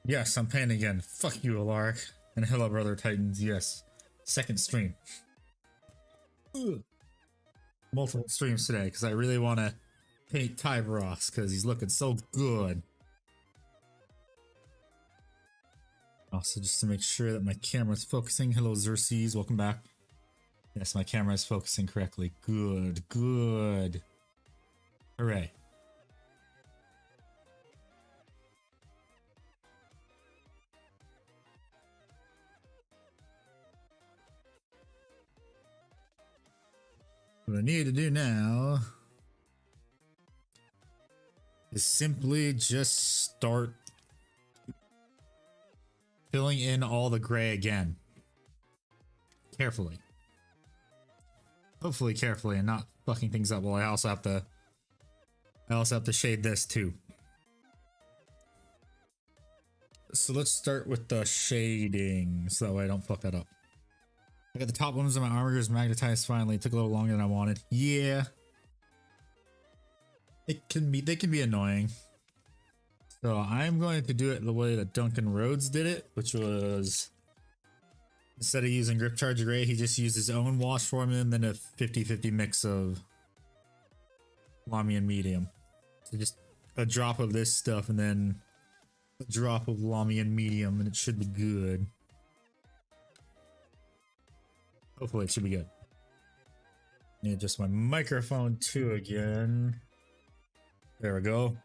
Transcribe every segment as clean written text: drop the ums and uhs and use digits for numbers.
Yes, I'm paying again. Fuck you, Alaric. And hello, brother Titans. Yes. Second stream. Ugh. Multiple streams today because I really want to paint Tyberos because he's looking so good. Also, just to make sure that my camera is focusing. Hello, Xerxes. Welcome back. Yes, my camera is focusing correctly. Good, good. Hooray. What I need to do now is simply just start filling in all the gray again. Carefully. Hopefully carefully and not fucking things up. Well, I also have to shade this too. So let's start with the shading so that way I don't fuck that up. I got the top ones of my armor is magnetized finally. It took a little longer than I wanted. Yeah. They can be annoying. So I'm going to do it the way that Duncan Rhodes did it, which was instead of using Grip Charge Gray, he just used his own wash formula and then a 50-50 mix of Lamy and Medium. So just a drop of this stuff and then a drop of Lamy and Medium and it should be good. Hopefully it should be good. Need adjust my microphone too again. There we go.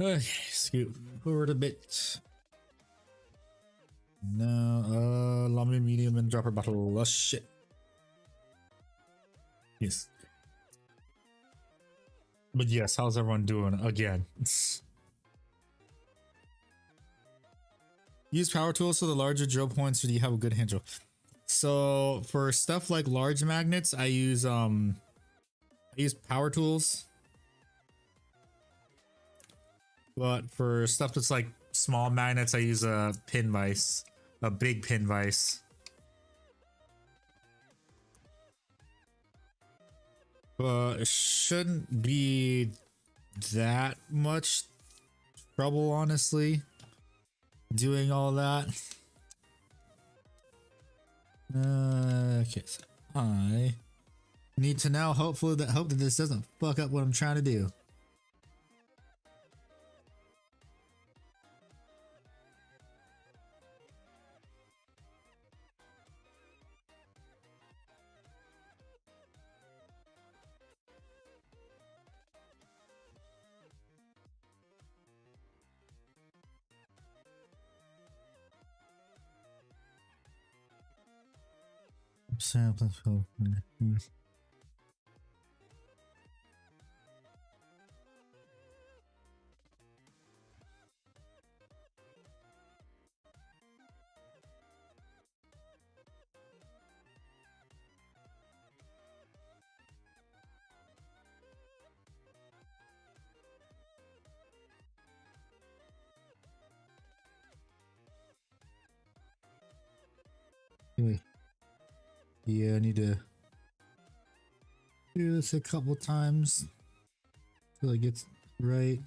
Okay, scoot forward a bit. Now, Lamy Medium and dropper bottle. Oh shit. Yes. But yes, how's everyone doing again? Use power tools for the larger drill points, or do you have a good hand drill? So for stuff like large magnets, I use power tools. But for stuff that's like small magnets, I use a pin vise, a big pin vise. But it shouldn't be that much trouble, honestly, doing all that. Okay, so I need to now hope that this doesn't fuck up what I'm trying to do. Sample. Yeah, I need to do this a couple times till it gets right.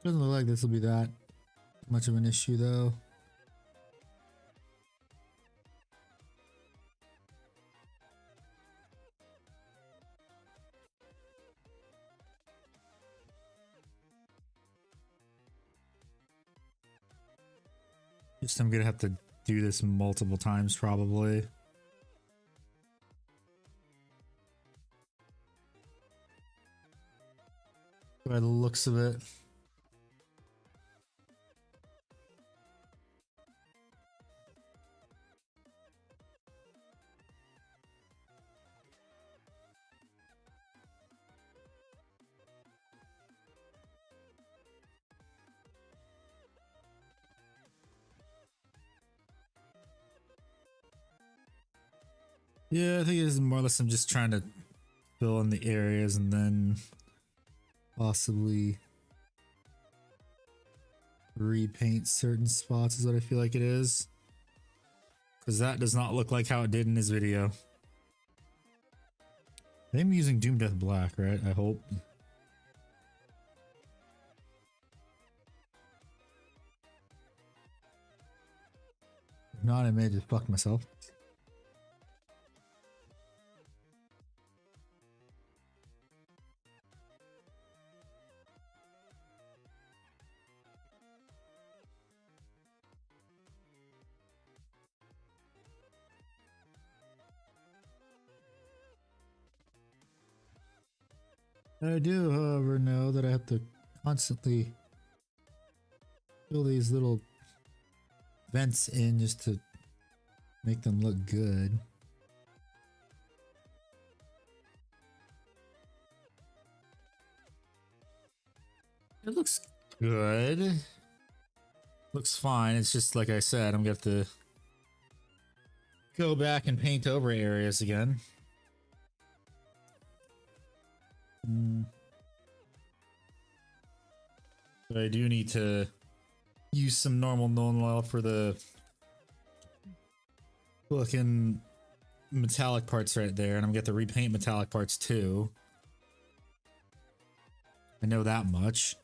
Doesn't look like this will be that much of an issue though. Just I'm gonna have to do this multiple times probably. By the looks of it. Yeah, I think it is more or less I'm just trying to fill in the areas and then possibly repaint certain spots is what I feel like it is. because that does not look like how it did in his video. I'm using Doom Death Black, right? I hope. If not, I may just fuck myself. I do, however, know that I have to constantly fill these little vents in just to make them look good. It looks good. Looks fine. It's just like I said, I'm gonna have to go back and paint over areas again. But I do need to use some normal known oil for the fucking metallic parts right there, and I'm gonna get to repaint metallic parts too. I know that much.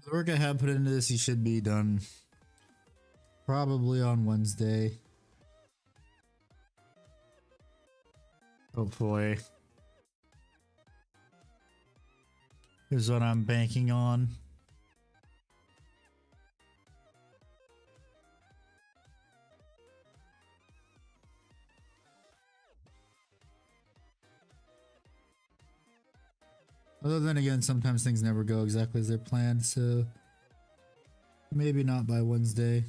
The work I have put into this, he should be done probably on Wednesday. Hopefully. Is what I'm banking on. Although then again, sometimes things never go exactly as they're planned, so maybe not by Wednesday.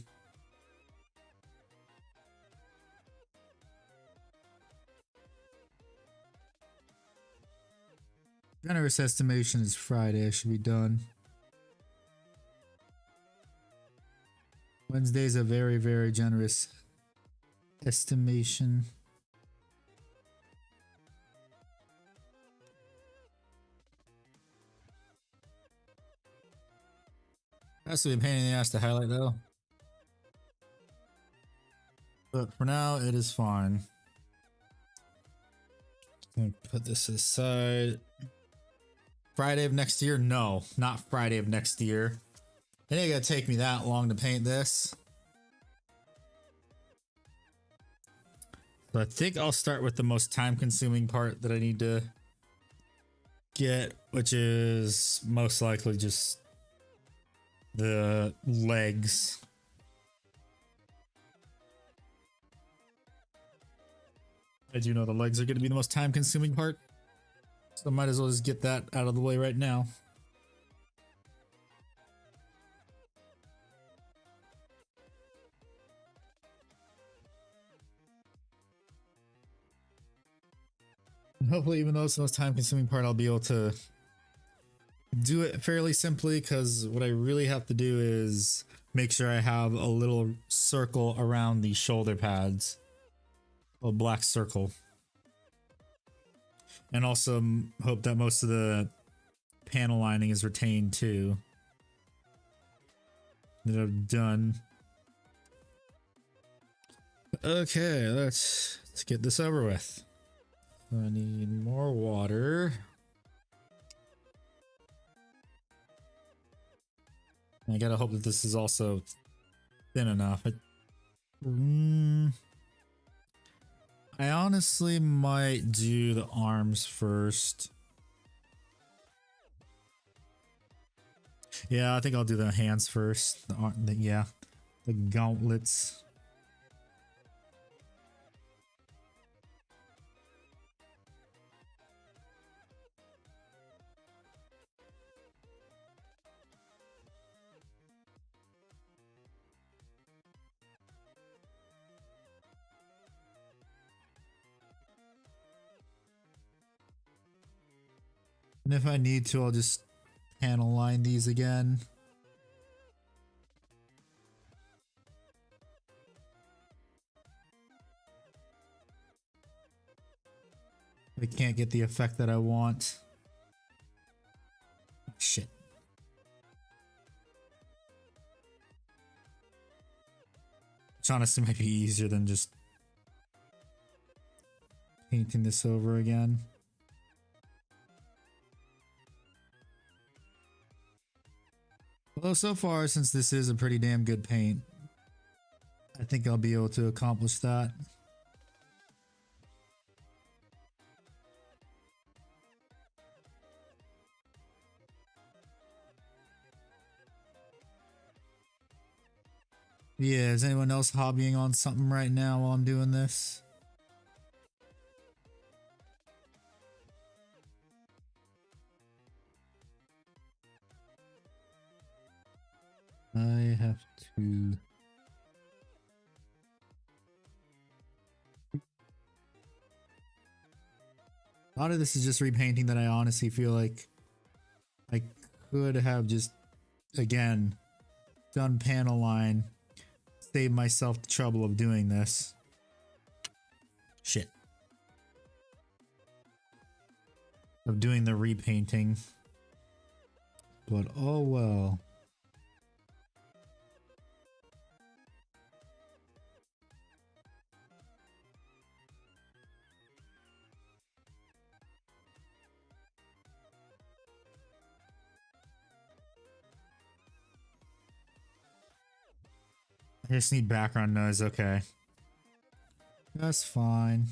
Generous estimation is Friday. I should be done. Wednesday's a very, very generous estimation. Has to be a pain in the ass to highlight though. But for now, it is fine. I'm gonna put this aside. Friday of next year? No, not Friday of next year. It ain't gonna take me that long to paint this. So I think I'll start with the most time-consuming part that I need to get, which is most likely just the legs. I do know the legs are going to be the most time-consuming part, so I might as well just get that out of the way right now. And hopefully, even though it's the most time-consuming part, I'll be able to do it fairly simply, because what I really have to do is make sure I have a little circle around the shoulder pads. A black circle. And also hope that most of the panel lining is retained too. That I've done. Okay, let's get this over with. I need more water. I gotta hope that this is also thin enough. I honestly might do the arms first. Yeah, I think I'll do the hands first. The gauntlets. And if I need to, I'll just panel line these again. I can't get the effect that I want. Shit. Which honestly might be easier than just painting this over again. Well, so far, since this is a pretty damn good paint, I think I'll be able to accomplish that. Yeah, is anyone else hobbying on something right now while I'm doing this? I have to... A lot of this is just repainting that I honestly feel like I could have just, again, done panel line, save myself the trouble of doing this. Shit. Of doing the repainting. But oh well. I just need background noise, okay. That's fine.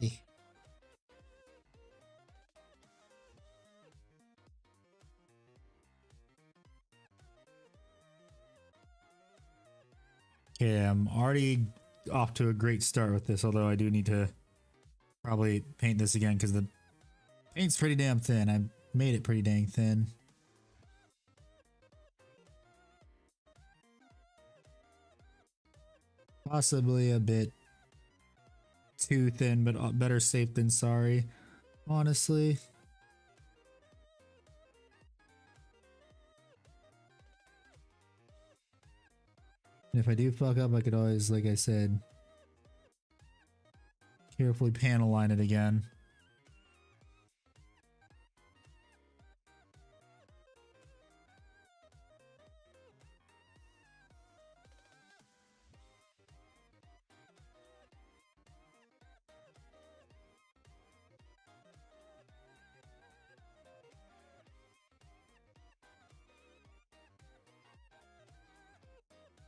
Eh. Okay, I'm already off to a great start with this, although I do need to probably paint this again because the paint's pretty damn thin. I made it pretty dang thin. Possibly a bit too thin, but better safe than sorry, honestly. And if I do fuck up, I could always, like I said, carefully panel line it again.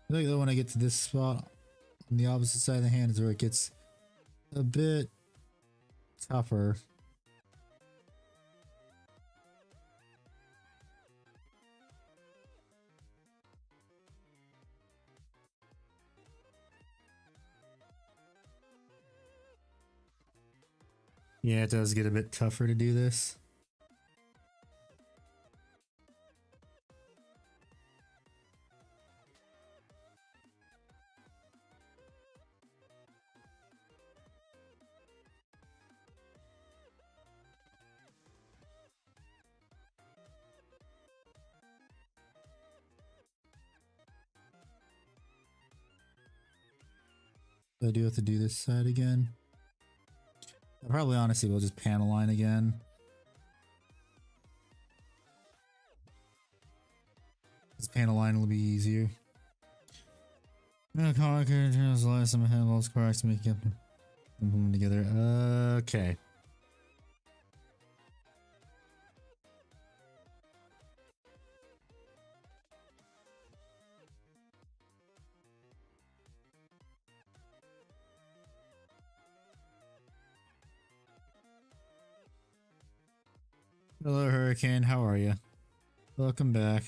I think that when I get to this spot on the opposite side of the hand is where it gets a bit tougher. Yeah, it does get a bit tougher to do this. I do have to do this side again. I probably honestly will just panel line again. This panel line will be easier. Last time I had all correct to make up them together. Okay. Hello, Hurricane. How are you? Welcome back.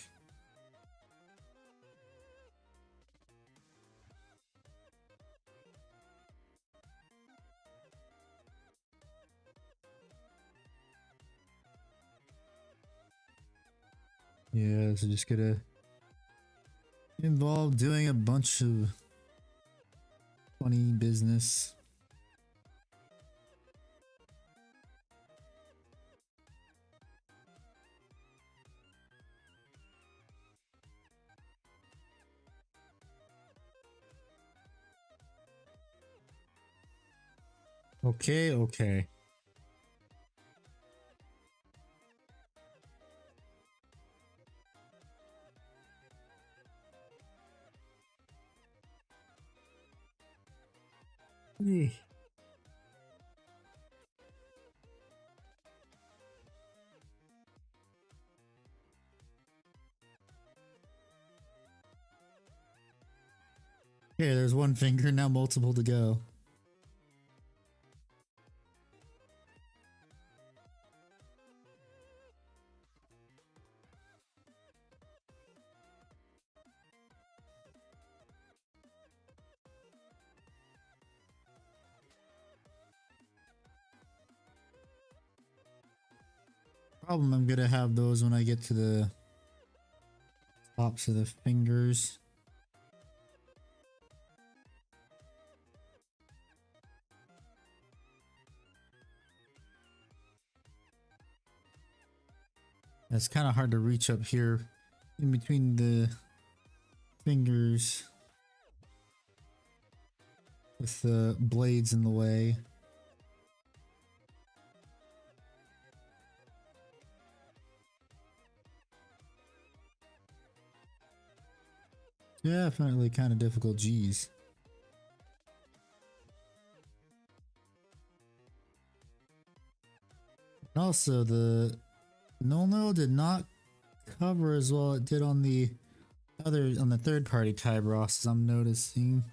Yeah, so just gotta involved doing a bunch of funny business. Okay, okay. Okay, there's one finger, now multiple to go. Problem, I'm gonna have those when I get to the tops of the fingers. It's kind of hard to reach up here in between the fingers with the blades in the way. Definitely kind of difficult, geez. Also, the no did not cover as well it did on the third party Tyberos, as I'm noticing.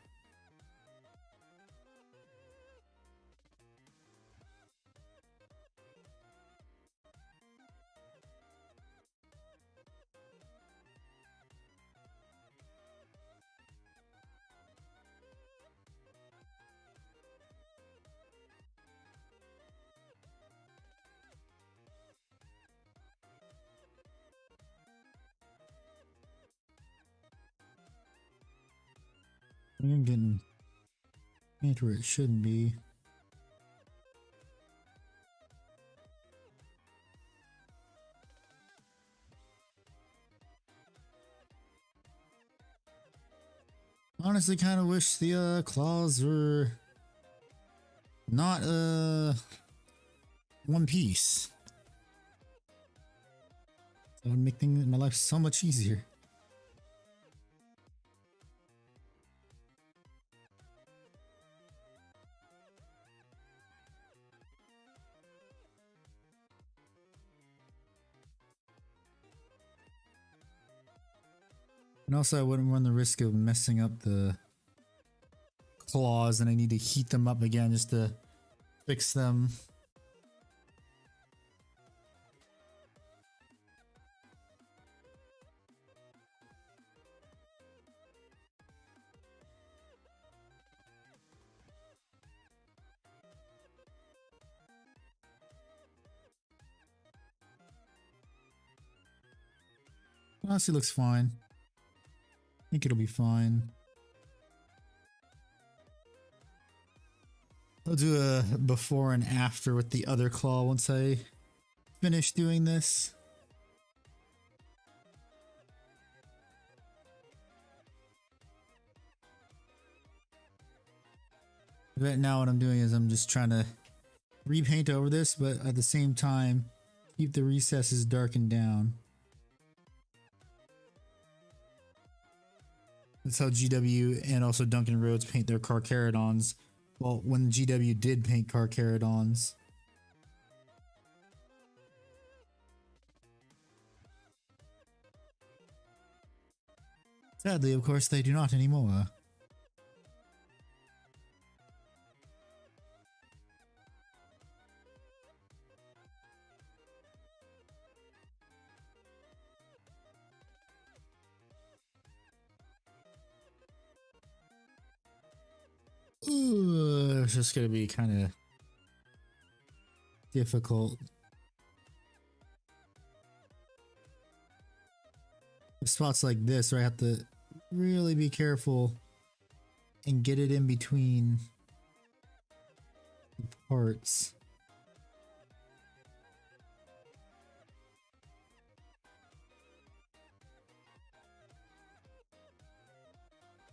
I'm getting into where it shouldn't be. Honestly, kind of wish the claws were not one piece. That would make things in my life so much easier. And also I wouldn't run the risk of messing up the claws and I need to heat them up again just to fix them. Honestly, looks fine. I think it'll be fine. I'll do a before and after with the other claw once I finish doing this. Right now what I'm doing is I'm just trying to repaint over this, but at the same time keep the recesses darkened down. That's how GW and also Duncan Rhodes paint their Carcharodons. Well, when GW did paint Carcharodons. Sadly, of course, they do not anymore. Ooh, it's just gonna be kind of difficult. Spots like this where I have to really be careful and get it in between the parts.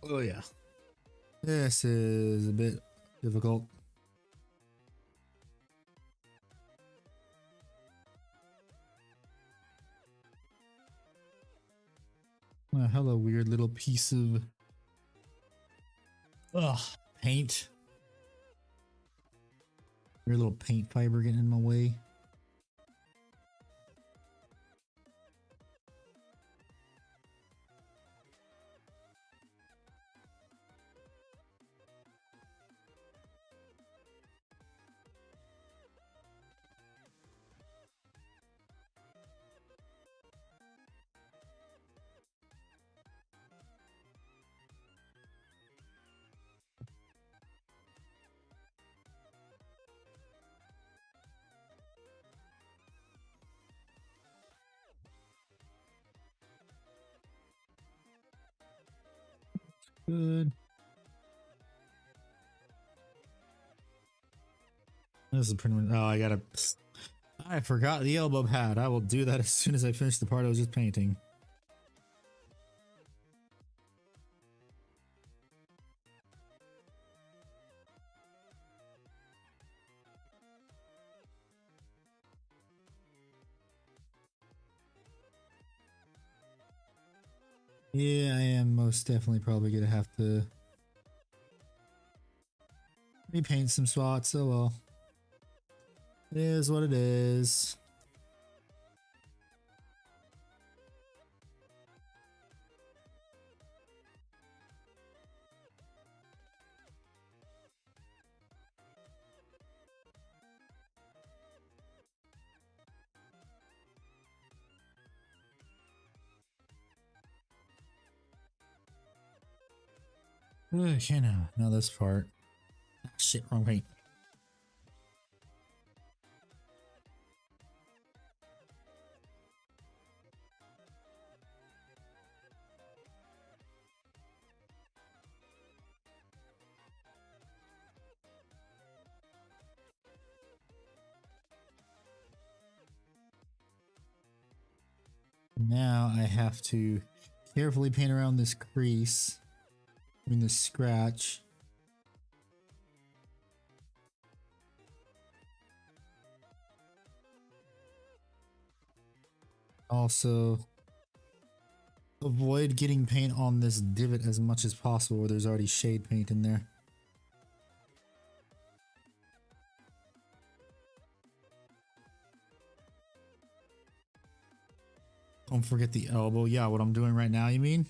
Oh yeah. This is a bit difficult. A hella weird little piece of paint. Weird little paint fiber getting in my way. Good. This is pretty much. Oh, I forgot the elbow pad. I will do that as soon as I finish the part I was just painting. Yeah, I am most definitely probably gonna have to repaint some spots. Oh well. It is what it is. Okay, now this part. Ah, shit, wrong paint. Now I have to carefully paint around this crease, I mean this scratch. Also, avoid getting paint on this divot as much as possible where there's already shade paint in there. Don't forget the elbow. Yeah, what I'm doing right now, you mean?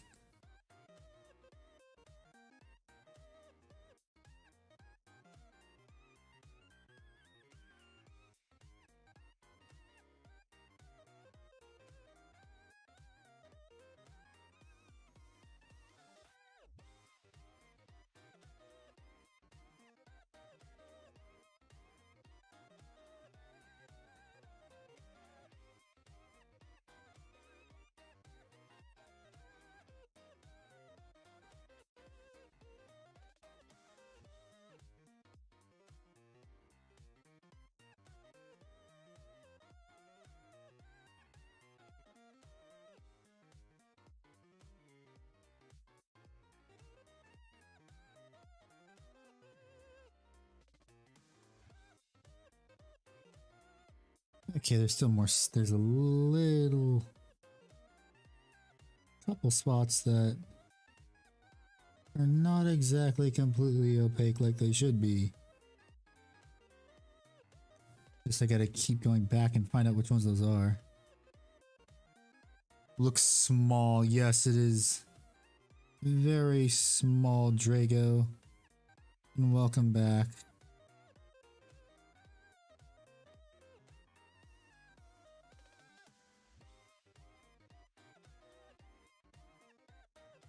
Okay, there's still more. There's a little couple spots that are not exactly completely opaque like they should be. Just I gotta keep going back and find out which ones those are. Looks small. Yes, it is. Very small, Drago. And welcome back.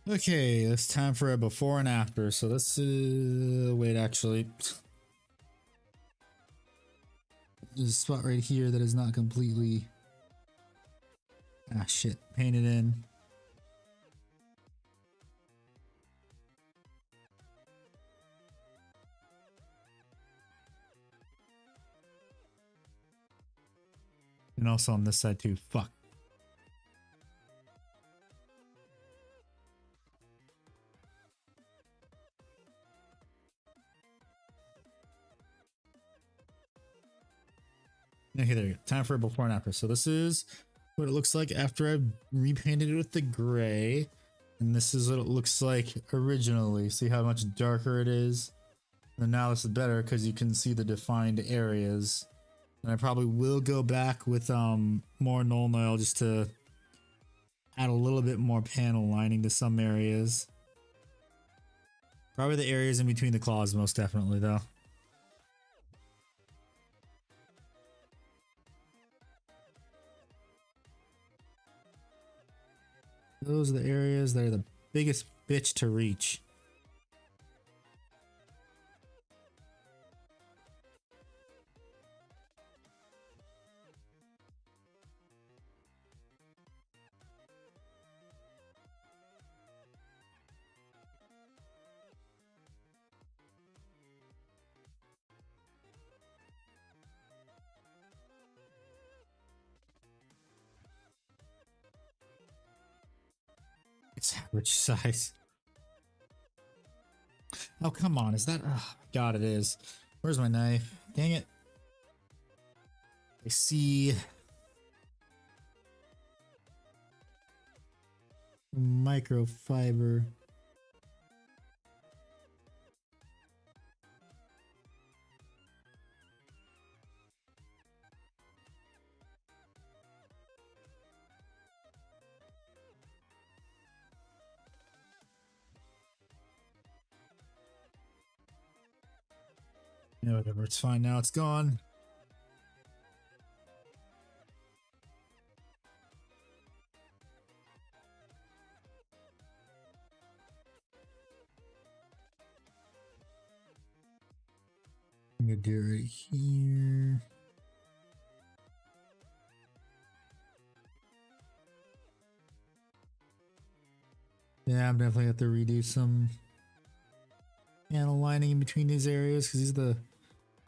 Okay, it's time for a before and after. So let's wait, actually. There's a spot right here that is not completely painted in. And also on this side too. Fuck. Okay, there you go. Time for a before and after. So this is what it looks like after I repainted it with the gray. And this is what it looks like originally. See how much darker it is? And now this is better because you can see the defined areas. And I probably will go back with more Nuln Oil just to add a little bit more panel lining to some areas. Probably the areas in between the claws most definitely though. Those are the areas that are the biggest bitch to reach. It's average size. Oh, come on. Is that? Oh, God, it is. Where's my knife? Dang it. I see microfiber. Yeah, whatever. It's fine now. It's gone. I'm gonna do it right here. Yeah, I'm definitely have to redo some panel lining in between these areas because these are the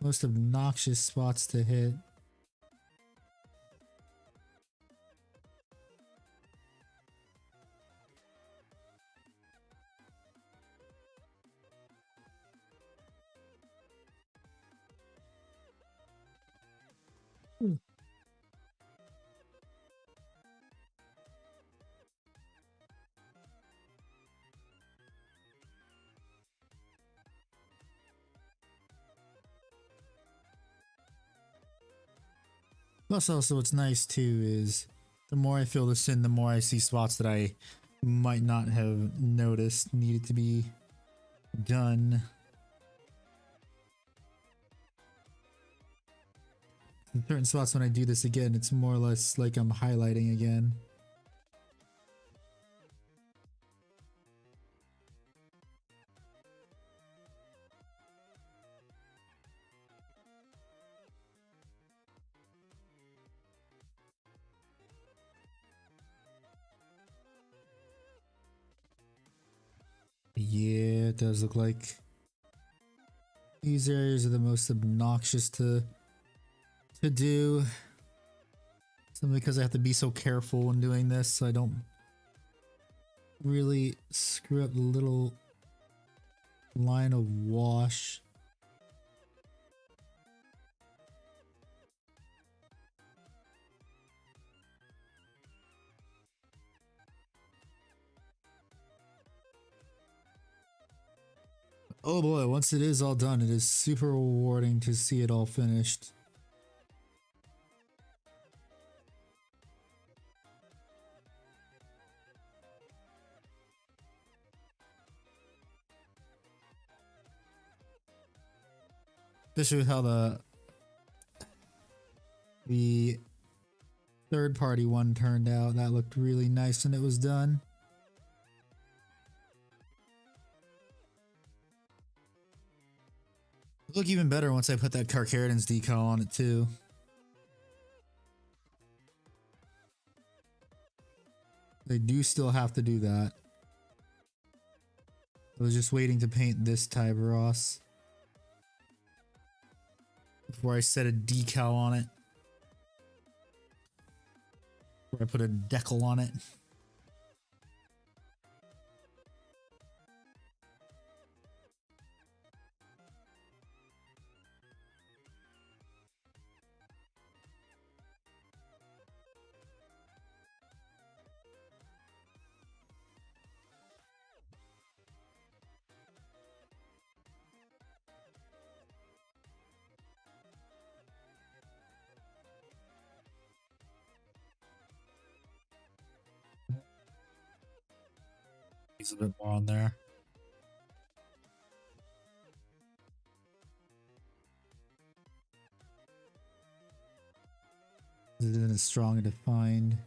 most obnoxious spots to hit. Plus, also, what's nice too is the more I fill this in, the more I see spots that I might not have noticed needed to be done. In certain spots, when I do this again, it's more or less like I'm highlighting again. Yeah, it does look like these areas are the most obnoxious to do. Simply because I have to be so careful when doing this so I don't really screw up the little line of wash. Oh boy, once it is all done, it is super rewarding to see it all finished. Especially with how the third party one turned out. That looked really nice when it was done. It'll look even better once I put that Carcharodon's decal on it too. They do still have to do that. I was just waiting to paint this Tyberos before I set a decal on it. where I put a decal on it. He's a bit more on there. It isn't as strong and defined.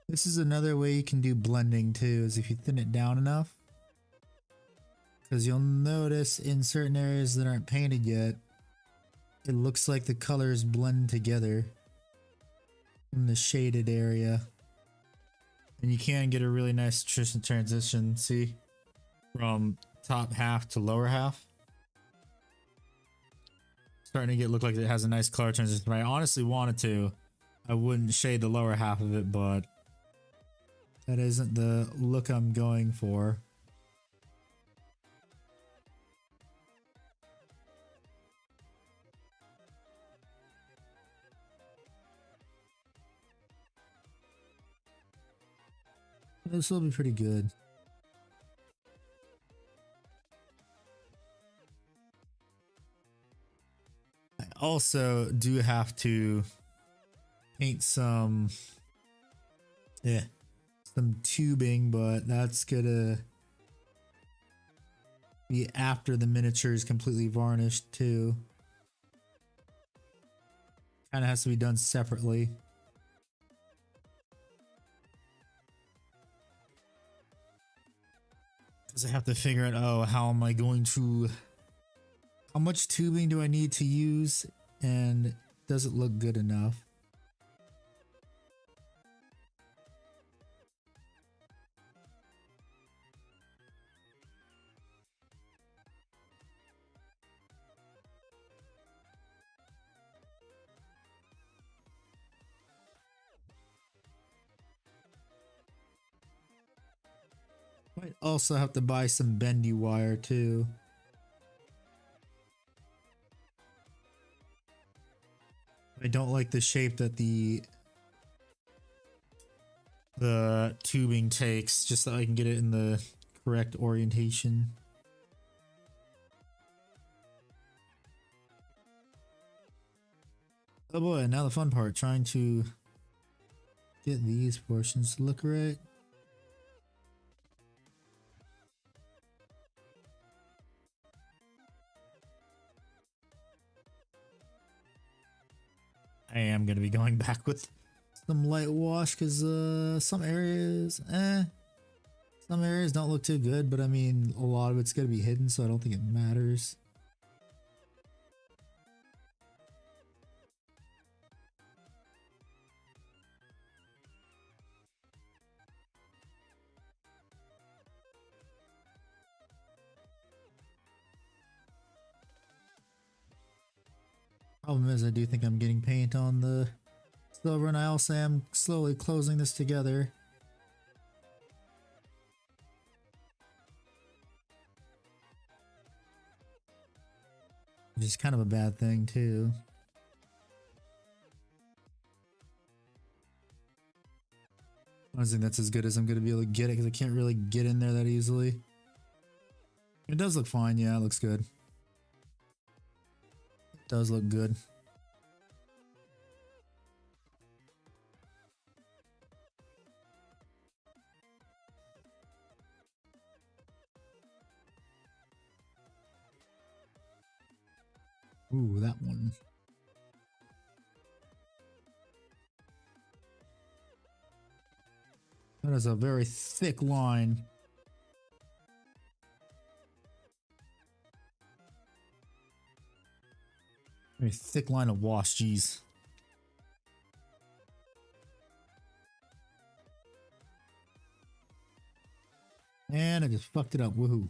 This is another way you can do blending too, is if you thin it down enough. Because you'll notice in certain areas that aren't painted yet, it looks like the colors blend together in the shaded area. And you can get a really nice transition, see? From top half to lower half. Starting to look like it has a nice color transition. If I honestly wanted to, I wouldn't shade the lower half of it, but that isn't the look I'm going for. This will be pretty good. I also do have to paint some tubing, but that's gonna be after the miniature is completely varnished too. Kind of has to be done separately. Because I have to figure out, oh, how am I going to, how much tubing do I need to use, and does it look good enough? Might also have to buy some bendy wire too. I don't like the shape that the tubing takes, just so I can get it in the correct orientation. Oh boy, now the fun part, trying to get these portions to look right. I am going to be going back with some light wash because some areas don't look too good, but I mean a lot of it's going to be hidden, so I don't think it matters. Problem is, I do think I'm getting paint on the silver, and I also am slowly closing this together. Which is kind of a bad thing too. I don't think that's as good as I'm going to be able to get it, because I can't really get in there that easily. It does look fine, yeah, it looks good. It does look good. Ooh, that one. That is a very thick line. Very thick line of wash, geez. And I just fucked it up. Woohoo.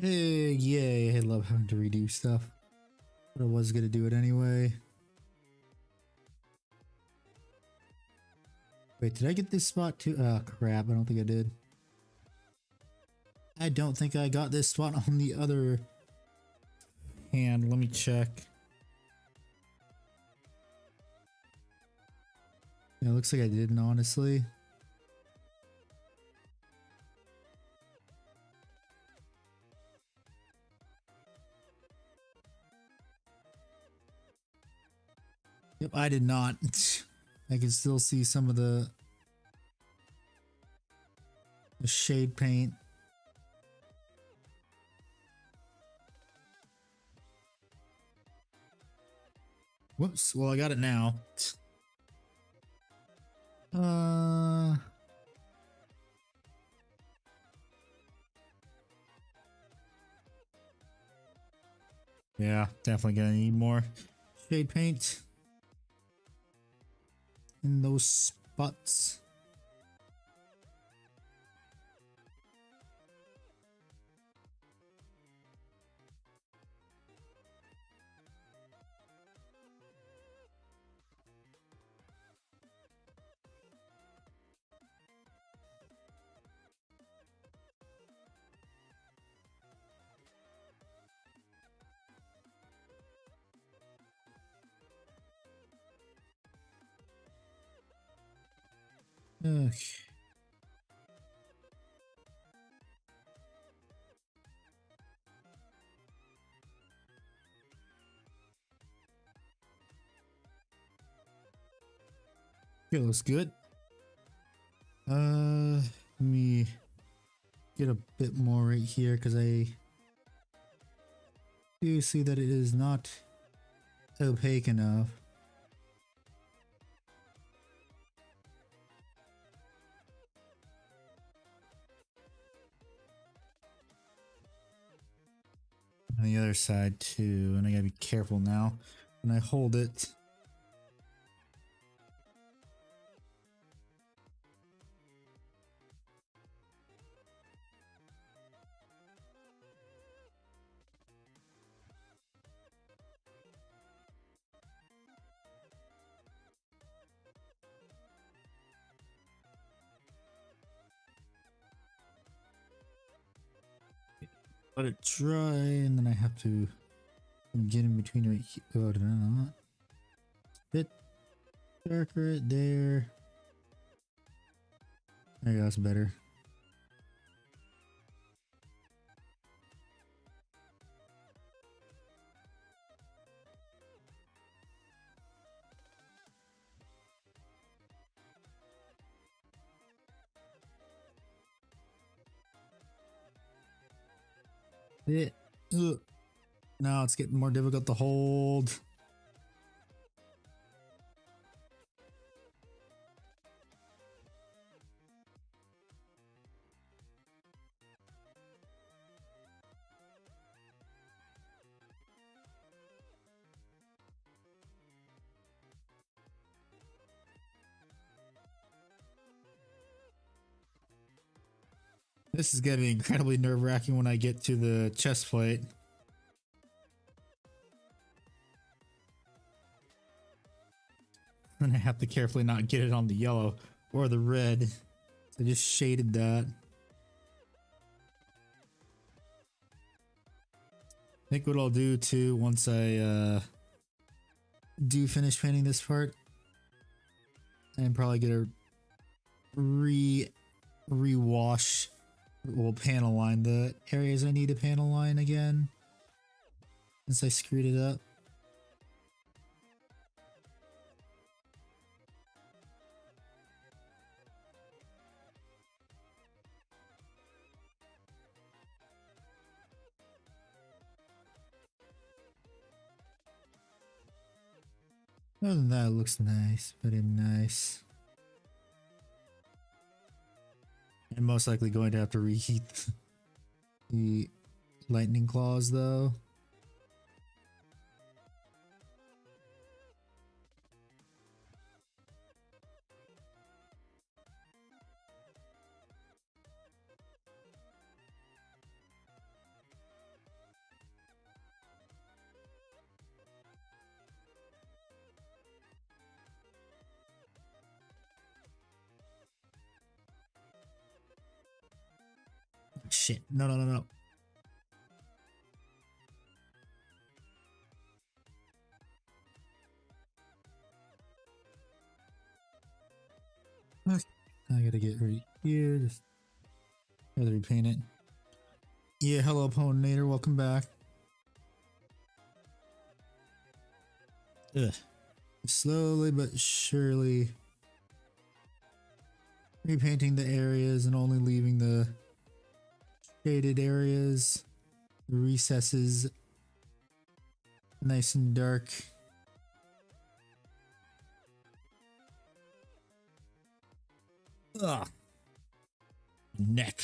Hey, yay, I love having to redo stuff. But I was gonna do it anyway. Wait, did I get this spot too? Oh crap, I don't think I did. I don't think I got this spot on the other hand. Let me check. Yeah, it looks like I didn't, honestly. Yep, I did not. I can still see some of the shade paint. Whoops, well I got it now. Yeah, definitely gonna need more shade paint in those spots. Okay. Feels good. Let me get a bit more right here because I do see that it is not opaque enough. On the other side too, and I gotta be careful now when I hold it. Let it dry, and then I have to get in between right here. Oh, did I not? Bit darker right there. There you go, that's better. Ugh. Now it's getting more difficult to hold. This is gonna be incredibly nerve-wracking when I get to the chest plate. And I have to carefully not get it on the yellow or the red. I just shaded that. I think what I'll do too, once I do finish painting this part, and probably get a rewash. We'll panel line the areas I need to panel line again, since I screwed it up. Other than that, it looks nice. Very nice. I'm most likely going to have to reheat the lightning claws though. Shit. No, no, no, no. Okay. I gotta get right here. Just gotta repaint it. Yeah, hello, Ponator. Welcome back. Ugh. Slowly but surely repainting the areas and only leaving the shaded areas, the recesses nice and dark. Ugh. Neck.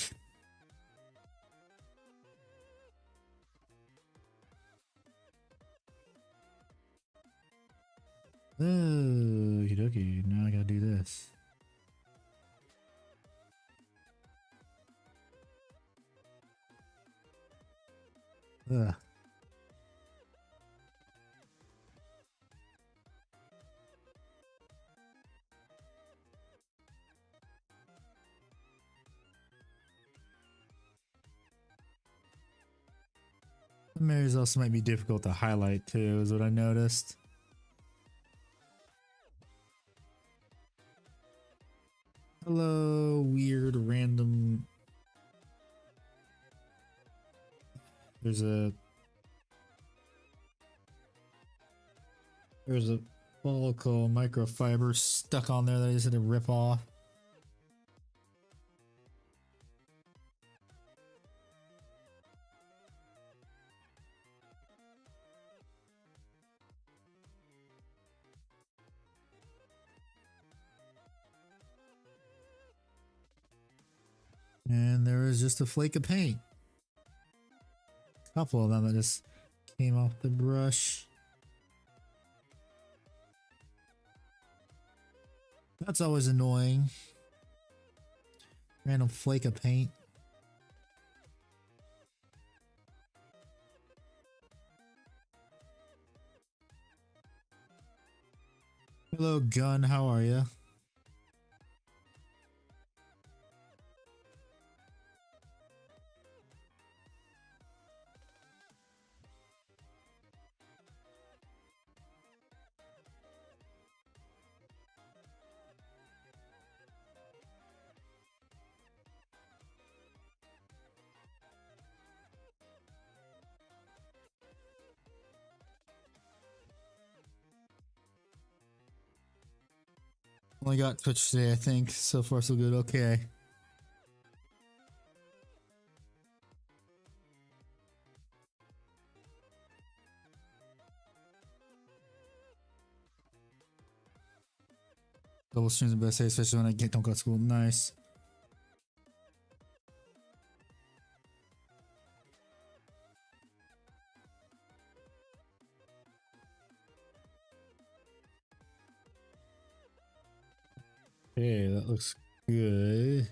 Oh, okie dokie. Now I gotta do this. Ugh. Some areas also might be difficult to highlight too, is what I noticed. Hello, weird random. There's a follicle microfiber stuck on there that I just had to rip off. And there was just a flake of paint. A couple of them that just came off the brush. That's always annoying. Random flake of paint. Hello, Gun. How are you? Only got Twitch today, I think. So far, so good. Okay. Double streams the best day, especially when I don't go to school. Nice. Okay, that looks good.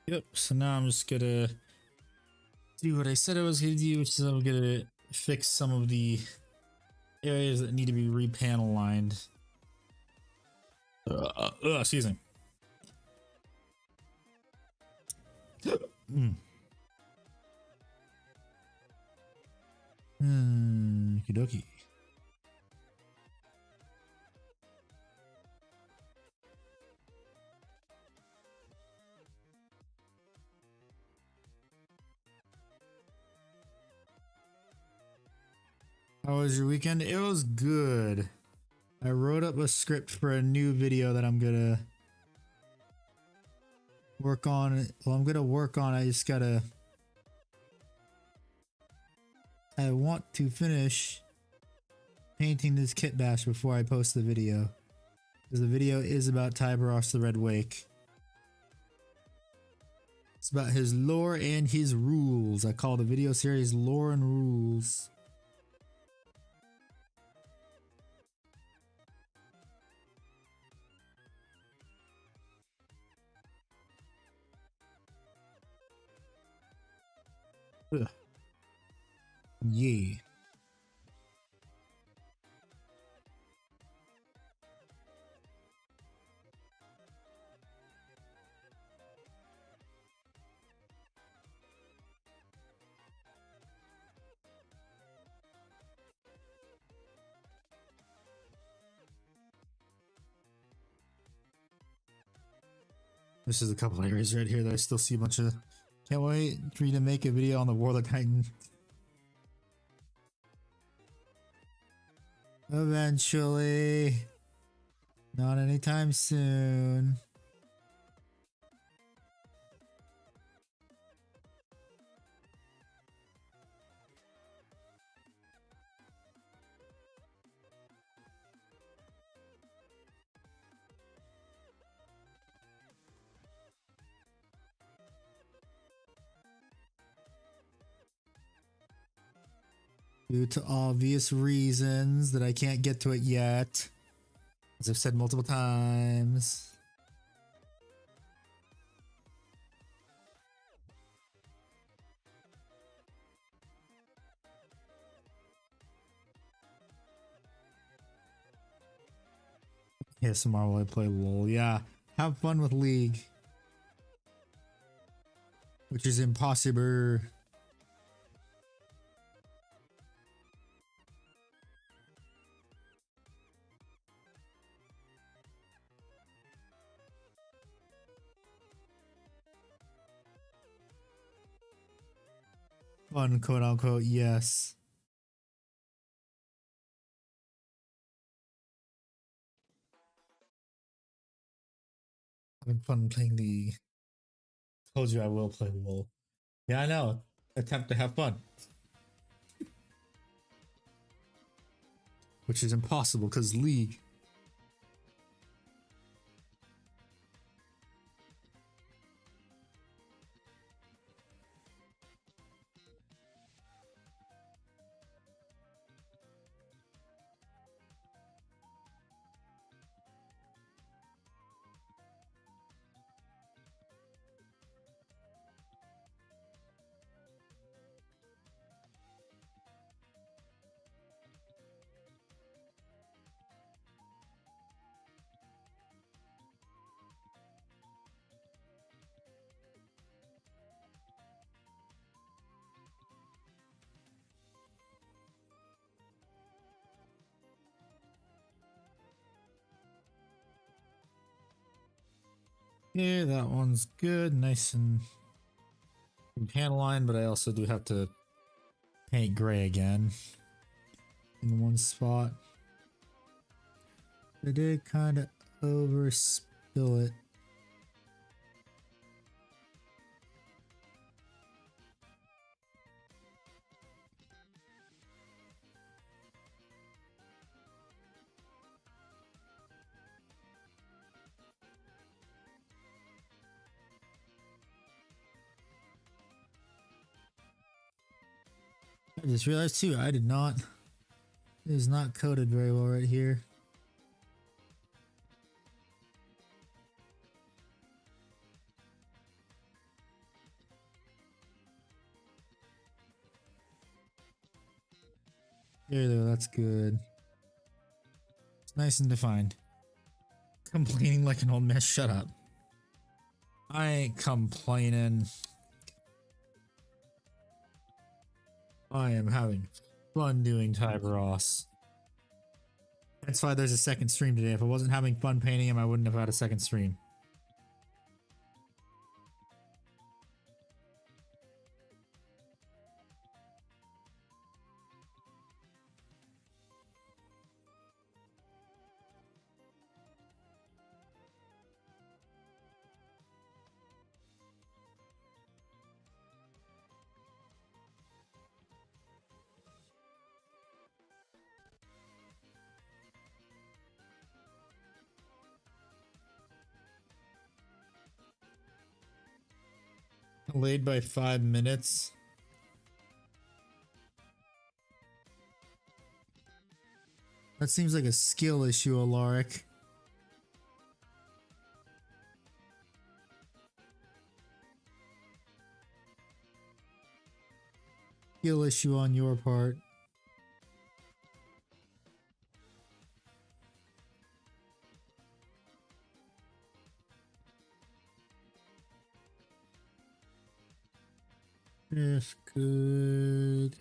Yep, so now I'm just gonna do what I said I was gonna do, which is I'm gonna fix some of the areas that need to be repanel lined. Excuse me. Okie dokie. How was your weekend? It was good. I wrote up a script for a new video that I'm gonna work on. Well, I'm gonna work on. I just gotta I want to finish painting this kit bash before I post the video. Because the video is about Tyberos the Red Wake. It's about his lore and his rules. I call the video series Lore and Rules. Ugh. Yeah. This is a couple areas right here that I still see a bunch of. Can't wait for you to make a video on the Warlord Titan. Eventually. Not anytime soon. Due to obvious reasons that I can't get to it yet. As I've said multiple times. ASMR while I play LOL. Yeah, have fun with League. Which is impossible. Fun, quote unquote, yes. Having fun playing League. Told you I will play LOL. Yeah, I know. Attempt to have fun. Which is impossible because League. Yeah, that one's good. Nice and panel line, but I also do have to paint gray again in one spot. I did kind of overspill it. I just realized too, I did not. It is not coded very well right here. There, that's good. It's nice and defined. Complaining like an old mess, shut up. I ain't complaining. I am having fun doing Tyberos. That's why there's a second stream today. If I wasn't having fun painting him, I wouldn't have had a second stream. Delayed by 5 minutes. That seems like a skill issue, Alaric. Skill issue on your part. Yes, good.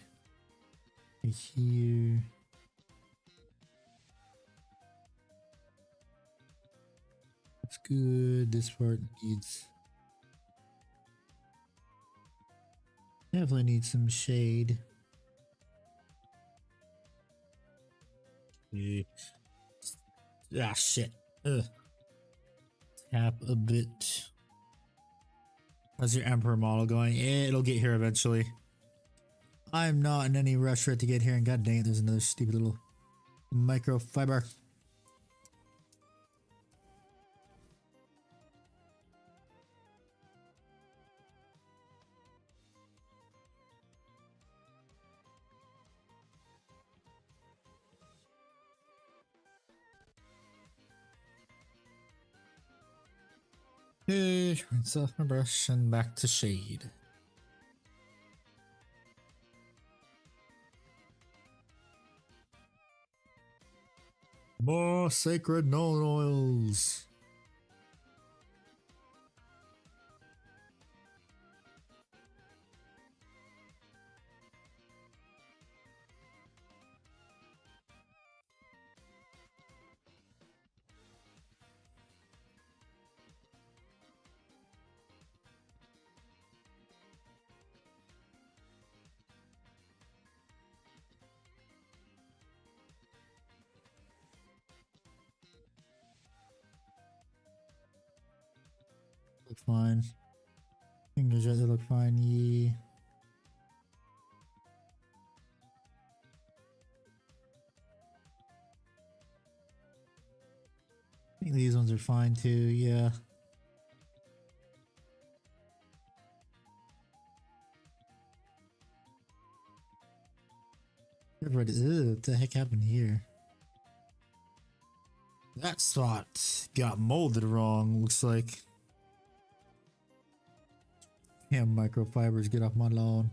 Right here. That's good. This part needs. Definitely needs some shade. Yeah. Ah, shit. Ugh. Tap a bit. How's your Emperor model going? It'll get here eventually. I'm not in any rush for it to get here, and god dang it, there's another stupid little microfiber. Okay, rinse off my brush and back to shade. More sacred known oils. Look fine. Fingers right, they look fine. Yeah. I think these ones are fine too. Yeah. Everybody, what the heck happened here? That spot got molded wrong, looks like. Damn, microfibers, get off my lawn.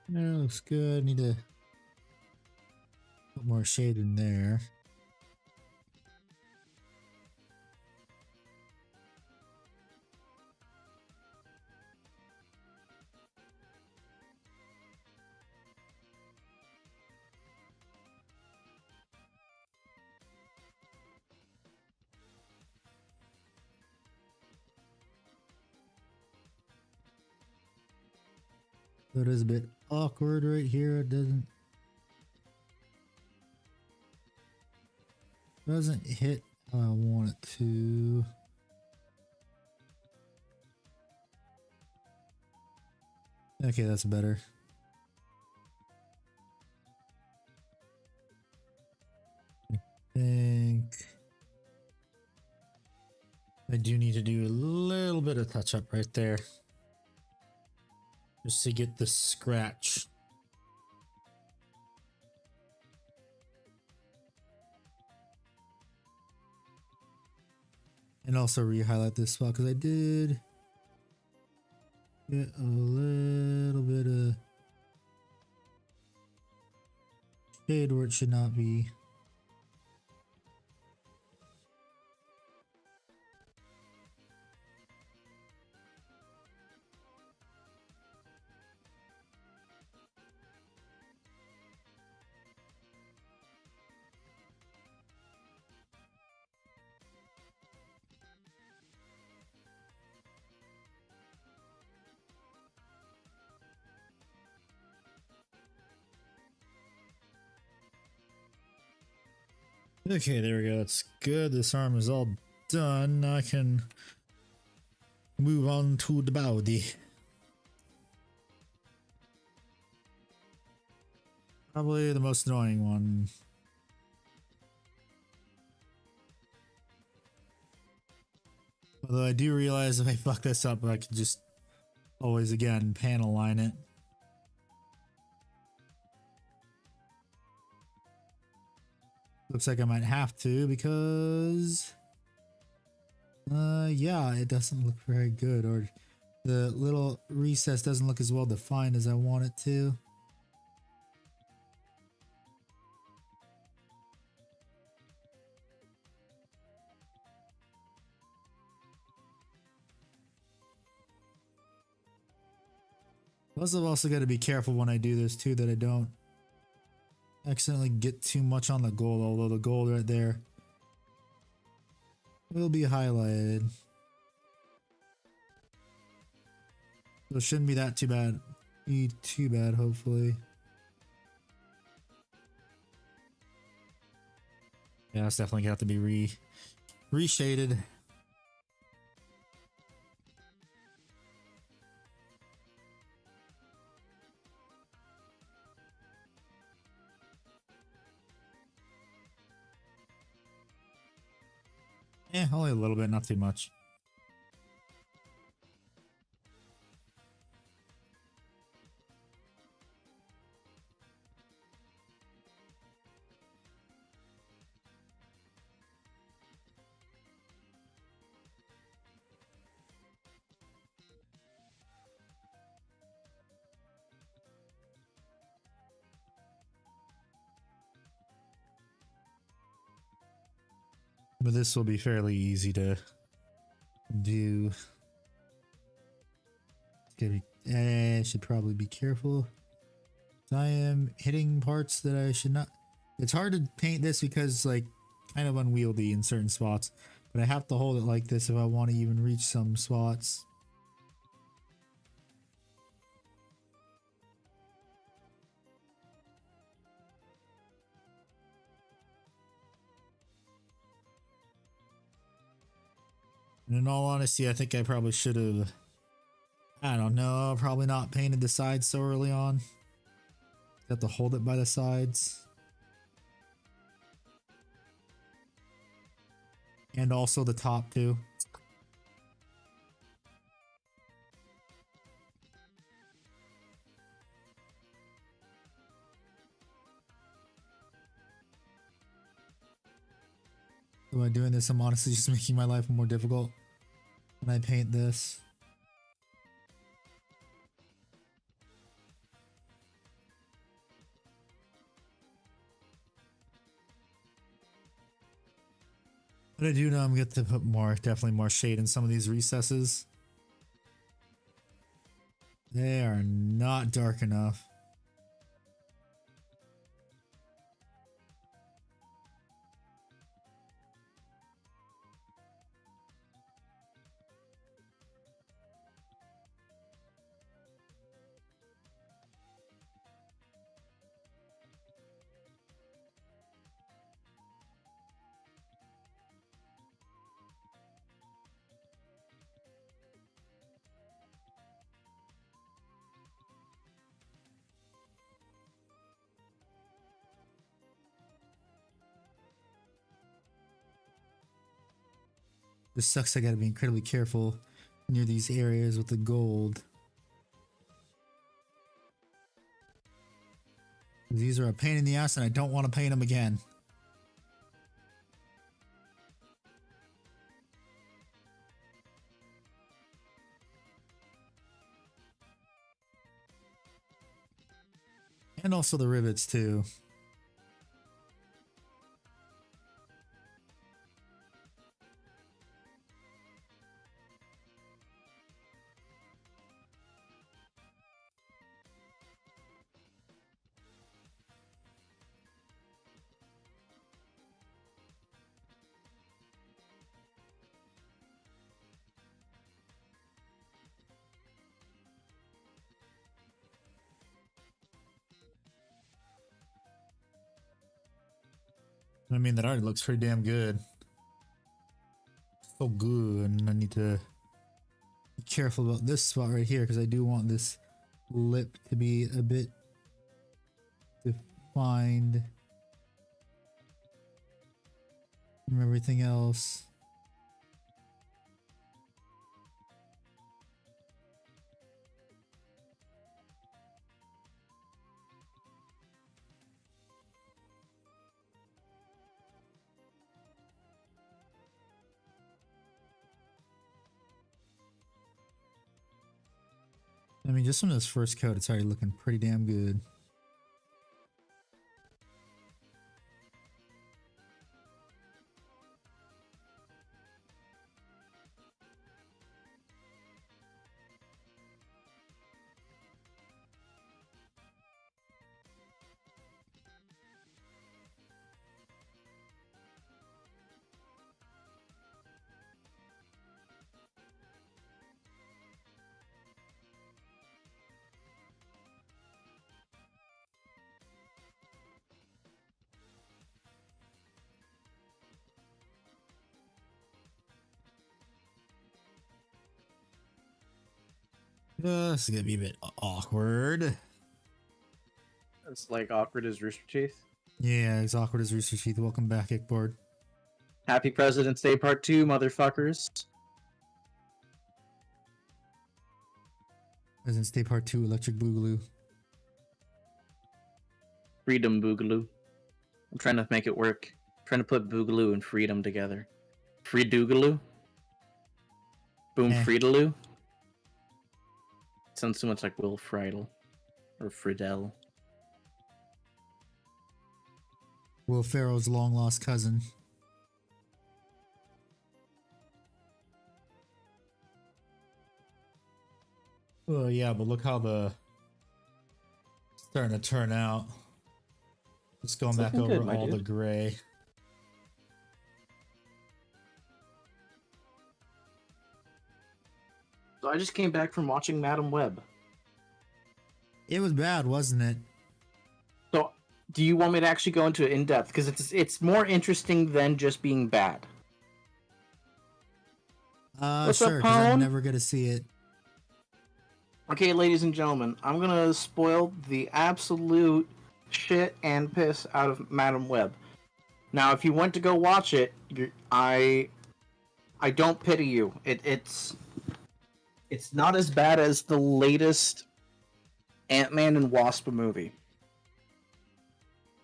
Yeah, looks good. Need to put more shade in there. That is a bit awkward right here. It doesn't hit how I want it to. Okay, that's better. I think I do need to do a little bit of touch up right there, just to get the scratch. And also re-highlight this spot because I did get a little bit of shade where it should not be. Okay, there we go. That's good. This arm is all done. Now I can Move on to the body. Probably the most annoying one. Although I do realize if I fuck this up, I could just always again panel line it. Looks like I might have to because yeah, it doesn't look very good, or the little recess doesn't look as well defined as I want it to. Plus, I've also got to be careful when I do this too that I don't accidentally get too much on the gold, although the gold right there will be highlighted. So it shouldn't be that too bad. Too bad, hopefully. Yeah, it's definitely gonna have to be reshaded. Only a little bit, not too much. But this will be fairly easy to do. I should probably be careful. I am hitting parts that I should not. It's hard to paint this because like kind of unwieldy in certain spots, but I have to hold it like this if I want to even reach some spots. And in all honesty, I think I probably should have, I don't know, probably not painted the sides so early on. Have to hold it by the sides. And also the top too. By doing this, I'm honestly just making my life more difficult when I paint this. But I do know I'm going to put more, definitely more shade in some of these recesses. They are not dark enough. This sucks. I gotta be incredibly careful near these areas with the gold. These are a pain in the ass and I don't want to paint them again. And also the rivets too. I mean, that already looks pretty damn good. So good, and I need to careful about this spot right here because I do want this lip to be a bit defined from everything else. I mean, just from this first coat, it's already looking pretty damn good. This is gonna be a bit awkward. It's like awkward as Rooster Teeth. Yeah, it's awkward as Rooster Teeth. Welcome back, Ickboard. Happy President's Day Part 2, motherfuckers. President's Day Part 2, Electric Boogaloo. Freedom Boogaloo. I'm trying to make it work. I'm trying to put Boogaloo and Freedom together. Free Doogaloo? Boom Friedaloo? Sounds so much like Will Friedel. Or Friedel. Will Ferrell's long lost cousin. Oh yeah, but look how the starting to turn out. Just going back over good, all the gray. So I just came back from watching Madam Web. It was bad, wasn't it? So, do you want me to actually go into it in depth? Because it's more interesting than just being bad. Sure, because I'm never gonna see it. Okay, ladies and gentlemen, I'm gonna spoil the absolute shit and piss out of Madam Web. Now, if you went to go watch it, I don't pity you. It's not as bad as the latest Ant-Man and Wasp movie,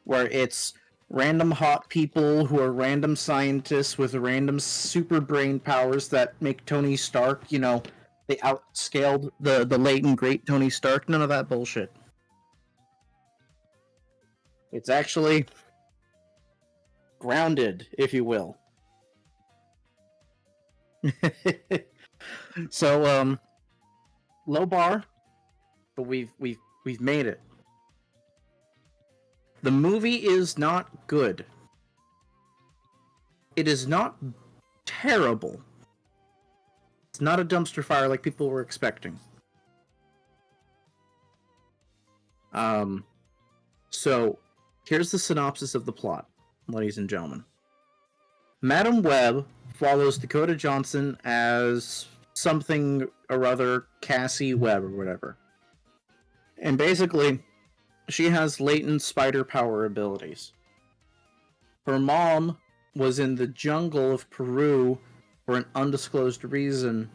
where it's random hot people who are random scientists with random super brain powers that make Tony Stark, you know, they outscaled the late and great Tony Stark. None of that bullshit. It's actually grounded, if you will. So, low bar, but we've made it. The movie is not good. It is not terrible. It's not a dumpster fire like people were expecting. So, here's the synopsis of the plot, ladies and gentlemen. Madam Web follows Dakota Johnson as something or other, Cassie Webb or whatever. And basically, she has latent spider power abilities. Her mom was in the jungle of Peru for an undisclosed reason,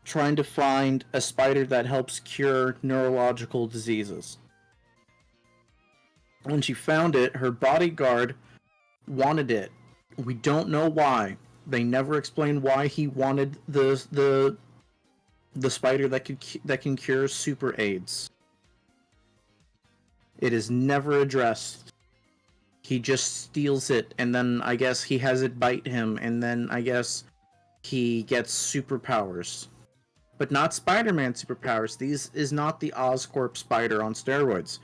trying to find a spider that helps cure neurological diseases. When she found it, her bodyguard wanted it. We don't know why. They never explain why he wanted the spider that can cure super AIDS. It is never addressed. He just steals it, and then I guess he has it bite him, and then I guess he gets superpowers. But not Spider-Man superpowers. These is not the Oscorp spider on steroids.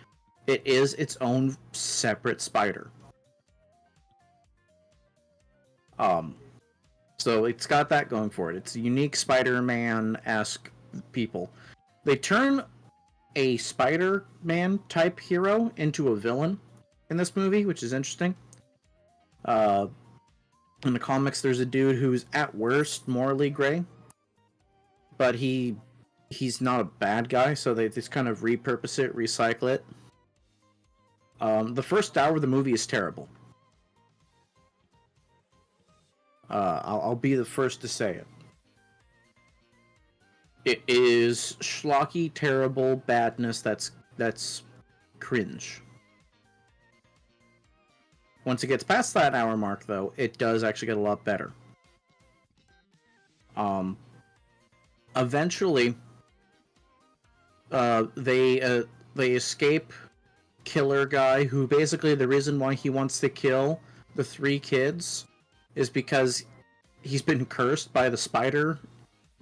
It is its own separate spider. So it's got that going for it. It's a unique Spider-Man-esque people. They turn a Spider-Man type hero into a villain in this movie, which is interesting. In the comics, there's a dude who's at worst morally gray. but he's not a bad guy, so they just kind of repurpose it, recycle it. The first hour of the movie is terrible. I'll be the first to say it. It is schlocky, terrible badness that's cringe. Once it gets past that hour mark, though, it does actually get a lot better. Eventually, they escape killer guy, who basically the reason why he wants to kill the 3 kids is because he's been cursed by the spider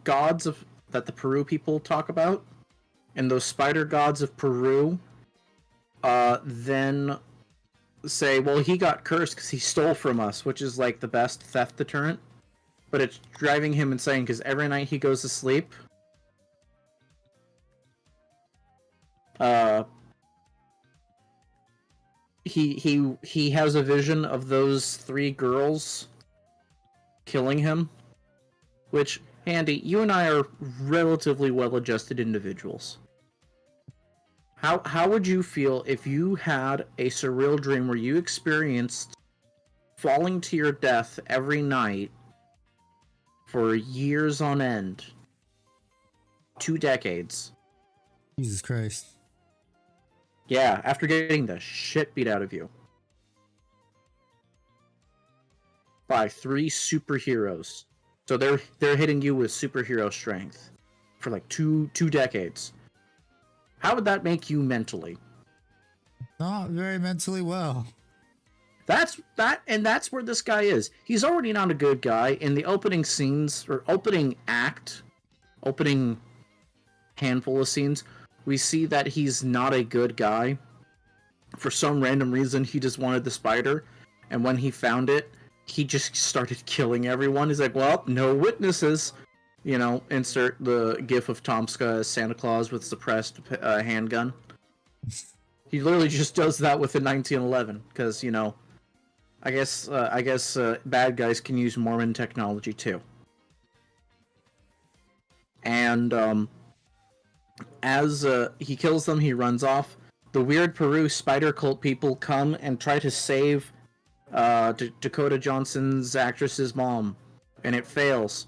gods that the Peru people talk about, and those spider gods of Peru then say, well, he got cursed because he stole from us, which is like the best theft deterrent, but it's driving him insane because every night he goes to sleep, he has a vision of those 3 girls killing him, which, Andy, you and I are relatively well-adjusted individuals. How would you feel if you had a surreal dream where you experienced falling to your death every night for years on end? 2 decades. Jesus Christ. Yeah, after getting the shit beat out of you by 3 superheroes. So they're hitting you with superhero strength for like two decades. How would that make you mentally? Not very mentally well. That's where this guy is. He's already not a good guy. In the opening scenes, or opening handful of scenes, we see that he's not a good guy. For some random reason, he just wanted the spider, and when he found it, he just started killing everyone. He's like, well, no witnesses. You know, insert the gif of Tomska as Santa Claus with suppressed handgun. He literally just does that with the 1911, because, you know, I guess bad guys can use Mormon technology too. And as he kills them, he runs off. The weird Peru spider cult people come and try to save Dakota Johnson's actress's mom, and it fails.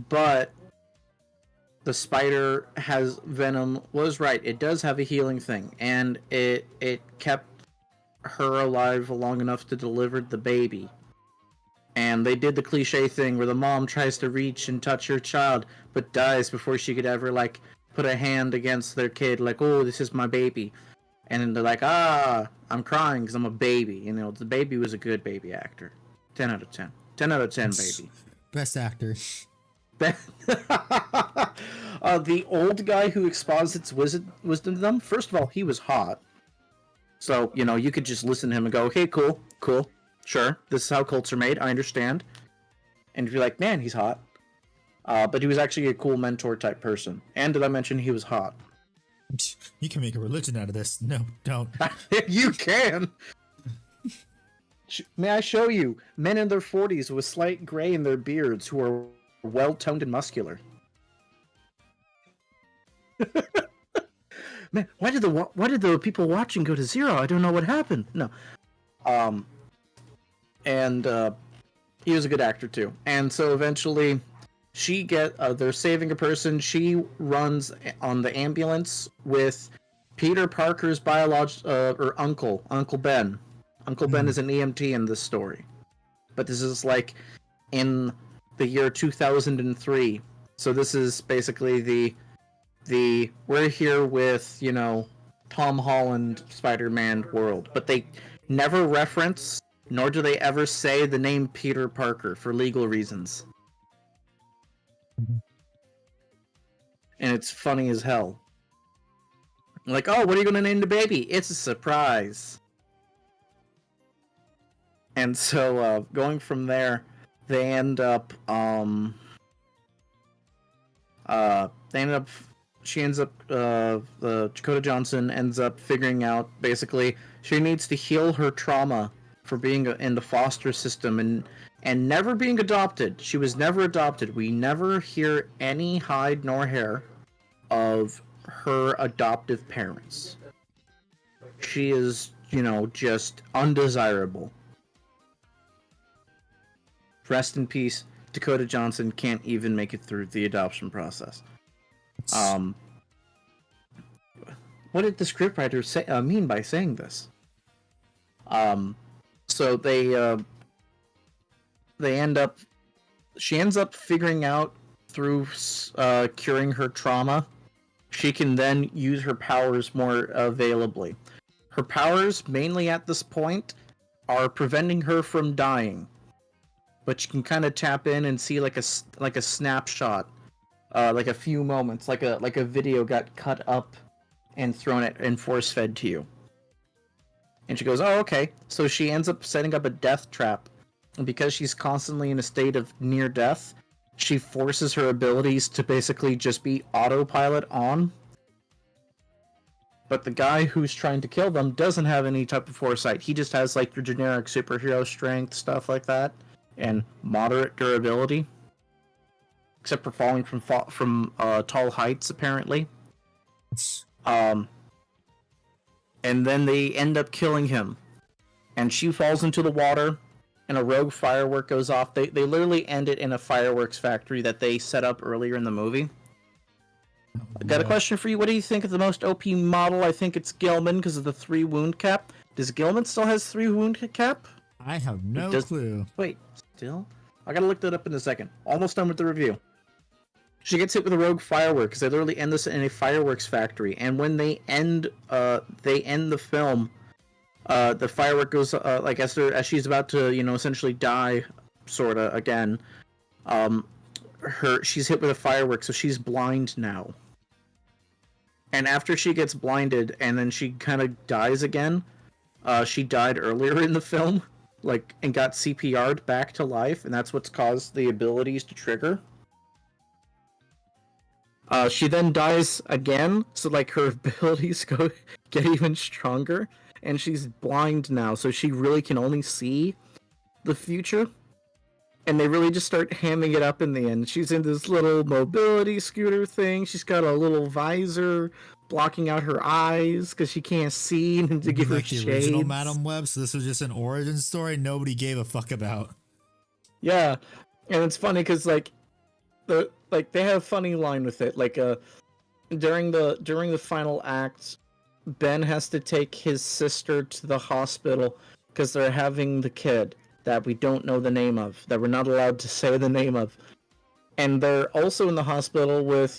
But the spider has venom. Was right. It does have a healing thing, and it kept her alive long enough to deliver the baby. And they did the cliche thing where the mom tries to reach and touch her child, but dies before she could ever, like, put a hand against their kid, like, oh, this is my baby. And then they're like, I'm crying because I'm a baby. You know, the baby was a good baby actor. 10 out of 10. 10 out of 10, baby. Best actor. The old guy who exposits wisdom to them, first of all, he was hot. So, you know, you could just listen to him and go, okay, cool, sure, this is how cults are made, I understand. And if you're like, man, he's hot. But he was actually a cool mentor type person. And did I mention he was hot? You can make a religion out of this. No, don't. You can! May I show you men in their 40s with slight gray in their beards who are well-toned and muscular. Man, why did the people watching go to 0? I don't know what happened. No. And he was a good actor too. And so eventually they're saving a person. She runs on the ambulance with Peter Parker's or Uncle Ben. Uncle Ben is an EMT in this story. But this is like in the year 2003. So this is basically the we're here with, you know, Tom Holland Spider-Man world. But they never reference, nor do they ever say the name Peter Parker for legal reasons. And it's funny as hell. Like, oh, what are you going to name the baby? It's a surprise. And so, going from there, they end up, Dakota Johnson ends up figuring out, basically, she needs to heal her trauma for being in the foster system and never being adopted. She was never adopted. We never hear any hide nor hair of her adoptive parents. She is, just undesirable. Rest in peace. Dakota Johnson can't even make it through the adoption process. What did the scriptwriter mean by saying this? So she ends up figuring out through curing her trauma, she can then use her powers more availably. Her powers, mainly at this point, are preventing her from dying. But you can kind of tap in and see like a snapshot, like a few moments, like a video got cut up and thrown it and force fed to you. And she goes, "Oh, okay." So she ends up setting up a death trap, and because she's constantly in a state of near death, she forces her abilities to basically just be autopilot on. But the guy who's trying to kill them doesn't have any type of foresight. He just has like your generic superhero strength, stuff like that, and moderate durability, except for falling from tall heights, apparently. And then they end up killing him, and she falls into the water, and a rogue firework goes off. They literally end it in a fireworks factory that they set up earlier in the movie. I got a question for you. What do you think of the most OP model? I think it's Gilman because of the 3 wound cap. Does Gilman still has 3 wound cap? I have no clue. Wait, still? I gotta look that up in a second. Almost done with the review. She gets hit with a rogue firework because they literally end this in a fireworks factory. And when they end the film, the firework goes like as she's about to essentially die, sorta again. She's hit with a firework, so she's blind now. And after she gets blinded, and then she kind of dies again. She died earlier in the film, and got CPR'd back to life, and that's what's caused the abilities to trigger. She then dies again, so her abilities get even stronger, and she's blind now, so she really can only see the future. And they really just start hamming it up in the end. She's in this little mobility scooter thing. She's got a little visor blocking out her eyes because she can't see, and to give her shades. The original Madam Web, so this was just an origin story nobody gave a fuck about. Yeah, and it's funny because they have a funny line with it. During the final act, Ben has to take his sister to the hospital because they're having the kid that we don't know the name of, that we're not allowed to say the name of. And they're also in the hospital with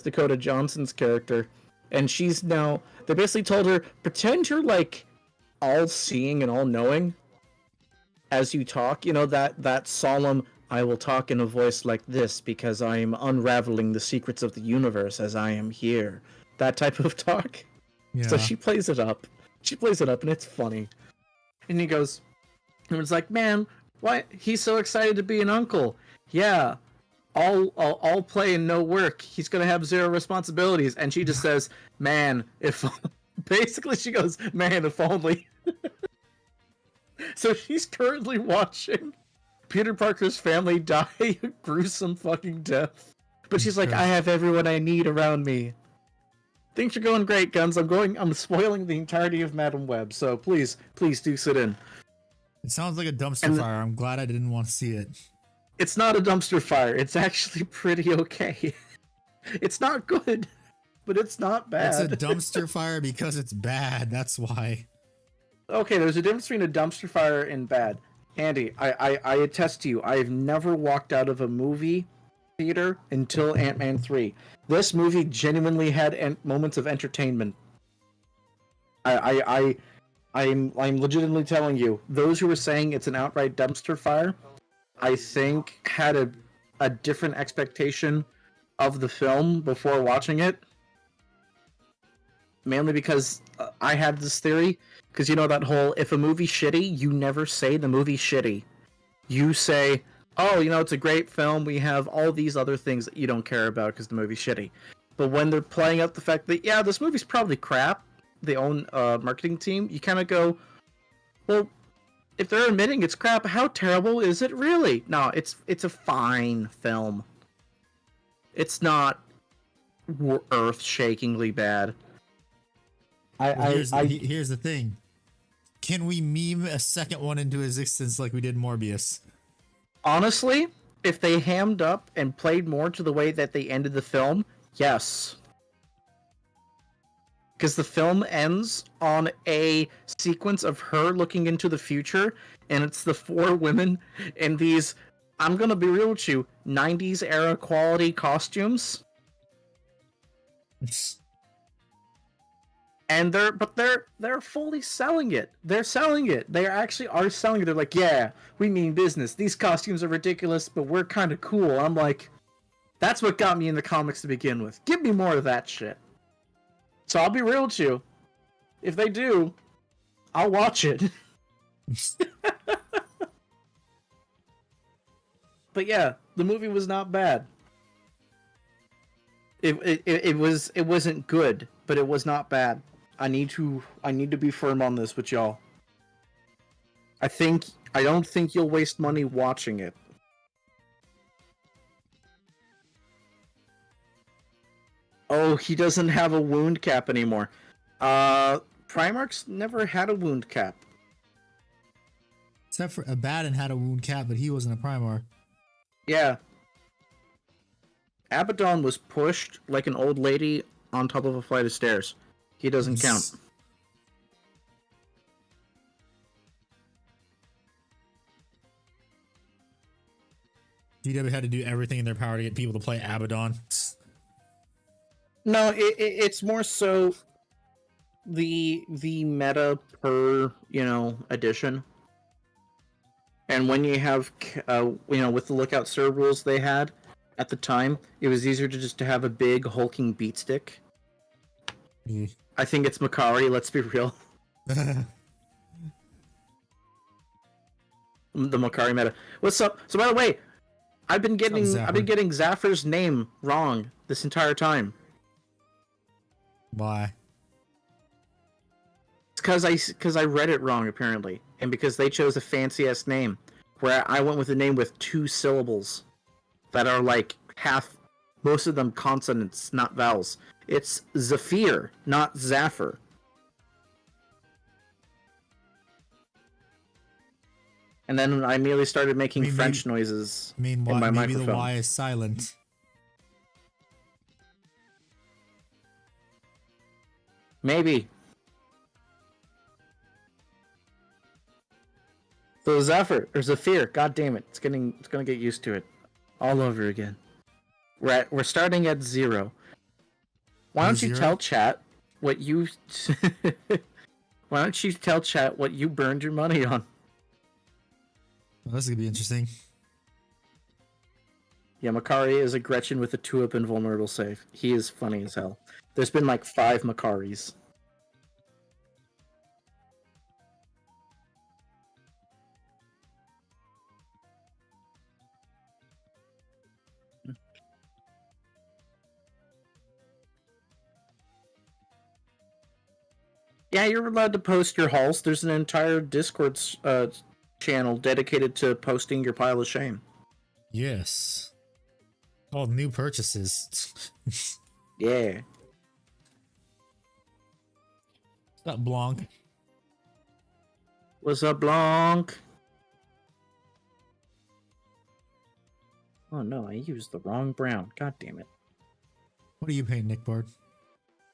Dakota Johnson's character. And they basically told her, pretend you're all-seeing and all-knowing as you talk. That solemn, I will talk in a voice like this because I am unraveling the secrets of the universe as I am here. That type of talk. Yeah. So she plays it up. And it's funny. And he goes, and it's like, man, why? He's so excited to be an uncle. Yeah, all play and no work. He's gonna have 0 responsibilities. And she just says, man, if basically she goes, man, if only. So she's currently watching Peter Parker's family die a gruesome fucking death. But she's like, I have everyone I need around me. Things are going great, Guns. I'm spoiling the entirety of Madam Web, so please do sit in. It sounds like a dumpster fire. I'm glad I didn't want to see it. It's not a dumpster fire. It's actually pretty okay. It's not good, but it's not bad. It's a dumpster fire because it's bad. That's why. Okay, there's a difference between a dumpster fire and bad. Andy, I attest to you. I've never walked out of a movie theater until Ant-Man 3. This movie genuinely had moments of entertainment. I'm legitimately telling you, those who were saying it's an outright dumpster fire, I think had a different expectation of the film before watching it. Mainly because I had this theory, because that whole, if a movie's shitty, you never say the movie's shitty. You say, oh, it's a great film, we have all these other things that you don't care about because the movie's shitty. But when they're playing up the fact that, yeah, this movie's probably crap, the own marketing team, you kind of go, well, if they're admitting it's crap, how terrible is it really? No, it's a fine film. It's not earth-shakingly bad. Here's the thing. Can we meme a second one into existence like we did Morbius? Honestly, if they hammed up and played more to the way that they ended the film, yes. Because the film ends on a sequence of her looking into the future, and it's the 4 women in these, I'm gonna be real with you, 90s era quality costumes. And they're fully selling it. They're selling it. They actually are selling it. They're like, yeah, we mean business. These costumes are ridiculous, but we're kind of cool. I'm like, that's what got me in the comics to begin with. Give me more of that shit. So I'll be real with you. If they do, I'll watch it. But yeah, the movie was not bad. It wasn't good, but it was not bad. I need to be firm on this with y'all. I don't think you'll waste money watching it. Oh, he doesn't have a wound cap anymore. Primarch's never had a wound cap. Except for Abaddon had a wound cap, but he wasn't a Primarch. Yeah. Abaddon was pushed like an old lady on top of a flight of stairs. He doesn't count. DW had to do everything in their power to get people to play Abaddon. No, it's more so the meta per, edition. And when you have, with the Lookout serve rules they had at the time, it was easier to have a big hulking beat stick. I think it's Makari, let's be real. The Makari meta. What's up? So by the way, I've been getting Zafir's name wrong this entire time. Why? It's because I read it wrong apparently, and because they chose a fancy ass name, where I went with a name with 2 syllables that are like most of them consonants, not vowels. It's Zafir, not Zafir. And then I immediately started making French noises in my maybe microphone. The Y is silent. Maybe. So Zafir, god damn it, it's gonna get used to it. All over again. We're starting at 0. Why don't you tell chat what you Why don't you tell chat what you burned your money on? Well, this is gonna be interesting. Yeah, Makari is a Gretchen with a 2-up invulnerable save. He is funny as hell. There's been like 5 Makaris. Yeah, you're allowed to post your hauls. There's an entire Discord channel dedicated to posting your pile of shame. Yes. All new purchases. Yeah. What's up, Blanc? What's up, Blanc? Oh no, I used the wrong brown. God damn it. What are you painting, Nick Bard?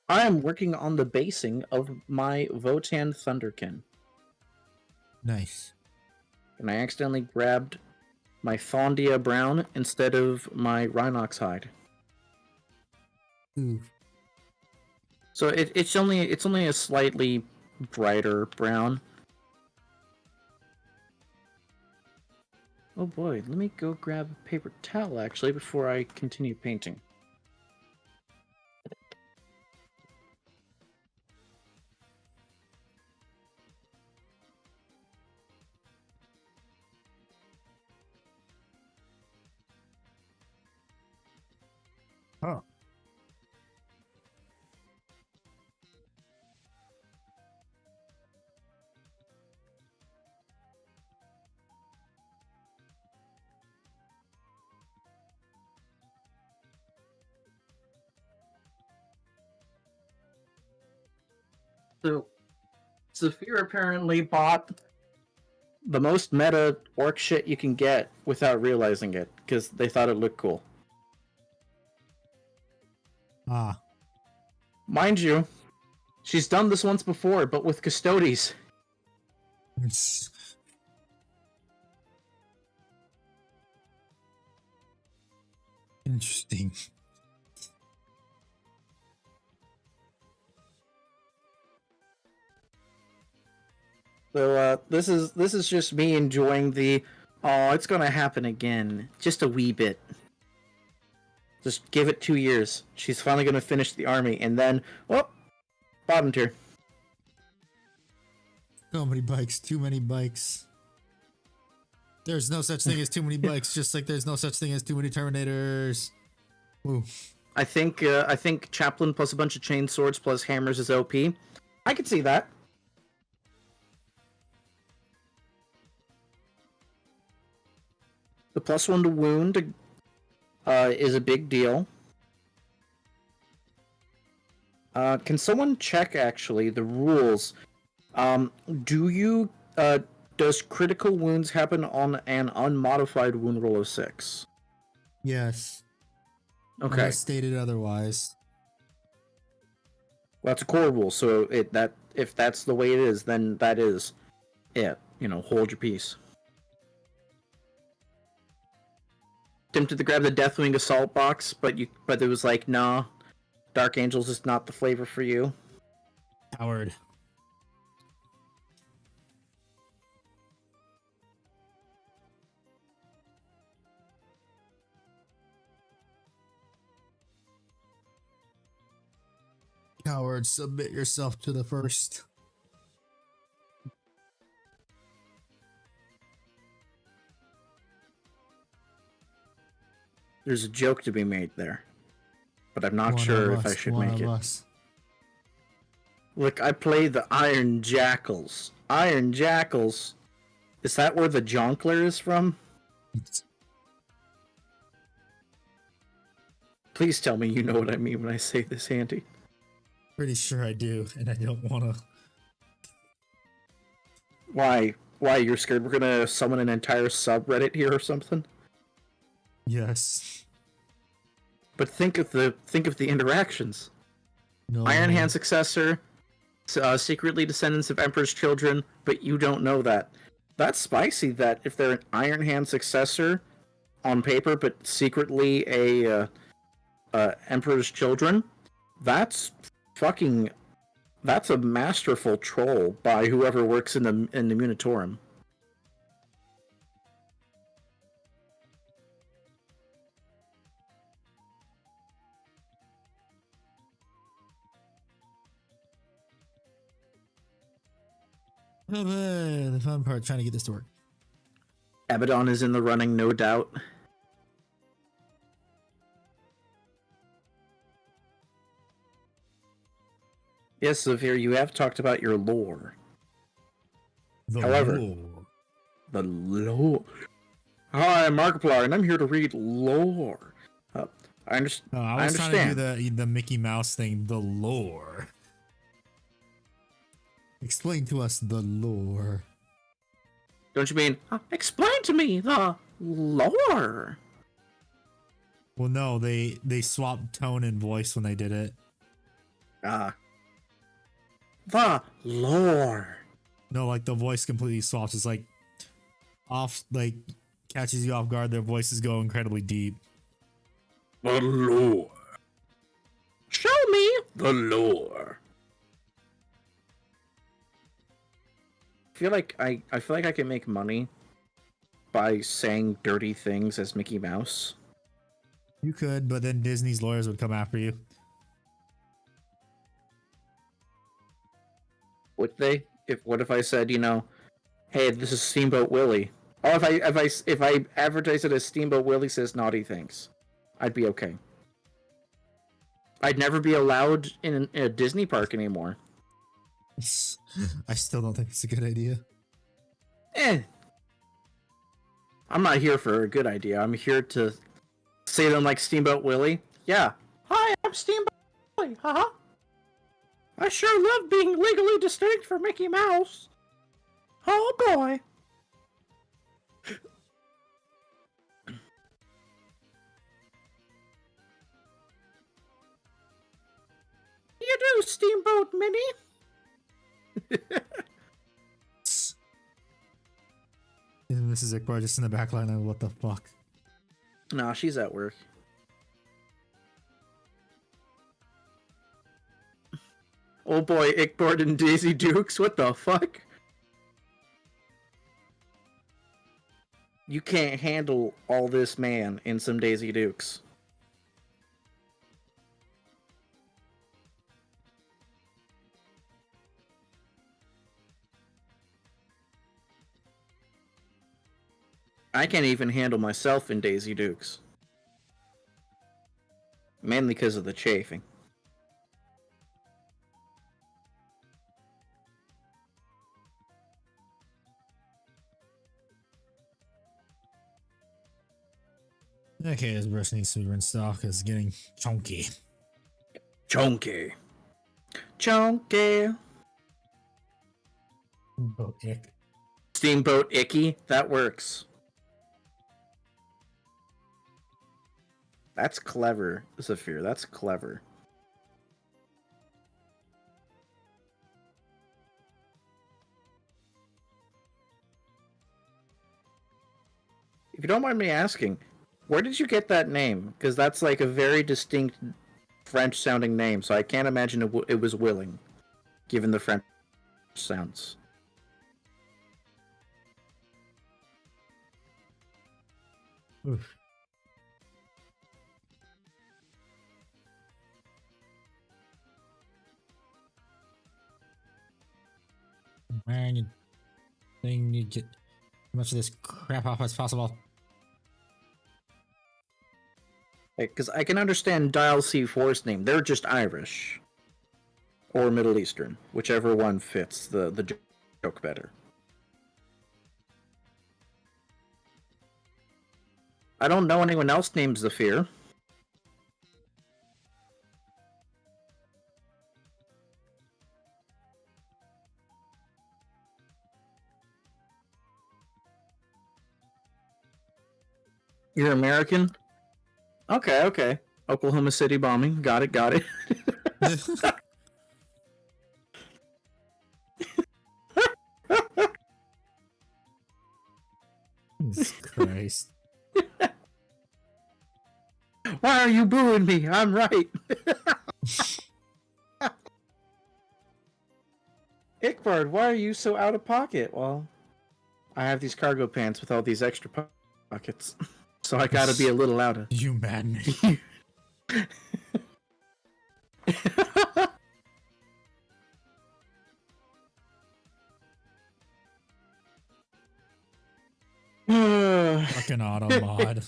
I am working on the basing of my Votan Thunderkin. Nice. And I accidentally grabbed my Fondia brown instead of my Rhinox hide. Ooh. So it's only a slightly brighter brown. Oh boy, let me go grab a paper towel actually before I continue painting. Oh. So, Zephyr apparently bought the most meta orc shit you can get without realizing it, because they thought it looked cool. Ah. Mind you, she's done this once before, but with Custodes. Interesting. So this is just me enjoying the, oh, it's gonna happen again, just a wee bit. Just give it 2 years. She's finally gonna finish the army, and then, oh, bottom tier. So many bikes, too many bikes. There's no such thing as too many bikes, just like there's no such thing as too many Terminators. Woo. I think Chaplain plus a bunch of chain swords plus hammers is OP. I could see that. The +1 to wound is a big deal. Can someone check actually the rules? Does critical wounds happen on an unmodified wound roll of 6? Yes. Okay. Unless stated otherwise. Well, that's a core rule, so if that's the way it is, then that is it. You know, hold your peace. Tempted to grab the Deathwing Assault box, but it was like, nah, Dark Angels is not the flavor for you. Howard. Coward, submit yourself to the first. There's a joke to be made there, but I'm not sure if I should make it. Look, I play the Iron Jackals. Iron Jackals? Is that where the Jonkler is from? Please tell me you know what I mean when I say this, Andy. Pretty sure I do, and I don't want to. Why? Why? You're scared we're gonna summon an entire subreddit here or something? Yes. But think of the interactions. No. Iron Hand successor, secretly descendants of Emperor's children, but you don't know that. That's spicy. That if they're an Iron Hand successor on paper, but secretly a Emperor's children, that's a masterful troll by whoever works in the Munitorum. The fun part, trying to get this to work. Abaddon is in the running, no doubt. Yes, Zephyr, you have talked about your lore. However, the lore. Hi, I'm Markiplier, and I'm here to read lore. I understand. I was trying to do the Mickey Mouse thing, the lore. Explain to us the lore. Don't you mean, explain to me the lore? Well, no, they swapped tone and voice when they did it. The lore. No, like the voice completely swaps. It's like off, like catches you off guard. Their voices go incredibly deep. The lore. Show me the lore. I feel like I can make money by saying dirty things as Mickey Mouse. You could, but then Disney's lawyers would come after you. Would they? What if I said, hey, this is Steamboat Willie? Oh, if I advertise it as Steamboat Willie says naughty things, I'd be okay. I'd never be allowed in a Disney park anymore. I still don't think it's a good idea. I'm not here for a good idea. I'm here to say them like Steamboat Willie. Yeah. Hi, I'm Steamboat Willie. Haha. I sure love being legally distinct from Mickey Mouse. Oh boy. You do, Steamboat Minnie. And this is Iqbar just in the back line of what the fuck. Nah, she's at work. Oh boy, Iqbard and Daisy Dukes, what the fuck? You can't handle all this man in some Daisy Dukes. I can't even handle myself in Daisy Dukes. Mainly because of the chafing. Okay, this brush needs to be rinsed off because it's getting chunky. Chunky. Chunky. Oh, ick. Steamboat Icky, that works. That's clever, Zephyr. That's clever. If you don't mind me asking, where did you get that name? Because that's like a very distinct French-sounding name, so I can't imagine it was Willing, given the French sounds. Oof. Man, you thing you get as much of this crap off as possible. Because I can understand Dial C4's name. They're just Irish. Or Middle Eastern. Whichever one fits the joke better. I don't know anyone else named Zephyr. You're American? Okay, okay. Oklahoma City bombing. Got it, got it. Jesus Christ. Why are you booing me? I'm right. Iqbard, why are you so out of pocket? Well, I have these cargo pants with all these extra pockets. So I gotta be a little out of... You madden me. Fucking auto mod.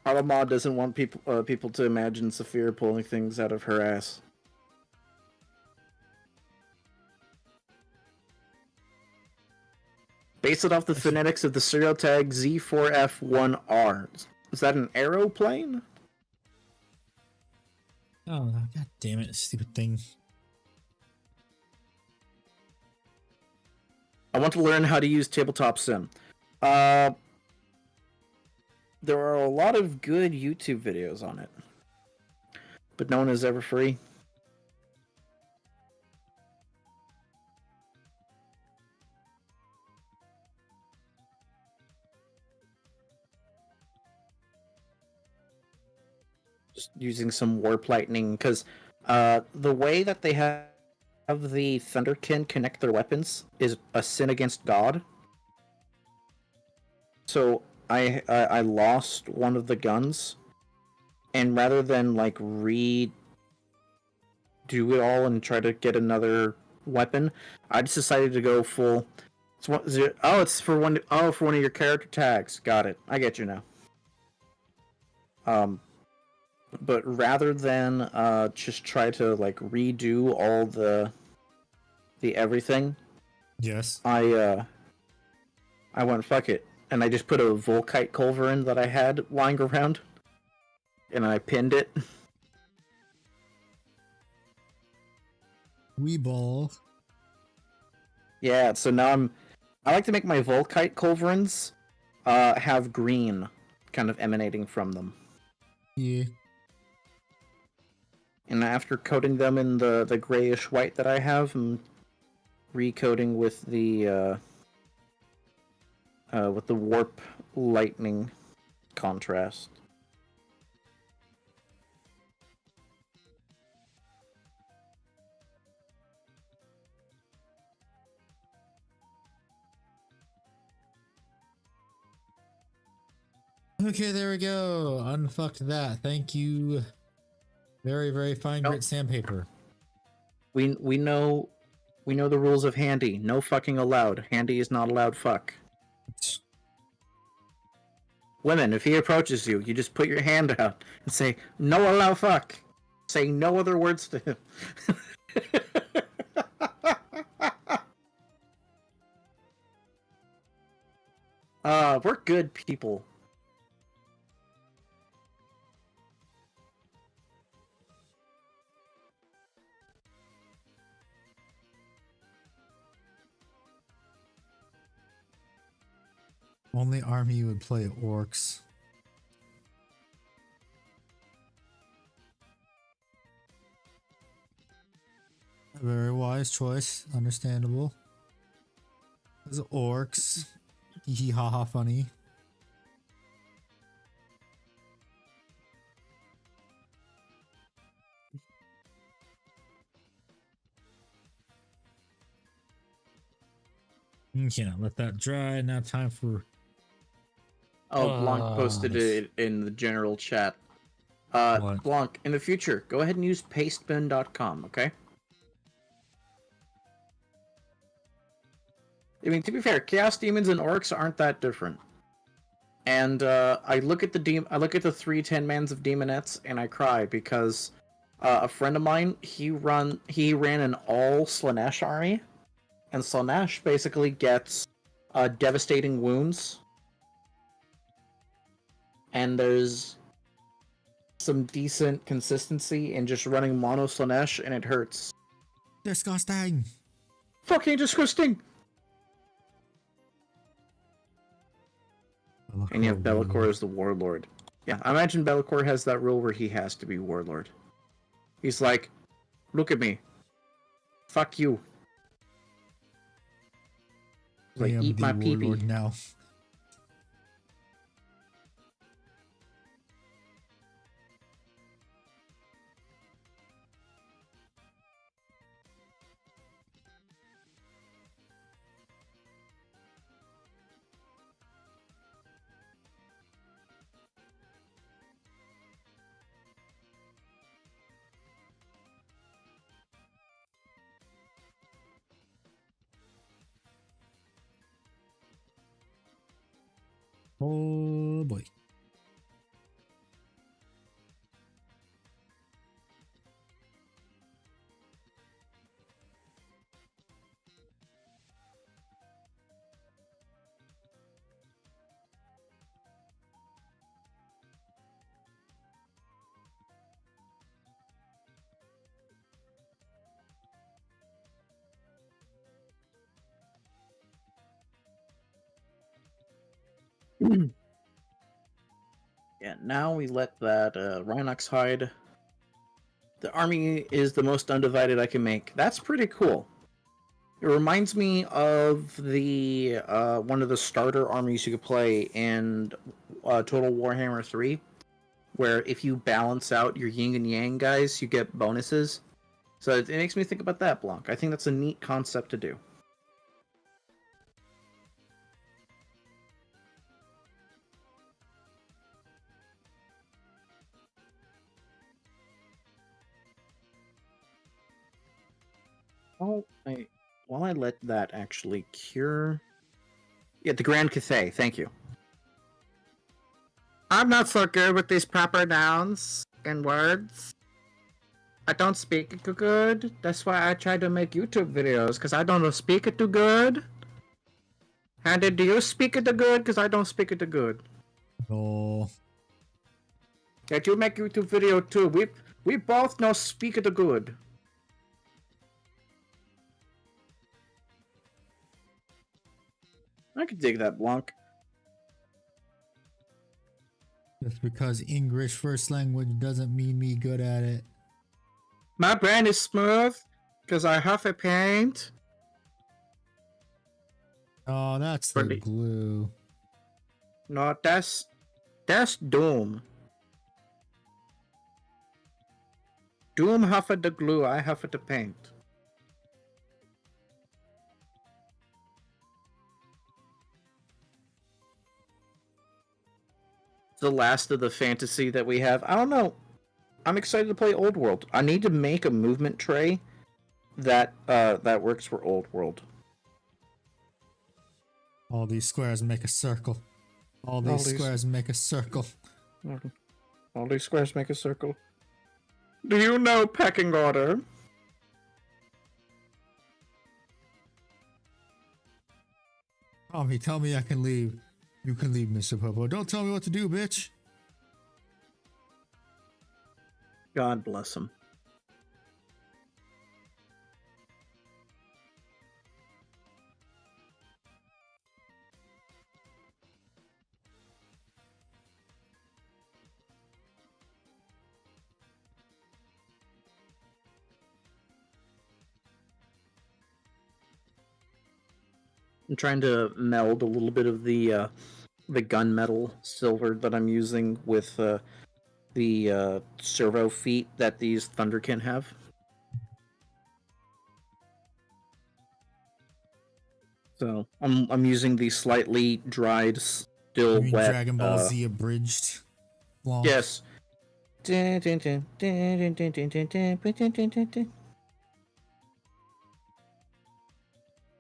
Automod doesn't want people to imagine Saphir pulling things out of her ass. Base it off the phonetics of the serial tag Z4F1R. Is that an aeroplane? Oh, god damn it, stupid thing. I want to learn how to use Tabletop Sim. There are a lot of good YouTube videos on it, but no one is ever free. Just using some warp lightning, because the way that they have the Thunderkin connect their weapons is a sin against God. So I lost one of the guns, and rather than like redo it all and try to get another weapon, I just decided to go full. It's for one of your character tags. Got it. I get you now. But rather than just try to like redo all the everything, yes, I went fuck it, and I just put a Volkite culverin that I had lying around, and I pinned it. Weeball. Yeah, so now I like to make my Volkite culverins have green kind of emanating from them. Yeah. And after coating them in the grayish white that I have, I'm recoating with the warp lightning contrast. Okay, there we go. Unfucked that. Thank you. Very, very fine grit sandpaper. We know the rules of handy. No fucking allowed. Handy is not allowed fuck. Women, if he approaches you, you just put your hand out and say, no allow fuck. Say no other words to him. We're good people. Only army would play orcs. A very wise choice. Understandable. Those orcs. Hee hee ha ha funny. Okay, let that dry. Now time for... Blanc posted it in the general chat. What? Blanc, in the future, go ahead and use pastebin.com, okay? I mean, to be fair, Chaos Demons and Orcs aren't that different. And I look at the 3 10-mans of Demonettes and I cry because a friend of mine, he ran an all Slanesh army, and Slanesh basically gets devastating wounds. And there's some decent consistency in just running mono Slanesh, and it hurts. Disgusting. Fucking disgusting. And you have Be'lakor as the warlord. Yeah, I imagine Be'lakor has that rule where he has to be warlord. He's like, look at me. Fuck you. Like, eat my pee-pee. Now. Oh boy. Yeah, now we let that Rhinox hide. The army is the most undivided I can make. That's pretty cool. It reminds me of the one of the starter armies you could play in Total Warhammer 3, where if you balance out your yin and yang guys, you get bonuses. So it makes me think about that, Blanc. I think that's a neat concept to do. While I let that actually cure... Yeah, the Grand Cathay, thank you. I'm not so good with these proper nouns and words. I don't speak it too good. That's why I try to make YouTube videos, because I don't speak it too good. Handy, do you speak it too good? Because I don't speak it too good. Oh. Yeah, you make YouTube video too. We both know speak it too good. I could dig that, Blanc. Just because English first language doesn't mean me good at it. My brain is smooth because I huff a paint. Oh, that's the glue. No, that's Doom. Doom huffed the glue, I huffed the paint. The last of the fantasy that we have. I don't know. I'm excited to play Old World. I need to make a movement tray that that works for Old World. All these squares make a circle. All these squares make a circle. All these squares make a circle. Do you know pecking order? Tommy, tell me I can leave. You can leave, Mr. Popo. Don't tell me what to do, bitch. God bless him. I'm trying to meld a little bit of the gunmetal silver that I'm using with the servo feet that these Thunderkin have. So I'm using the slightly dried, still wet Dragon Ball Z abridged. Long. Yes.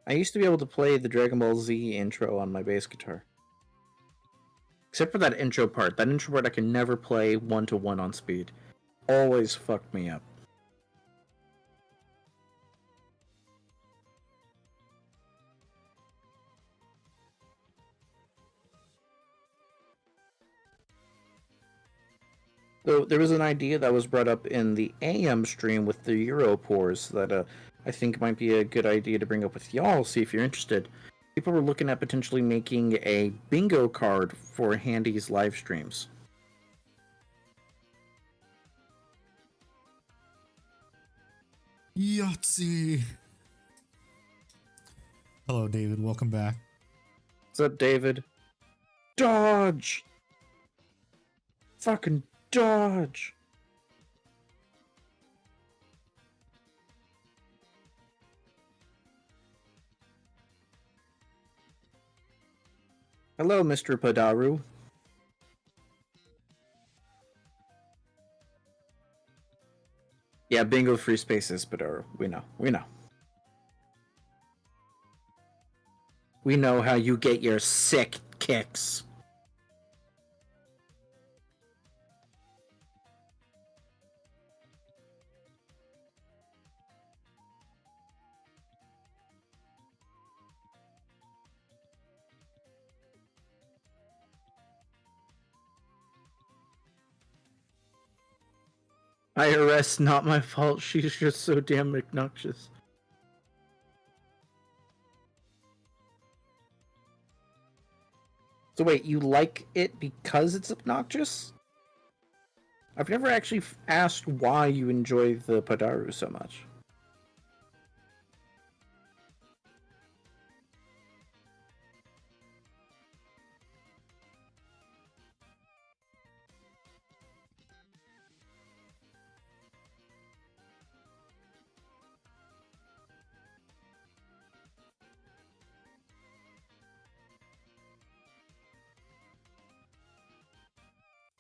I used to be able to play the Dragon Ball Z intro on my bass guitar. Except for that intro part. That intro part I can never play 1-to-1 on speed. Always fucked me up. So there was an idea that was brought up in the AM stream with the Europores that I think might be a good idea to bring up with y'all, see if you're interested. People were looking at potentially making a bingo card for Handy's live streams. Yahtzee. Hello, David. Welcome back. What's up, David? Dodge! Fucking dodge! Hello, Mr. Padaru. Yeah, bingo free spaces, Padaru. We know. We know how you get your sick kicks. IRS, not my fault. She's just so damn obnoxious. So wait, you like it because it's obnoxious? I've never actually asked why you enjoy the Padaru so much.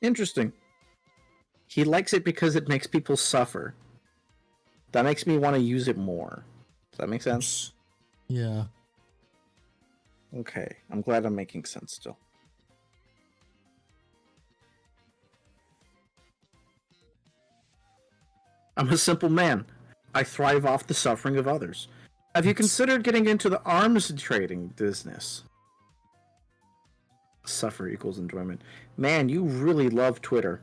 Interesting. He likes it because it makes people suffer. That makes me want to use it more. Does that make sense? Yeah. Okay, I'm glad I'm making sense still. I'm a simple man. I thrive off the suffering of others. Have you considered getting into the arms trading business? Suffer equals enjoyment. Man, you really love Twitter.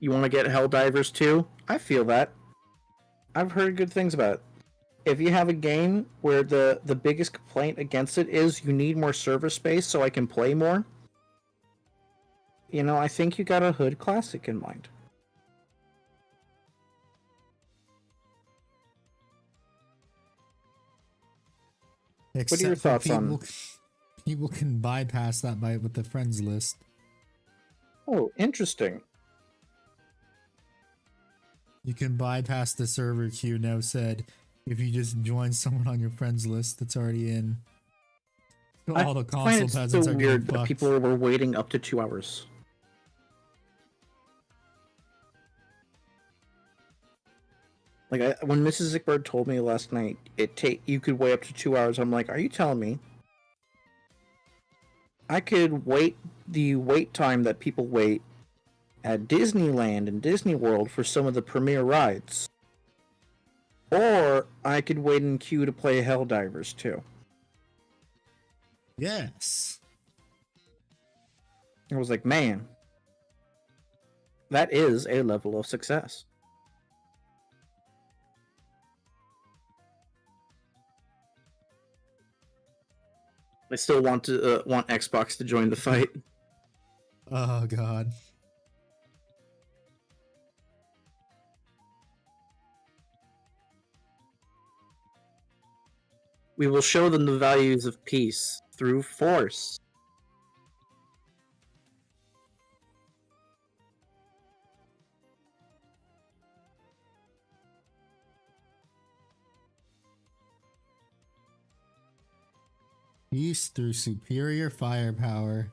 You want to get Helldivers too? I feel that. I've heard good things about it. If you have a game where the biggest complaint against it is you need more server space so I can play more, I think you got a Hood Classic in mind. Except What are your thoughts on? People can bypass that with the friends list. Oh, interesting. You can bypass the server queue now said if you just join someone on your friends list that's already in. So all the console find it peasants so are weird getting that fucked. people were waiting up to 2 hours. Like when Mrs. Zickbird told me last night, you could wait up to 2 hours. I'm like, are you telling me I could wait the wait time that people wait at Disneyland and Disney World for some of the premier rides, or I could wait in queue to play Helldivers too? Yes. I was like, man, that is a level of success. I still want Xbox to join the fight. Oh god. We will show them the values of peace through force. Peace through superior firepower.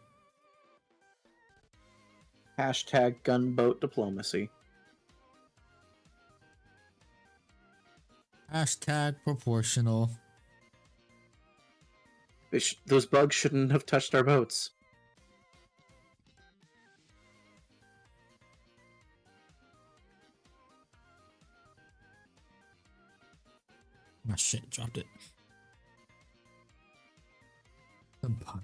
Hashtag gunboat diplomacy. Hashtag proportional. Those bugs shouldn't have touched our boats. Oh shit, dropped it. The bug.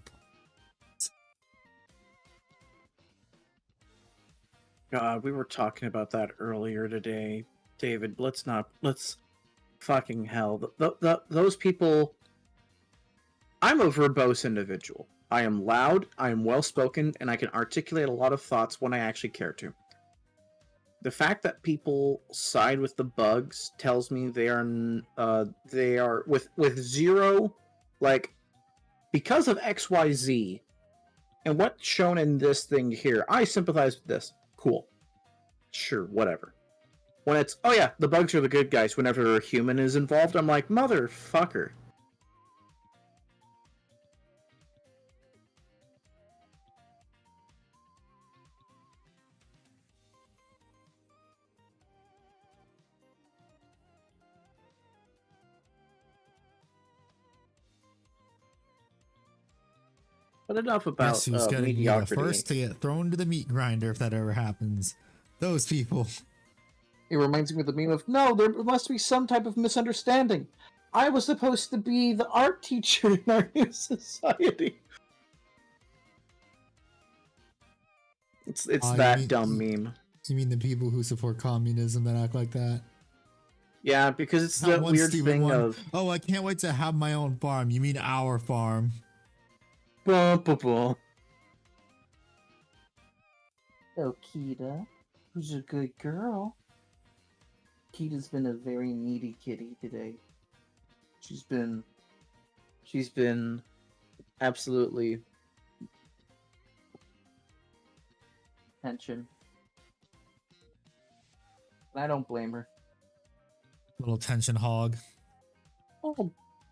God, we were talking about that earlier today, David. Let's fucking hell. Those people. I'm a verbose individual. I am loud, I am well spoken, and I can articulate a lot of thoughts when I actually care to. The fact that people side with the bugs tells me they are with zero, like, because of XYZ and what's shown in this thing here, I sympathize with this. Cool. Sure, whatever. When it's, oh yeah, the bugs are the good guys whenever a human is involved, I'm like, motherfucker. But enough about Guess who's gonna be the mediocrity. first to get thrown to the meat grinder if that ever happens? Those people. It reminds me of the meme of, no, there must be some type of misunderstanding. I was supposed to be the art teacher in our new society. It's that dumb meme. You mean the people who support communism that act like that? Yeah, because it's the weird thing of, oh, I can't wait to have my own farm. You mean our farm? Blah, blah, blah. Oh, Kita, who's a good girl. Kita's been a very needy kitty today. She's been absolutely tension. I don't blame her. Little tension hog. Oh,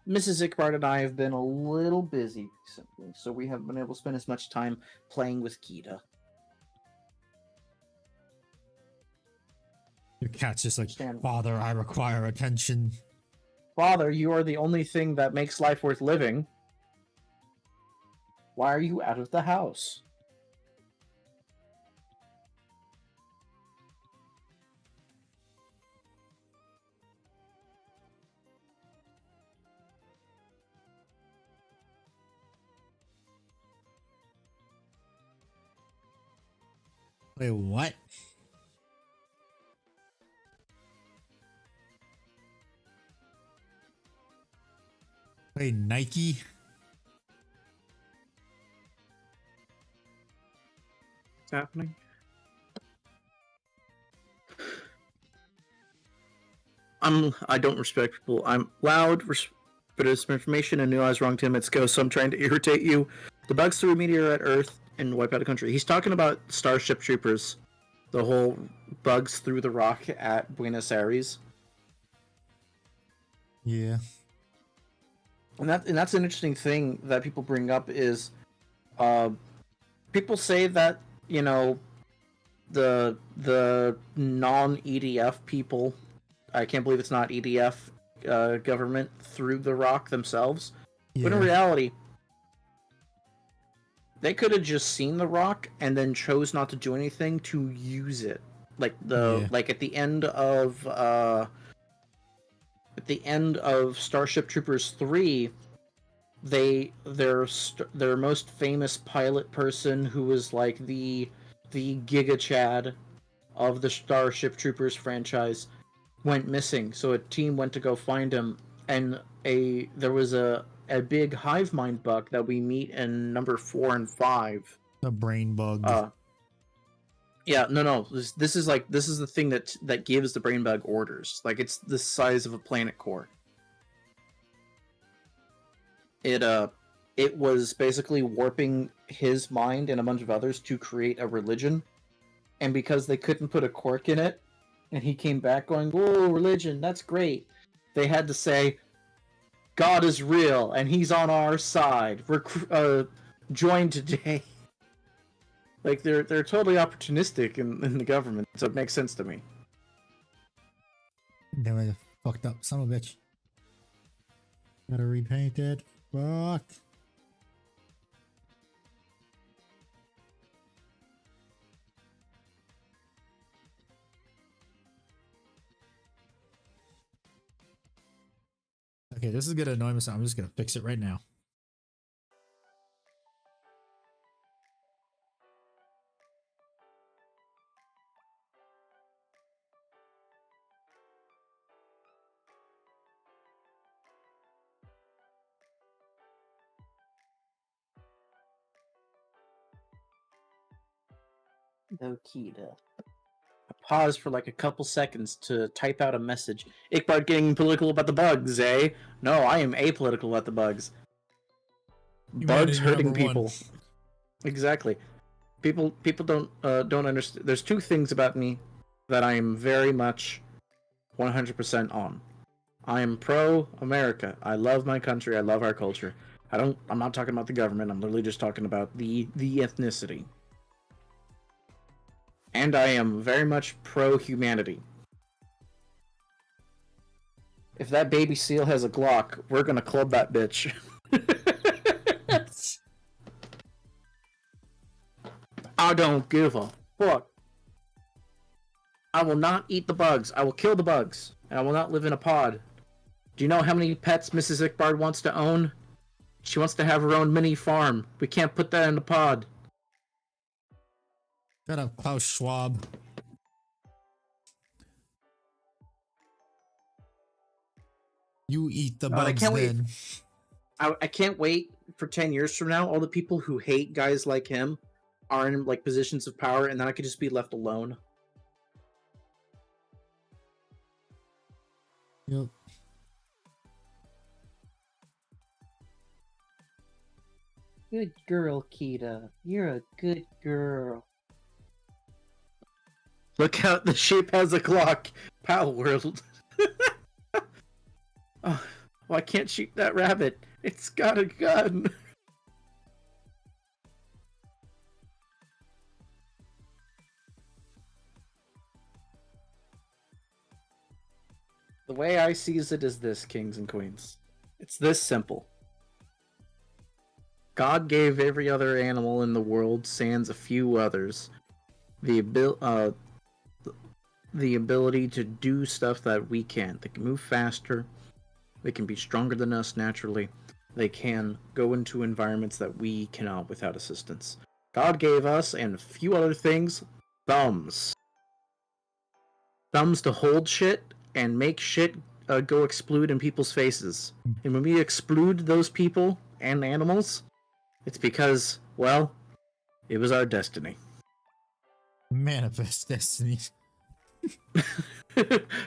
Mrs. Ickbard and I have been a little busy recently, so we haven't been able to spend as much time playing with Kita. Your cat's just like, Father, I require attention. Father, you are the only thing that makes life worth living. Why are you out of the house? Wait, what? Hey, Nike. What's happening? I don't respect people. I'm loud, but it's information and knew I was wrong 10 minutes ago, so I'm trying to irritate you. The bugs threw a meteor at Earth and wipe out a country. He's talking about Starship Troopers. The whole bugs through the rock at Buenos Aires. Yeah. And that's an interesting thing that people bring up is people say that, you know, the non-EDF people, I can't believe it's not EDF government, threw the rock themselves. Yeah. But in reality, they could have just seen the rock and then chose not to do anything to use it. Like like at the end of Starship Troopers 3, their most famous pilot person, who was like the Giga Chad of the Starship Troopers franchise, went missing. So a team went to go find him, and there was a big hive mind bug that we meet in number 4 and 5. The brain bug. Yeah, no. This is the thing that gives the brain bug orders. Like, it's the size of a planet core. It was basically warping his mind and a bunch of others to create a religion. And because they couldn't put a cork in it, and he came back going, "Whoa, religion, that's great," they had to say, "God is real, and he's on our side. Join today." Like, they're totally opportunistic in the government, so it makes sense to me. Damn it, fucked up son of a bitch. Gotta repaint it. Fuck. Okay, this is gonna annoy me, so I'm just gonna fix it right now. Okita. I paused for like a couple seconds to type out a message. Ickbard getting political about the bugs, eh? No, I am apolitical about the bugs. Bugs hurting people. Exactly. People don't understand. There's two things about me that I am very much 100% on. I am pro America. I love my country. I love our culture. I'm not talking about the government. I'm literally just talking about the ethnicity. And I am very much pro-humanity. If that baby seal has a Glock, we're gonna club that bitch. I don't give a fuck. I will not eat the bugs. I will kill the bugs. And I will not live in a pod. Do you know how many pets Mrs. Ickbard wants to own? She wants to have her own mini farm. We can't put that in a pod. Shut up, Klaus Schwab. You eat the bugs, then. I can't wait for 10 years from now. All the people who hate guys like him are in like positions of power, and then I could just be left alone. Yep. Good girl, Kita. You're a good girl. Look out, the sheep has a clock. Pal World. Oh, why can't shoot that rabbit? It's got a gun. The way I sees it is this, kings and queens. It's this simple. God gave every other animal in the world, sans a few others, the ability to do stuff that we can't. They can move faster. They can be stronger than us naturally. They can go into environments that we cannot without assistance. God gave us, and a few other things, thumbs. Thumbs to hold shit and make shit go explode in people's faces. And when we explode those people and animals, it's because, well, it was our destiny. Manifest destiny.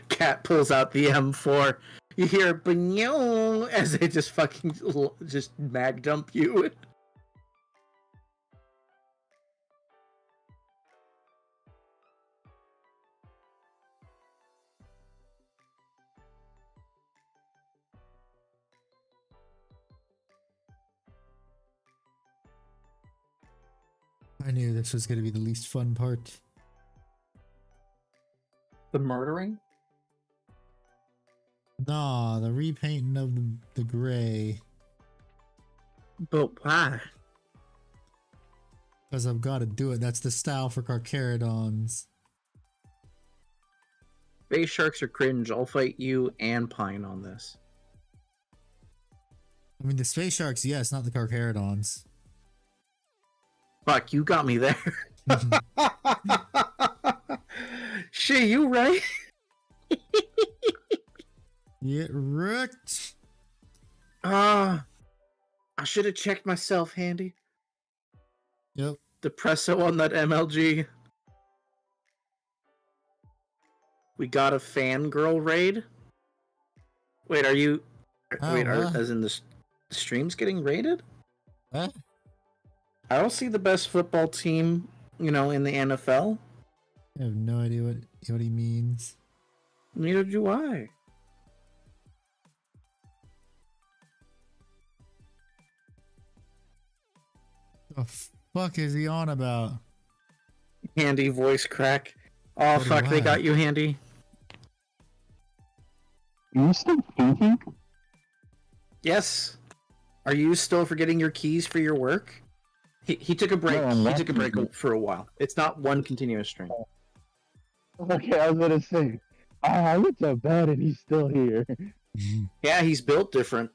Cat pulls out the M4. You hear "Banyo" as they just fucking just mag dump you. I knew this was going to be the least fun part. The murdering? Nah, the repainting of the gray. But why? Because I've got to do it. That's the style for Carcharodons. Space sharks are cringe. I'll fight you and Pine on this. I mean, the space sharks, yes, not the Carcharodons. Fuck, you got me there. Shit, you right? Get wrecked. I should have checked myself, Handy. Yep. Depresso on that MLG. We got a fangirl raid. Wait, are you? Wait, as in the stream's getting raided? Huh? I don't see the best football team, in the NFL. I have no idea what he means. Neither do I. The fuck is he on about? Handy voice crack. Oh, fuck, they got you, Handy. Are you still thinking? Yes. Are you still forgetting your keys for your work? He took a break. No, He took a break for a while. It's not one continuous stream. Okay, I was gonna say, I looked so bad and he's still here. Yeah, he's built different.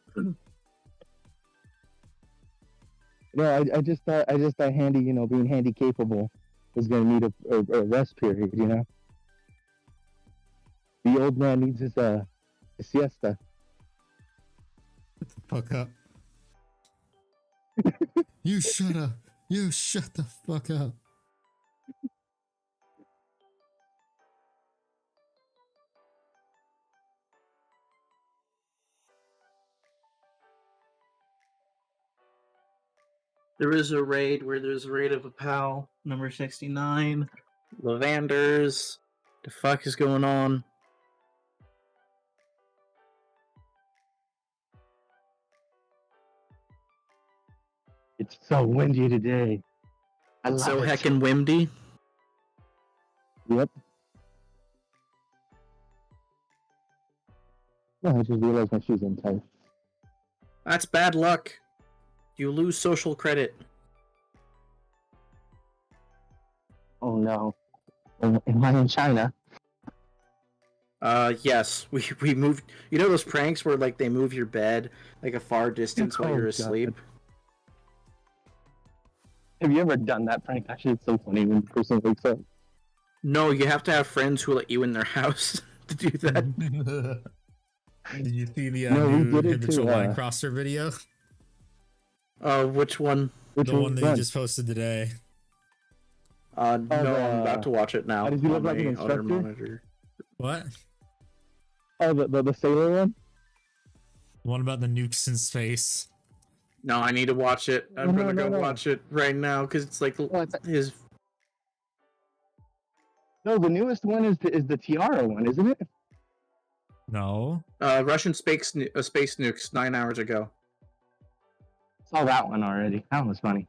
No, I just thought Handy, being Handy capable was gonna need a rest period, The old man needs his siesta. Fuck up. You shut up. You shut the fuck up. There is a raid where there's a raid of a pal, number 69. Lavanders. The fuck is going on? It's so windy today. I love So it. heckin' windy. Yep. No, I just realized my shoes untied. That's bad luck. You lose social credit. Oh no. Am I in China? Yes. We moved. You know those pranks where they move your bed a far distance while Oh, you're God. asleep? Have you ever done that prank? Actually, it's so funny when the person wakes up. No, you have to have friends who let you in their house to do that. Did you see the No, we new did it habitual too, line crosser video? Which one? The one that you just posted today. No, I'm about to watch it now. How does he look on like an my other instructor? monitor. What? Oh, the sailor one? The one about the nukes in space. No, I need to watch it. I'm No, gonna no, go no. watch it right now because it's his. No, the newest one is the Tiara one, isn't it? No. Russian space nukes 9 hours ago. Saw that one already. That was funny.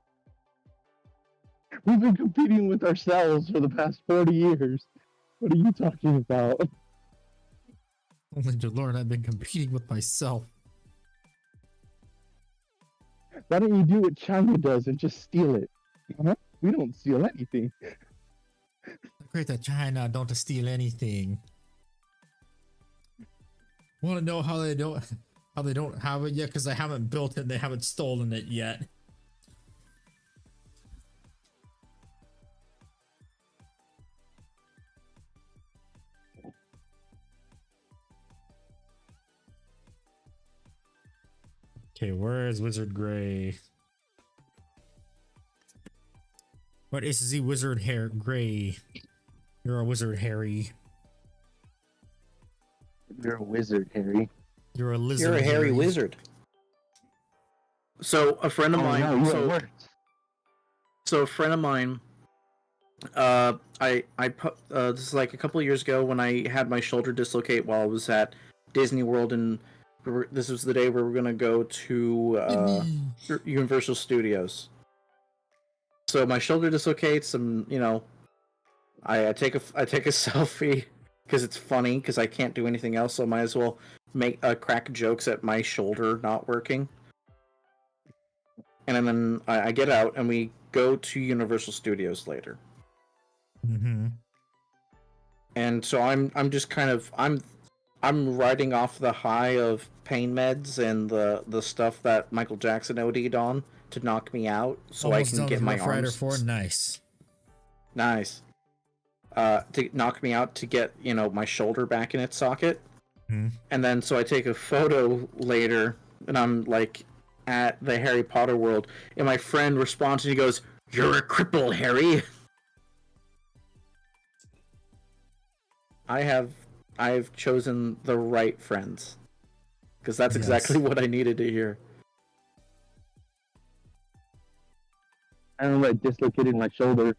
We've been competing with ourselves for the past 40 years. What are you talking about? Only to learn I've been competing with myself. Why don't you do what China does and just steal it? Huh? We don't steal anything. Great that China don't steal anything. Want to know how they don't have it yet? Because they haven't built it. They haven't stolen it yet. Okay, where is Wizard Gray? What is the Wizard Hair Gray? You're a wizard, Harry. You're a wizard, Harry. You're a lizard. You're a hairy Harry. wizard. So a friend of mine. No, you so, worked. so a friend of mine. This is like a couple of years ago when I had my shoulder dislocate while I was at Disney World, and this was the day where we're gonna go to Universal Studios. So my shoulder dislocates, and I take a selfie because it's funny because I can't do anything else, so I might as well make crack jokes at my shoulder not working. And then I get out and we go to Universal Studios later. Mm-hmm. And so I'm just kind of I'm riding off the high of pain meds and the stuff that Michael Jackson OD'd on to knock me out, so Almost I can done get with my Rough Rider arms 4. Nice. Nice. To knock me out to get my shoulder back in its socket. Hmm. And then so I take a photo later, and I'm like at the Harry Potter world, and my friend responds and he goes, "You're a cripple, Harry." I've chosen the right friends, because that's Yes. exactly what I needed to hear. I remember I dislocated my shoulder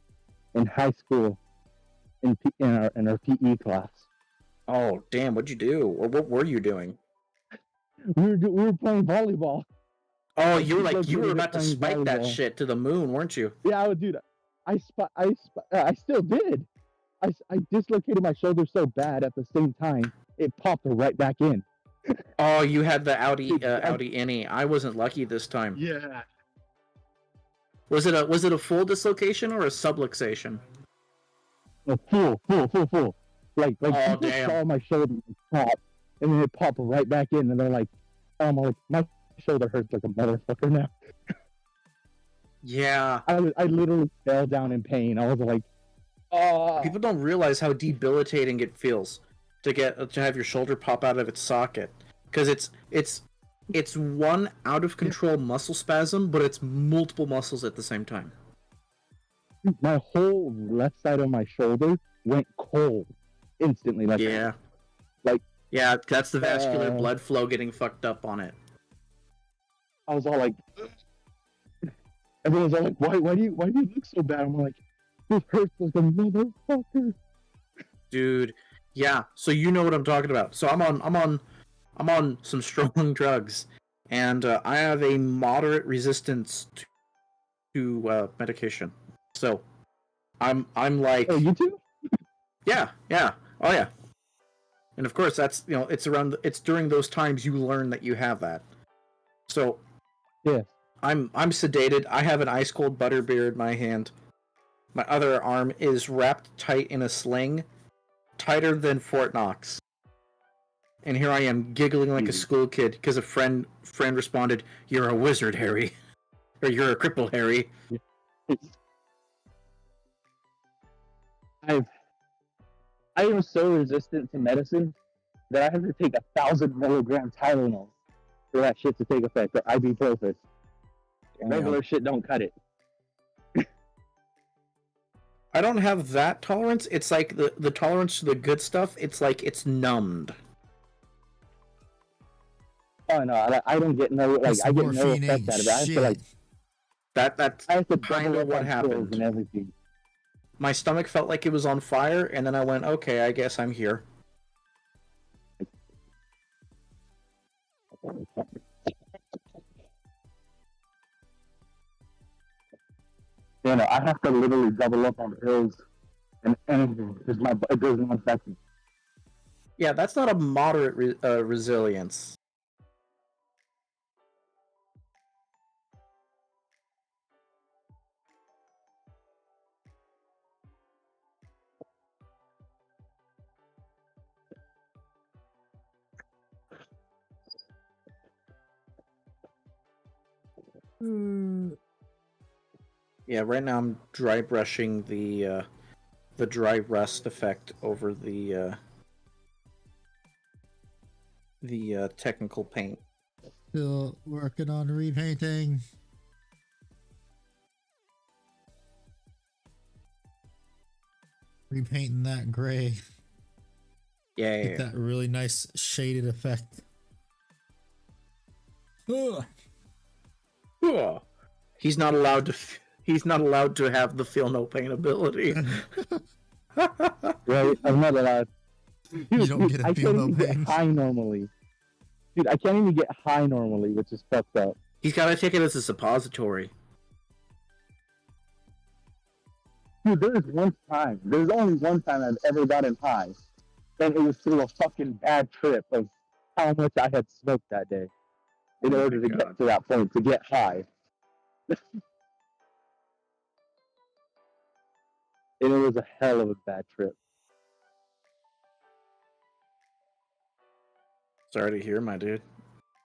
in high school in our PE class. Oh damn! What'd you do, or what were you doing? We were playing volleyball. Oh, you were like you were Dislocated about to playing spike that volleyball. shit to the moon, weren't you? Yeah, I would do that. I still did. I dislocated my shoulder so bad at the same time it popped right back in. Oh, you had the Audi Dude, Audi innie. I wasn't lucky this time. Yeah. Was it a full dislocation or a subluxation? Full. Like Oh, people damn. saw my shoulder pop, and then it popped right back in, and they're like, like my shoulder hurts like a motherfucker now. Yeah. I literally fell down in pain. I was like, oh. People don't realize how debilitating it feels to have your shoulder pop out of its socket, because it's one out of control muscle spasm, but it's multiple muscles at the same time. My whole left side of my shoulder went cold instantly. Like, Yeah. Like, yeah, that's the vascular uh, blood flow getting fucked up on it. I was all like, everyone's all like, why do you look so bad? I'm like, this hurts like a motherfucker. Dude, yeah. So you know what I'm talking about. So I'm on some strong drugs, and I have a moderate resistance to medication. So I'm like, Oh, you too? yeah, oh yeah. And of course that's it's during those times you learn that you have that. So Yes. I'm sedated. I have an ice cold butterbeer in my hand. My other arm is wrapped tight in a sling, tighter than Fort Knox. And here I am giggling like a school kid because a friend responded, "You're a wizard, Harry," or "You're a cripple, Harry." I am so resistant to medicine that I have to take 1,000 milligram Tylenol for that shit to take effect, or ibuprofen. Regular shit don't cut it. I don't have that tolerance. It's like the tolerance to the good stuff. It's like it's numbed. Oh no, I don't get no like This I get no morphine effect ain't out of it. I have to shit. like That's I have to kind double of up what on pills happened. and everything. My stomach felt like it was on fire, and then I went, "Okay, I guess I'm here." You know, I have to literally double up on pills and anything because it doesn't affect me. Yeah, that's not a moderate resilience. Yeah, right now I'm dry brushing the dry rust effect over the technical paint. Still working on repainting. Repainting that gray. Yeah. Get that really nice shaded effect. Ugh. Ugh. He's not allowed to. He's not allowed to have the feel no pain ability. Right? I'm not allowed. You don't get a I feel can't no even pain. get high normally. Dude, I can't even get high normally, which is fucked up. He's got to take it as a suppository. Dude, there's only one time I've ever gotten high. And it was through a fucking bad trip of how much I had smoked that day. In Oh order my to God. get to that point, to get high. And it was a hell of a bad trip. Sorry to hear, my dude.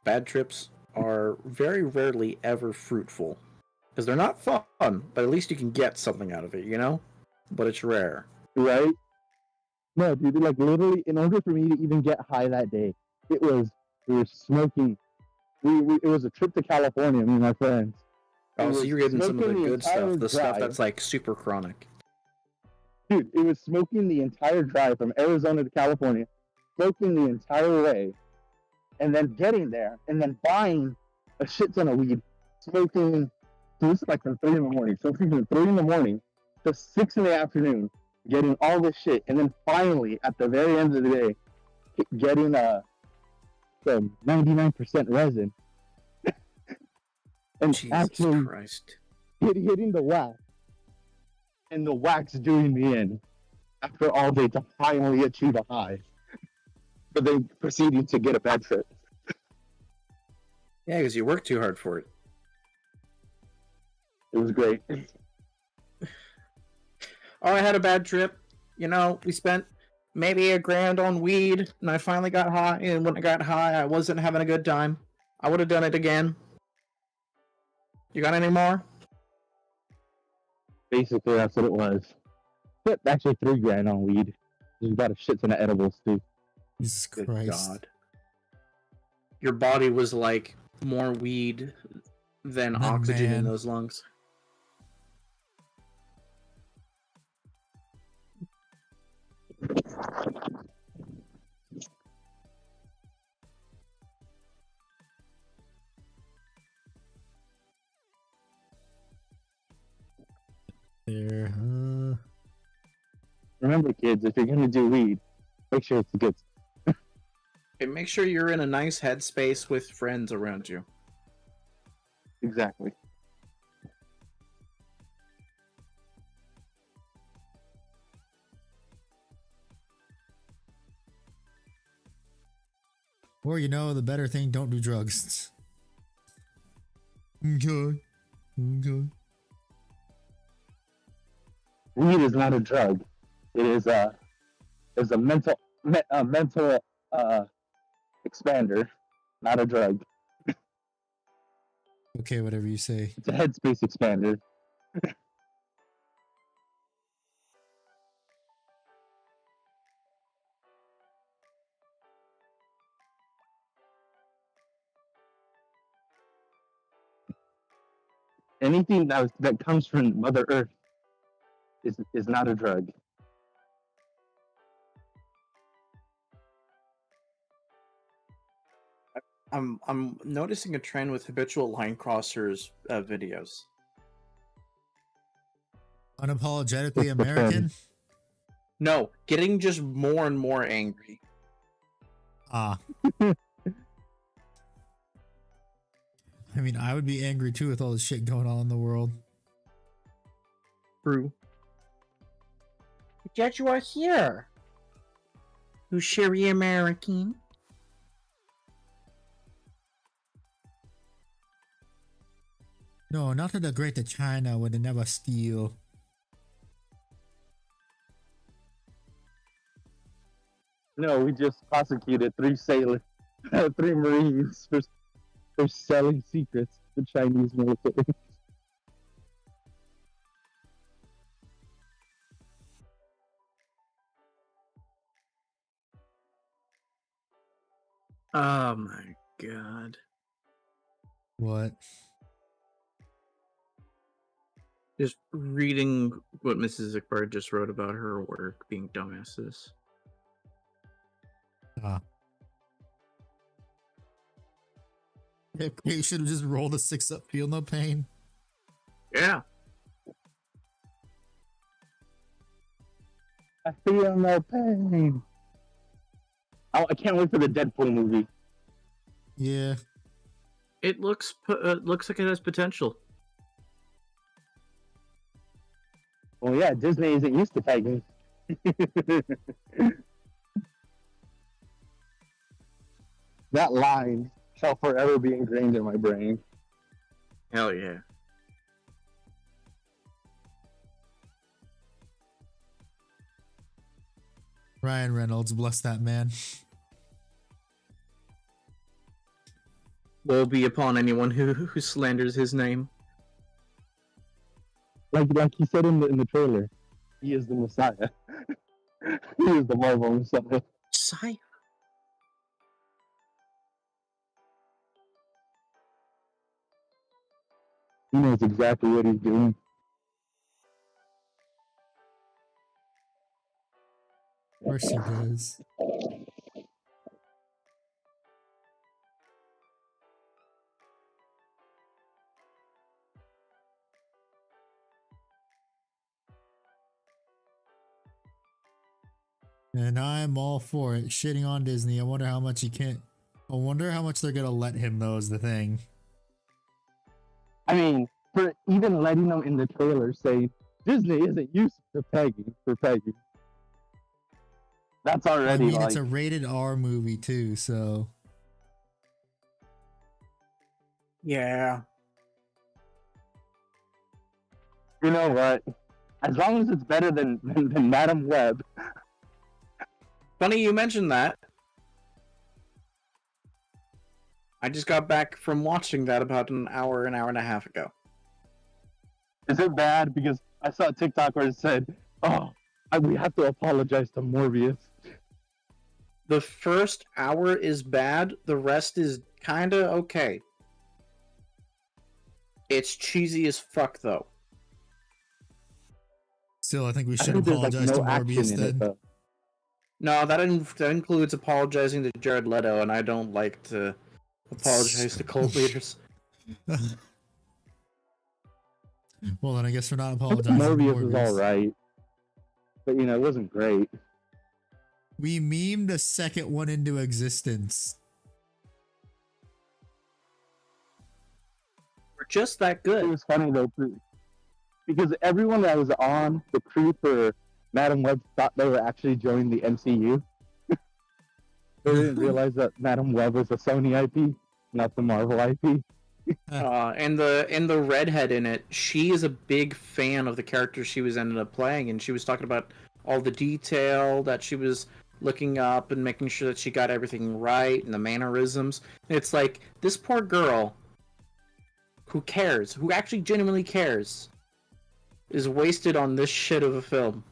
Bad trips are very rarely ever fruitful. Because they're not fun, but at least you can get something out of it, you know? But it's rare. Right? No, dude, like literally, in order for me to even get high that day, we were smoking. It was a trip to California, me and my friends. Oh, It so was you're getting some of the smoking the good stuff. entire The stuff drive. that's like super chronic. Dude, it was smoking the entire drive from Arizona to California, smoking the entire way, and then getting there, and then buying a shit ton of weed, smoking. So this is like from 3 in the morning. So from 3 in the morning to 6 in the afternoon, getting all this shit, and then finally at the very end of the day, getting the 99% resin, and Jesus actually Christ. hitting the wax, and the wax doing me in after all day to finally achieve a high, but then proceeding to get a bad trip. Yeah, because you work too hard for it. It was great. Oh, I had a bad trip. You know, we spent maybe $1,000 on weed, and I finally got high, and when I got high, I wasn't having a good time. I would have done it again. You got any more? Basically, that's what it was. But actually, $3,000 on weed. You got a shit ton of edibles too. Jesus Good Christ. God. Your body was like more weed than The oxygen in man. those lungs. There. Remember, kids, if you're gonna do weed, make sure it's good. And make sure you're in a nice headspace with friends around you. Exactly. Or you know, the better thing, don't do drugs. Okay. Okay. Weed is not a drug. It is a mental expander, not a drug. Okay, whatever you say. It's a headspace expander. Anything that comes from Mother Earth is not a drug. I'm noticing a trend with habitual line crossers videos. Unapologetically What's the American? No, getting just more and more angry. Ah. I mean, I would be angry too with all the shit going on in the world. True. Yet you are here. You sherry American. No, not to the great of China where they never steal. No, we just prosecuted 3 sailors, 3 Marines for selling secrets to Chinese military. Oh my God. What? Just reading what Mrs. Iqbar just wrote about her work being dumbasses. You should have just rolled a 6 up, feel no pain. Yeah. I feel no pain. I can't wait for the Deadpool movie. Yeah. It looks like it has potential. Well, yeah, Disney isn't used to pegging. That line shall forever be ingrained in my brain. Hell yeah. Ryan Reynolds, bless that man. Woe be upon anyone who slanders his name. Like he said in the trailer, he is the Messiah. He is the Marvel Messiah. Messiah. He knows exactly what he's doing. Of course he does. And I'm all for it. Shitting on Disney. I wonder how much he can't. I wonder how much they're gonna let him, though, is the thing. I mean, for even letting them in the trailer say Disney isn't used to pegging for pegging. That's already I mean, like it's a rated R movie, too, so. Yeah. You know what? As long as it's better than Madam Web. Funny you mentioned that. I just got back from watching that about an hour and a half ago. Is it bad? Because I saw a TikTok where it said, "Oh, we have to apologize to Morbius." The first hour is bad. The rest is kinda okay. It's cheesy as fuck, though. Still, I think we I should heard there's, like, apologize no to action Morbius in then. it, though. No, that includes apologizing to Jared Leto, and I don't like to apologize to cult leaders. Well, then I guess we're not I think apologizing to Morbius Morbius. was alright. But, it wasn't great. We memed a second one into existence. We're just that It good. was funny, though, because everyone that was on the crew for Madam Web thought they were actually joining the MCU. They didn't realize that Madam Web was a Sony IP, not the Marvel IP. And the redhead in it, she is a big fan of the character she was ended up playing, and she was talking about all the detail that she was looking up and making sure that she got everything right and the mannerisms. And it's like, this poor girl who cares, who actually genuinely cares, is wasted on this shit of a film.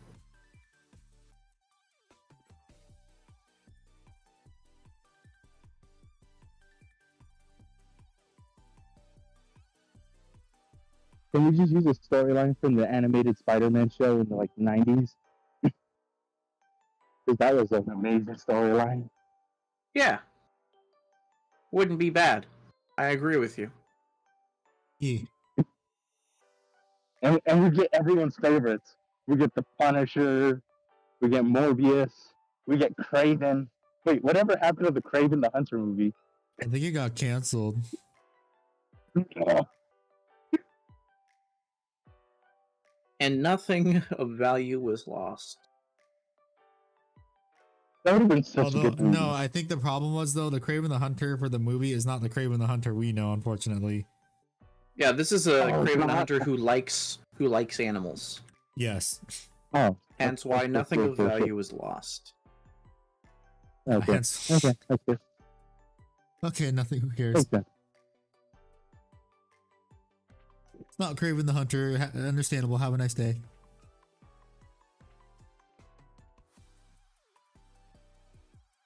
Can we just use a storyline from the animated Spider-Man show in the 90s? Because that was an amazing storyline. Yeah. Wouldn't be bad. I agree with you. Yeah. And we get everyone's favorites. We get the Punisher, we get Morbius, we get Kraven. Wait, whatever happened to the Kraven the Hunter movie? I think it got canceled. And nothing of value was lost. That would have been such Although, a good movie. no, I think the problem was, though, the Kraven the Hunter for the movie is not the Kraven the Hunter we know, unfortunately. Yeah, this is a Kraven the God. Hunter who likes animals. Yes. Oh. Hence why nothing of value was lost. Okay. Hence- Okay, that's good. Okay, nothing. Who cares? Okay. It's not Kraven the Hunter. Understandable. Have a nice day.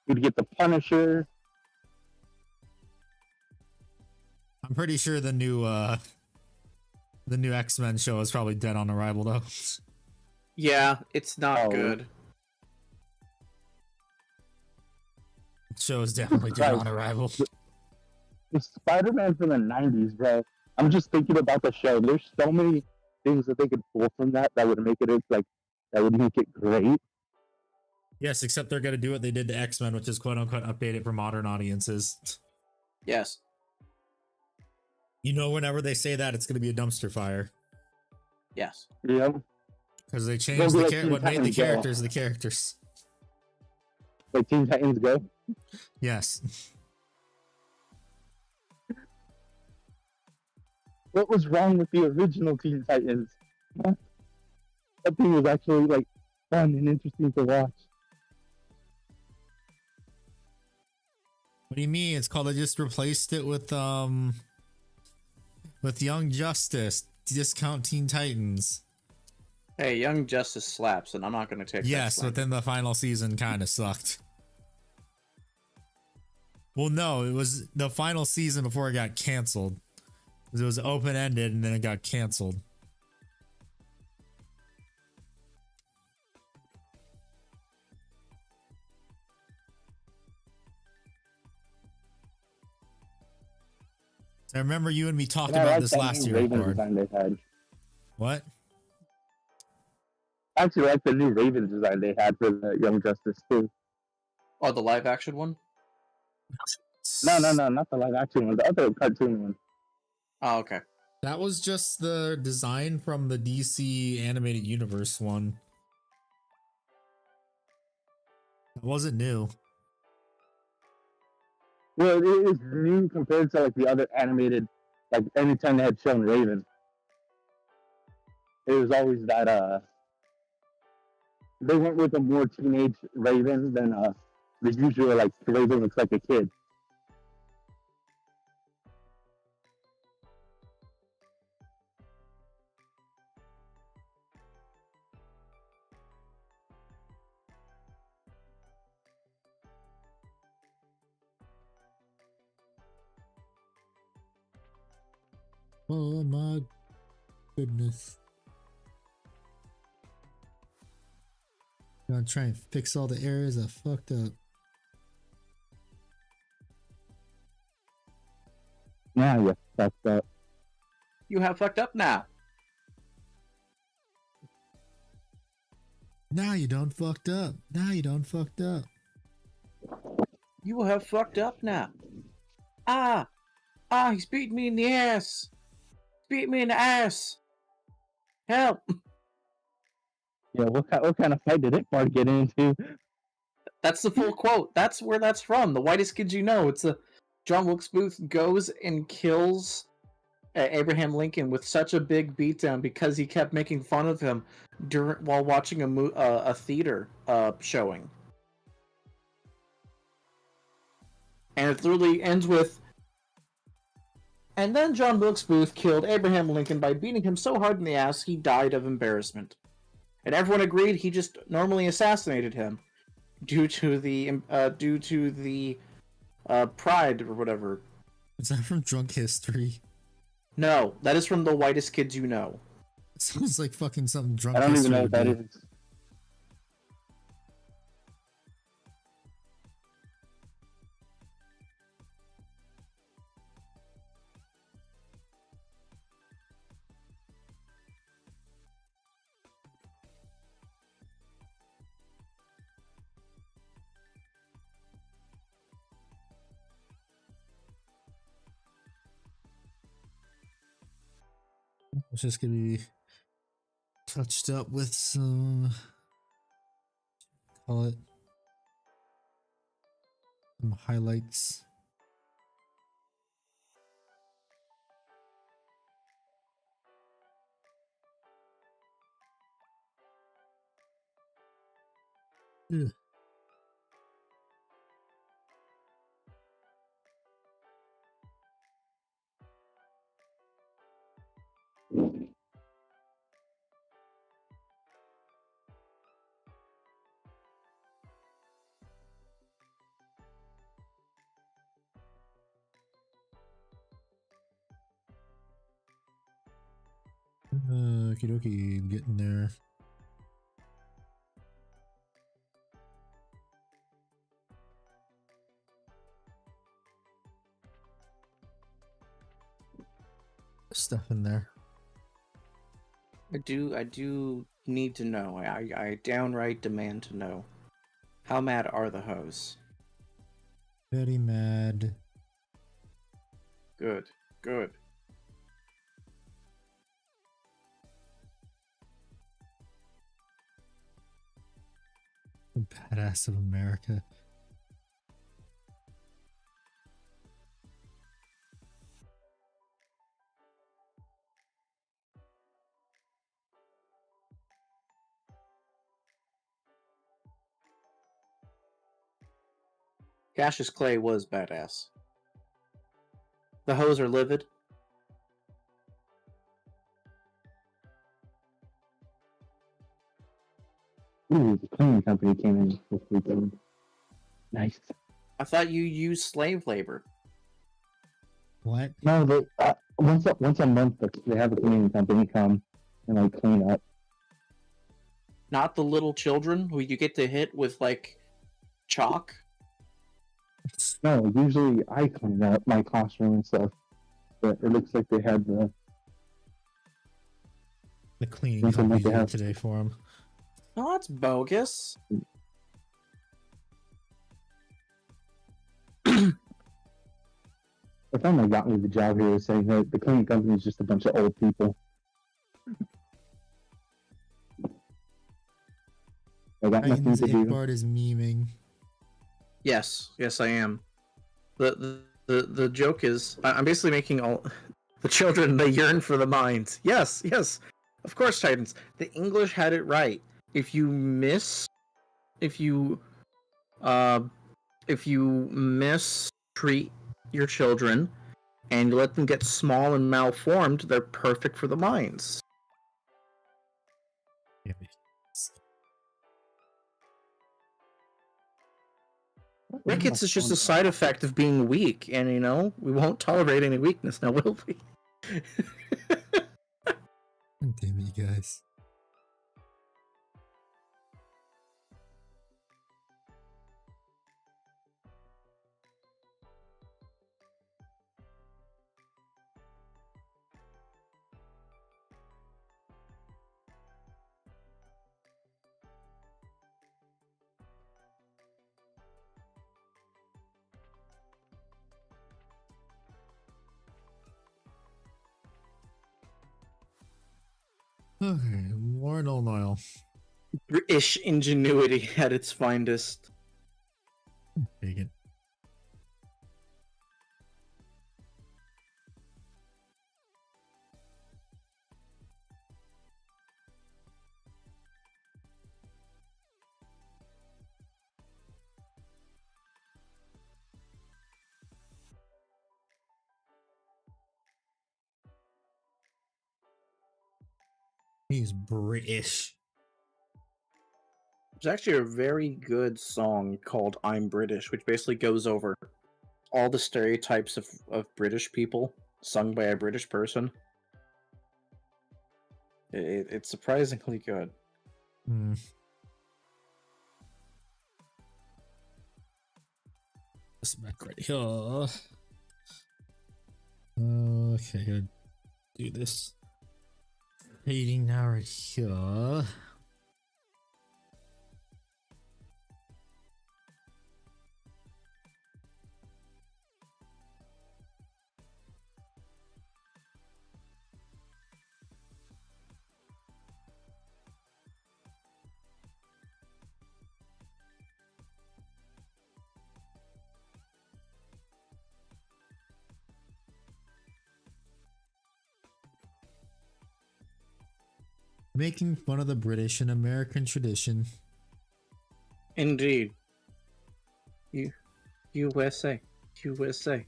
We'd get the Punisher. I'm pretty sure the new X-Men show is probably dead on arrival though. Yeah, it's not Oh. good. The show is definitely dead on arrival. The Spider-Man from the 90s, bro. I'm just thinking about the show. There's so many things that they could pull from that would make it like that would make it great. Yes, except they're gonna do what they did to X-Men, which is quote unquote update it for modern audiences. Yes. You know, whenever they say that, it's gonna be a dumpster fire Yes. Yeah. because they It'll changed be the like what Teen made the Titans, yeah. characters the characters. Like Teen Titans Go. Yes. What was wrong with the original Teen Titans? Huh? That thing was actually like fun and interesting to watch. What do you mean? It's called. They just replaced it with Young Justice. Discount Teen Titans. Hey, Young Justice slaps, and I'm not going to take Yes, that but then the final season kind of sucked. Well, no, it was the final season before it got canceled. It was open ended and then it got canceled. I remember you and me talking And I about like this that last new year. Raven Cord. design they had. What? I actually like the new Raven design they had for the Young Justice too. Oh, the live action one? No, not the live action one, the other cartoon one. Oh, okay. That was just the design from the DC animated universe one. It wasn't new. Well, it is new compared to like the other animated, like anytime they had shown Raven. It was always that they went with a more teenage Raven than the usual like Raven looks like a kid. Oh my goodness. Gonna try and fix all the areas I fucked up. Now you fucked up. You have fucked up now. Now you done fucked up. Now you done fucked up. You have fucked up now. Ah! Ah, he's beating me in the ass! Beat me in the ass! Help! Yeah, what kind of fight did Ickmar get into? That's the full quote. That's where that's from. The Whitest Kids You Know. It's a John Wilkes Booth goes and kills Abraham Lincoln with such a big beatdown because he kept making fun of him while watching a theater showing. And it literally ends with, and then John Wilkes Booth killed Abraham Lincoln by beating him so hard in the ass he died of embarrassment. And everyone agreed he just normally assassinated him due to the pride or whatever. Is that from Drunk History? No, that is from The Whitest Kids You Know. It sounds like fucking something Drunk I don't History even know would what that do. is. It's just gonna be touched up with some, call it, some highlights. Ugh. Okie dokie, getting there. Stuff in there. I do need to know. I downright demand to know. How mad are the hoes? Very mad. Good. Good. The badass of America. Cassius Clay was badass. The hoes are livid. Ooh, the cleaning company came in this weekend. Nice. I thought you used slave labor. What? No, they once a month they have a cleaning company come and like clean up. Not the little children who you get to hit with like chalk. No, usually I clean up my classroom and stuff, but it looks like they had the cleaning Once a company month they did it have- today for him. Oh, that's bogus. I finally got me the job here saying that the cleaning company is just a bunch of old people. I got nothing Titans to do. Igbard is memeing. Yes, I am. The joke is I'm basically making all the children, they yearn for the mines. Yes, of course, Titans. The English had it right. If you mistreat your children and you let them get small and malformed, they're perfect for the mines. Rickets is just a side effect of being weak, and we won't tolerate any weakness now, will we? Damn it, you guys. Okay, more no oil. British ingenuity at its finest. Take it. He's British. There's actually a very good song called I'm British, which basically goes over all the stereotypes of British people, sung by a British person. It's surprisingly good. Hmm. This back right here. Okay, gonna do this. Fading now right here. Making fun of the British and American tradition. Indeed. USA. USA.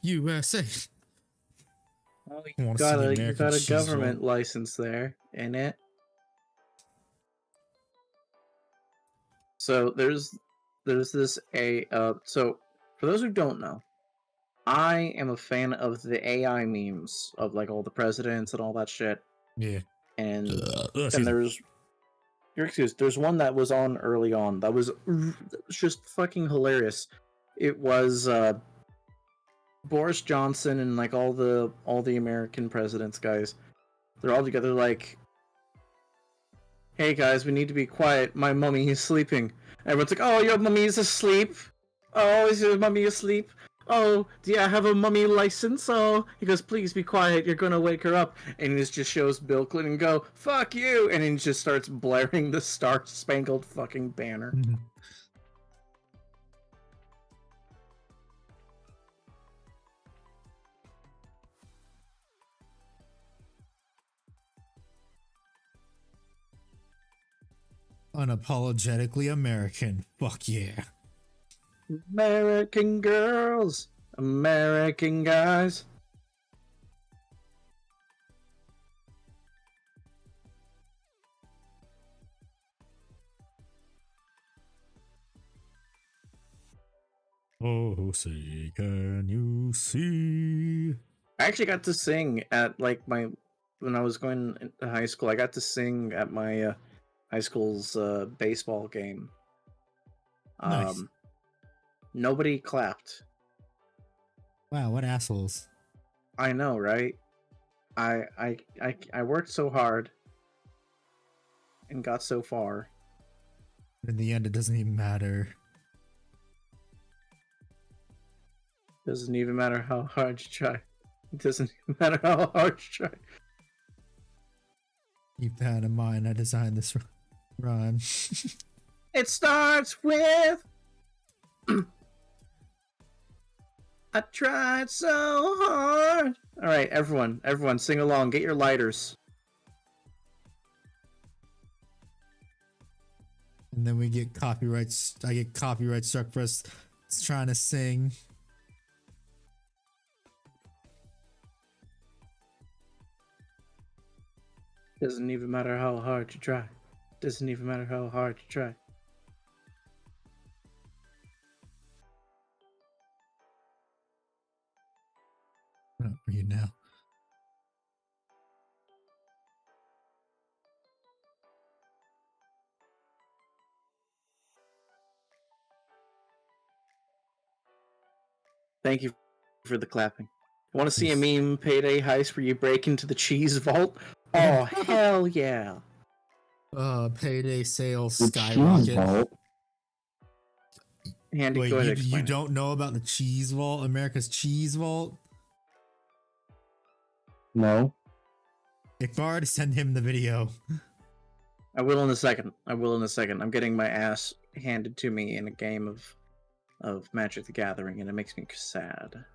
USA. Well, I you wanna see got the a American cheese government roll. license there, in it. So there's this so for those who don't know, I am a fan of the AI memes of like all the presidents and all that shit. Yeah. And Excuse then me. there's one that was on early on that was just fucking hilarious. It was Boris Johnson and like all the American presidents guys. They're all together like, hey guys, we need to be quiet. My mummy is sleeping. Everyone's like, oh, your mummy is asleep. Oh, is your mummy asleep? Oh, do you have a mummy license? Oh, he goes, please be quiet. You're gonna wake her up. And this just shows Bill Clinton go, fuck you, and he just starts blaring the Star Spangled fucking banner. Unapologetically American. Fuck yeah. American girls, American guys. Oh, say, can you see? I actually got to sing at like when I was going to high school. I got to sing at my high school's baseball game. Nice. Nobody clapped. Wow, what assholes. I know, right? I worked so hard and got so far. In the end, it doesn't even matter. Doesn't even matter how hard you try. It doesn't even matter how hard you try. Keep that in mind. I designed this rhyme. It starts with I tried so hard. All right, everyone, sing along. Get your lighters. And then we get copyrights. I get copyright struck for us trying to sing. Doesn't even matter how hard you try. Doesn't even matter how hard you try. Not for you now. Thank you for the clapping. Want to see a meme payday heist where you break into the cheese vault? Oh, hell yeah. Payday sales The cheese skyrocket. vault? Handy, Wait, go ahead, you explain it. don't know about the cheese vault? America's cheese vault? No. Iqbar, to send him the video. I will in a second. I'm getting my ass handed to me in a game of Magic the Gathering, and it makes me sad.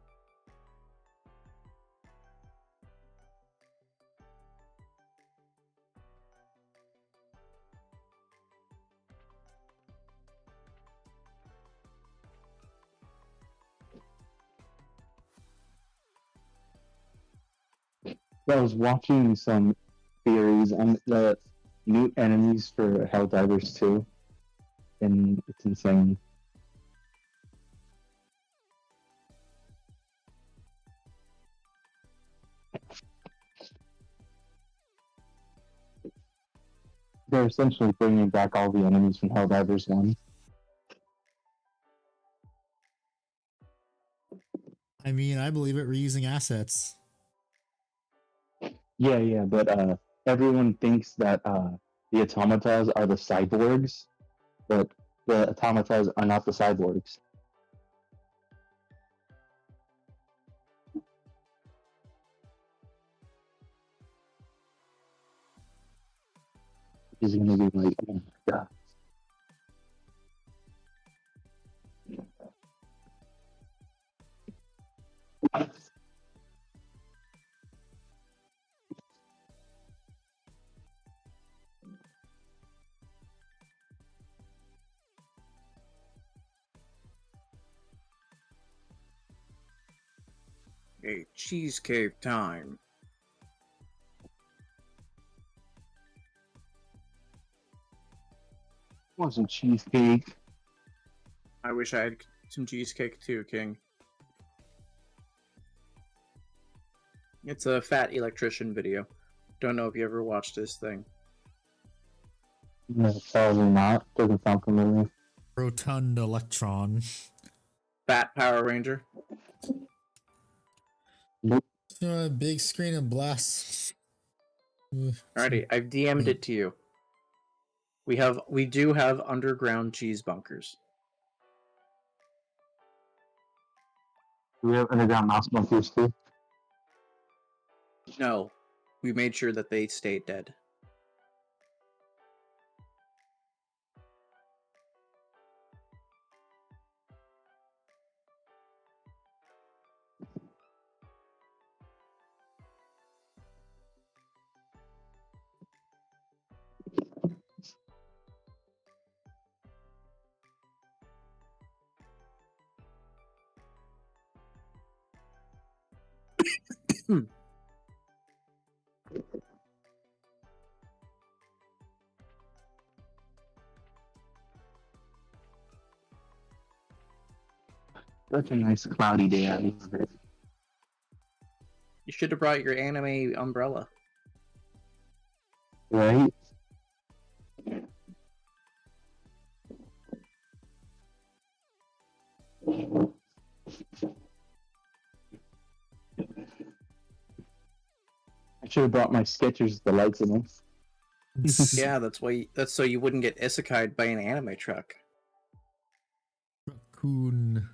I was watching some theories on the new enemies for Helldivers 2, and it's insane. They're essentially bringing back all the enemies from Helldivers 1. I mean, I believe it. Reusing assets. Yeah, but everyone thinks that the automatas are the cyborgs, but the automatas are not the cyborgs. He's gonna be like, oh my god. Hey, cheesecake time. Want some cheesecake? I wish I had some cheesecake too, King. It's a fat electrician video. Don't know if you ever watched this thing. No, probably not. Doesn't sound familiar. Rotund electron. Fat Power Ranger. Nope. Big screen and blast. Alrighty, I've DM'd it to you. We do have underground cheese bunkers. Do we have underground mouse bunkers too? No, we made sure that they stayed dead. Such a nice cloudy day out here. You should have brought your anime umbrella. Right? I should have brought my Skechers, the lights in them. Yeah, that's so you wouldn't get isekai'd by an anime truck. Raccoon.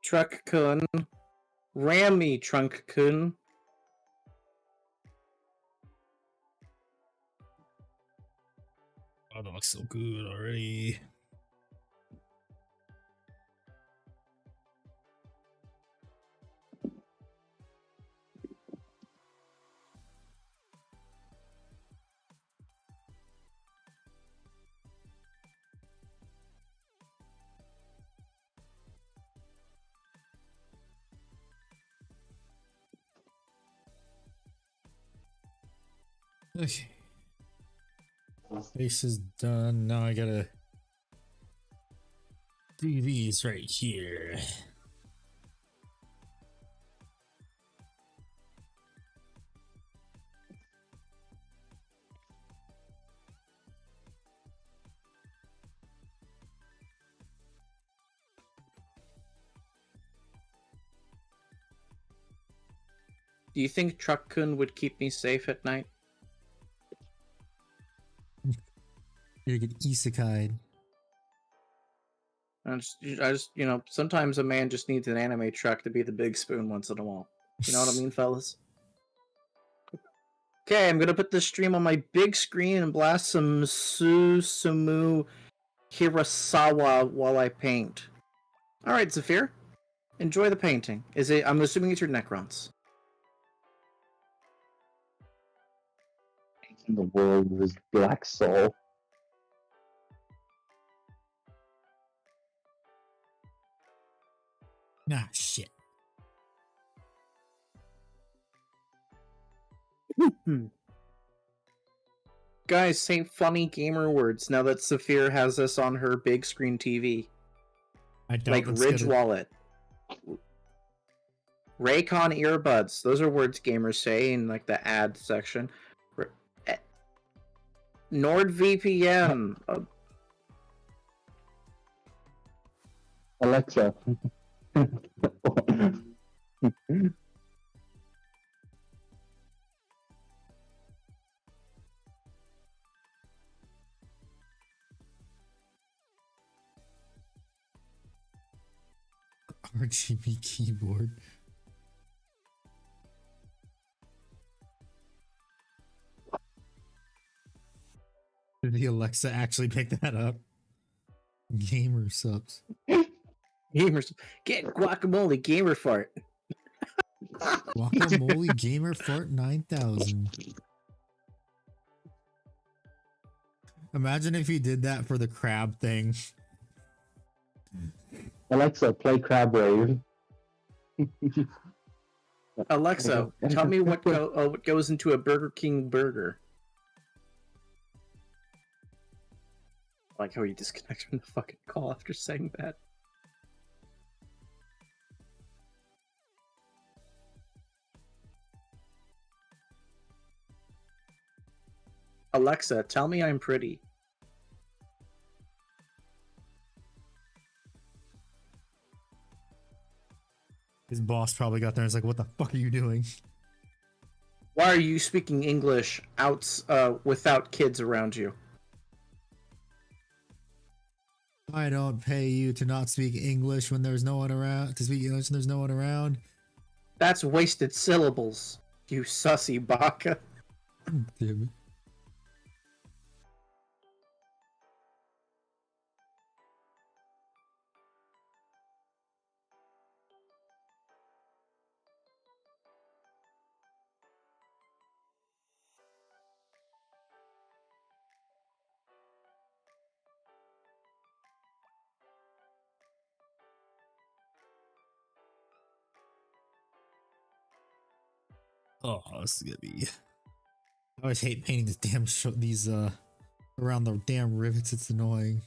Truck-kun. Ram me, Trunk-kun. Oh, that looks so good already. Okay. Face is done. Now I gotta do these right here. Do you think Truck-kun would keep me safe at night? You're gonna get isekai'd. I just, you know, sometimes a man just needs an anime truck to be the big spoon once in a while. You know what I mean, fellas? Okay, I'm gonna put this stream on my big screen and blast some Susumu Hirasawa while I paint. Alright, Zafir. Enjoy the painting. I'm assuming it's your Necrons. In the world was Black Soul. Nah, shit. Guys, say funny gamer words now that Zafir has us on her big screen TV. I doubt Like that's Ridge gonna... Wallet. Raycon earbuds. Those are words gamers say in like the ad section. NordVPN. Alexa. RGB keyboard. Did the Alexa actually pick that up? Gamer subs. Gamers, get guacamole gamer fart. Guacamole Gamer Fart 9000. Imagine if he did that for the crab thing. Alexa, play Crab Rave. Alexa, tell me what goes into a Burger King burger. I like how you disconnect from the fucking call after saying that. Alexa, tell me I'm pretty. His boss probably got there and was like, what the fuck are you doing? Why are you speaking English without kids around you? I don't pay you to not speak English when there's no one around. To speak English when there's no one around. That's wasted syllables, you sussy baka. Damn it. Oh, this is gonna be. I always hate painting this damn these around the damn rivets. It's annoying.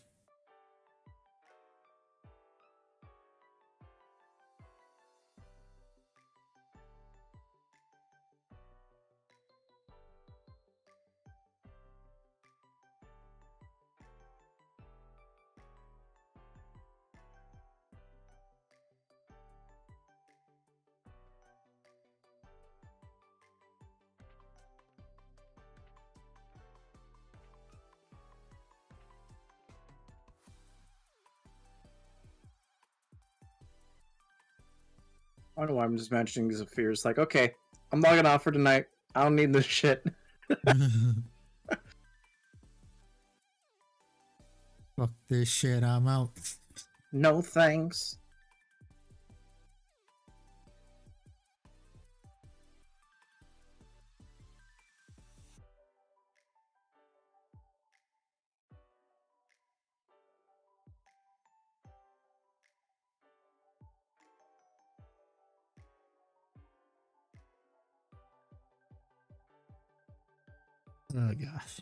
I don't know why I'm just mentioning Zafir. It's like, okay, I'm logging off for tonight. I don't need this shit. Fuck this shit. I'm out. No thanks. Oh gosh.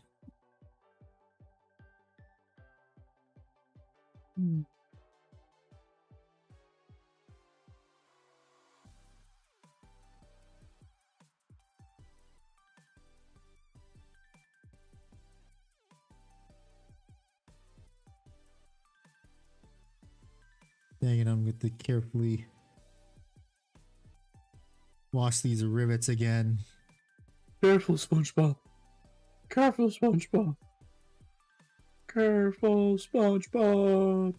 Dang it, I'm going to carefully wash these rivets again. Careful, SpongeBob. Careful, SpongeBob. Careful, SpongeBob.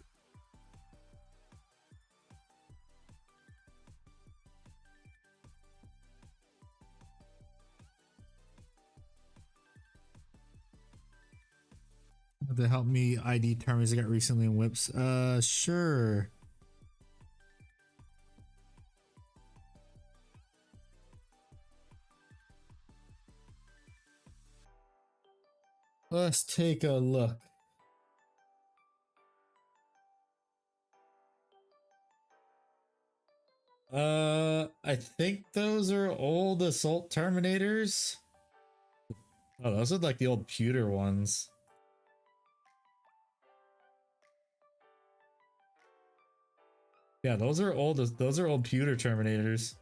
To help me ID terms I got recently in whips. Sure. Let's take a look. I think those are old Assault Terminators. Oh, those are like the old pewter ones. Yeah, those are old pewter Terminators.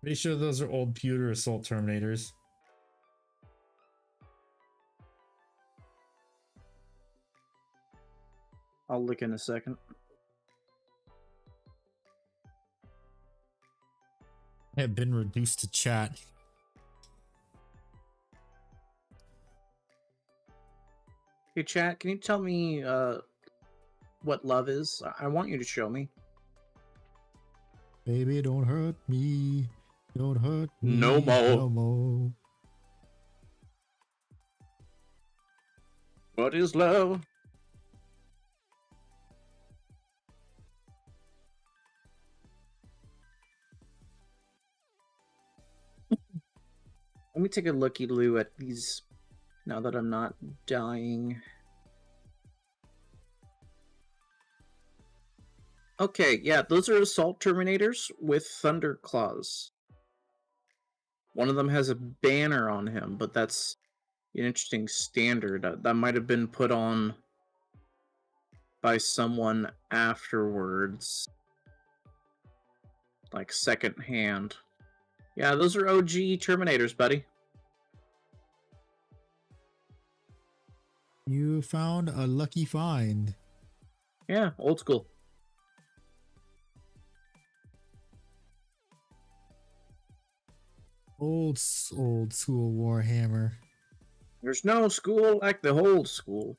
Pretty sure those are old pewter Assault Terminators. I'll look in a second. I have been reduced to chat. Hey, chat, can you tell me what love is? I want you to show me. Baby, don't hurt me. Don't hurt me. No more. No more. What is love? Let me take a looky-loo at these now that I'm not dying. Okay, yeah, those are Assault Terminators with Thunder Claws. One of them has a banner on him, but that's an interesting standard. That might have been put on by someone afterwards. Like second hand. Yeah, those are OG Terminators, buddy. You found a lucky find. Yeah, old school. Old school Warhammer. There's no school like the old school.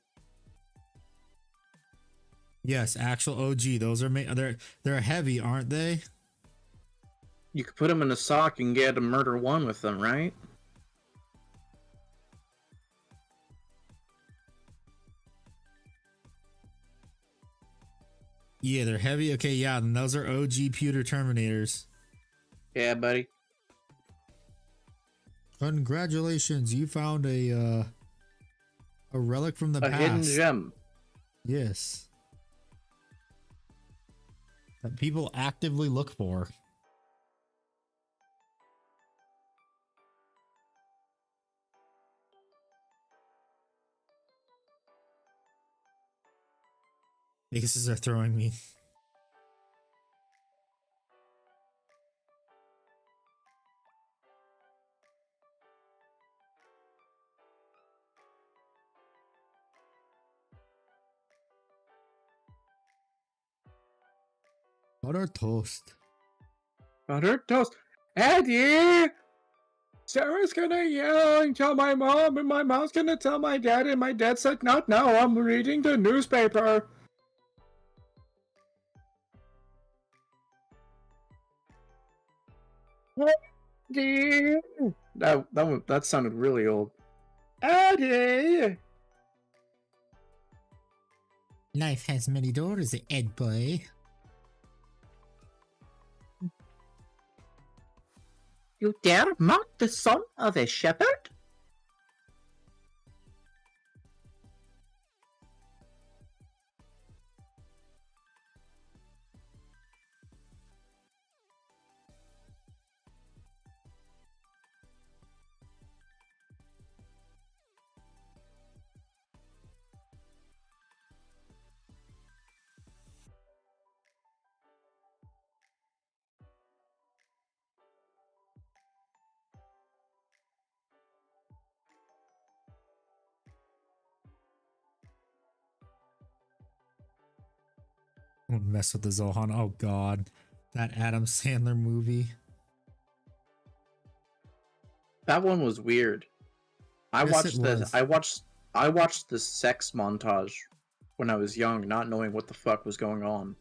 Yes, actual OG. Those are they're heavy, aren't they? You could put them in a sock and get a murder one with them, right? Yeah, they're heavy. Okay, yeah, and those are OG pewter Terminators. Yeah, buddy. Congratulations, you found a relic from the A past. hidden gem. Yes. That people actively look for. Faces are throwing me. Butter toast. Butter toast. Eddie! Sarah's gonna yell and tell my mom, and my mom's gonna tell my dad, and my dad said, not now, I'm reading the newspaper. Eddie! That sounded really old. Eddie! Life has many doors, Ed boy. You dare mock the son of a shepherd? Don't mess with the Zohan. Oh god. That Adam Sandler movie. That one was weird. I Yes, watched it the was. I watched the sex montage when I was young, not knowing what the fuck was going on.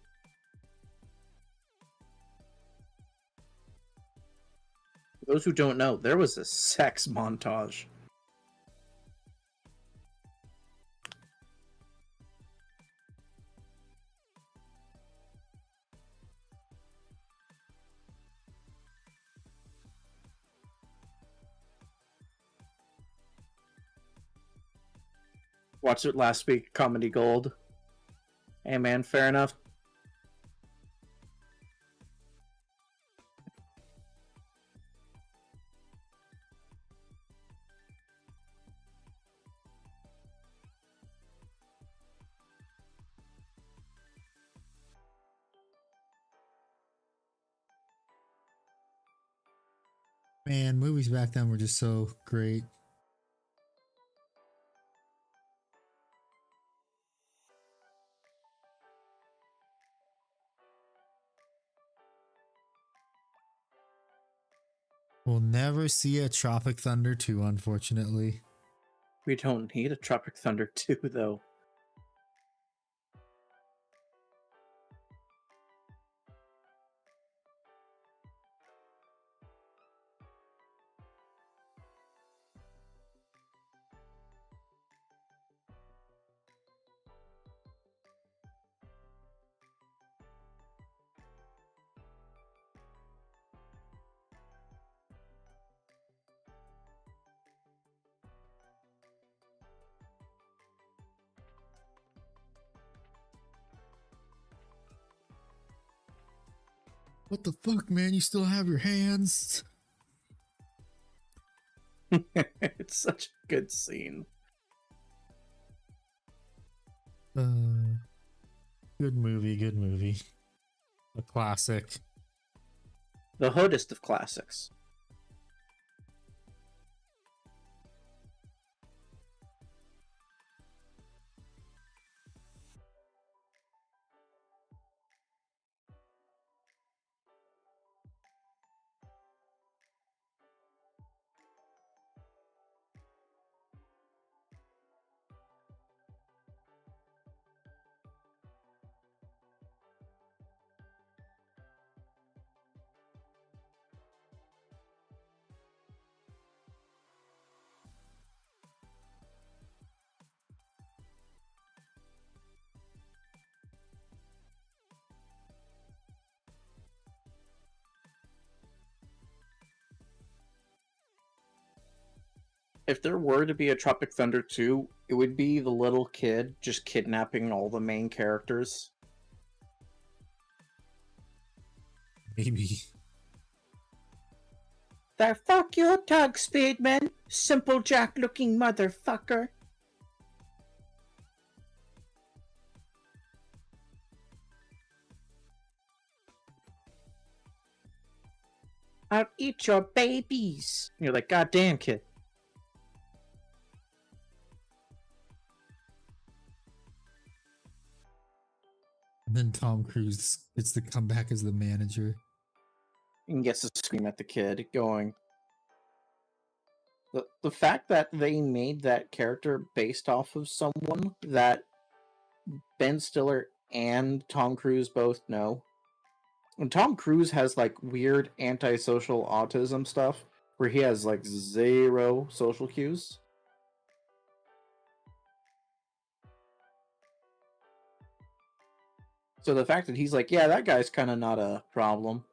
For those who don't know, there was a sex montage. Watched it last week, Comedy Gold. Hey man, fair enough. Man, movies back then were just so great. We'll never see a Tropic Thunder 2, unfortunately. We don't need a Tropic Thunder 2, though. What the fuck, man? You still have your hands? It's such a good scene. Good movie, good movie. A classic. The hoodest of classics. if there were to be a Tropic Thunder 2, it would be the little kid just kidnapping all the main characters. Maybe. There, fuck your tug, Speedman! Simple Jack looking motherfucker! I'll eat your babies! You're like, goddamn, kid. And then Tom Cruise gets to come back as the manager. And gets to scream at the kid, going... The fact that they made that character based off of someone that Ben Stiller and Tom Cruise both know. And Tom Cruise has, like, weird antisocial autism stuff, where he has, like, 0 social cues. So the fact that he's like, yeah, that guy's kind of not a problem.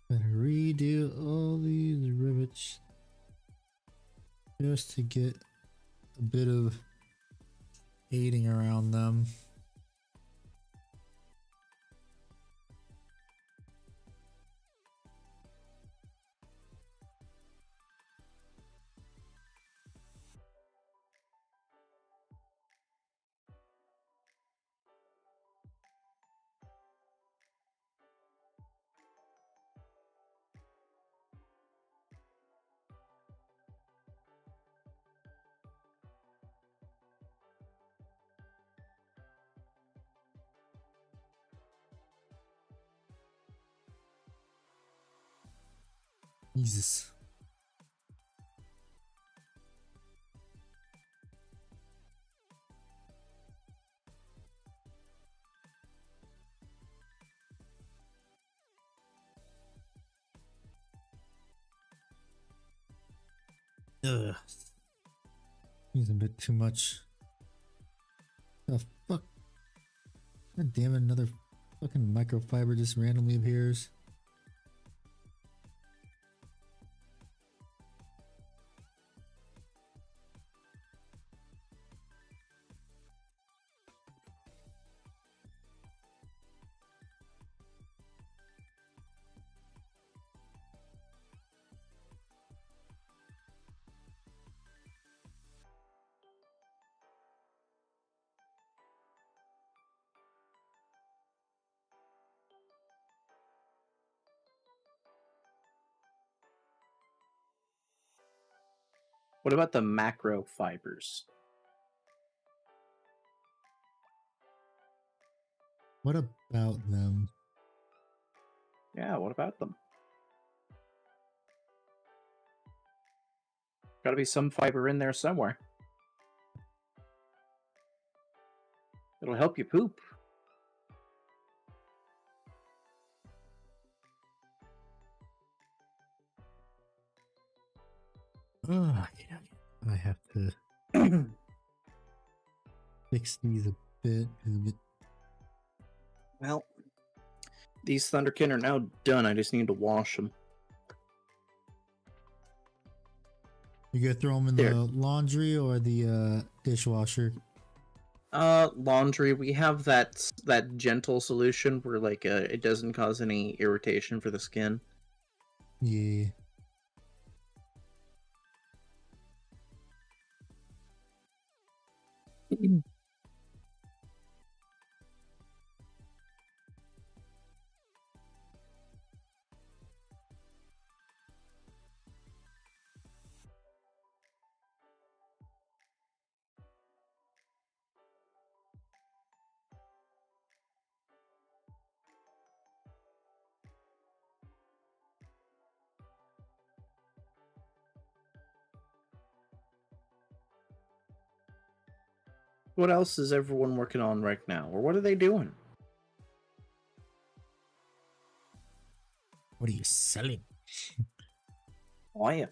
Gotta redo all these rivets just to get a bit of aiding around them. Jesus. Ugh. He's a bit too much. The fuck? God damn it, another fucking microfiber just randomly appears. What about the macro fibers? What about them? Yeah, what about them? Gotta be some fiber in there somewhere. It'll help you poop. Oh, I have to fix these a bit. Well, these Thunderkin are now done. I just need to wash them. You gonna throw them in There. the laundry or the dishwasher? Laundry. We have that gentle solution where like it doesn't cause any irritation for the skin. Yeah. What else is everyone working on right now? Or what are they doing? What are you selling? Oh, yeah.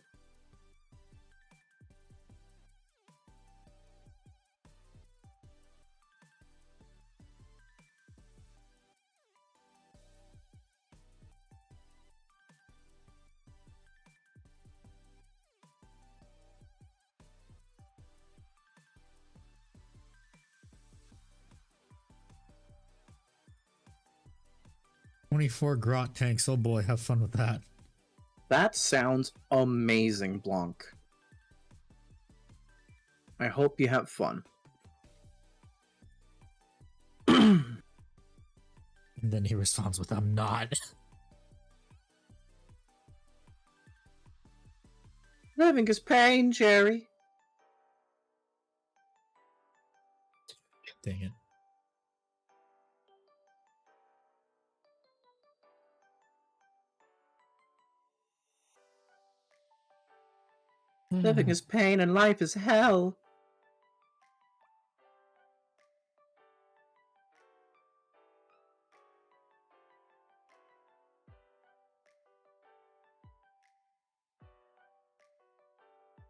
$24 grot tanks. Oh boy, have fun with that. That sounds amazing, Blanc. I hope you have fun. And then he responds with, I'm not. Living is pain, Jerry. Dang it. Living is pain and life is hell.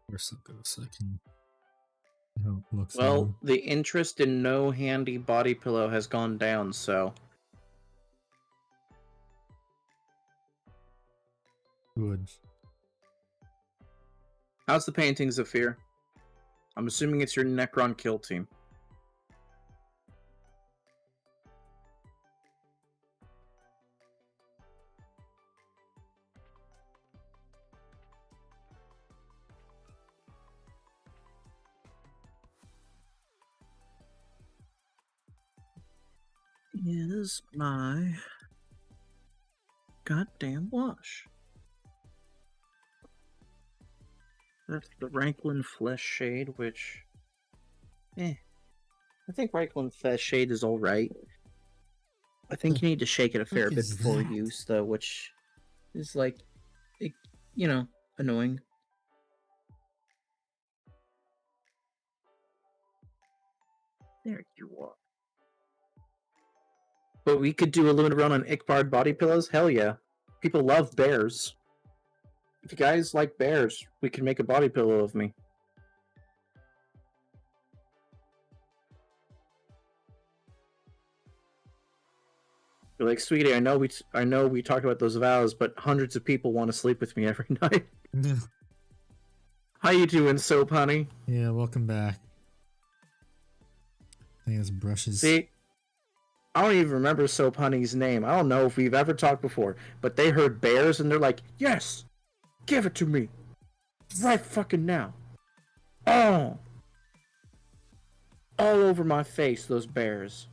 Where's so good so I can help look Well, through. the interest in no handy body pillow has gone down, so Good. how's the paintings of fear? I'm assuming it's your Necron kill team. Is my goddamn wash. That's the Ranklin Flesh Shade, which... I think Ranklin Flesh Shade is alright. I think you need to shake it a fair What bit is before that? use, though, which is, like, you know, annoying. There you are. But we could do a limited run on Ickbard body pillows? Hell yeah. People love bears. If you guys like bears, we can make a body pillow of me. You're like, sweetie, I know we talked about those vows, but hundreds of people want to sleep with me every night. How you doing, Soap Honey? Yeah, welcome back. I think it's brushes. See, I don't even remember Soap Honey's name. I don't know if we've ever talked before, but they heard bears and they're like, yes, give it to me. Right fucking now. Oh. All over my face, those bears.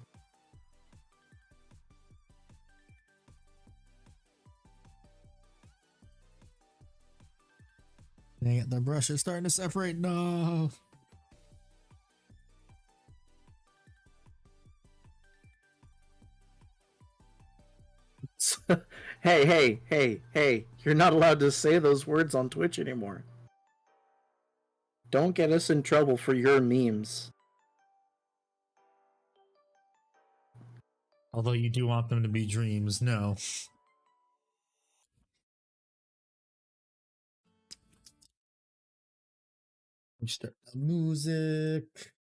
Dang it, the brush is starting to separate. No. Hey. You're not allowed to say those words on Twitch anymore. Don't get us in trouble for your memes. Although you do want them to be dreams, no. We start the music.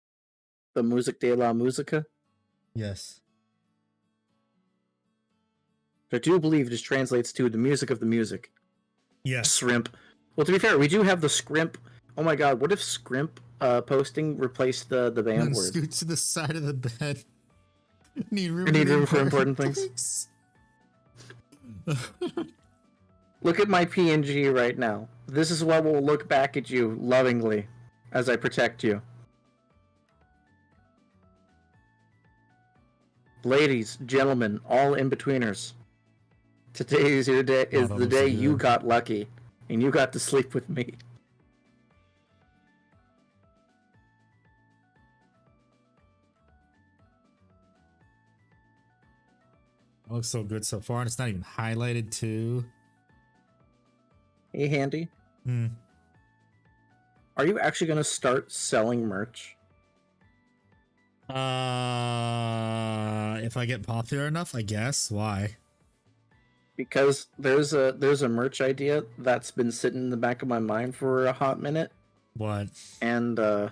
The Music de la Musica. Yes. I do believe this translates to the music of the music. Yes. Scrimp. Well, to be fair, we do have the scrimp. Oh my god, what if scrimp posting replaced the band And word? scoot to the side of the bed. Need room, Need room for important things. Look at my PNG right now. This is what will look back at you lovingly as I protect you. Ladies, gentlemen, all in-betweeners. Today is your day. Is that the looks day good. you got lucky, and you got to sleep with me. It looks so good so far, and it's not even highlighted too. Hey, Handy, Hmm. are you actually going to start selling merch? If I get popular enough, I guess. Why? Because there's a merch idea that's been sitting in the back of my mind for a hot minute, What? and I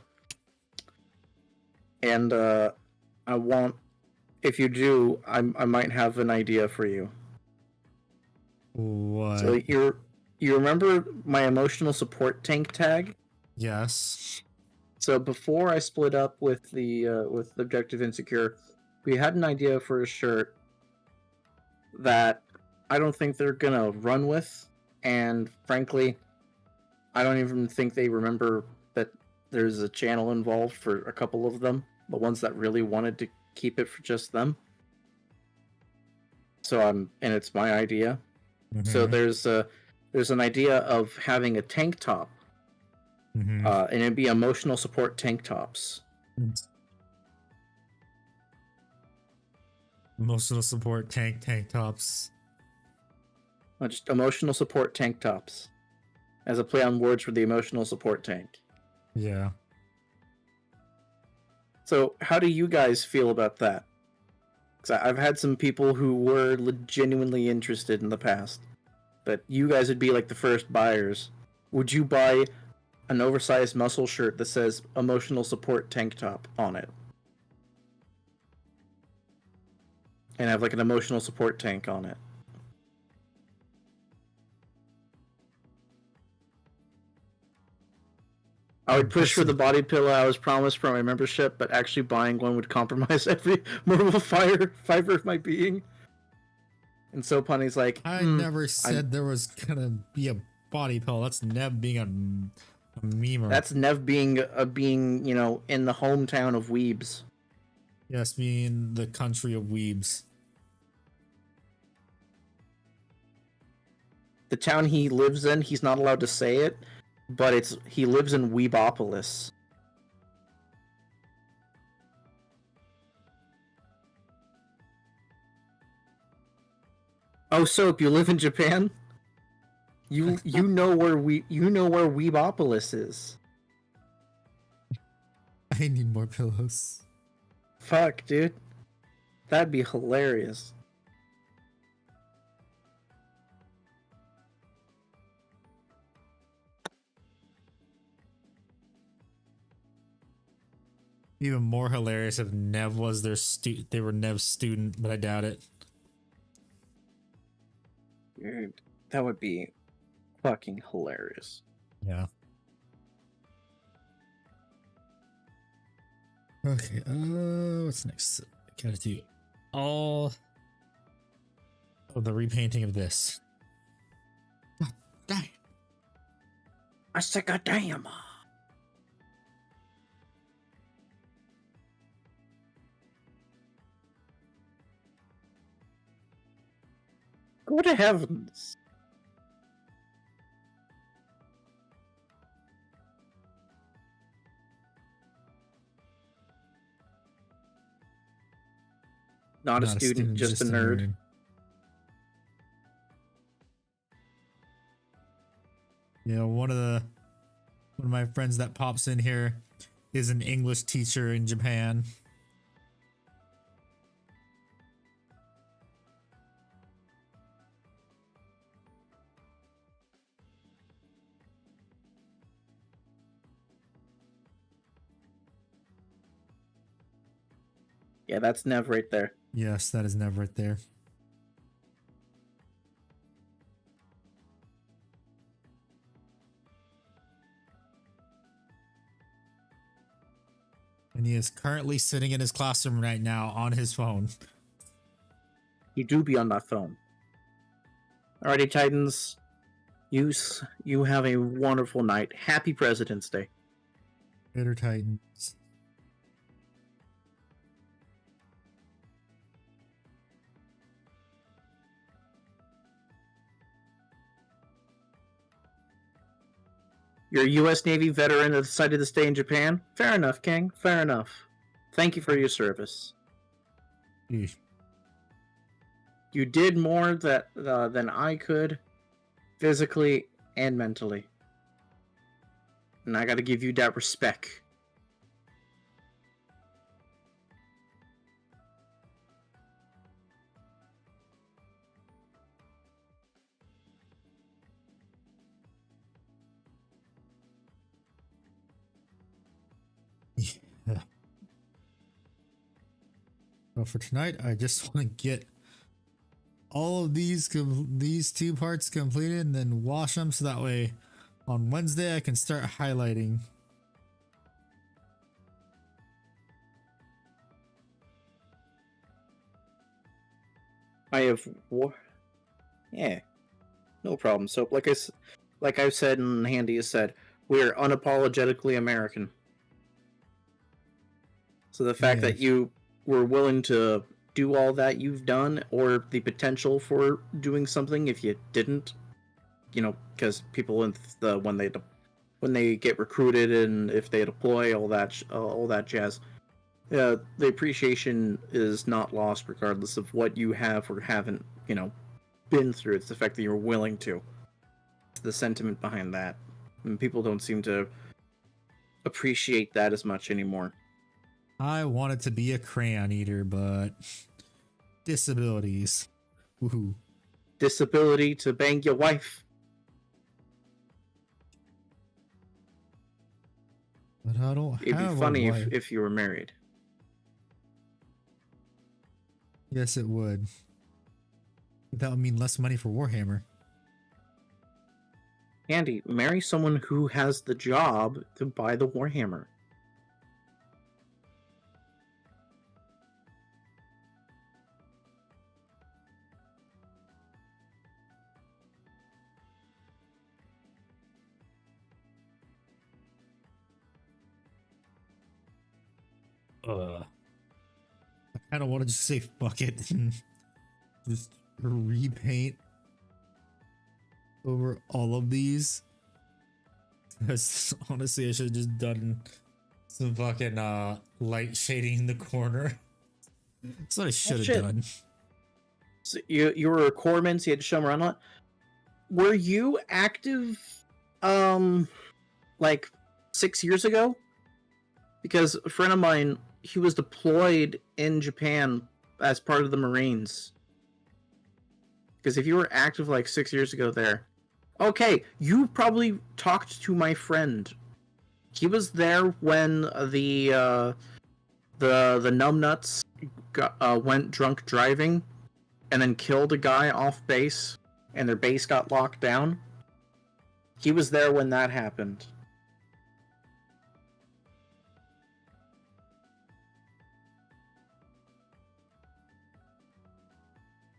want, if you do, I might have an idea for you. What? So you remember my emotional support tank tag? Yes. So before I split up with Objective Insecure, we had an idea for a shirt that I don't think they're gonna run with, and frankly, I don't even think they remember that there's a channel involved for a couple of them, the ones that really wanted to keep it for just them. So and it's my idea. So there's an idea of having a tank top, and it'd be emotional support tank tops. Emotional support tank tops. Just emotional support tank tops, as a play on words for the emotional support tank. Yeah. So how do you guys feel about that? Because I've had some people who were genuinely interested in the past, but you guys would be like the first buyers. Would you buy an oversized muscle shirt that says emotional support tank top on it? And have like an emotional support tank on it? I would push for the body pillow I was promised for my membership, but actually buying one would compromise every moral fiber of my being. And so Punny's like, I never said there was gonna be a body pillow. That's Nev being a memer. That's Nev being you know, in the hometown of weebs. Yes, being the country of weebs. The town he lives in, he's not allowed to say it, but he lives in Weebopolis. Oh, Soap, you live in Japan? You know where Weebopolis is. I need more pillows. Fuck, dude. That'd be hilarious. Even more hilarious if Nev was they were Nev's student, but I doubt it. Dude, that would be fucking hilarious. Yeah. Okay, what's next? I gotta do all of the repainting of this. God damn. I said, God damn. Go to heavens. Not a student, just a nerd. You know, one of my friends that pops in here is an English teacher in Japan. Yeah, that's Nev right there. Yes, that is Nev right there. And he is currently sitting in his classroom right now on his phone. You do be on that phone. Alrighty, Titans. You have a wonderful night. Happy President's Day. Later, Titans. You're a U.S. Navy veteran that decided to stay in Japan? Fair enough, King. Fair enough. Thank you for your service. Eesh. You did more than I could, physically and mentally. And I gotta give you that respect. So for tonight, I just want to get all of these 2 parts completed and then wash them, so that way on Wednesday I can start highlighting. I have yeah, no problem. So like I've said and Handy has said, we are unapologetically American. So the fact that you were willing to do all that you've done, or the potential for doing something if you didn't, because people in when they get recruited and if they deploy, all that jazz. The appreciation is not lost regardless of what you have or haven't, been through. It's the fact that you're willing to. It's the sentiment behind that. And people don't seem to appreciate that as much anymore. I wanted to be a crayon eater, but disabilities. Woohoo. Disability to bang your wife. But I don't It'd have be funny a wife. if you were married. Yes, it would. But that would mean less money for Warhammer. Andy, marry someone who has the job to buy the Warhammer. I kind of want to just say fuck it and just repaint over all of these. Because honestly, I should have just done some fucking light shading in the corner. That's what I should have done. So you were a corpsman, so you had to show them around a lot. Were you active, like 6 years ago? Because a friend of mine, he was deployed in Japan as part of the Marines. Because if you were active like 6 years ago there, okay, you probably talked to my friend. He was there when the numbnuts went drunk driving, and then killed a guy off base, and their base got locked down. He was there when that happened.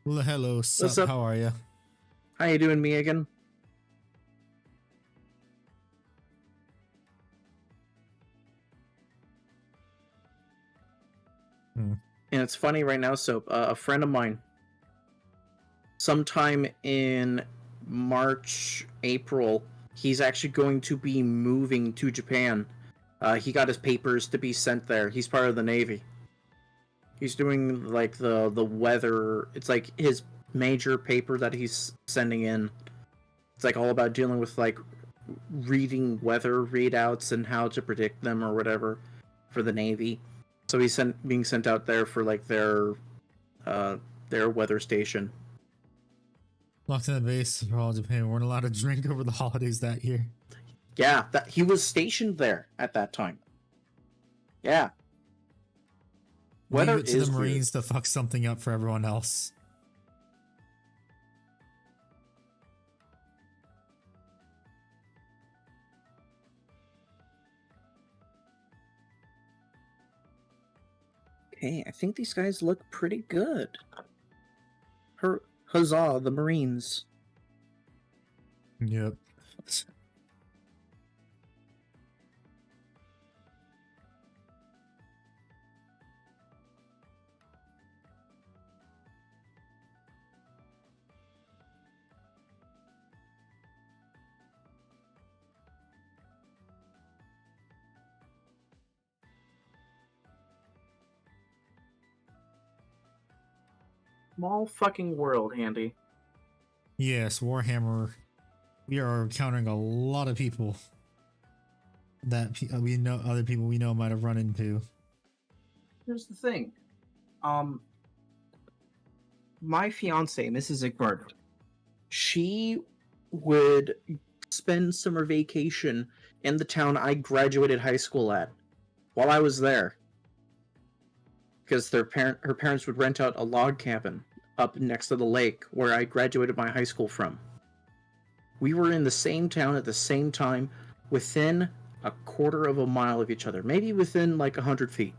Well, hello, What's up? How are you? How you doing, Megan? And it's funny right now, so a friend of mine, sometime in March, April, he's actually going to be moving to Japan. He got his papers to be sent there. He's part of the Navy. He's doing like the weather. It's like his major paper that he's sending in. It's like all about dealing with like reading weather readouts and how to predict them or whatever for the Navy. So he's being sent out there for like their weather station. Locked in the base for all Japan. We weren't allowed to drink over the holidays that year. Yeah, he was stationed there at that time. Yeah. Leave it to the Marines to fuck something up for everyone else. Okay, I think these guys look pretty good. Huzzah, the Marines. Yep. Small fucking world, Handy. Yes, Warhammer. We are encountering a lot of people that we know, other people we know might have run into. Here's the thing. My fiance, Mrs. Egbert, she would spend summer vacation in the town I graduated high school at while I was there. because her parents would rent out a log cabin up next to the lake where I graduated my high school from. We were in the same town at the same time, within a quarter of a mile of each other, maybe within like 100 feet.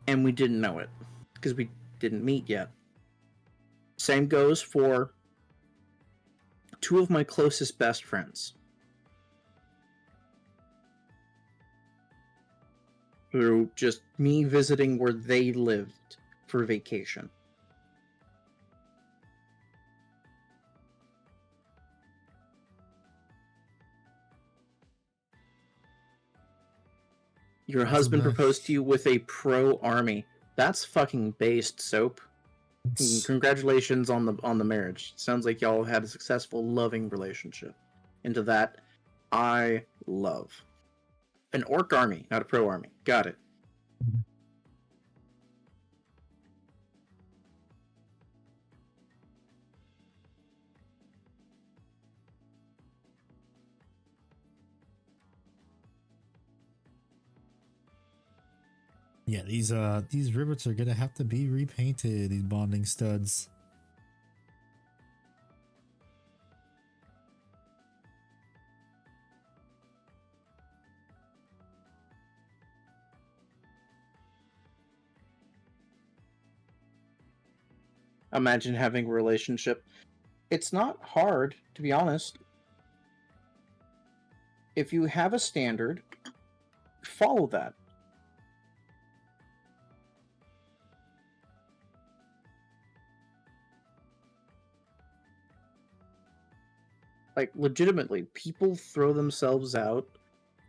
And we didn't know it, because we didn't meet yet. Same goes for two of my closest best friends. Through just me visiting where they lived for vacation. Your husband proposed to you with a pro army. That's fucking based, Soap. Congratulations on the marriage. Sounds like y'all had a successful, loving relationship. Into that, I love. An orc army, not a pro army. Got it. Yeah, these rivets are gonna have to be repainted, these bonding studs. Imagine having a relationship. It's not hard, to be honest. If you have a standard, follow that. Like, legitimately, people throw themselves out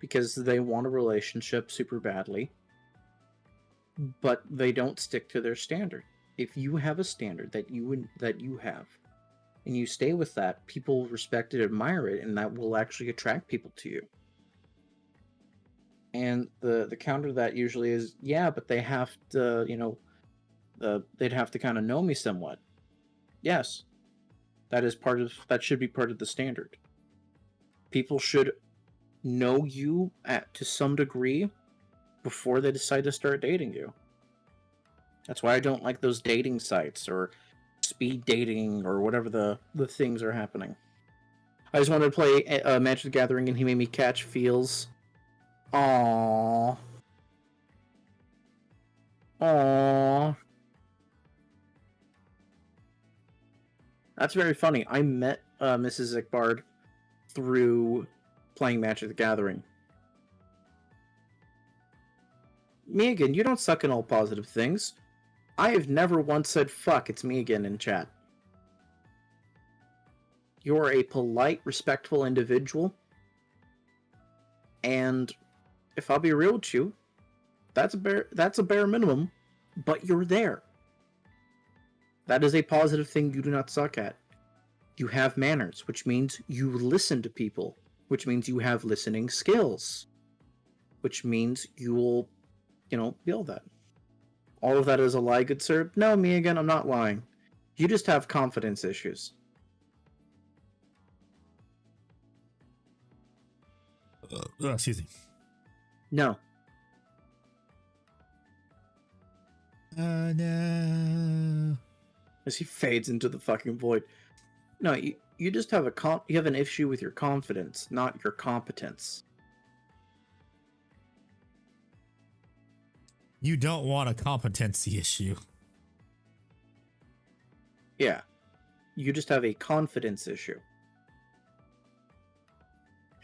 because they want a relationship super badly, but they don't stick to their standard. If you have a standard that you have, and you stay with that, people respect it, admire it, and that will actually attract people to you. And the counter to that usually is, yeah, but they have to, they'd have to kind of know me somewhat. Yes. That should be part of the standard. People should know you to some degree before they decide to start dating you. That's why I don't like those dating sites or speed dating or whatever the things are happening. I just wanted to play Magic the Gathering and he made me catch feels. Aww. Aww. That's very funny. I met Mrs. Ickbard through playing Magic the Gathering. Me again, you don't suck in all positive things. I have never once said, fuck, it's me again in chat. You're a polite, respectful individual. And if I'll be real with you, that's a bare minimum, but you're there. That is a positive thing you do not suck at. You have manners, which means you listen to people, which means you have listening skills, which means you will, build that. All of that is a lie, good sir? No, me again, I'm not lying. You just have confidence issues. Excuse me. No. No. As he fades into the fucking void. No, you just have you have an issue with your confidence, not your competence. You don't want a competency issue. Yeah. You just have a confidence issue.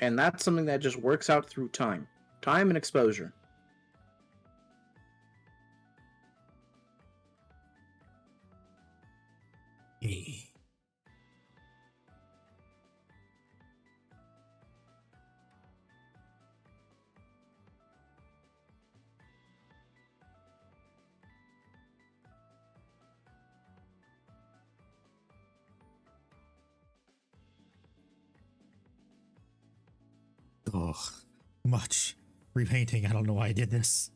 And that's something that just works out through time. Time and exposure. Hey. Oh, much repainting. I don't know why I did this.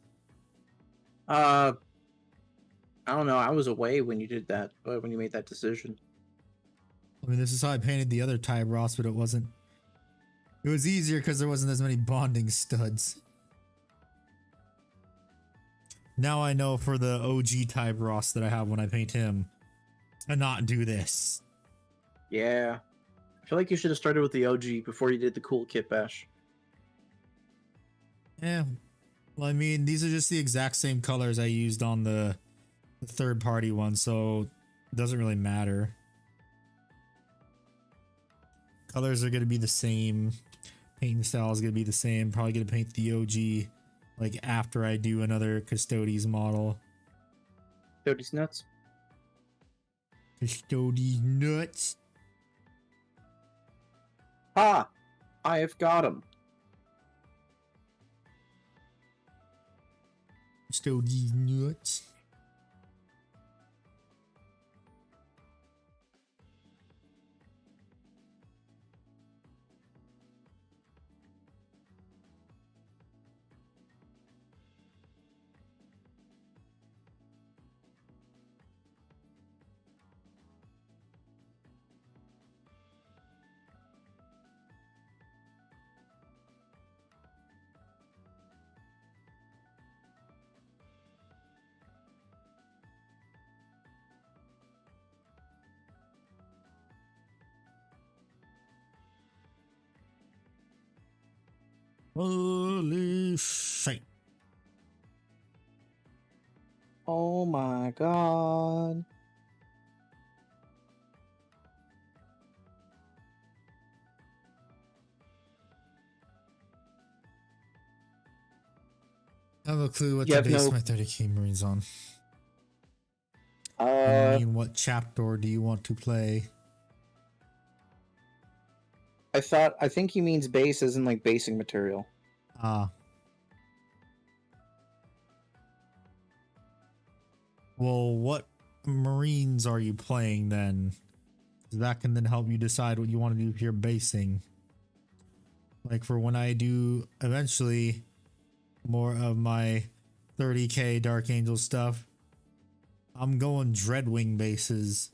I don't know. I was away when you did that, when you made that decision. I mean, this is how I painted the other Tyberos, but it wasn't. It was easier because there wasn't as many bonding studs. Now I know for the OG Tyberos that I have when I paint him, and not do this. Yeah. I feel like you should have started with the OG before you did the cool kit bash. Yeah. Well, I mean, these are just the exact same colors I used on the third party one, so it doesn't really matter. Colors are going to be the same. Painting style is going to be the same. Probably going to paint the OG like after I do another Custodes model. Cody's nuts. Custodes nuts. Ha! I have got him. Custodes nuts. Holy shit. Oh my god. I have a clue what You to have base no- my 30k Marines on. I mean, what chapter do you want to play? I think he means base as in like basing material. Ah. Well, what Marines are you playing then? 'Cause that can then help you decide what you want to do with your basing. Like for when I do eventually more of my 30k Dark Angel stuff, I'm going Dreadwing bases.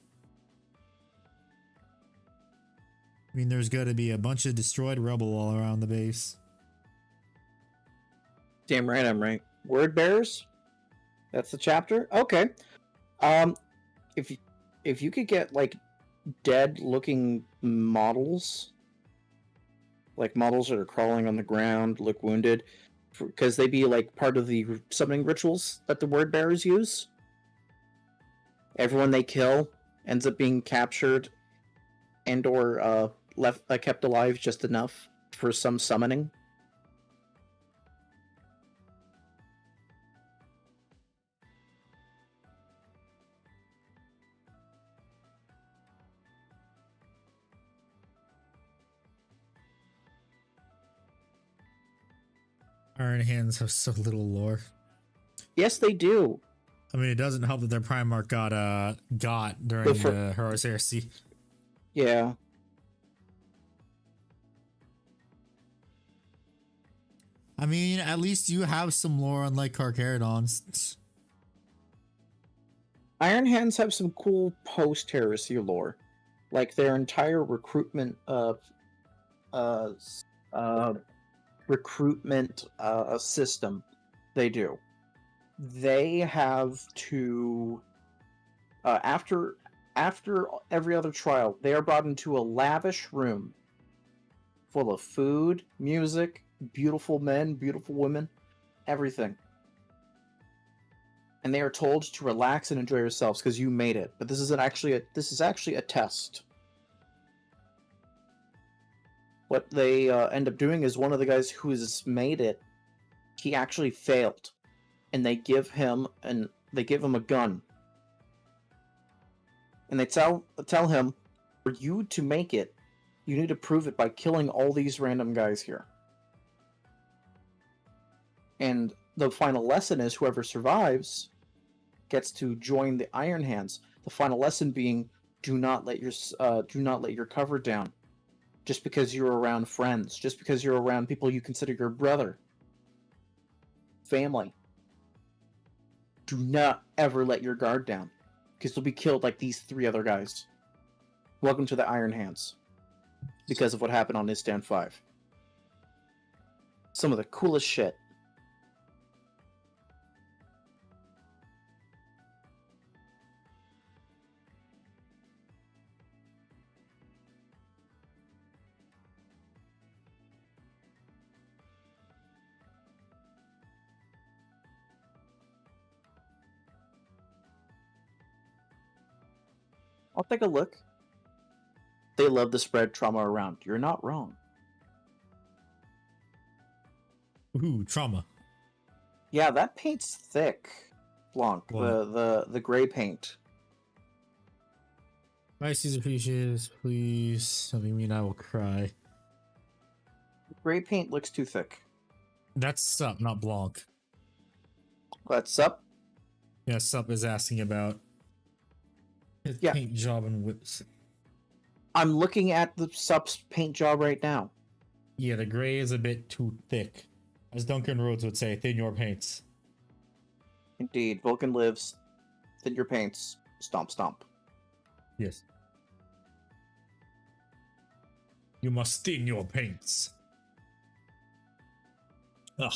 I mean, there's got to be a bunch of destroyed rebel all around the base. Damn right I'm right. Word bearers? That's the chapter? Okay. If you could get like dead looking models, like models that are crawling on the ground, look wounded, because they'd be like part of the summoning rituals that the word bearers use. Everyone they kill ends up being captured and or kept alive just enough for some summoning. Iron Hands have so little lore. Yes, they do. I mean, it doesn't help that their Primarch got during the Horus Heresy. Yeah. I mean, at least you have some lore unlike Carcharodons. Iron Hands have some cool post-heresy lore. Like their entire recruitment system they do. They have to after every other trial, they are brought into a lavish room full of food, music, beautiful men, beautiful women, everything. And they are told to relax and enjoy yourselves because you made it. But this is actually a test. What they end up doing is one of the guys who has made it, he actually failed, and they give him a gun, and they tell him, for you to make it, you need to prove it by killing all these random guys here. And the final lesson is whoever survives gets to join the Iron Hands. The final lesson being, do not let your cover down. Just because you're around friends, just because you're around people you consider your brother, family. Do not ever let your guard down, because you'll be killed like these 3 other guys. Welcome to the Iron Hands, because of what happened on Istan 5. Some of the coolest shit. I'll take a look. They love to spread trauma around. You're not wrong. Ooh, trauma. Yeah, that paint's thick, Blanc. What? The gray paint. Pisces appreciates, please. Something mean I will cry. Gray paint looks too thick. That's Sup, not Blanc. What's up? Yeah, Sup is asking about his Yeah. paint job and whips. I'm looking at the sub's paint job right now. Yeah, the gray is a bit too thick. As Duncan Rhodes would say, thin your paints. Indeed, Vulcan lives. Thin your paints. Stomp, stomp. Yes. You must thin your paints. Ugh.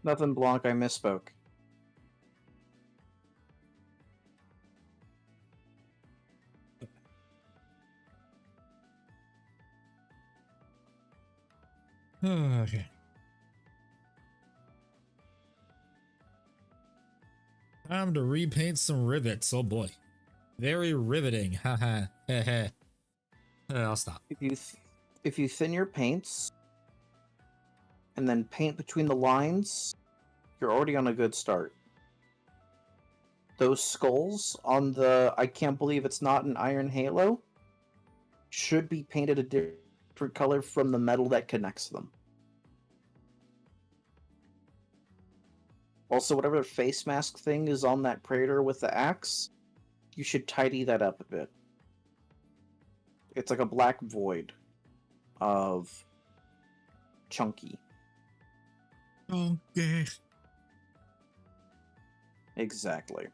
Nothing, Blanc. I misspoke. Okay. Time to repaint some rivets. Oh boy. Very riveting. Haha. Heh. I'll stop. If you thin your paints and then paint between the lines, you're already on a good start. Those skulls on the I can't believe it's not an iron halo should be painted a different color from the metal that connects them. Also, whatever face mask thing is on that Praetor with the axe, you should tidy that up a bit. It's like a black void of chunky. Okay. Exactly.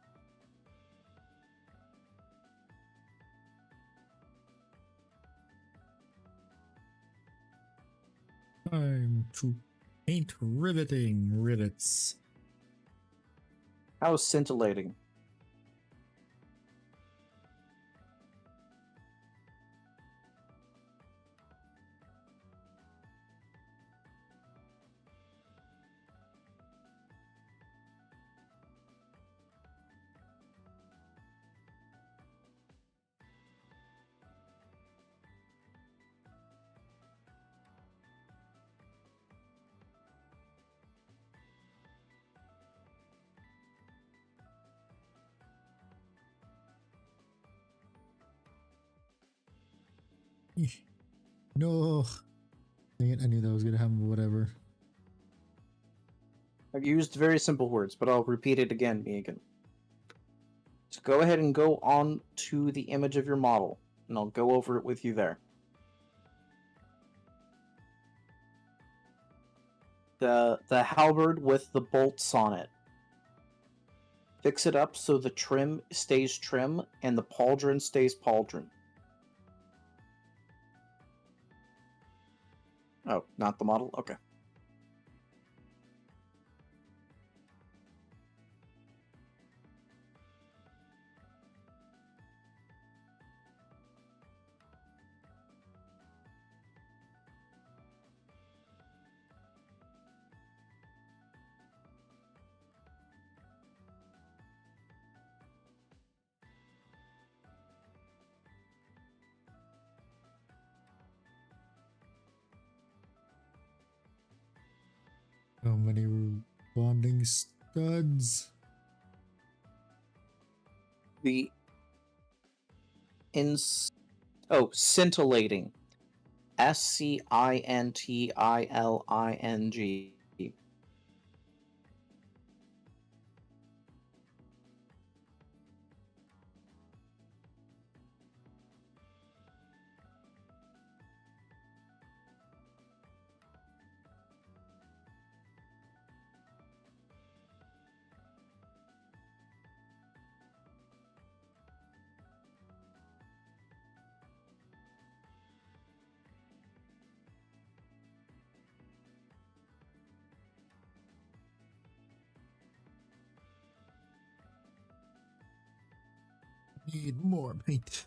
Time to paint riveting rivets. How scintillating. No. Dang it, I knew that was gonna happen, but whatever. I've used very simple words, but I'll repeat it again, Megan. So go ahead and go on to the image of your model, and I'll go over it with you there. The halberd with the bolts on it. Fix it up so the trim stays trim and the pauldron stays pauldron. Oh, not the model? Okay. So many bonding studs. The scintillating. SCINTILING. Need more paint.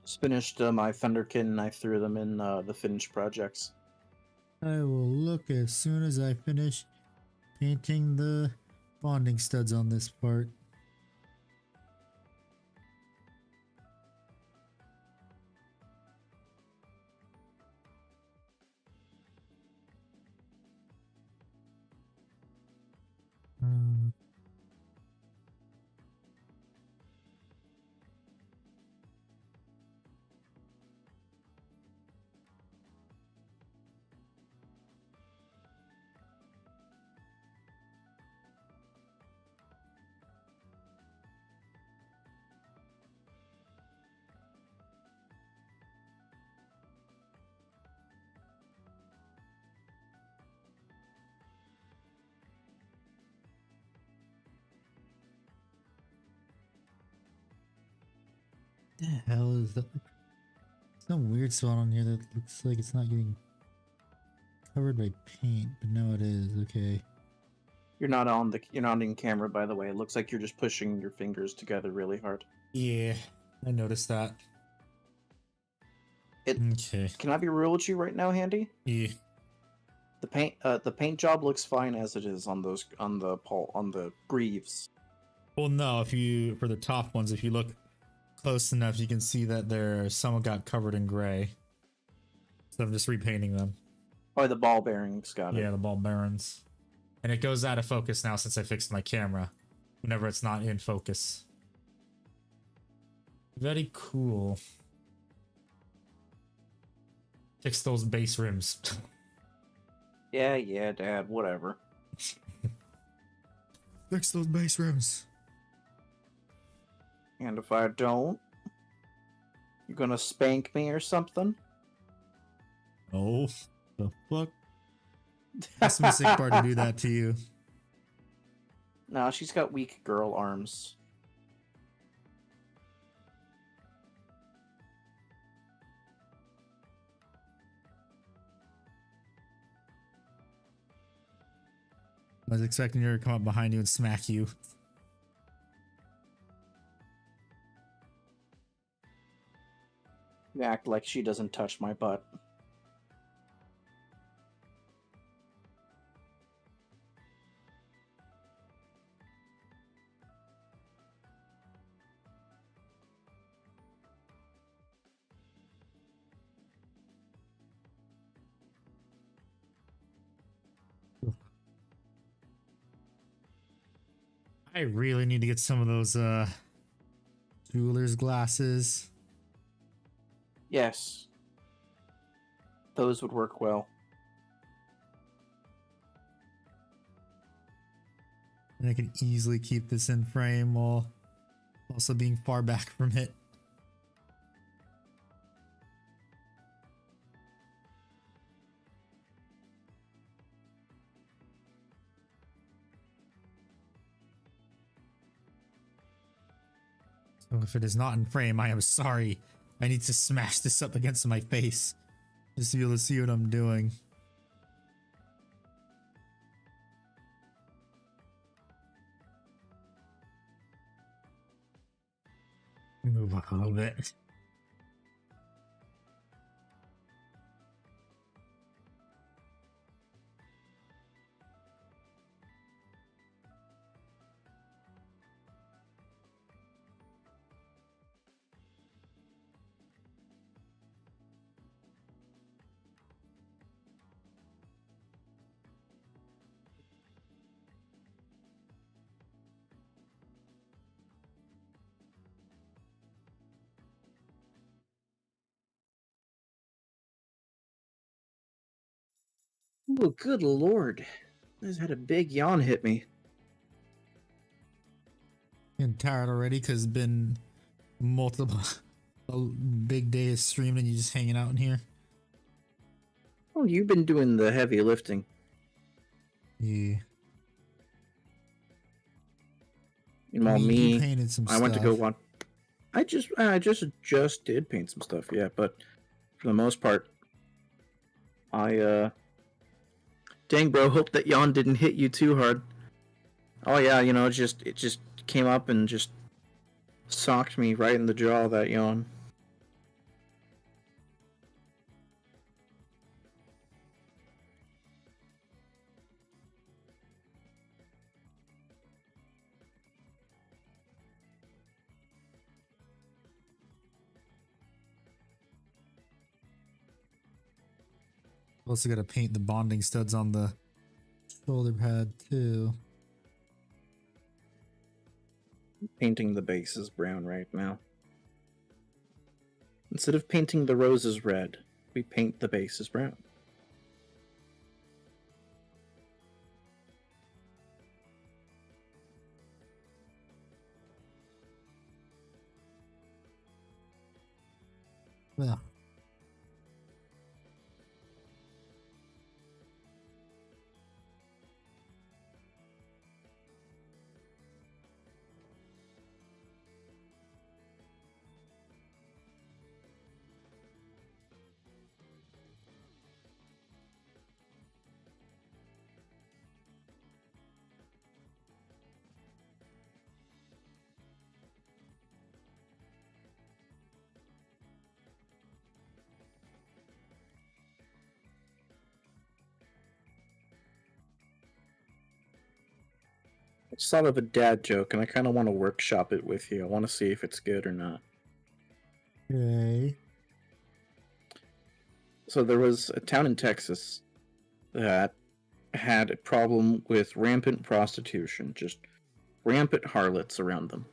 Just finished my Thunderkin and I threw them in the finished projects. I will look as soon as I finish painting the bonding studs on this part. Uh, the hell is that? Some weird spot on here that looks like it's not getting covered by paint, but no, it is. Okay. You're not in camera, by the way. It looks like you're just pushing your fingers together really hard. Yeah, I noticed that. Okay. Can I be real with you right now, Handy? Yeah. The paint job looks fine as it is on the greaves. Well, no, for the top ones, if you look close enough, you can see that some got covered in gray. So I'm just repainting them. Oh, the ball bearings got it. Yeah, the ball bearings. And it goes out of focus now since I fixed my camera. Whenever it's not in focus. Very cool. Fix those base rims. Yeah, Dad, whatever. Fix those base rims. And if I don't, you're gonna spank me or something? Oh, the fuck? That's my sick part to do that to you. Nah, she's got weak girl arms. I was expecting her to come up behind you and smack you. You act like she doesn't touch my butt. I really need to get some of those jeweler's glasses. Yes. Those would work well. And I can easily keep this in frame while also being far back from it. So if it is not in frame, I am sorry. I need to smash this up against my face just to be able to see what I'm doing. Move up a little bit. Oh, good lord. I just had a big yawn hit me. Getting tired already because it's been multiple a big day of streaming and you just hanging out in here. Oh, you've been doing the heavy lifting. Yeah. Well, me, painted some I went to go stuff. watch. I just did paint some stuff, yeah, but for the most part, dang, bro, hope that yawn didn't hit you too hard. Oh yeah, you know, it just came up and just socked me right in the jaw, that yawn. Also gotta paint the bonding studs on the shoulder pad too. Painting the bases brown right now. Instead of painting the roses red, we paint the bases brown. Yeah. I just thought of a dad joke, and I kind of want to workshop it with you. I want to see if it's good or not. Okay. So there was a town in Texas that had a problem with rampant prostitution, just rampant harlots around them.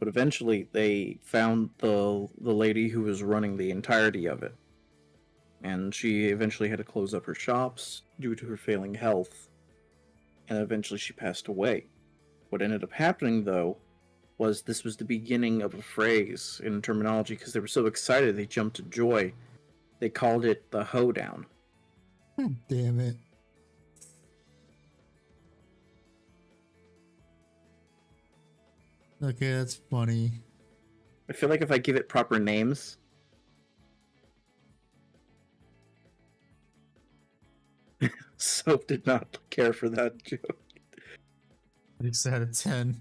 But eventually they found the lady who was running the entirety of it. And she eventually had to close up her shops due to her failing health. And eventually she passed away. What ended up happening, though, was this was the beginning of a phrase in terminology because they were so excited they jumped to joy. They called it the hoedown. Damn it. Okay, that's funny. I feel like if I give it proper names... Soap did not care for that joke. 6 out of 10.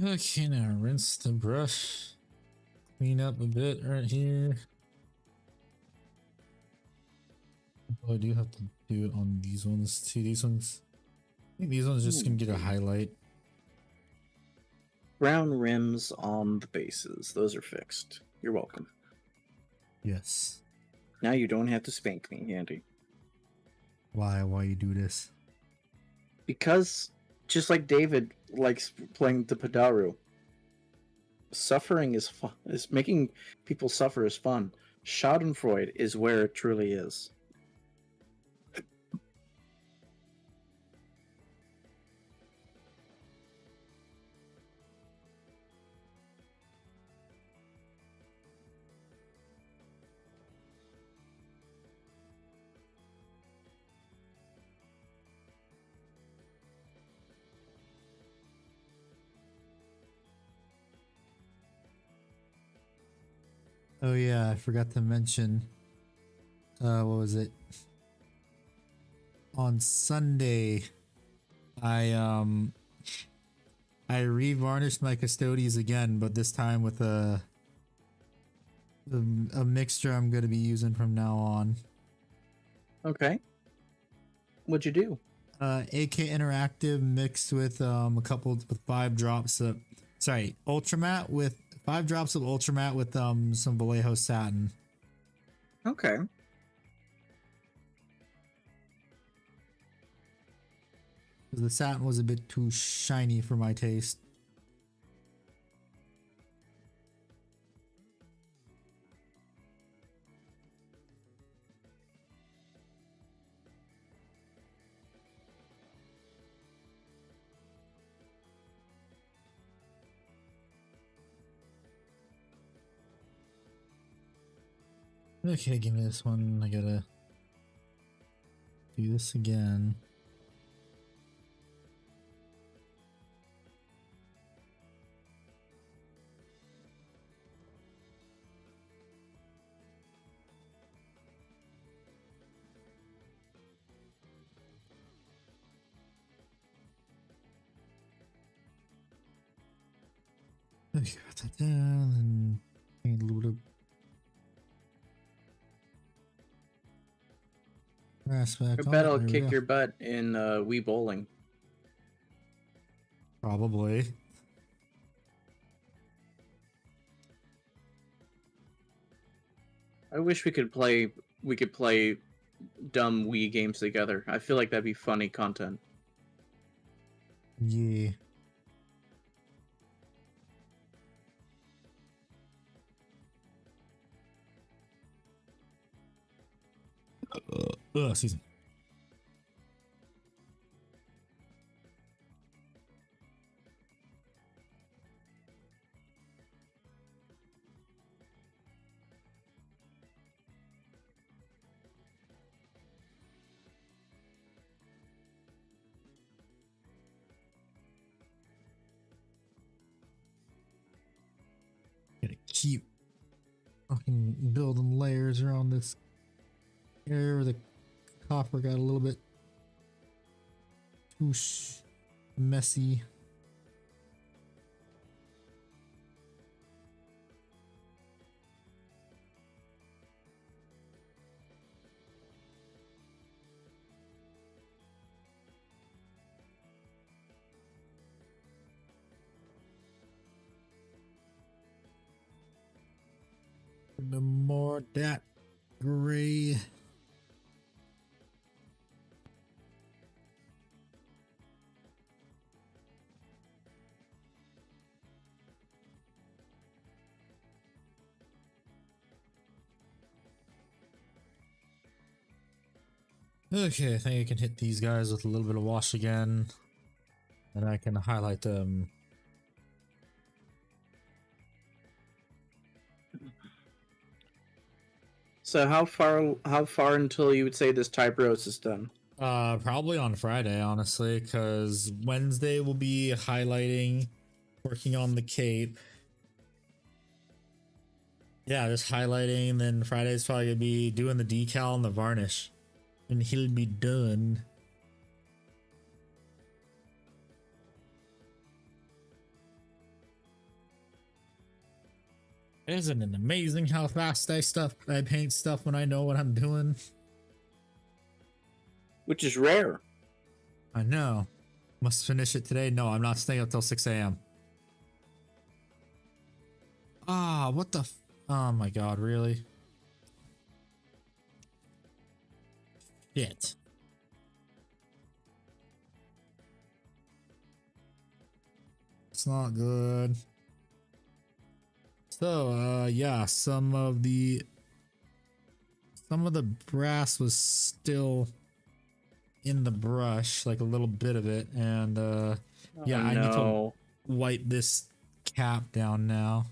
Okay, now rinse the brush. Clean up a bit right here. Oh, I do have to do it on these ones too. These ones, I think these ones just gonna get a highlight. Brown rims on the bases. Those are fixed. You're welcome. Yes. Now you don't have to spank me, Andy. Why you do this? Because, just like David likes playing the Padaru, suffering is fun. Is making people suffer is fun. Schadenfreude is where it truly is. Oh yeah, I forgot to mention. What was it? On Sunday, I revarnished my custodies again, but this time with a mixture I'm going to be using from now on. Okay. What'd you do? AK Interactive mixed with a couple with 5 drops of Ultramat with 5 drops of Ultramat with some Vallejo satin. Okay. The satin was a bit too shiny for my taste. Okay, give me this one. I gotta do this again. Okay, got that down and paint a little bit of Aspect. I bet I'll There we kick go. your butt in Wii Bowling. Probably. I wish we could play dumb Wii games together. I feel like that'd be funny content. Yeah. Excuse me. Gotta keep fucking building layers around this area where the copper got a little bit too messy. The more that gray. Okay, I think I can hit these guys with a little bit of wash again. And I can highlight them. So how far until you would say this Tyberos is done? Probably on Friday, honestly, because Wednesday will be highlighting, working on the cape. Yeah, just highlighting, then Friday's probably gonna be doing the decal and the varnish. And he'll be done. Isn't it amazing how fast I paint stuff when I know what I'm doing? Which is rare. I know. Must finish it today. No, I'm not staying up till 6 a.m. Ah, what the oh my god, really? Shit. It's not good. So, yeah, some of the brass was still in the brush, like a little bit of it, and yeah, I need to wipe this cap down now.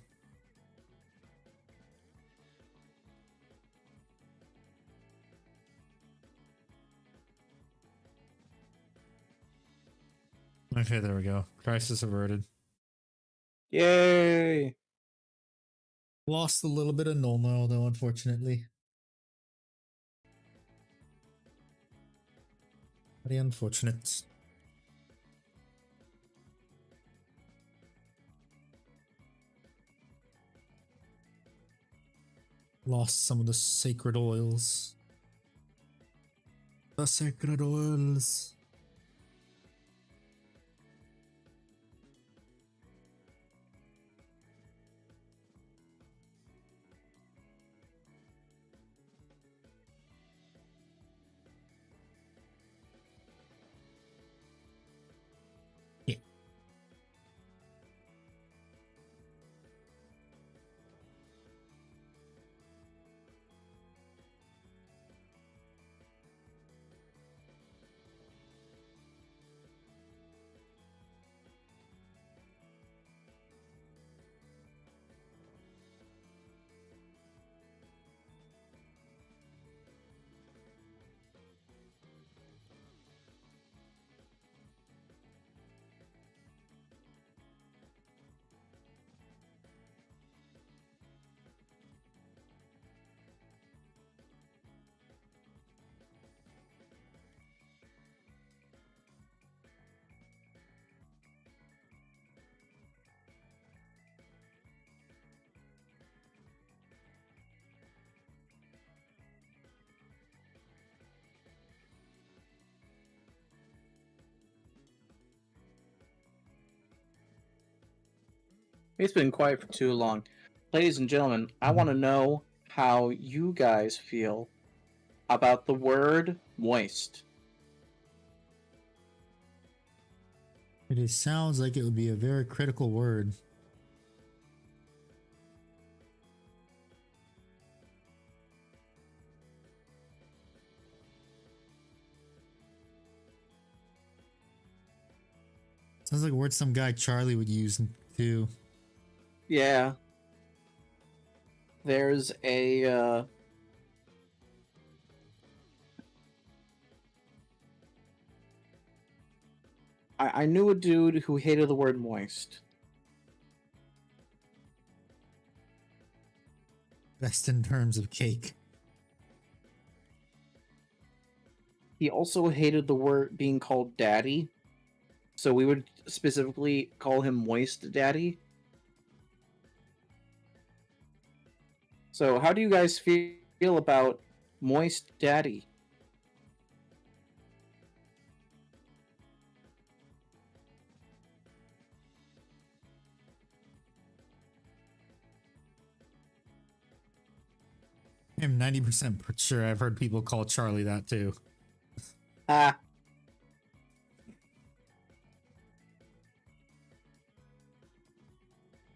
Okay, there we go. Crisis averted. Yay! Lost a little bit of Nolno though, unfortunately. Very unfortunate. Lost some of the sacred oils. The sacred oils. Yeah. It's been quiet for too long. Ladies and gentlemen, I want to know how you guys feel about the word moist. It sounds like it would be a very critical word. Sounds like a word some guy Charlie would use too. Yeah. There's a I knew a dude who hated the word moist. Best in terms of cake. He also hated the word being called daddy. So we would specifically call him Moist Daddy. So how do you guys feel about Moist Daddy? I'm 90% sure I've heard people call Charlie that too. Ah.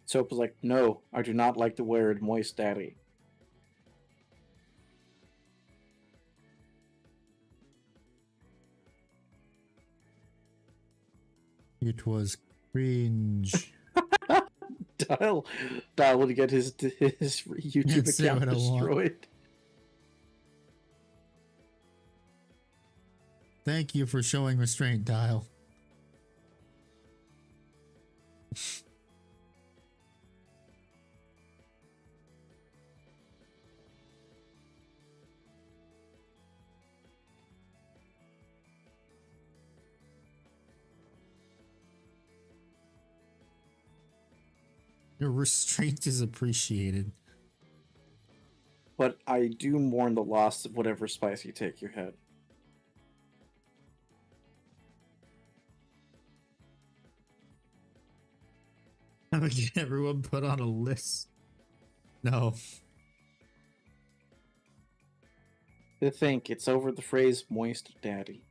Soap was like, no, I do not like the word Moist Daddy. It was cringe. Dial would get his YouTube Say account what I want. destroyed. Thank you for showing restraint, Dial. Your restraint is appreciated. But I do mourn the loss of whatever spice you take your head. How to get everyone put on a list? No. To think, it's over the phrase Moist Daddy.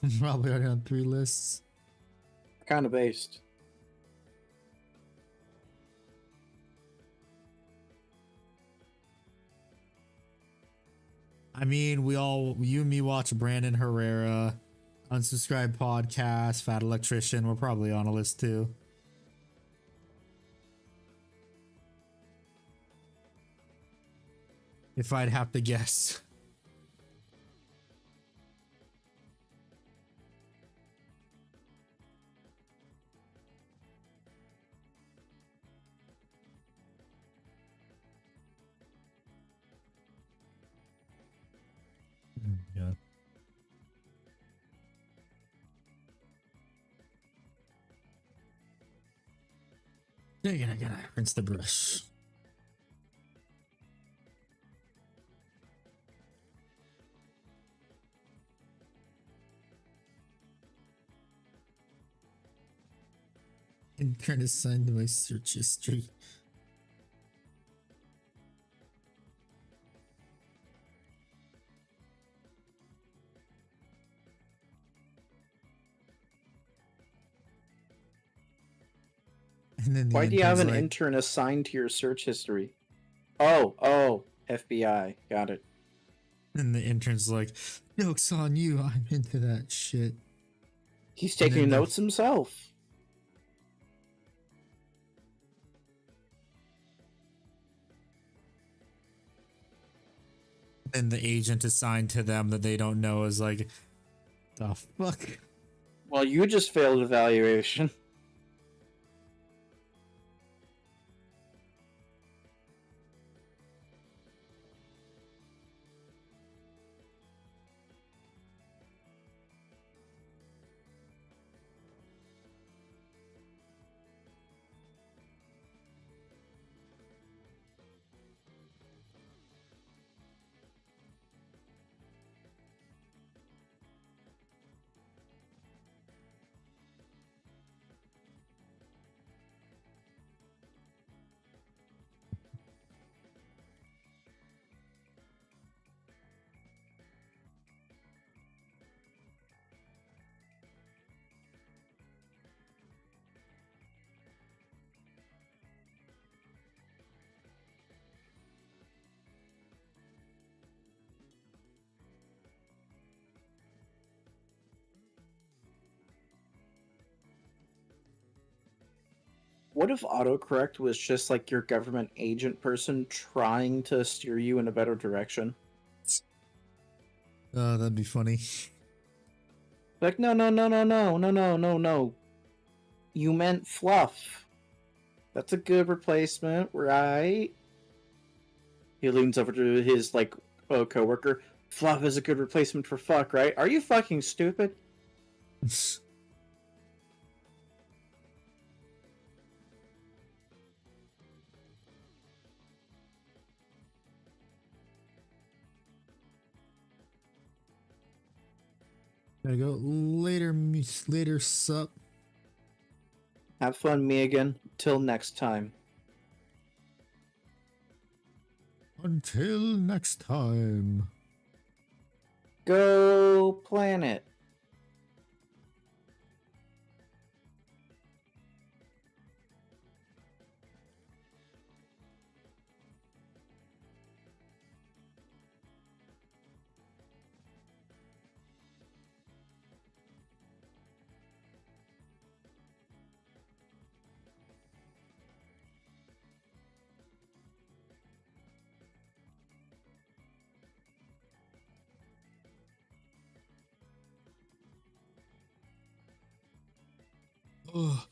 I'm probably already on 3 lists. Kind of based. I mean, you and me watch Brandon Herrera, Unsubscribed Podcast, Fat Electrician. We're probably on a list too. If I'd have to guess. Yeah. I gotta rinse the brush. And turn assigned to my search history. And then Why do you have an like, intern assigned to your search history? Oh, FBI. Got it. And the intern's like, joke's on you, I'm into that shit. He's And taking then notes himself. And the agent assigned to them that they don't know is like, the fuck? Well, you just failed evaluation. What if autocorrect was just like your government agent person trying to steer you in a better direction? Oh, that'd be funny. Like, no, no, no, no, no, no, no, no, no. You meant fluff. That's a good replacement, right? He leans over to his, like, coworker. Fluff is a good replacement for fuck, right? Are you fucking stupid? Gotta go later, later, sup. Have fun, me again. Till next time. Until next time. Go planet. Oh.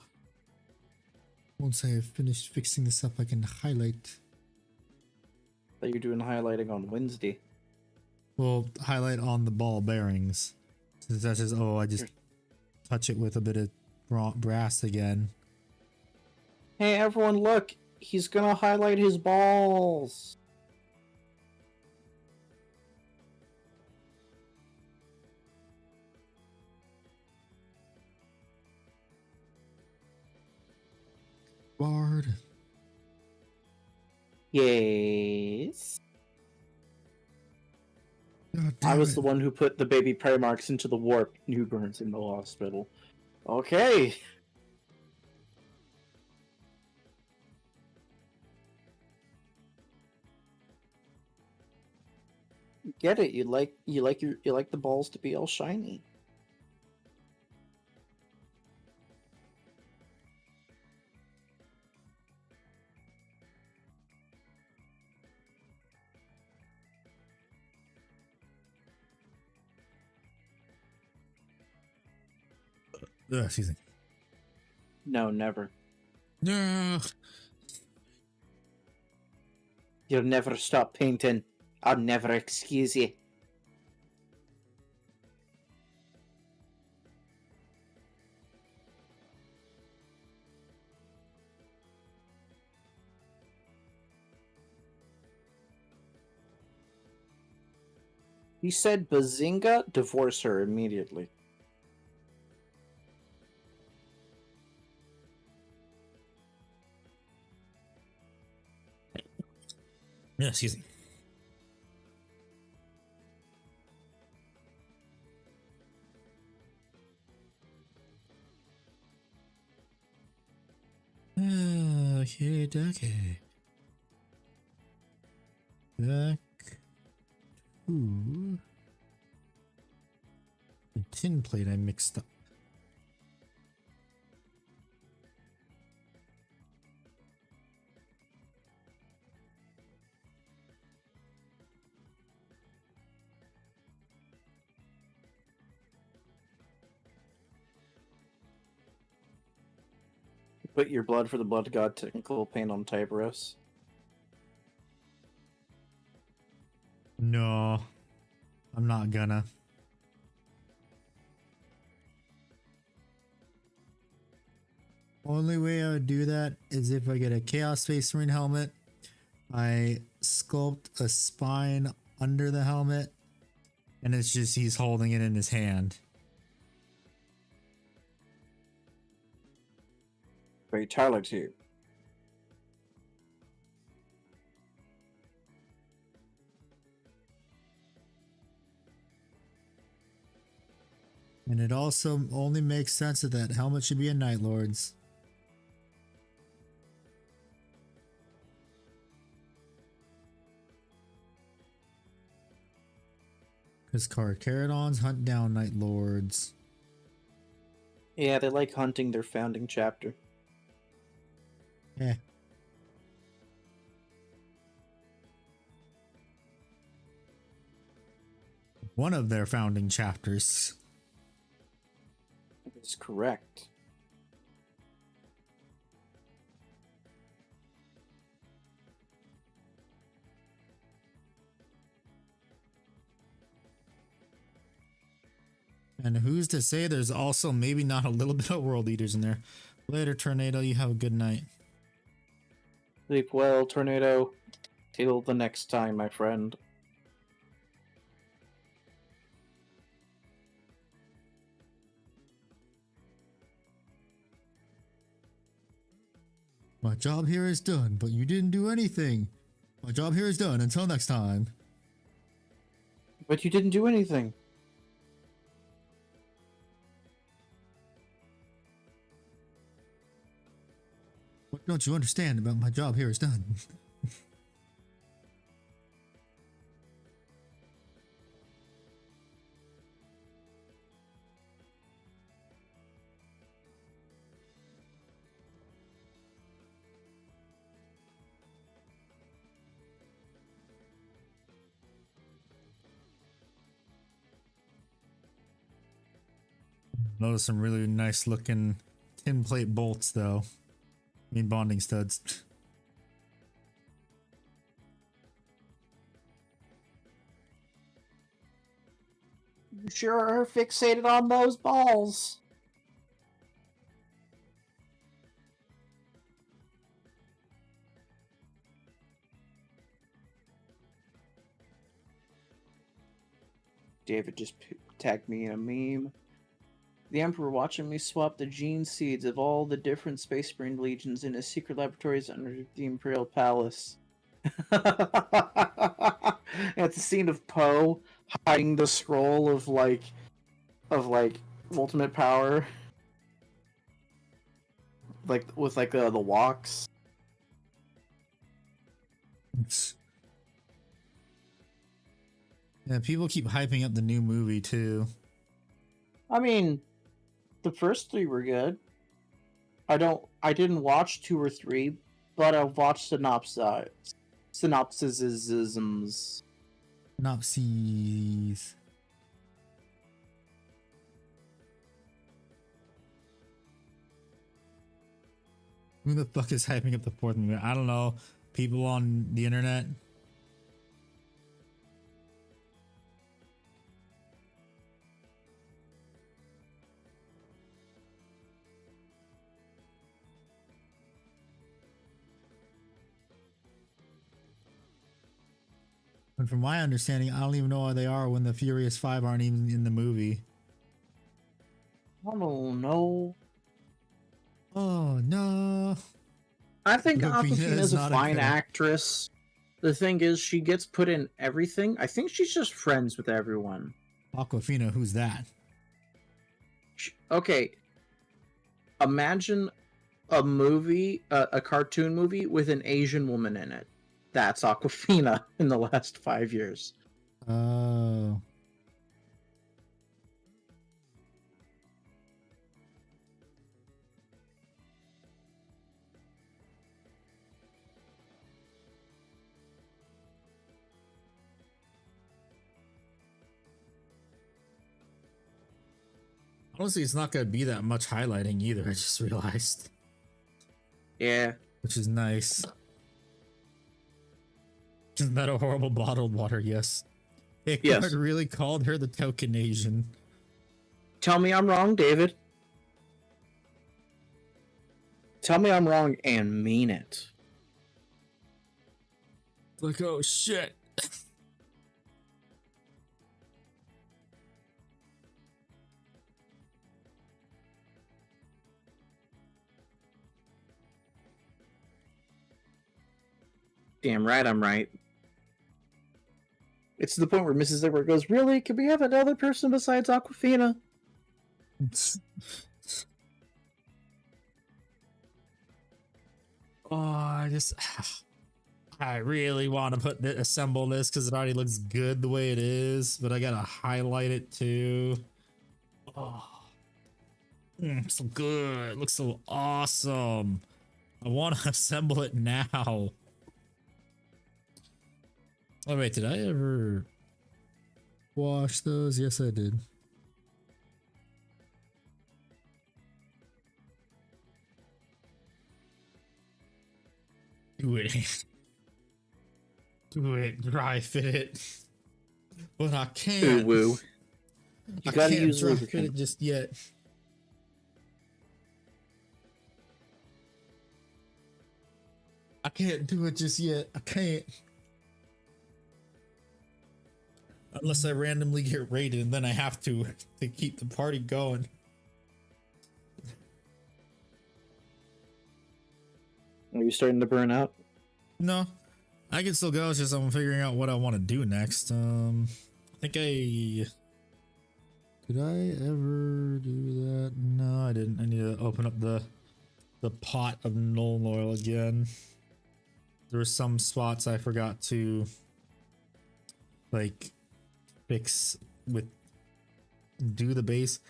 Once I have finished fixing this up, I can highlight. That you're doing highlighting on Wednesday. Well, highlight on the ball bearings. Since that says, oh, I just touch it with a bit of brass again. Hey, everyone, look! He's gonna highlight his balls! Bard. Yes. God I damn was it. the one who put the baby Primarchs into the warp newborns in the hospital. Okay. Get it? You like the balls to be all shiny. Excuse me. No, never. No. You'll never stop painting. I'll never excuse you. He said Bazinga, divorce her immediately. Yeah, excuse me. Okay, okay. Back to the tin plate I mixed up. Put your blood for the blood god technical paint on Tyberos. No, I'm not gonna. Only way I would do that is if I get a Chaos Space Marine helmet, I sculpt a spine under the helmet, and it's just he's holding it in his hand. Fatality. And it also only makes sense that that helmet should be a Night Lord's. Because Carcharodons hunt down Night Lords. Yeah, they like hunting their founding chapter. Yeah. One of their founding chapters. That's correct. And who's to say there's also maybe not a little bit of world eaters in there. Later, Tornado, you have a good night. Sleep well, Tornado. Till the next time, my friend. My job here is done, but you didn't do anything. My job here is done. Until next time. But you didn't do anything. What don't you understand about my job here is done? Notice some really nice looking tin plate bolts though. I mean bonding studs. You sure are fixated on those balls. David just tagged me in a meme. The Emperor watching me swap the gene seeds of all the different Space Marine legions in his secret laboratories under the Imperial Palace. At the scene of Poe hiding the scroll of ultimate power, with the walks. Yeah, people keep hyping up the new movie too. I mean, the first three were good. I didn't watch 2 or 3, but I watched synopsisms. Synopses. Who the fuck is hyping up the 4th movie? I don't know. People on the internet. But from my understanding, I don't even know where they are when the Furious 5 aren't even in the movie. I don't know. Oh no. I think Awkwafina Awkwafina is is a not a fine good- actress. The thing is, she gets put in everything. I think she's just friends with everyone. Awkwafina, who's that? Okay. Imagine a movie, a cartoon movie with an Asian woman in it. That's Awkwafina in the last 5 years. Oh. Honestly, it's not going to be that much highlighting either, I just realized. Yeah. Which is nice. Isn't that a horrible bottled water? Yes. Ickard Yes. really called her the token Asian. Tell me I'm wrong, David. Tell me I'm wrong and mean it. Like, oh shit. Damn right I'm right. It's to the point where Mrs. Edward goes, really? Could we have another person besides Awkwafina? Oh, I really want to assemble this because it already looks good the way it is, but I gotta highlight it too. Oh, so good. It looks so awesome. I want to assemble it now. Oh wait, did I ever wash those? Yes, I did. Do it. Do it. Dry fit it. But I Ooh, can't. woo. You I gotta can't use dry fit lubricant. it just yet. I can't do it just yet. I can't. Unless I randomly get raided and then I have to keep the party going. Are you starting to burn out? No, I can still go. It's just I'm figuring out what I want to do next. I think did I ever do that? No, I didn't. I need to open up the pot of null oil again. There were some spots I forgot to like fix with do the base.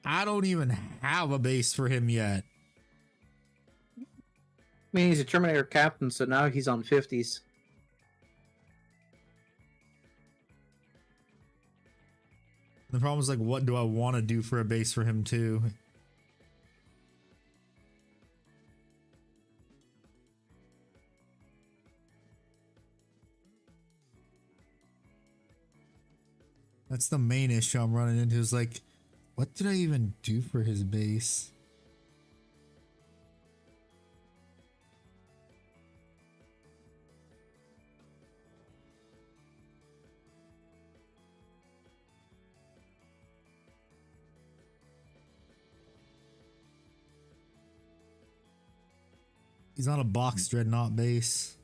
I don't even have a base for him yet. I mean, he's a Terminator captain, so now he's on 50s. The problem is like, what do I want to do for a base for him too? That's the main issue I'm running into is like, what did I even do for his base? He's on a box dreadnought base.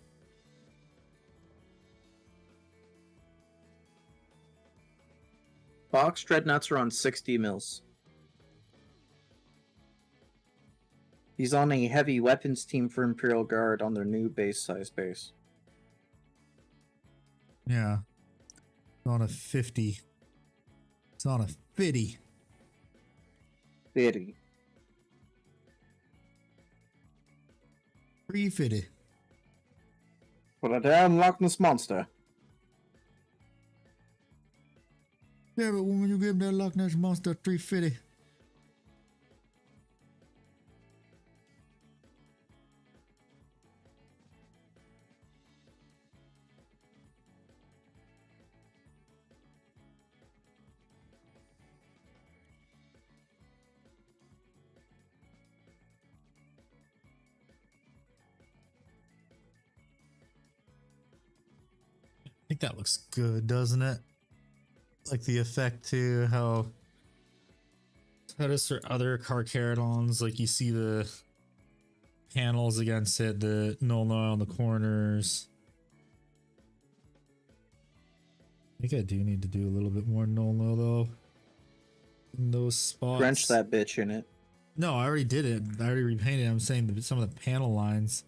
Box dreadnoughts are on 60 mils. He's on a heavy weapons team for Imperial Guard on their new base size base. Yeah. It's on a 50. It's on a 50. 50. 350. What a damn Loch Ness monster. Yeah, but when you give him that Loch Ness monster 350. I think that looks good, doesn't it? Like the effect too, how does for other Carcharodons, like you see the panels against it, the null on the corners. I think I do need to do a little bit more null though in those spots. Drench that bitch in it. No, I already did it. I already repainted it. I'm saying some of the panel lines.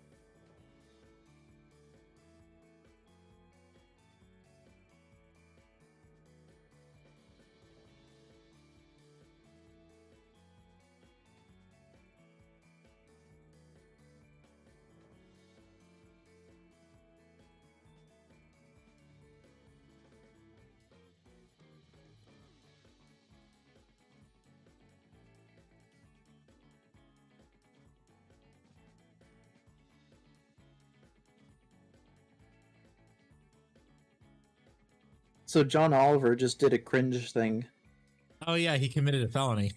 So John Oliver just did a cringe thing. Oh yeah, he committed a felony.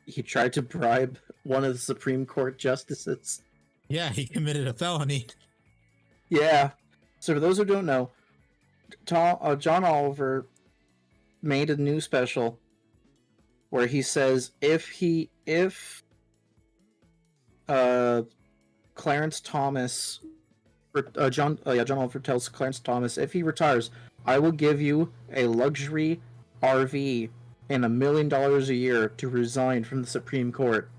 He tried to bribe one of the Supreme Court justices. Yeah, he committed a felony. Yeah. So for those who don't know, John Oliver made a new special where he says if Clarence Thomas, John Oliver tells Clarence Thomas, if he retires, I will give you a luxury RV and $1 million a year to resign from the Supreme Court.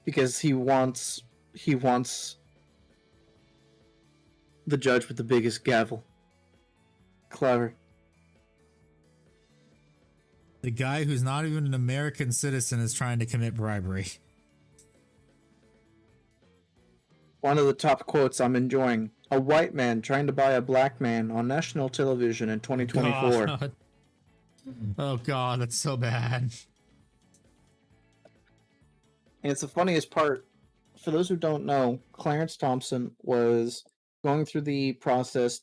Because he wants the judge with the biggest gavel. Clever. The guy who's not even an American citizen is trying to commit bribery. One of the top quotes I'm enjoying. A white man trying to buy a black man on national television in 2024. God. Oh god, that's so bad. And it's the funniest part. For those who don't know, Clarence Thompson was going through the process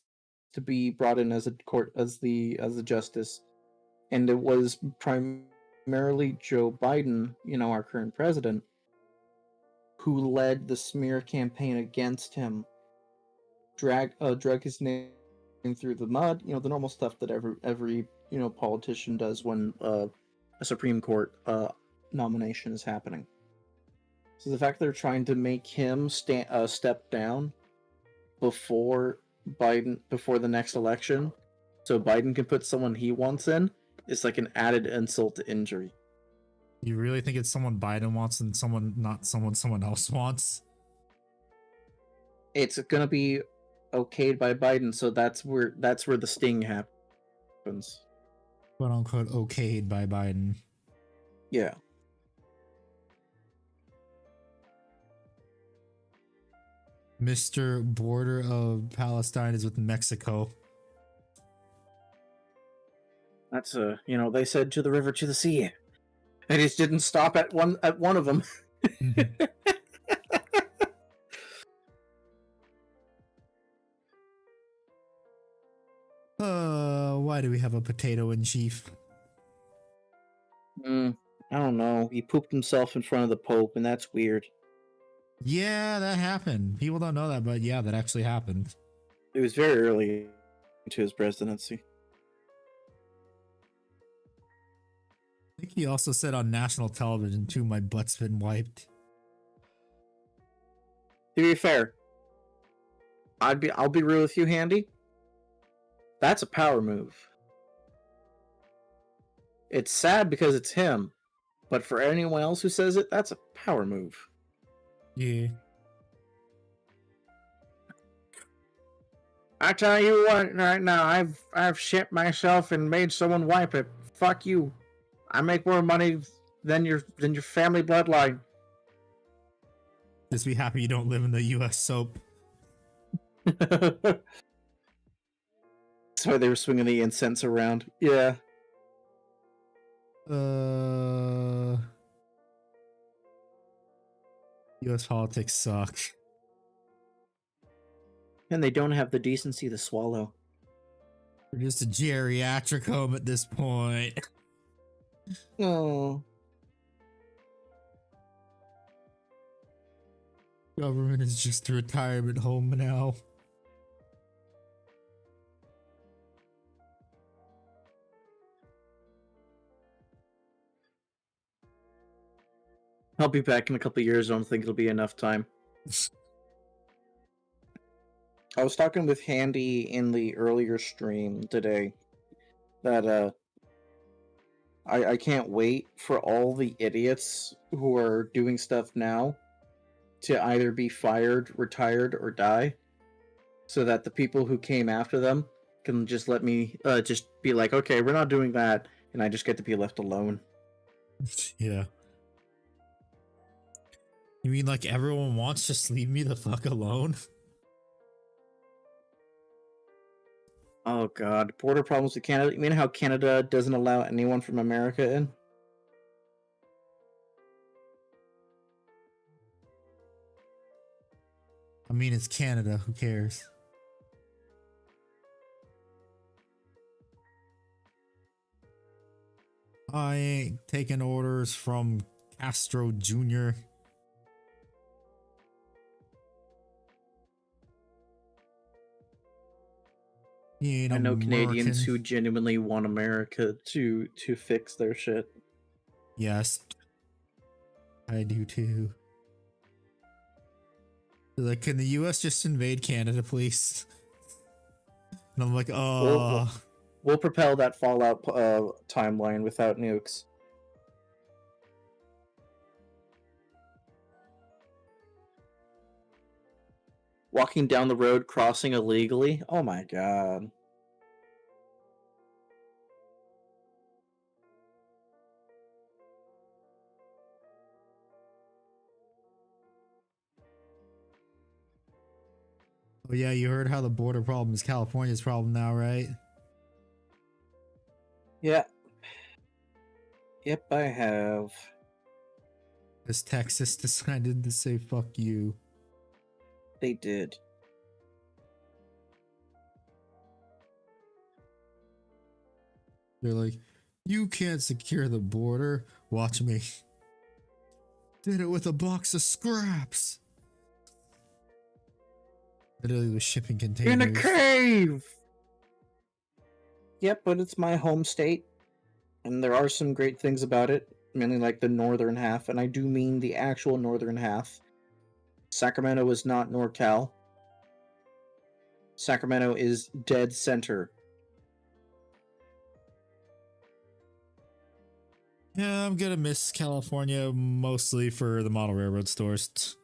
to be brought in as a court as the justice, and it was primarily Joe Biden, our current president, who led the smear campaign against him, drag his name through the mud, the normal stuff that every politician does when a Supreme Court nomination is happening. So the fact they're trying to make him step down before the next election, so Biden can put someone he wants in, is like an added insult to injury. You really think it's someone Biden wants and not someone else wants? It's gonna be okayed by Biden, so that's where the sting happens. Quote unquote okayed by Biden. Yeah. Mr. Border of Palestine is with Mexico. That's they said to the river, to the sea. And he just didn't stop at one of them. Why do we have a potato in chief? I don't know. He pooped himself in front of the Pope, and that's weird. Yeah, that happened. People don't know that, but yeah, that actually happened. It was very early into his presidency. I think he also said on national television too, my butt's been wiped. To be fair, I'll be real with you, Handy. That's a power move. It's sad because it's him, but for anyone else who says it, that's a power move. Yeah. I tell you what, right now, I've shit myself and made someone wipe it. Fuck you. I make more money than your family bloodline. Just be happy you don't live in the U.S. soap. That's why they were swinging the incense around. Yeah. U.S. politics suck. And they don't have the decency to swallow. We're just a geriatric home at this point. Oh. Government is just a retirement home now. I'll be back in a couple of years. I don't think it'll be enough time. I was talking with Handy in the earlier stream today that I can't wait for all the idiots who are doing stuff now to either be fired, retired, or die, so that the people who came after them can just let me just be like, okay, we're not doing that, and I just get to be left alone. Yeah. You mean like everyone wants just leave me the fuck alone? Oh god, border problems with Canada. You mean how Canada doesn't allow anyone from America in? I mean, it's Canada. Who cares? I ain't taking orders from Castro Jr. He ain't I know American. Canadians who genuinely want America to fix their shit. Yes. I do too. They're like, can the US just invade Canada, please? And I'm like, oh. We'll propel that Fallout timeline without nukes. Walking down the road, crossing illegally. Oh my god. But yeah, you heard how the border problem is California's problem now, right? Yeah. Yep, I have. Because Texas decided to say fuck you. They did. They're like, you can't secure the border. Watch me. Did it with a box of scraps. Literally with shipping containers. In a cave! Yep, but it's my home state. And there are some great things about it. Mainly like the northern half. And I do mean the actual northern half. Sacramento is not NorCal. Sacramento is dead center. Yeah, I'm gonna miss California mostly for the model railroad stores.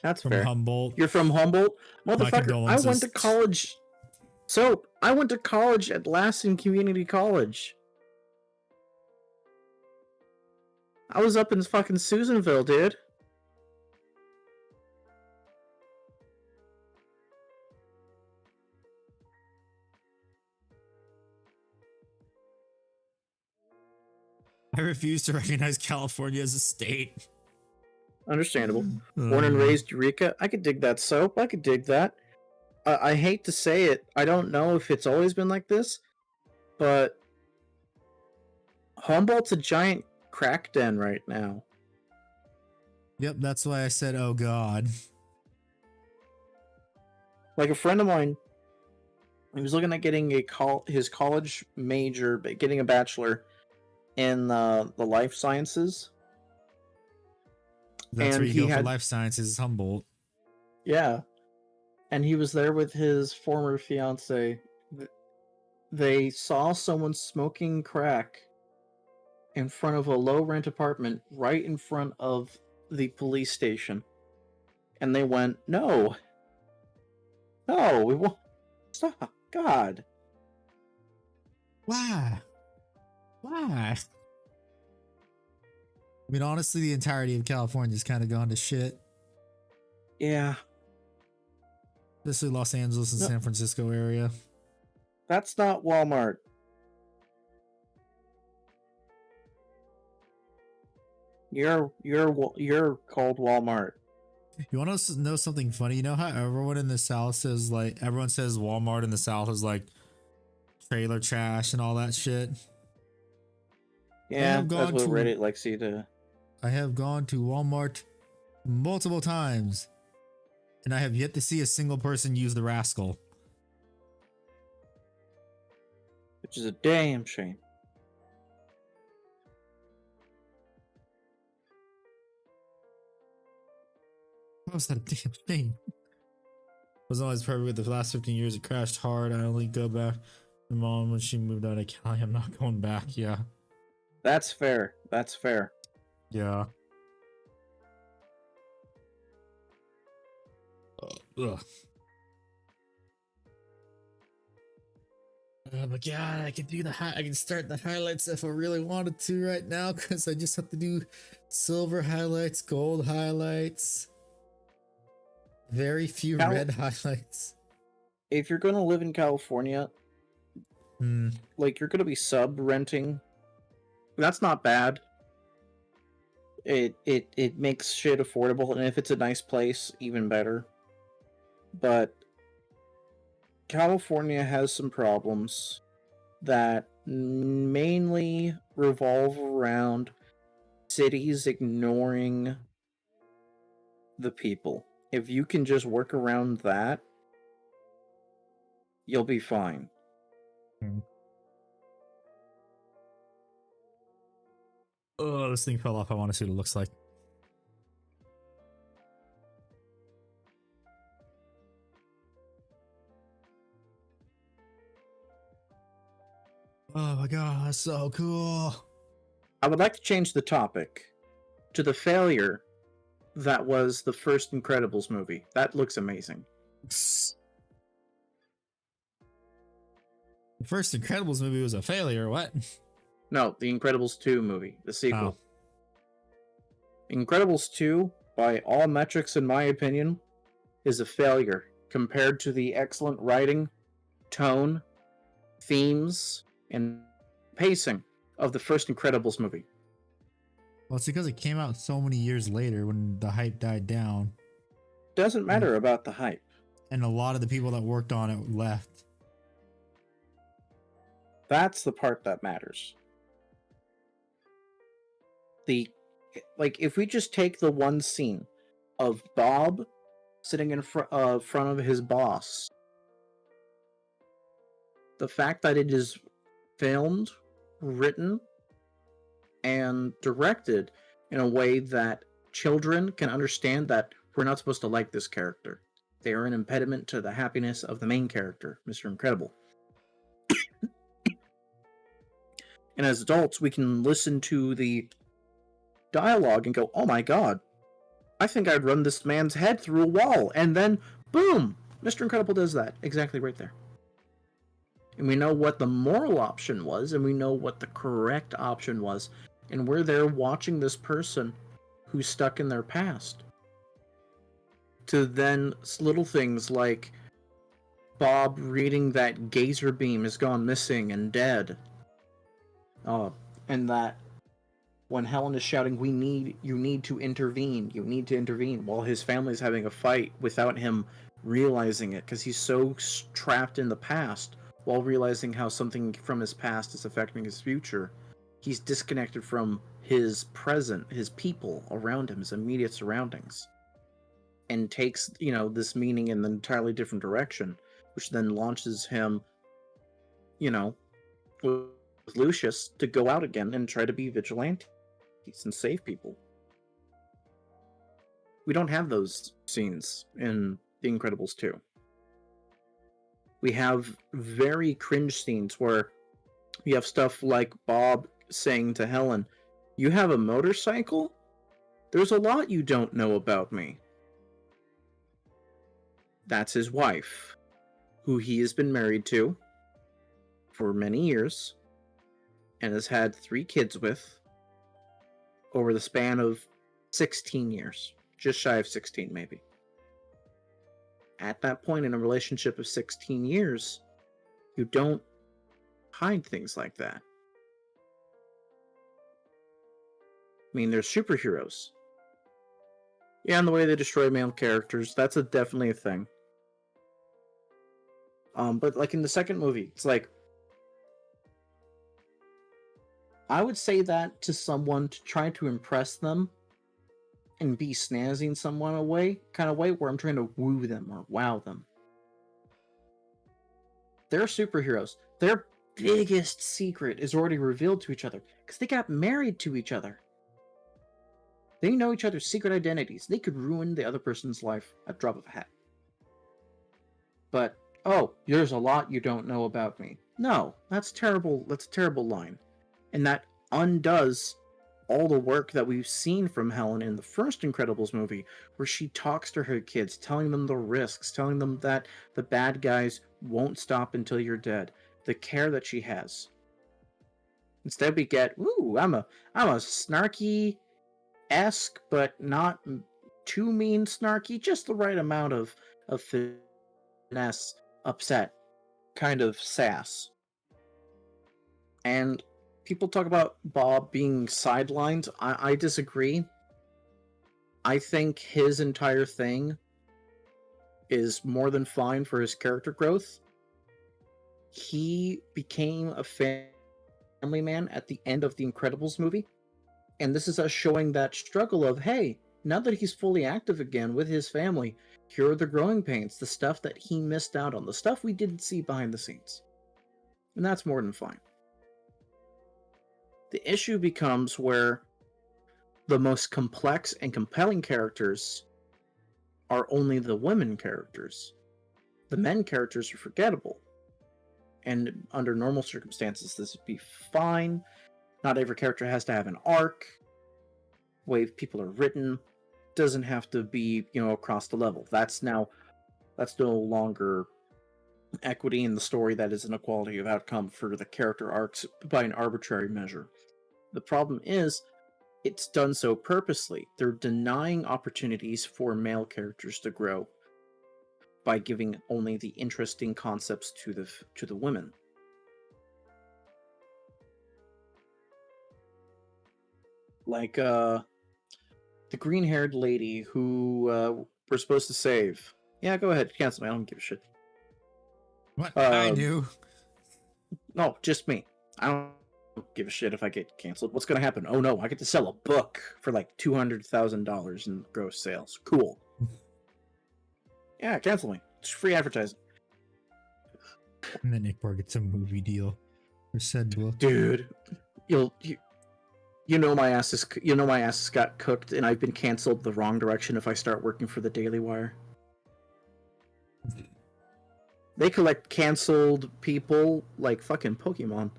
That's From fair. Humboldt. You're from Humboldt? Motherfucker, I condolences. went to college. So, I went to college at Lassen Community College. I was up in fucking Susanville, dude. I refuse to recognize California as a state. Understandable. Born and raised Eureka. I could dig that soap. I could dig that. I hate to say it. I don't know if it's always been like this, but Humboldt's a giant crack den right now. Yep, that's why I said, oh god. Like a friend of mine, he was looking at getting his college major, but getting a bachelor in the life sciences. That's And where you he go for had- life sciences, is Humboldt. Yeah. And he was there with his former fiance. They saw someone smoking crack in front of a low rent apartment right in front of the police station. And they went, no. No, we won't. Stop. God. Why? Why? I mean, honestly, the entirety of California's kind of gone to shit. Yeah. Especially Los Angeles and No. San Francisco area. That's not Walmart. You're called Walmart. You want to know something funny? You know how everyone in the South says, like, everyone says Walmart in the South is like trailer trash and all that shit? Yeah, have that's gone what to- Reddit likes you to. I have gone to Walmart multiple times, and I have yet to see a single person use the rascal. Which is a damn shame. How was that a damn thing? Was always perfect with the last 15 years. It crashed hard. I only go back to mom when she moved out of Cali. I'm not going back. Yeah. That's fair. That's fair. Yeah. Ugh. Oh my god, I can do I can start the highlights if I really wanted to right now, because I just have to do silver highlights, gold highlights, very few red highlights. If you're gonna live in California, like you're gonna be sub renting, that's not bad. It makes shit affordable, and if it's a nice place, even better. But California has some problems that mainly revolve around cities ignoring the people. If you can just work around that, you'll be fine. Oh, this thing fell off. I want to see what it looks like. Oh my god, that's so cool. I would like to change the topic to the failure that was the first Incredibles movie. That looks amazing. The first Incredibles movie was a failure. What? No, the Incredibles 2 movie, the sequel. Incredibles 2, by all metrics in my opinion, is a failure. compared to the excellent writing, tone, themes, and pacing of the first Incredibles movie. Well, it's because it came out so many years later when the hype died down, Doesn't matter about the hype. and a lot of the people that worked on it left. That's the part that matters. If we just take the one scene of Bob sitting in front of his boss, the fact that it is filmed, written, and directed in a way that children can understand that we're not supposed to like this character. They are an impediment to the happiness of the main character, Mr. Incredible. And as adults, we can listen to the dialogue and go, oh my god, I think I'd run this man's head through a wall. And then, boom, Mr. Incredible does that. Exactly right there. And we know what the moral option was, and we know what the correct option was. And we're there watching this person who's stuck in their past. To then little things like Bob reading that gazer beam has gone missing and dead. And that when Helen is shouting, you need to intervene, while his family's having a fight without him realizing it, because he's so trapped in the past, while realizing how something from his past is affecting his future. He's disconnected from his present, his people around him, his immediate surroundings, and takes, this meaning in an entirely different direction, which then launches him, with Lucius to go out again and try to be vigilantes and save people. We don't have those scenes in The Incredibles 2. We have very cringe scenes where you have stuff like Bob saying to Helen, "You have a motorcycle? There's a lot you don't know about me." That's his wife, who he has been married to for many years and has had 3 kids with over the span of 16 years. Just shy of 16, maybe. At that point in a relationship of 16 years, you don't hide things like that. I mean, there's superheroes. Yeah, and the way they destroy male characters, that's definitely a thing. But like in the second movie, it's like, I would say that to someone to try to impress them and be snazzy in someone kind of way where I'm trying to woo them or wow them. They're superheroes. Their biggest secret is already revealed to each other because they got married to each other. They know each other's secret identities. They could ruin the other person's life at the drop of a hat. But, oh, there's a lot you don't know about me. No, that's terrible. That's a terrible line. And that undoes all the work that we've seen from Helen in the first Incredibles movie, where she talks to her kids, telling them the risks, telling them that the bad guys won't stop until you're dead. The care that she has. Instead, we get, ooh, I'm a snarky-esque, but not too mean snarky, just the right amount of finesse, upset, kind of sass. And people talk about Bob being sidelined. I disagree. I think his entire thing is more than fine for his character growth. He became a family man at the end of the Incredibles movie. And this is us showing that struggle of, hey, now that he's fully active again with his family, here are the growing pains, the stuff that he missed out on, the stuff we didn't see behind the scenes. And that's more than fine. The issue becomes where the most complex and compelling characters are only the women characters. The men characters are forgettable. And under normal circumstances, this would be fine. Not every character has to have an arc. The way people are written doesn't have to be, across the level. That's no longer equity in the story. That is an equality of outcome for the character arcs by an arbitrary measure. The problem is, it's done so purposely. They're denying opportunities for male characters to grow by giving only the interesting concepts to the women. Like the green-haired lady who we're supposed to save. Yeah, go ahead, cancel me. I don't give a shit. What? I do. No, just me. I don't give a shit if I get canceled. What's gonna happen? Oh no, I get to sell a book for like $200,000 in gross sales. Cool. Yeah, cancel me. It's free advertising. And then Nick Bar gets a movie deal for said book. Dude, you know my ass is got cooked, and I've been canceled the wrong direction if I start working for the Daily Wire. They collect canceled people like fucking Pokemon.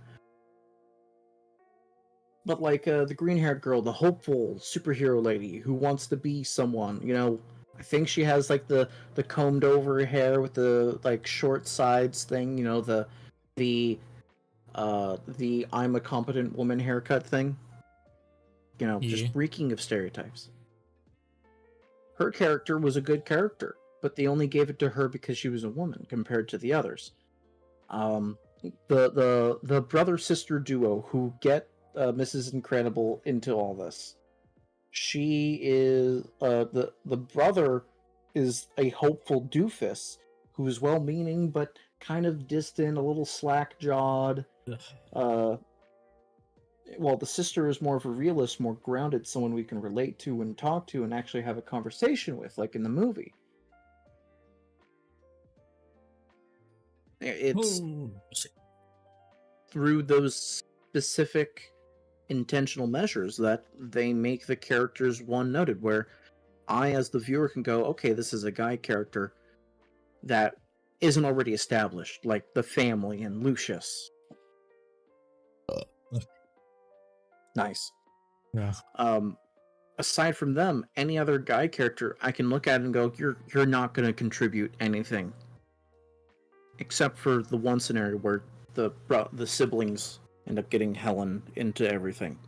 But like the green-haired girl, the hopeful superhero lady who wants to be someone, you know, I think she has like the combed over hair with the like short sides thing, you know, the I'm a competent woman haircut thing. You know, just reeking of stereotypes. Her character was a good character, but they only gave it to her because she was a woman compared to the others. The brother-sister duo who get Mrs. Incredible into all this. She is the brother is a hopeful doofus who is well-meaning but kind of distant, a little slack-jawed. While the sister is more of a realist, more grounded, someone we can relate to and talk to and actually have a conversation with, like in the movie. It's through those specific intentional measures that they make the characters one-noted, where I, as the viewer, can go, okay, this is a guy character that isn't already established, like the family and Lucius. Nice. Yeah. Aside from them, any other guy character I can look at and go, you're not going to contribute anything, except for the one scenario where the siblings end up getting Helen into everything.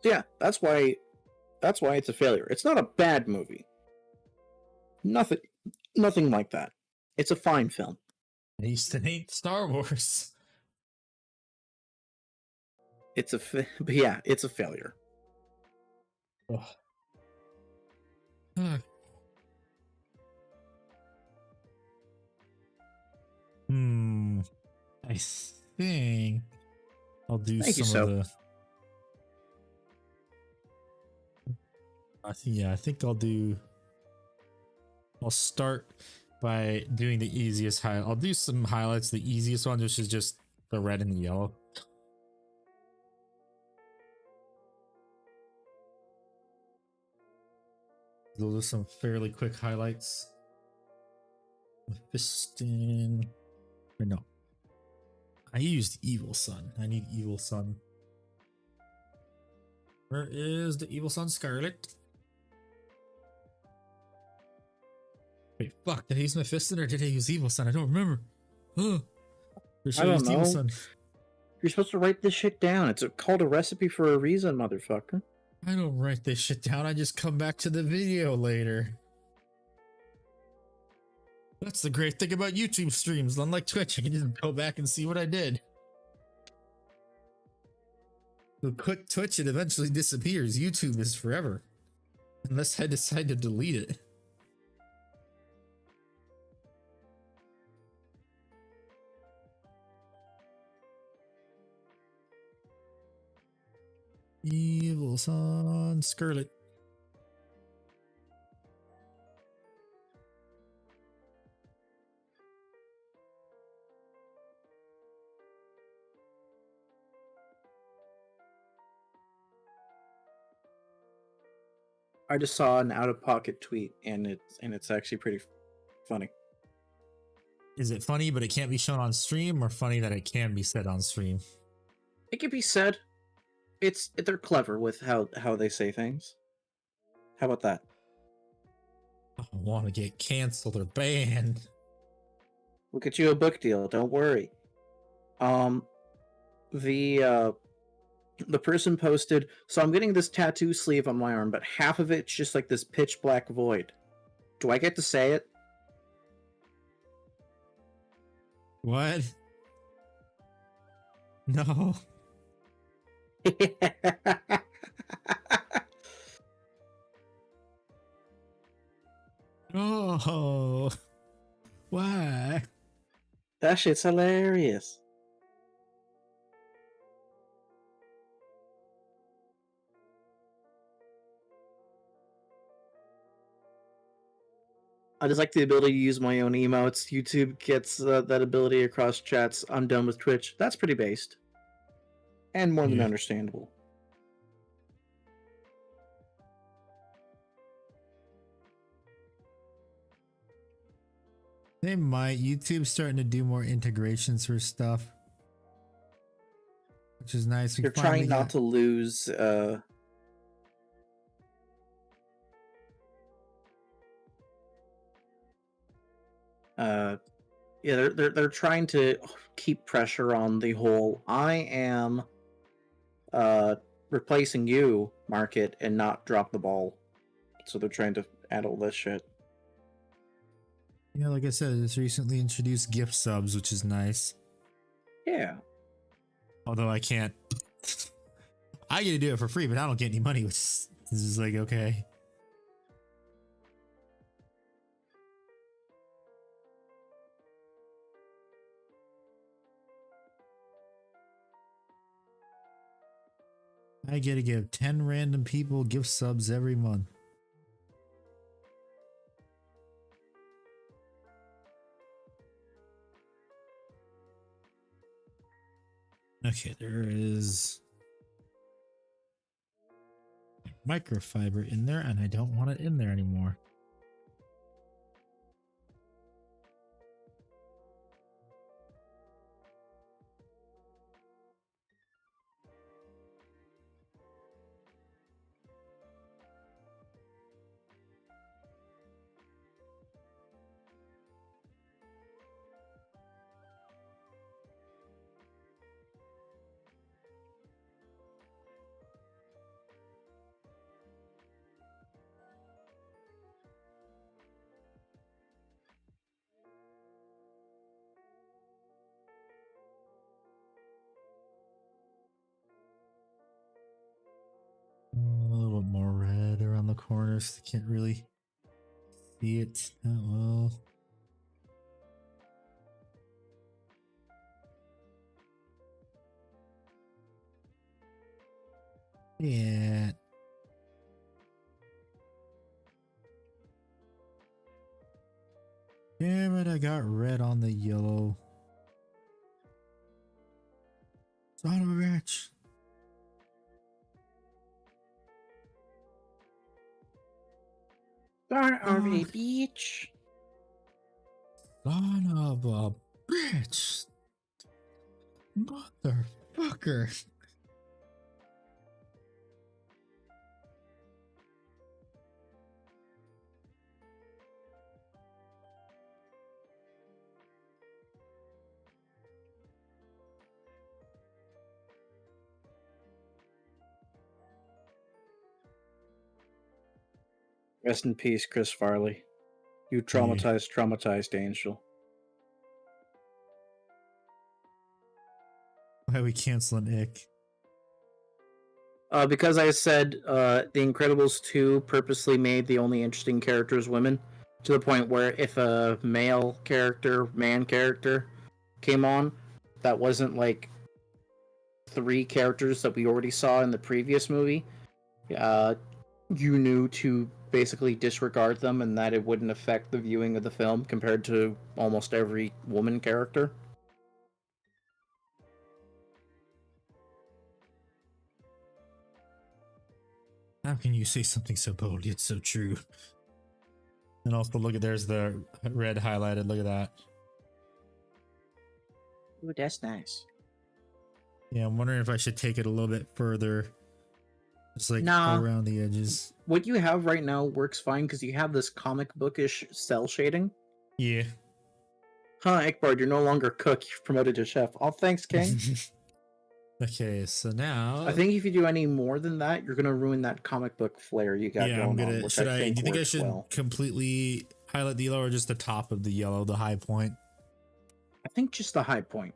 So yeah, that's why it's a failure. It's not a bad movie. Nothing like that. It's a fine film. At least it ain't Star Wars. It's a failure. I think I'll do some of the. I think I'll start by doing the easiest highlight. I'll do some highlights. The easiest one, which is just the red and the yellow. Those are some fairly quick highlights. Fistin. Or no. I used Evil Sun. I need Evil Sun. Where is the Evil Sun Scarlet? Wait, fuck. Did I use my Fistin or did I use Evil Sun? I don't remember. I don't know. Evil Sun. You're supposed to write this shit down. It's called a recipe for a reason, motherfucker. I don't write this shit down. I just come back to the video later. That's the great thing about YouTube streams. Unlike Twitch, I can just go back and see what I did. So quit Twitch, it eventually disappears. YouTube is forever. Unless I decide to delete it. Evil Sun Scarlet. I just saw an out-of-pocket tweet, and it's actually pretty funny. Is it funny, but it can't be shown on stream, or funny that it can be said on stream? It can be said. They're clever with how they say things. How about that? I don't want to get canceled or banned. We'll get you a book deal. Don't worry. The The person posted, so I'm getting this tattoo sleeve on my arm, but half of it's just like this pitch black void. Do I get to say it? What? No. Oh. Why? That shit's hilarious. I just like the ability to use my own emotes. YouTube gets that ability across chats. I'm done with Twitch. That's pretty based. And more than Yeah. understandable. They might. YouTube's starting to do more integrations for stuff, which is nice. You're trying not to lose yeah, they're trying to keep pressure on the whole I am replacing you market and not drop the ball. So they're trying to add all this shit. Yeah, like I said, it's recently introduced gift subs, which is nice. Yeah. Although I can't. I get to do it for free, but I don't get any money, which is like, okay. I get to give 10 random people gift subs every month. Okay, there is microfiber in there, and I don't want it in there anymore. A little bit more red around the corners. Can't really see it that well. Yeah. Damn it, I got red on the yellow. Son of a bitch. Son of a bitch. Son of a bitch. Motherfucker. Rest in peace, Chris Farley. You traumatized Angel. Why are we canceling Ick? Because I said The Incredibles 2 purposely made the only interesting characters women, to the point where if a man character, came on, that wasn't like 3 characters that we already saw in the previous movie, you knew to basically disregard them and that it wouldn't affect the viewing of the film compared to almost every woman character. How can you say something so bold yet so true? And also look at, there's the red highlighted, look at that. Ooh, that's nice. Yeah, I'm wondering if I should take it a little bit further. Just like Nah. around the edges. What you have right now works fine because you have this comic bookish cell shading. Yeah. Huh, Ekbard, you're no longer cook, you've promoted to chef. Oh, thanks, King. Okay, so now I think if you do any more than that, you're gonna ruin that comic book flair you got yeah, going I'm gonna. on, which Should I I? think Do you think I works should well. completely highlight the yellow or just the top of the yellow, the high point? I think just the high point,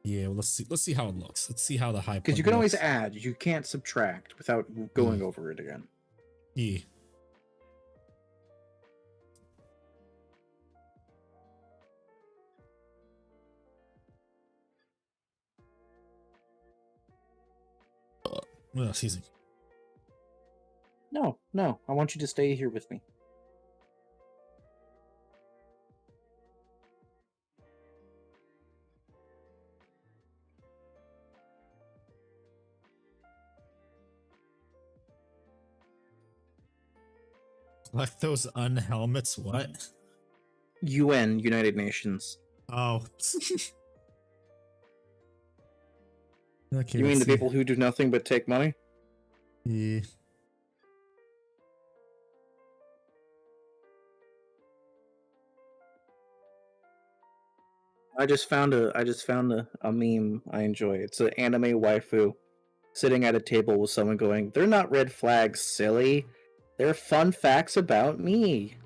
Yeah, well, let's see. Let's see how it looks. Let's see how the high point. because you can always looks. add. You can't subtract without going over it again. Yeah. Well, excuse me. No, no, I want you to stay here with me. Like those unhelmets. What? UN, United Nations. Oh. Okay. You mean let's the see. people who do nothing but take money? Yeah. I just found a meme I enjoy. It's an anime waifu sitting at a table with someone going, "They're not red flags, silly. They're fun facts about me."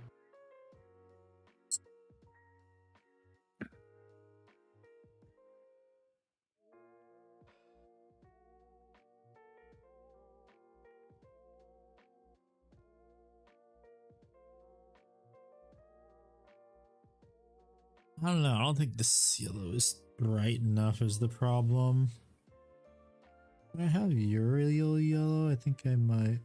I don't know. I don't think this yellow is bright enough is the problem. Do I have Uriel yellow? I think I might.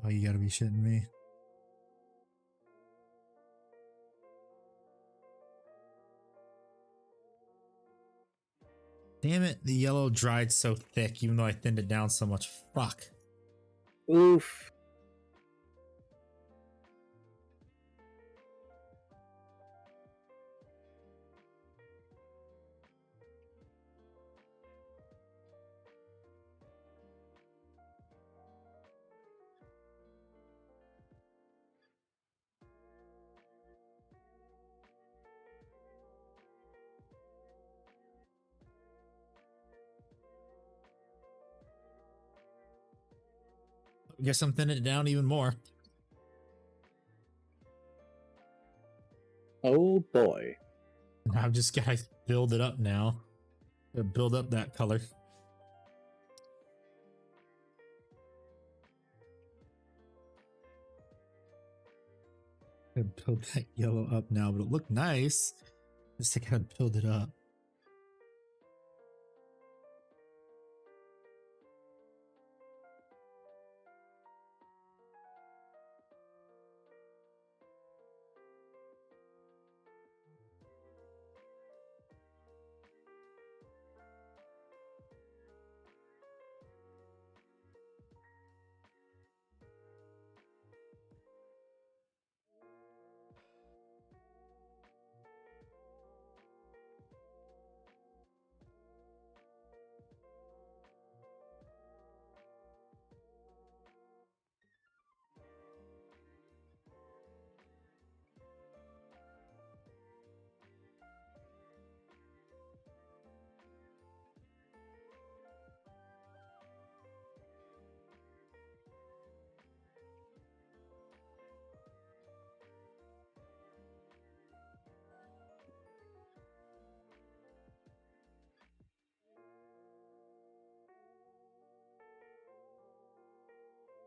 Oh, you gotta be shitting me. Damn it, the yellow dried so thick, even though I thinned it down so much. Fuck. Oof. I guess I'm thinning it down even more. Oh boy. And I've just gotta build it up now. Gotta build up that color. Gotta build that yellow up now, but it looked nice. Just gotta build it up.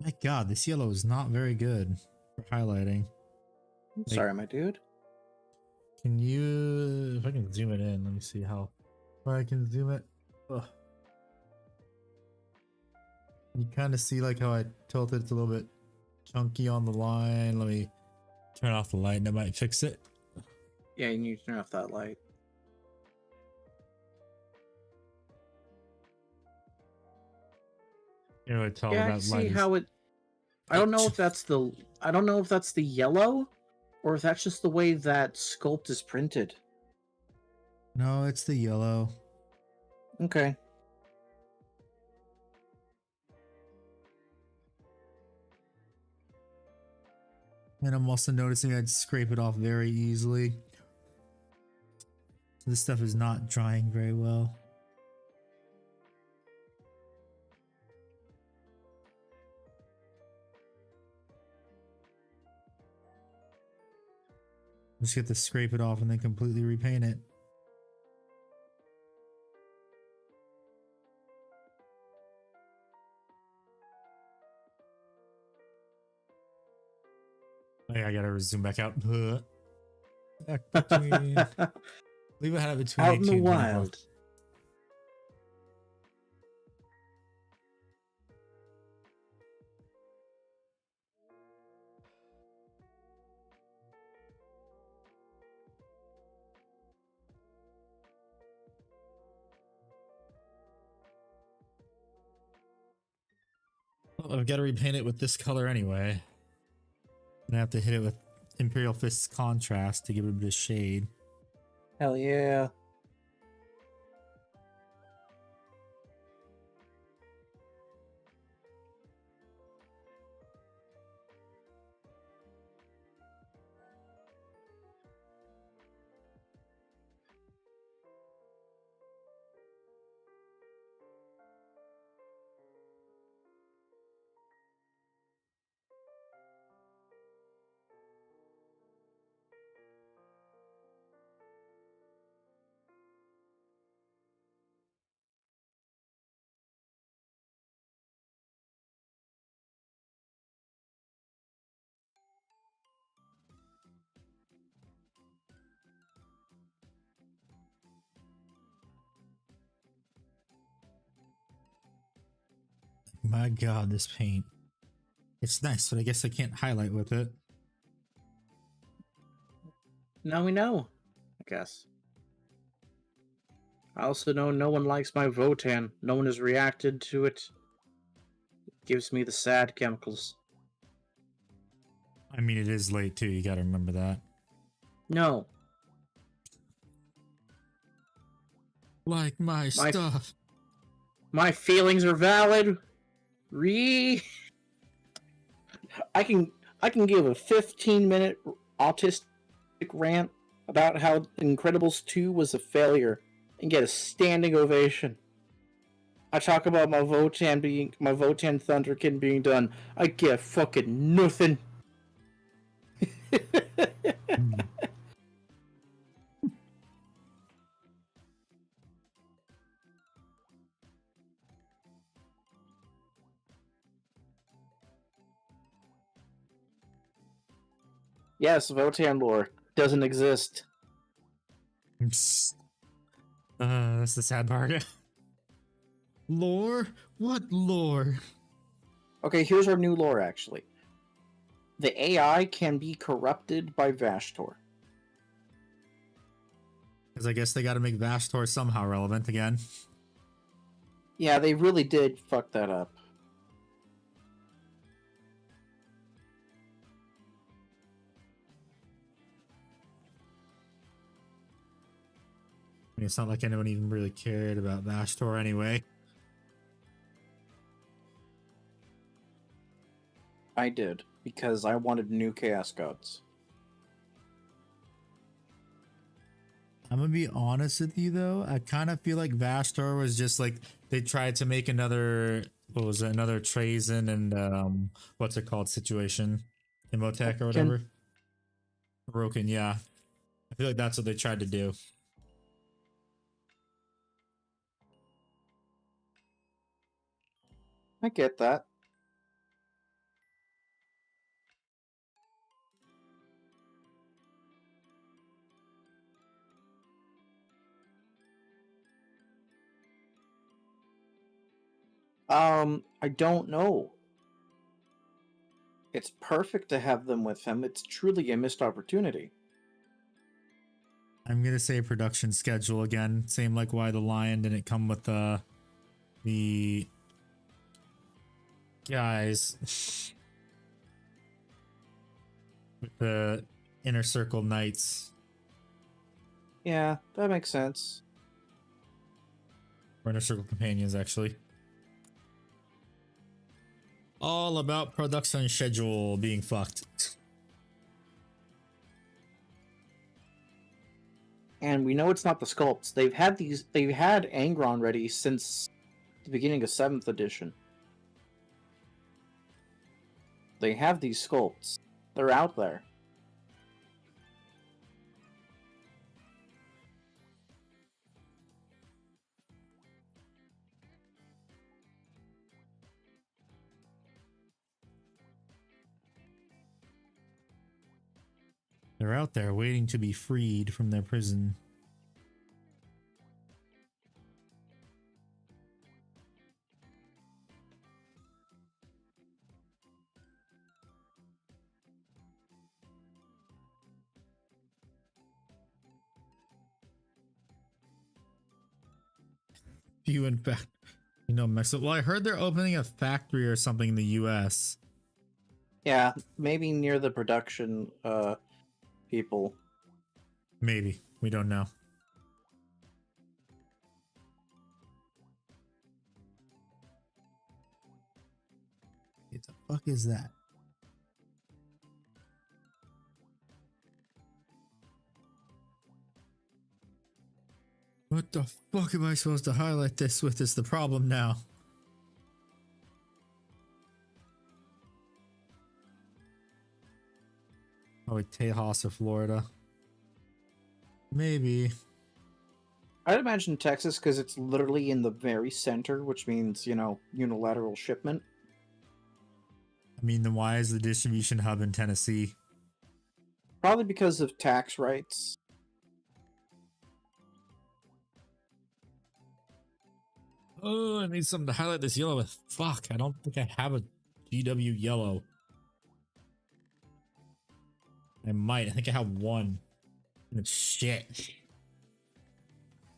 My god, this yellow is not very good for highlighting. Sorry, my dude. Can you, if I can zoom it in, let me see how far I can zoom it. Ugh. You kind of see like how I tilted it's a little bit chunky on the line. Let me turn off the light and that might fix it. Yeah, you need to turn off that light. You know, tell Yeah, I that see light how it. I don't know if that's the. I don't know if that's the yellow, or if that's just the way that sculpt is printed. No, it's the yellow. Okay. And I'm also noticing I'd scrape it off very easily. So this stuff is not drying very well. Just get to scrape it off and then completely repaint it. Oh yeah, I gotta zoom back out. Back between. Leave it out between Out in the 18 and 24. wild. Well, I've got to repaint it with this color anyway. And I have to hit it with Imperial Fist's contrast to give it a bit of shade. Hell yeah. My god, this paint. It's nice, but I guess I can't highlight with it. Now we know, I guess. I also know no one likes my Votan. No one has reacted to it. It gives me the sad chemicals. I mean, it is late too, you gotta remember that. No. Like my stuff. My feelings are valid. I can give a 15-minute autistic rant about how Incredibles 2 was a failure and get a standing ovation. I talk about my Votan Thunderkin being done. I get fucking nothing. Yes, Votan lore doesn't exist. That's the sad part. Lore? What lore? Okay, here's our new lore, actually. The AI can be corrupted by Vashtor. Because I guess they gotta make Vashtor somehow relevant again. Yeah, they really did fuck that up. I mean, it's not like anyone even really cared about Vashtor anyway. I did, because I wanted new Chaos Gods. I'm gonna be honest with you though, I kind of feel like Vashtor was just like they tried to make another, what was it, another Trazen and what's it called situation, Imhotep or whatever. Broken, yeah. I feel like that's what they tried to do. I get that. I don't know. It's perfect to have them with him. It's truly a missed opportunity. I'm gonna say production schedule again. Same like why the Lion didn't come with the guys with the Inner Circle Knights. Yeah, that makes sense. Or inner circle companions, actually. All about production schedule being fucked. And we know it's not the sculpts. They've had Angron ready since the beginning of 7th edition. They have these sculpts. They're out there. They're out there waiting to be freed from their prison. You in fact, Mexico. Well, I heard they're opening a factory or something in the U.S. Yeah, maybe near the production people. Maybe, we don't know. What the fuck is that? What the fuck am I supposed to highlight this with is the problem now. Probably Tejas or Florida. Maybe. I'd imagine Texas because it's literally in the very center, which means, unilateral shipment. I mean, then why is the distribution hub in Tennessee? Probably because of tax rights. Oh, I need something to highlight this yellow with. Fuck, I don't think I have a GW yellow. I might. I think I have one. And it's shit.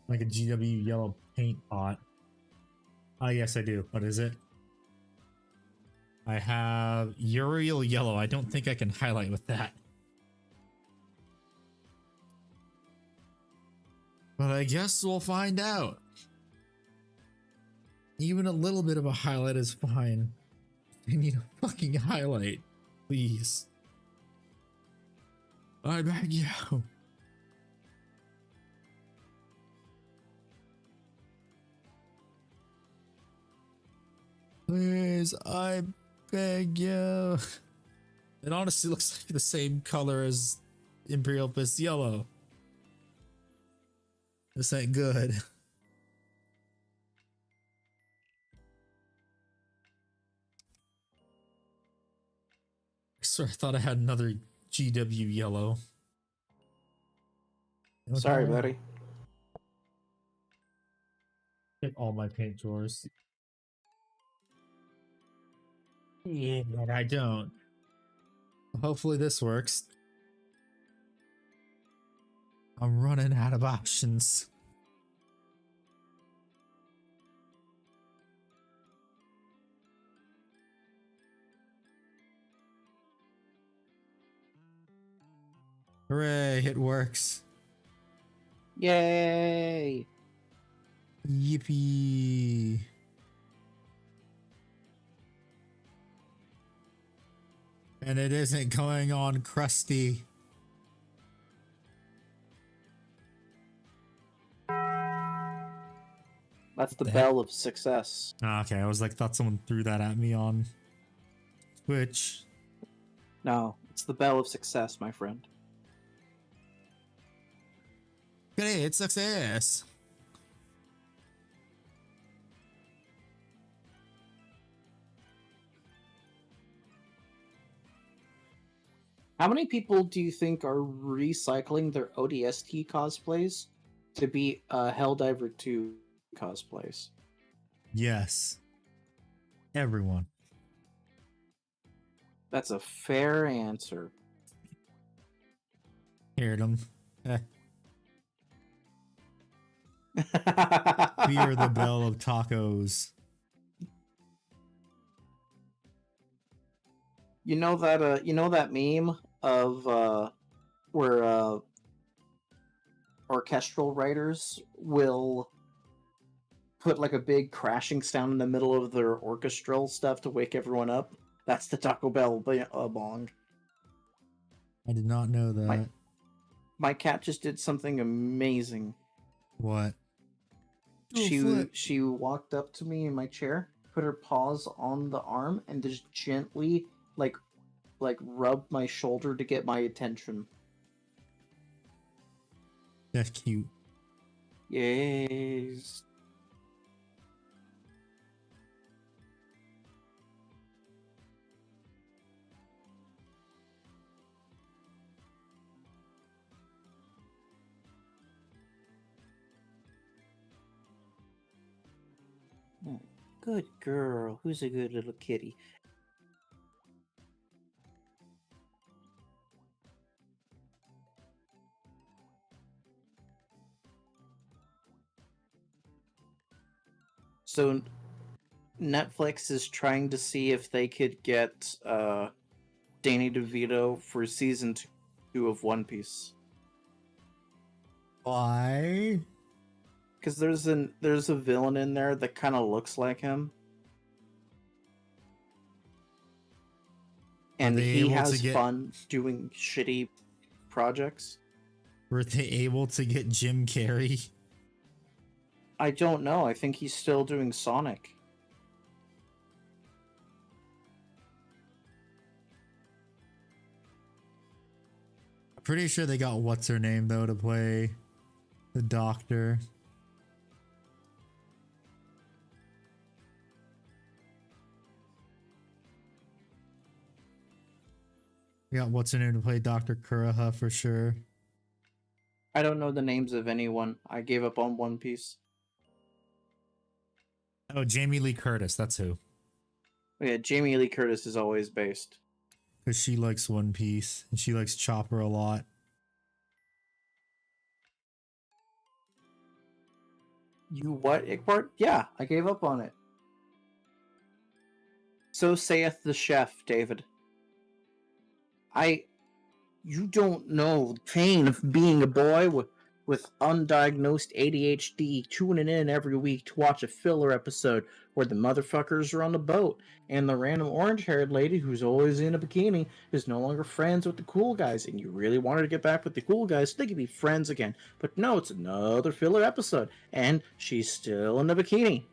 Like a GW yellow paint pot. Oh, yes, I do. What is it? I have Uriel yellow. I don't think I can highlight with that. But I guess we'll find out. Even a little bit of a highlight is fine. I need a fucking highlight. Please. I beg you. Please, I beg you. It honestly looks like the same color as Imperial Fist yellow. This ain't good. I swear I thought I had another GW yellow. Sorry, buddy. Hit all my paint drawers. Yeah, but I don't. Hopefully this works. I'm running out of options. Hooray, it works. Yay! Yippee. And it isn't going on crusty. That's the The bell of success. Okay, I was like, thought someone threw that at me on Twitch. No, it's the bell of success, my friend. Great success. How many people do you think are recycling their ODST cosplays to be Helldiver 2 cosplays? Yes. Everyone. That's a fair answer. Heard them. Fear the bell of tacos. You know that meme of where orchestral writers will put like a big crashing sound in the middle of their orchestral stuff to wake everyone up. That's the Taco Bell bong. I did not know that. My cat just did something amazing. What? Do a flip. She walked up to me in my chair, put her paws on the arm, and just gently like rubbed my shoulder to get my attention. That's cute. Yes. Good girl. Who's a good little kitty? So Netflix is trying to see if they could get Danny DeVito for season 2 of One Piece. Why? Because there's a villain in there that kind of looks like him, and he has fun doing shitty projects. Were they able to get Jim Carrey? I don't know. I think he's still doing Sonic. I'm pretty sure they got what's her name though to play the Doctor. We got what's her name to play Dr. Kuraha for sure. I don't know the names of anyone. I gave up on One Piece. Oh, Jamie Lee Curtis, that's who. Yeah, Jamie Lee Curtis is always based. Because she likes One Piece, and she likes Chopper a lot. You what, Ickbart? Yeah, I gave up on it. So saith the chef, David. You don't know the pain of being a boy with undiagnosed ADHD tuning in every week to watch a filler episode where the motherfuckers are on the boat and the random orange-haired lady who's always in a bikini is no longer friends with the cool guys, and you really wanted to get back with the cool guys so they could be friends again. But no, it's another filler episode, and she's still in the bikini.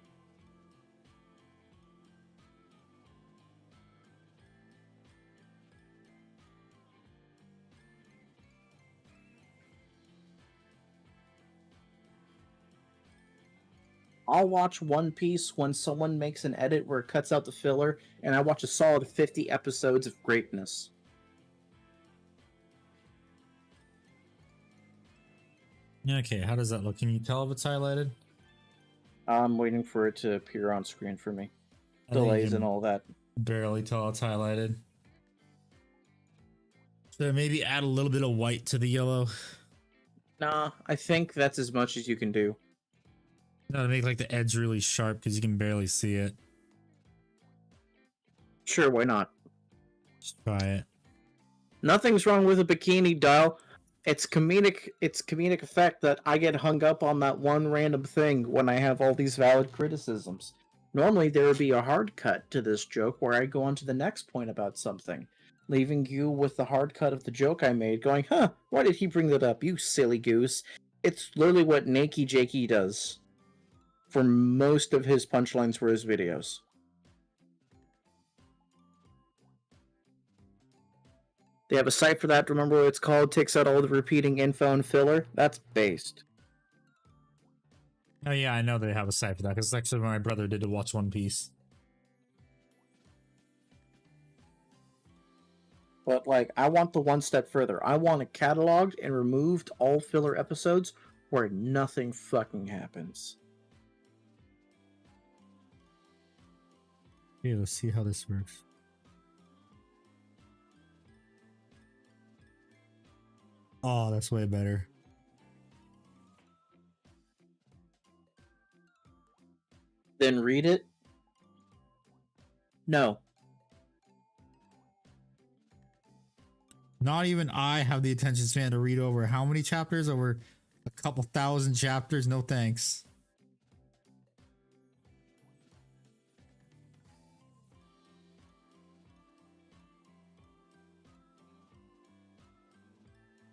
I'll watch One Piece when someone makes an edit where it cuts out the filler, and I watch a solid 50 episodes of greatness. Okay, how does that look? Can you tell if it's highlighted? I'm waiting for it to appear on screen for me. Delays and all that. Barely tell it's highlighted. So maybe add a little bit of white to the yellow. Nah, I think that's as much as you can do. No, to make like the edge really sharp because you can barely see it. Sure, why not? Just try it. Nothing's wrong with a bikini, Dial. It's comedic effect that I get hung up on that one random thing when I have all these valid criticisms. Normally there would be a hard cut to this joke where I go on to the next point about something, leaving you with the hard cut of the joke I made going, huh, why did he bring that up, you silly goose? It's literally what Nakey Jakey does for most of his punchlines for his videos. They have a site for that. Remember what it's called? Takes out all the repeating info and filler. That's based. Oh yeah, I know they have a site for that because it's actually what my brother did to watch One Piece. But like, I want the one step further. I want it cataloged and removed all filler episodes where nothing fucking happens. Okay, let's see how this works. Oh, that's way better. Then read it? No. Not even I have the attention span to read over how many chapters? Over A couple thousand chapters, no thanks.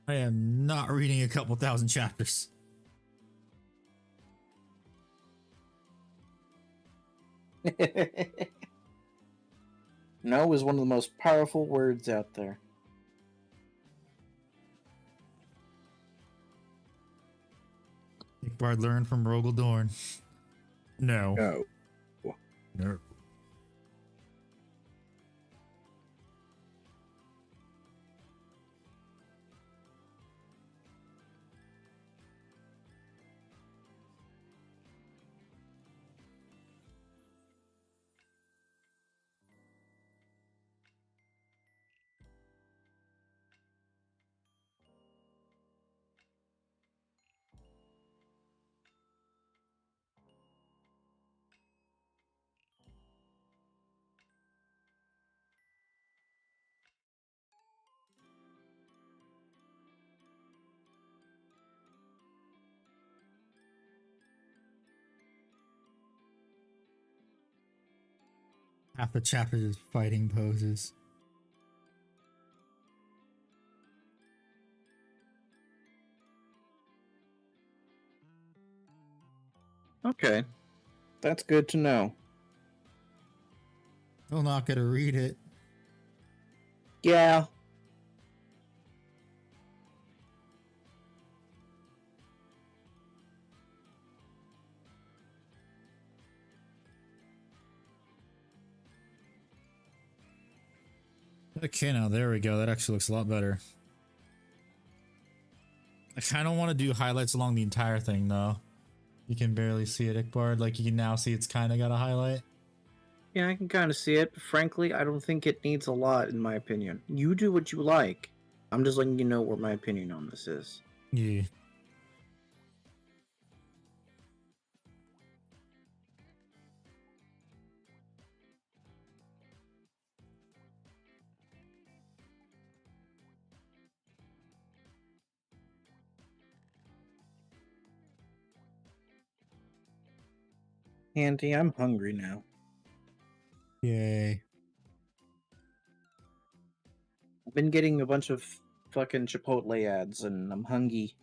I am not reading a couple thousand chapters. No is one of the most powerful words out there. Ickbard learned from Rogel Dorn. No. No. No. Half the chapter is fighting poses. Okay. That's good to know. Still not gonna read it. Yeah. Okay, now there we go. That actually looks a lot better. I kind of want to do highlights along the entire thing, though. You can barely see it, Ickbard. Like, you can now see it's kind of got a highlight. Yeah, I can kind of see it, but frankly, I don't think it needs a lot, in my opinion. You do what you like. I'm just letting you know what my opinion on this is. Yeah. Andy, I'm hungry now. Yay. I've been getting a bunch of fucking Chipotle ads, and I'm hungry.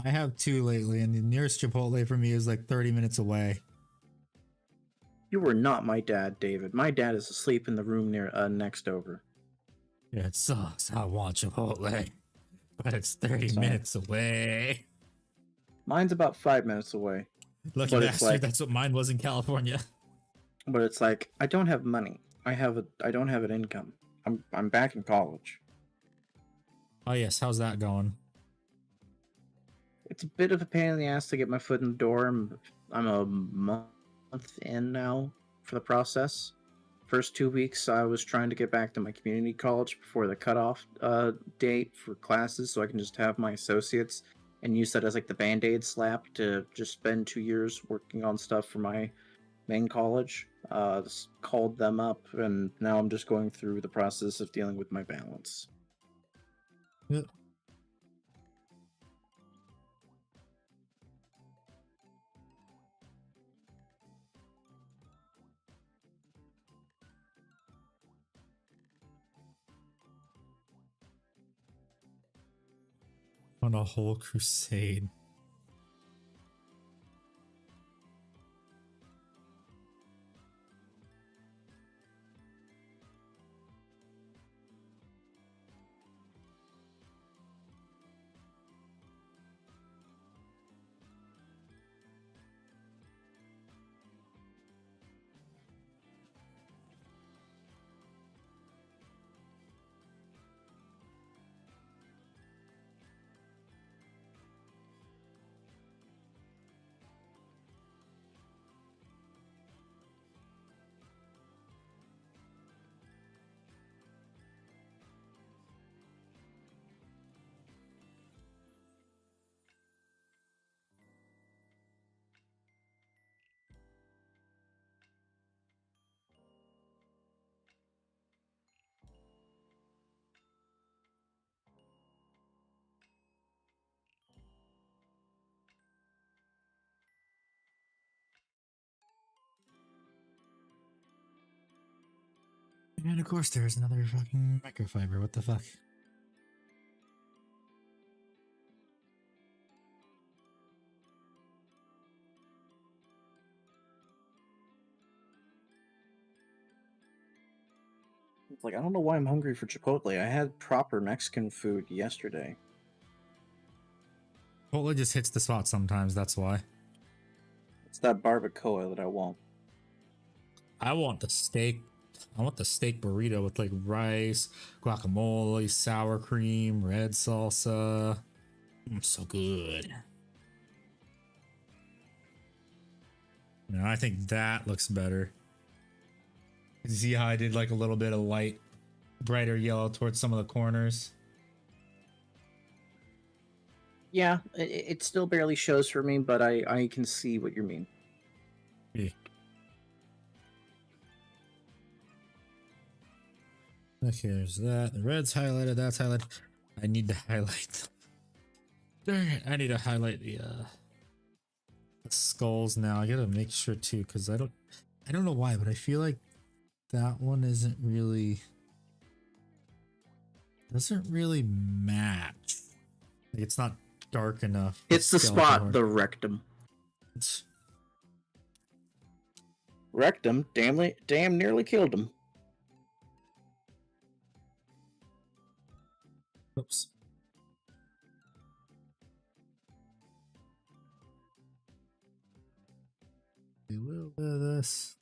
I have two lately, and the nearest Chipotle for me is like 30 minutes away. You were not my dad, David. My dad is asleep in the room next over. Yeah, it sucks. I want Chipotle, but it's 30 Sorry. minutes away. Mine's about 5 minutes away. Lucky But it's bastard, like- that's what mine was in California. But it's like, I don't have money. I don't have an income. I'm back in college. Oh yes, how's that going? It's a bit of a pain in the ass to get my foot in the door. I'm a month in now for the process. First 2 weeks, I was trying to get back to my community college before the cutoff date for classes, so I can just have my associates and use that as like the band-aid slap to just spend 2 years working on stuff for my main college. Just called them up, and now I'm just going through the process of dealing with my balance. Yep. On a whole crusade. And of course, there's another fucking microfiber. What the fuck? It's like, I don't know why I'm hungry for Chipotle. I had proper Mexican food yesterday. Chipotle just hits the spot sometimes. That's why. It's that barbacoa that I want. I want the steak. I want the steak burrito with like rice, guacamole, sour cream, red salsa. So good. I think that looks better. You see how I did like a little bit of light, brighter yellow towards some of the corners? Yeah, it still barely shows for me, but I can see what you mean. Yeah. Okay, there's that. The red's highlighted, that's highlighted. I need to highlight. Dang it, I need to highlight the skulls now. I gotta make sure too, because I don't know why, but I feel like that one doesn't really match. Like it's not dark enough. It's the spot, the rectum. Rectum damn nearly killed him. Oops. We will do this.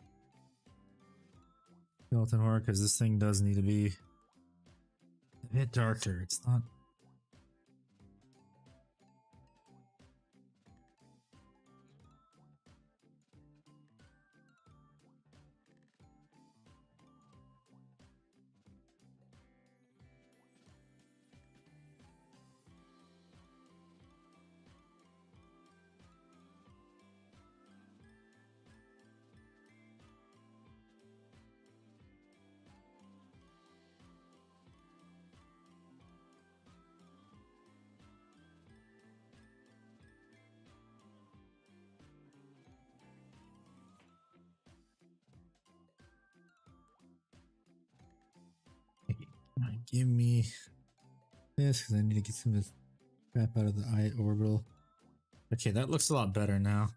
Skeleton horror, because this thing does need to be a bit darker. It's not. Give me this because I need to get some of this crap out of the eye orbital. Okay, that looks a lot better now.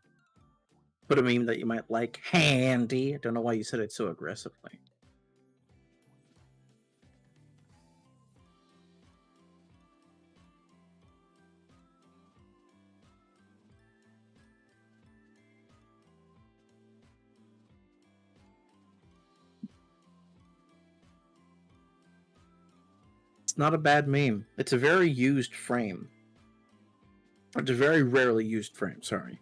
Put a meme that you might like. Handy. I don't know why you said it so aggressively. Not a bad meme. It's a very used frame. It's a very rarely used frame, sorry.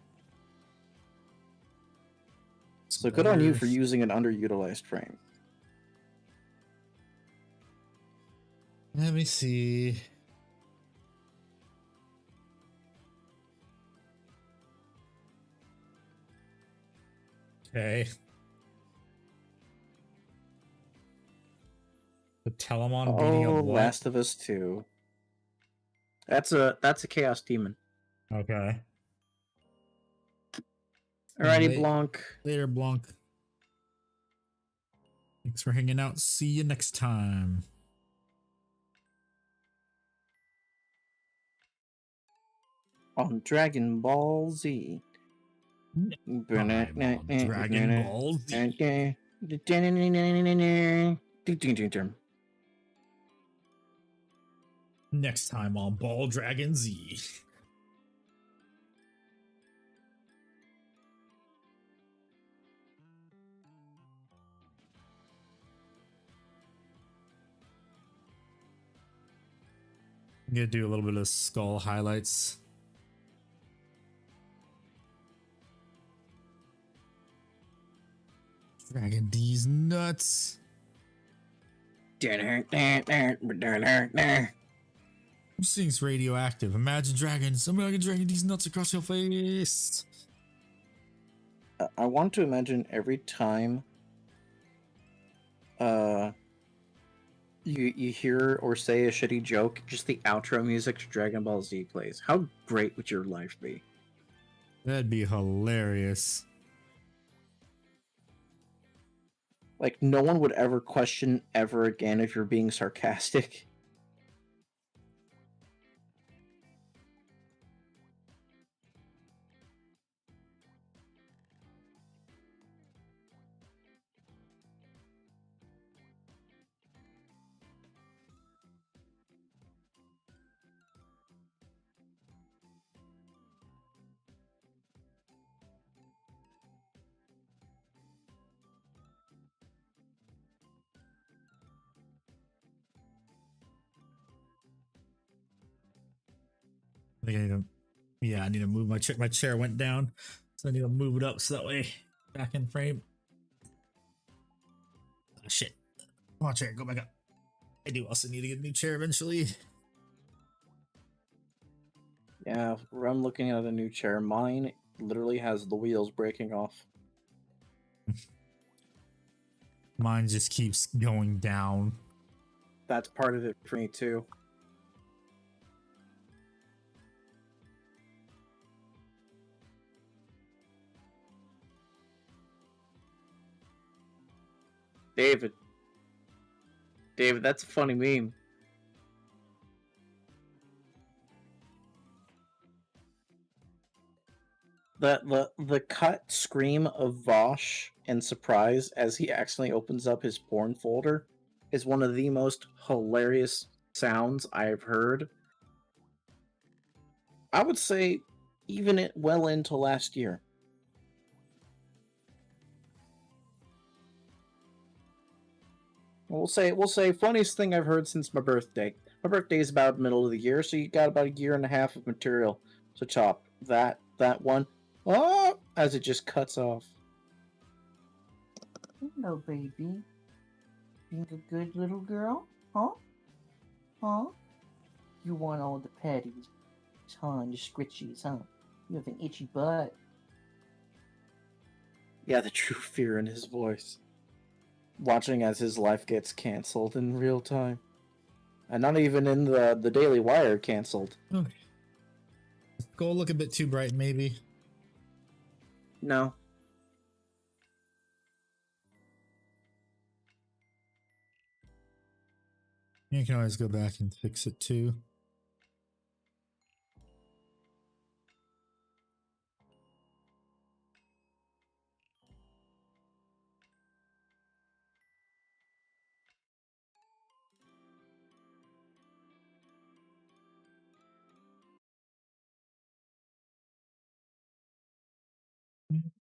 So good on you for using an underutilized frame. Let me see. Okay. The Telemon beating up what? Last of Us 2. That's a Chaos Demon. Okay. Alrighty, Blanc. Later, Blanc. Thanks for hanging out. See you next time. On Dragon Ball Z. Dragon Ball Z. Next time on Ball Dragon Z. I'm gonna do a little bit of skull highlights. Dragon D's nuts. This thing's radioactive. Imagine dragons. Imagine dragging these nuts across your face. I want to imagine every time you hear or say a shitty joke, just the outro music to Dragon Ball Z plays. How great would your life be? That'd be hilarious. Like, no one would ever question ever again if you're being sarcastic. I think I need to. Yeah, I need to move my chair. My chair went down, so I need to move it up so that way back in frame. Oh, shit. Come on, chair, go back up. I do also need to get a new chair eventually. Yeah, I'm looking at a new chair. Mine literally has the wheels breaking off. Mine just keeps going down. That's part of it for me too. David, that's a funny meme. The cut scream of Vosh in surprise as he accidentally opens up his porn folder is one of the most hilarious sounds I've heard. I would say even well into last year. We'll say funniest thing I've heard since my birthday. My birthday is about middle of the year, so you got about a year and a half of material to chop. That one, oh, as it just cuts off. Hello, baby. Being a good little girl, huh? Huh? You want all the patties, huh? And the scritchies, huh? You have an itchy butt. Yeah, the true fear in his voice. Watching as his life gets canceled in real time. And not even in the Daily Wire canceled. Okay. Go look a bit too bright, maybe. No. You can always go back and fix it too.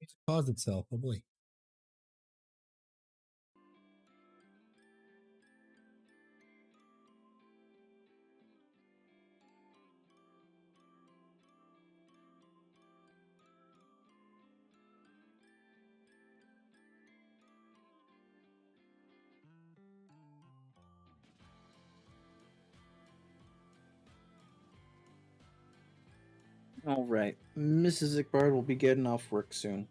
It caused itself, probably. Alright. Mrs. Ickbard will be getting off work soon.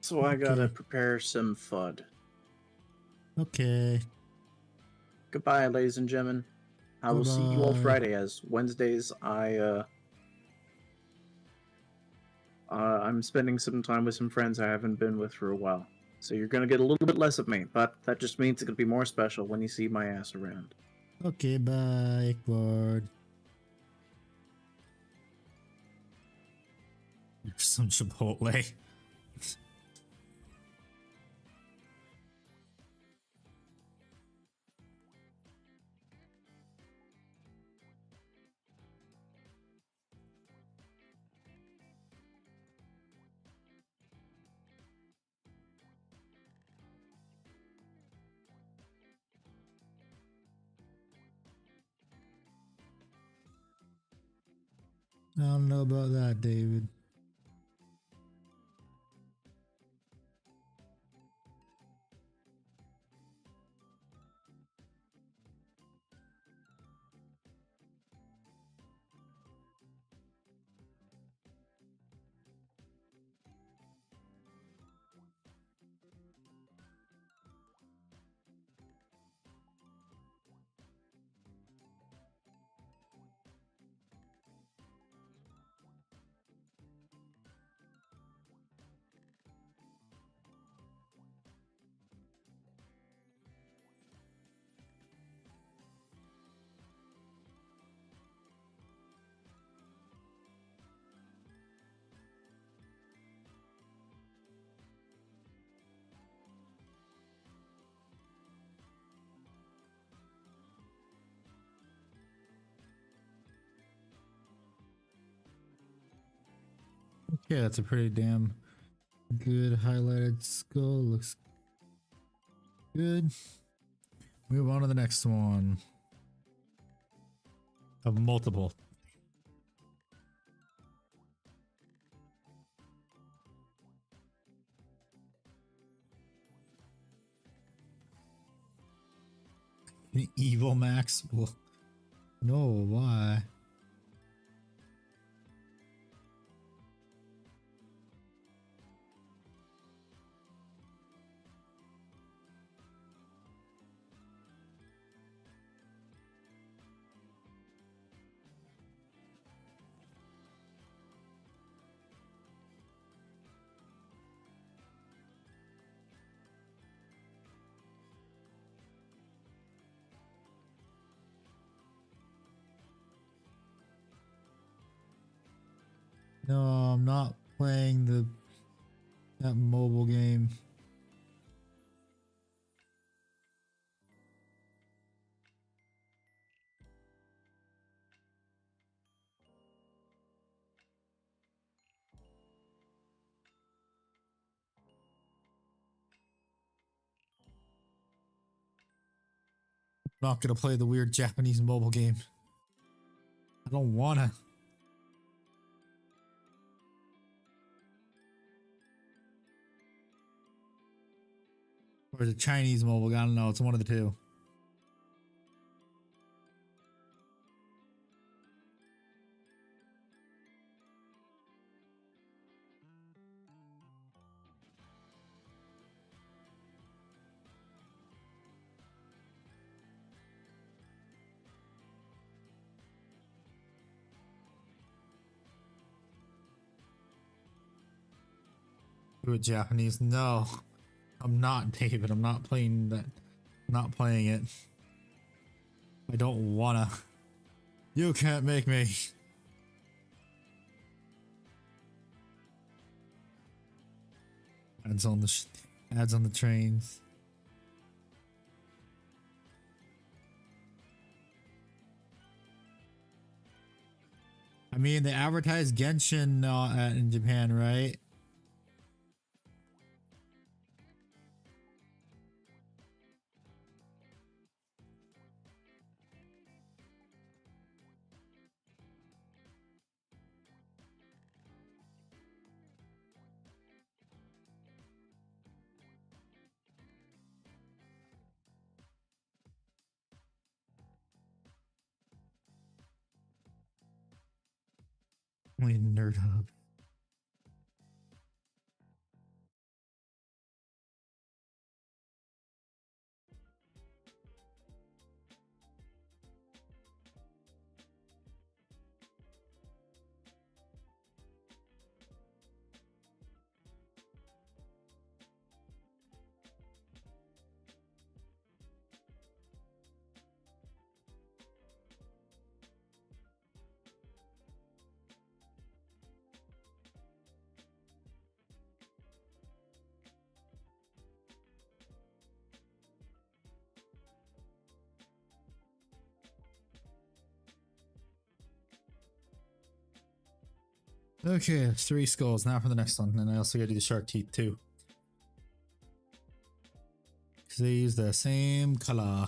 So I gotta Okay. prepare some FUD. Okay. Goodbye, ladies and gentlemen. I will see you all Goodbye. Friday, as Wednesdays I'm spending some time with some friends I haven't been with for a while. So you're gonna get a little bit less of me, but that just means it's gonna be more special when you see my ass around. Okay, bye, Edward. Some Chipotle. I don't know about that, David. Yeah, that's a pretty damn good highlighted skull. Looks good. Move on to the next one. Of multiple. An evil Max? Well, no, why? No, I'm not playing that mobile game. I'm not gonna play the weird Japanese mobile game. I don't wanna. Or the Chinese mobile, I don't know, it's one of the two. Do it Japanese. No. I'm not, David. I'm not playing that. I'm not playing it. I don't wanna. You can't make me. Ads on the ads on the trains. I mean, they advertise Genshin in Japan, right? Only Nerd Hub. Okay, 3 skulls. Now for the next one. And I also gotta do the shark teeth too. Because they use the same color.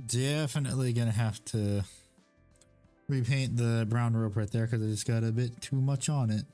Definitely gonna have to repaint the brown rope right there because I just got a bit too much on it.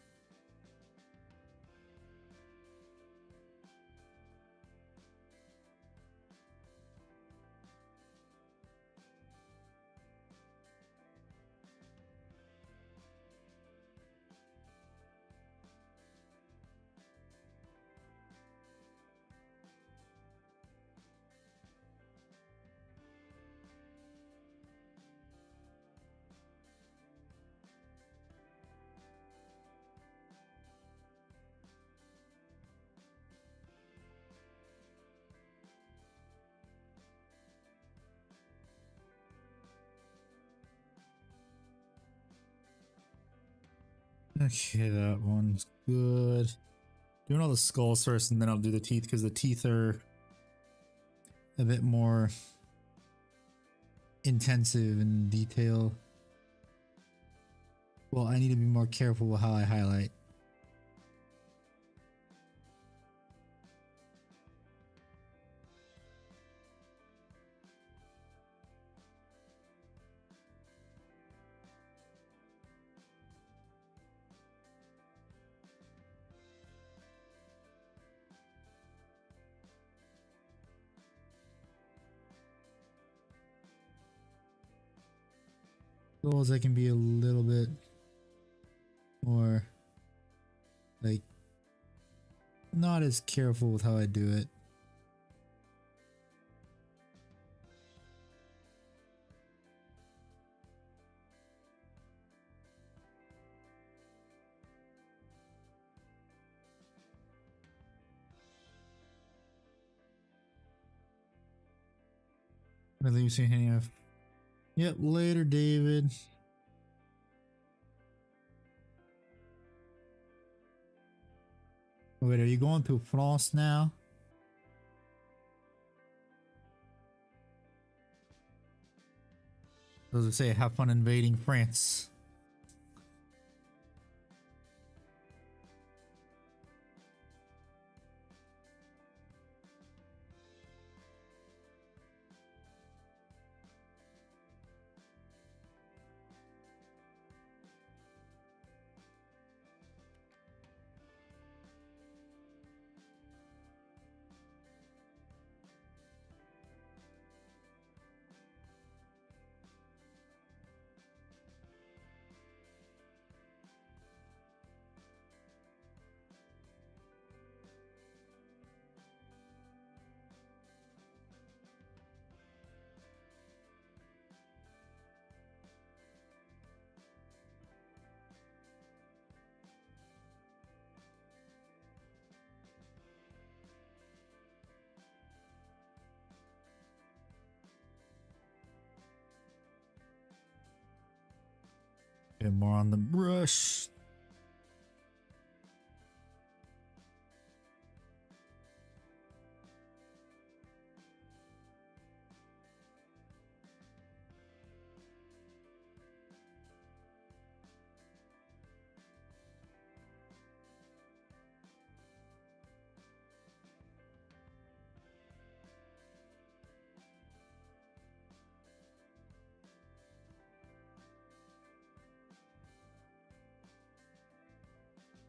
Okay, that one's good. Doing all the skulls first, and then I'll do the teeth because the teeth are a bit more intensive in detail. Well, I need to be more careful with how I highlight. Goals I can be a little bit more like not as careful with how I do it. That leaves me hanging off. Yep, later, David. Wait, are you going to France now? Does it say have fun invading France? Bit more on the brush.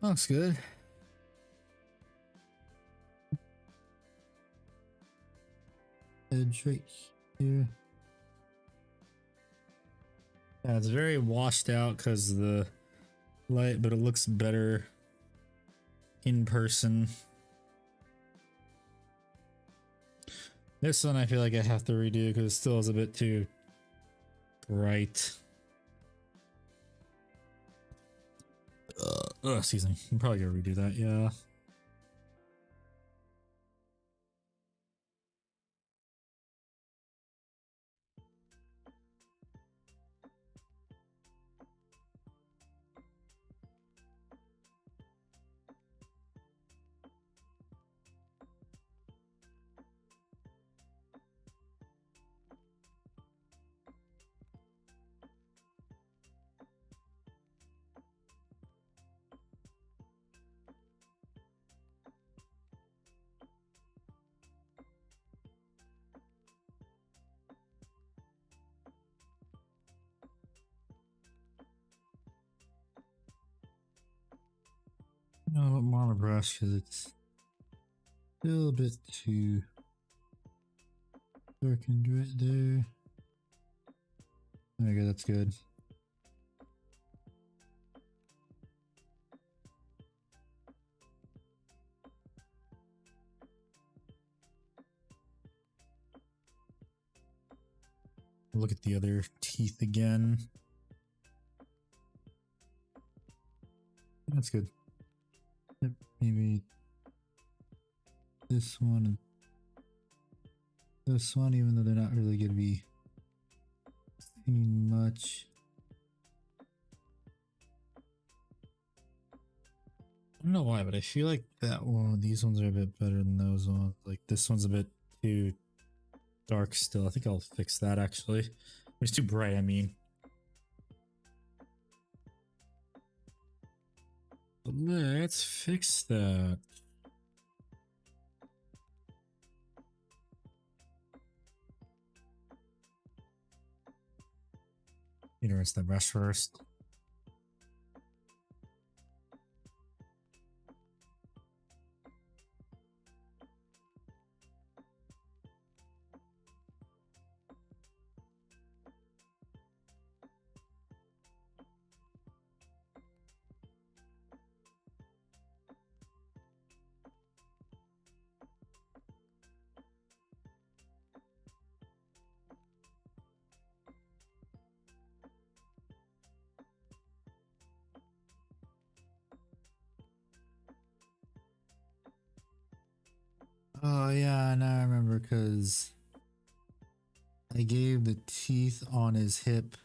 Looks good. Edge right here. Yeah, it's very washed out because of the light, but it looks better in person. This one I feel like I have to redo because it still is a bit too bright. Excuse me. I'm probably gonna redo that, yeah. No, more on the brush because it's still a bit too darkened right there. There we go, that's good. Look at the other teeth again. That's good. Yep, maybe this one and this one, even though they're not really going to be seen much. don't know why, but I feel like that one, these ones are a bit better than those ones. Like this one's a bit too dark still. I think I'll fix that actually. It's too bright, I mean. But let's fix that. You know, rinse the brush first. Oh yeah, now I remember because I gave the teeth on his hip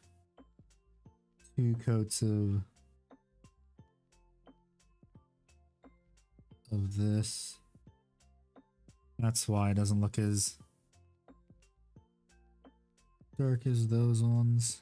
2 coats of this. That's why it doesn't look as dark as those ones.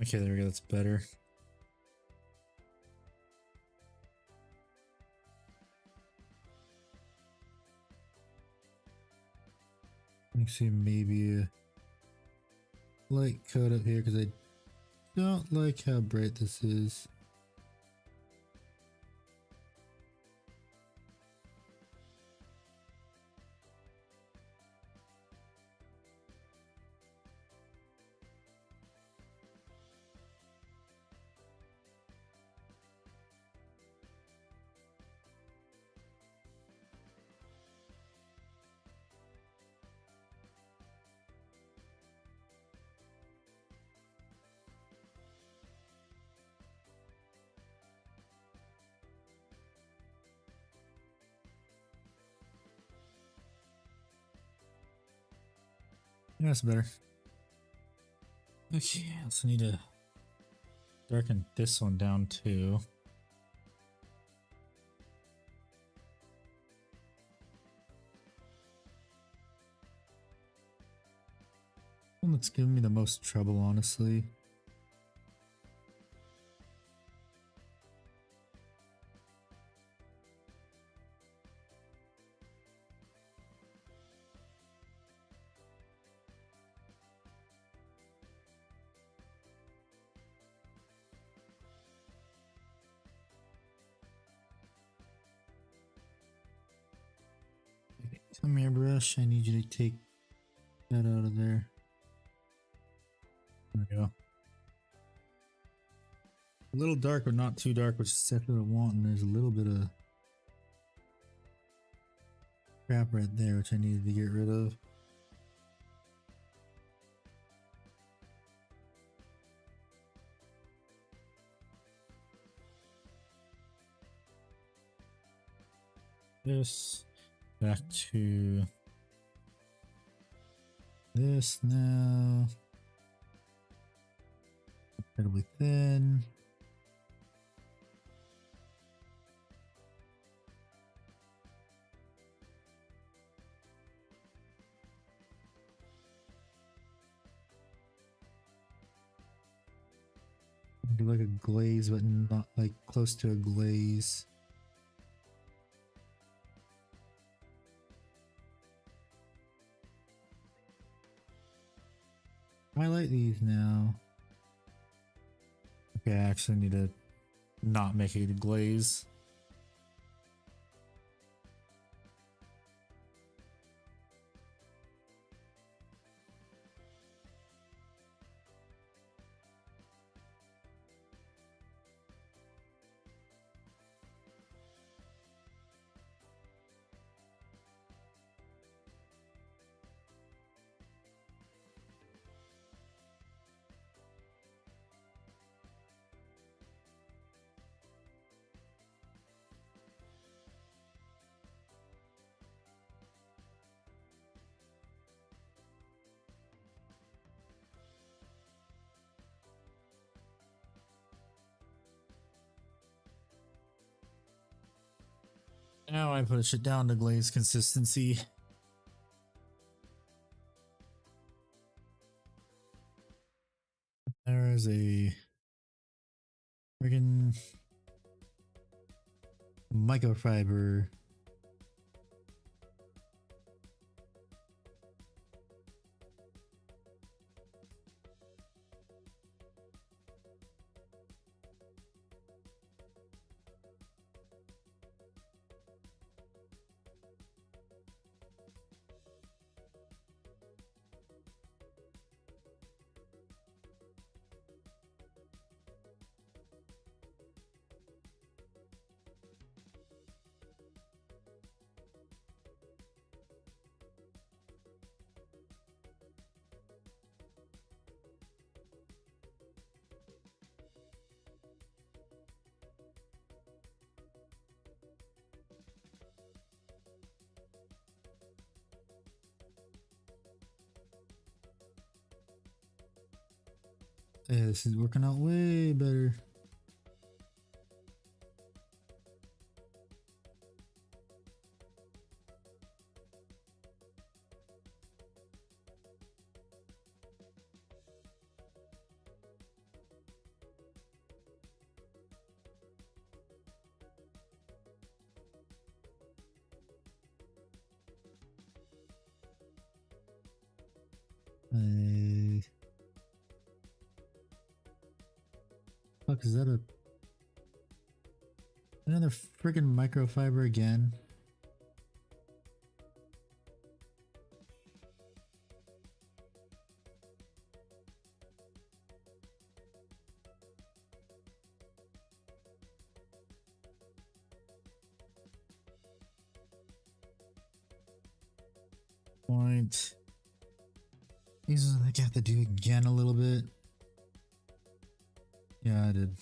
Okay, there we go, that's better. Let me see, maybe a light coat up here because I don't like how bright this is. That's better. Okay, I also need to darken this one down too. One that's giving me the most trouble, honestly. Come here, brush. I need you to take that out of there. There we go. A little dark, but not too dark, which is exactly what I want. And there's a little bit of crap right there, which I needed to get rid of. This back to this now. Incredibly thin. Do like a glaze, but not like close to a glaze. Highlight these now. Okay, I actually need to not make it a glaze. Now I push it down to glaze consistency. There is a friggin' microfiber. Yeah, this is working out way better. Fuck, is that another friggin' microfiber again? Point. These are like I have to do again a little bit. Yeah, I did.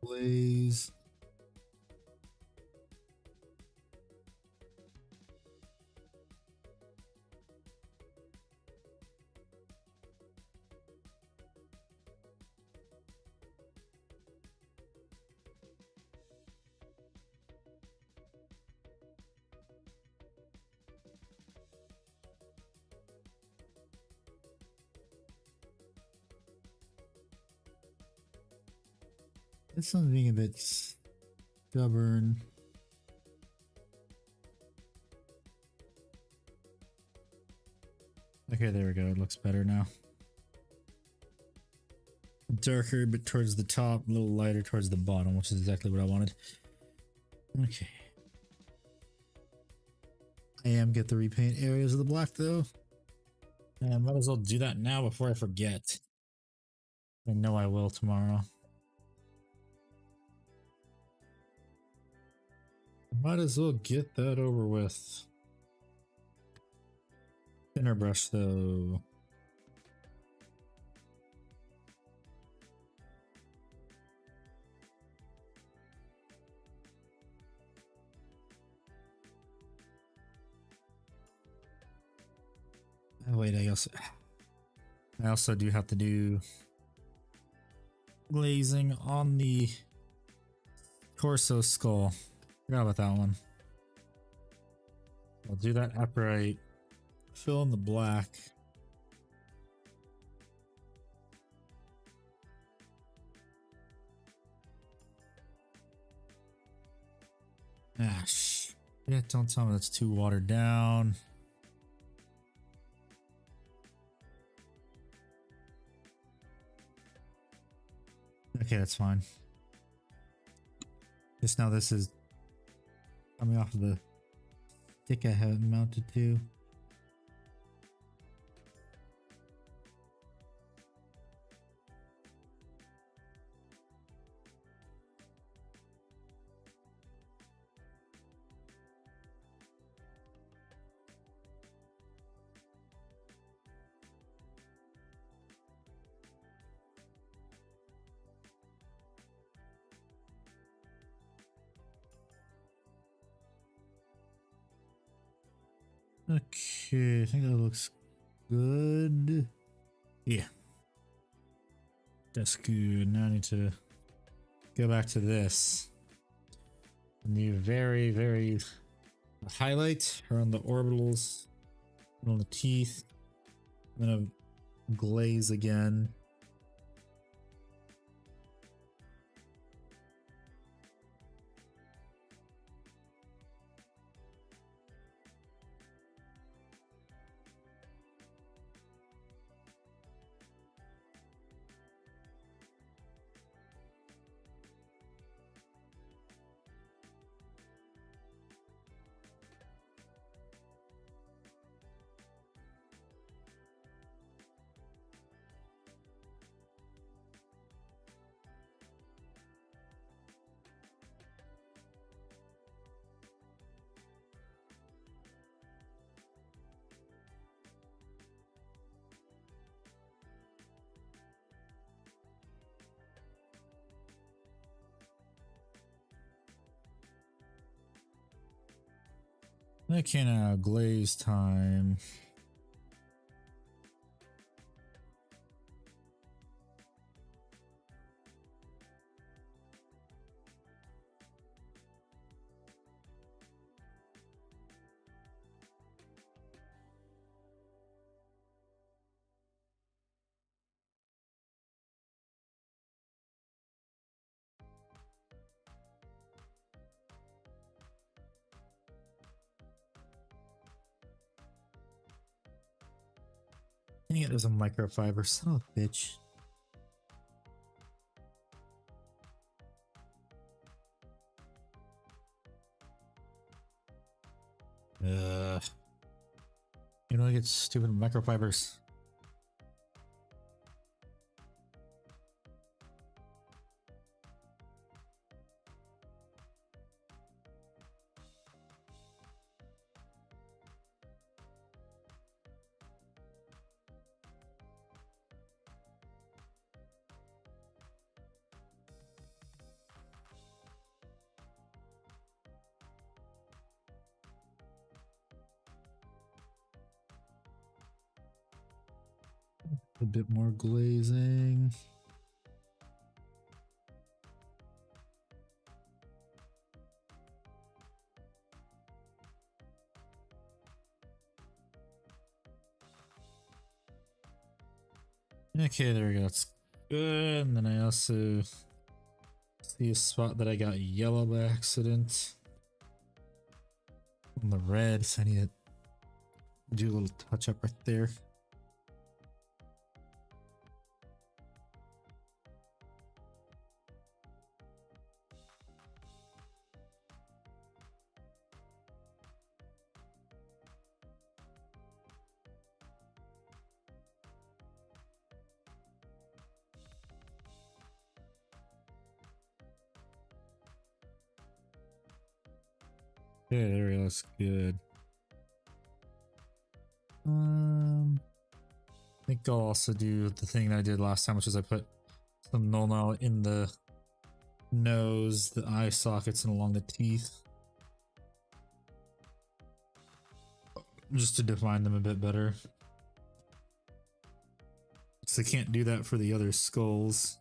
Blaze. This one's being a bit stubborn. Okay, there we go. It looks better now. Darker, but towards the top, a little lighter towards the bottom, which is exactly what I wanted. Okay. I am get the repaint areas of the black though. And I might as well do that now before I forget. I know I will tomorrow. Might as well get that over with. Thinner brush though. Oh wait, I also do have to do glazing on the torso skull. Forgot about that one. I'll do that after I fill in the black. Ash. Yeah, don't tell me that's too watered down. Okay, that's fine. Just now this is coming off of the stick I have it mounted to. Okay, I think that looks good. Yeah. That's good. Now I need to go back to this. The very highlight around the orbitals and on the teeth. I'm gonna glaze again. Okay, now glaze time. Dang it, there's a microfiber, son of a bitch. You know, I get stupid microfibers. A bit more glazing. Okay, there we go. That's good. And then I also see a spot that I got yellow by accident on the red, so I need to do a little touch up right there. Okay, there we go. That's good. I think I'll also do the thing that I did last time, which is I put some null in the nose, the eye sockets, and along the teeth, just to define them a bit better. So I can't do that for the other skulls.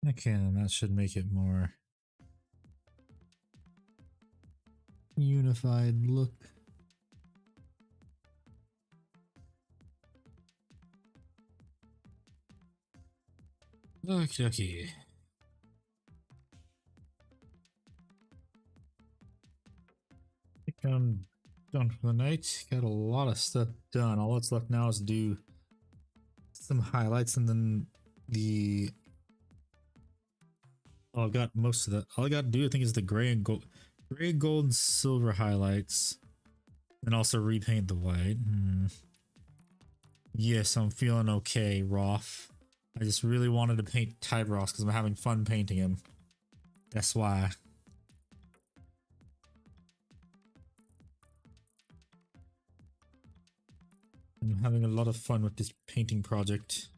Okay, and that should make it more unified look. Okay. I think I'm done for the night. Got a lot of stuff done. All that's left now is to do some highlights and then the... Oh, I've got most of that. All I got to do, I think, is the gray, gold, and silver highlights. And also repaint the white. Yes, I'm feeling okay, Roth. I just really wanted to paint Tyberos because I'm having fun painting him. That's why. I'm having a lot of fun with this painting project.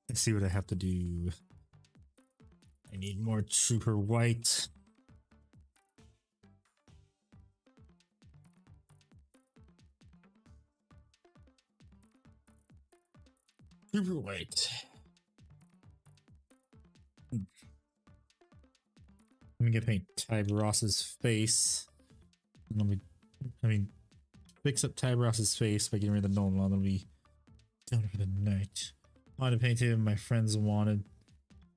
Let's see what I have to do. I need more trooper white. Trooper white. Let me get paint Tyberos's face. Fix up Tyberos's face by getting rid of the normal. That'll be done for the night. I wanted to paint him. My friends wanted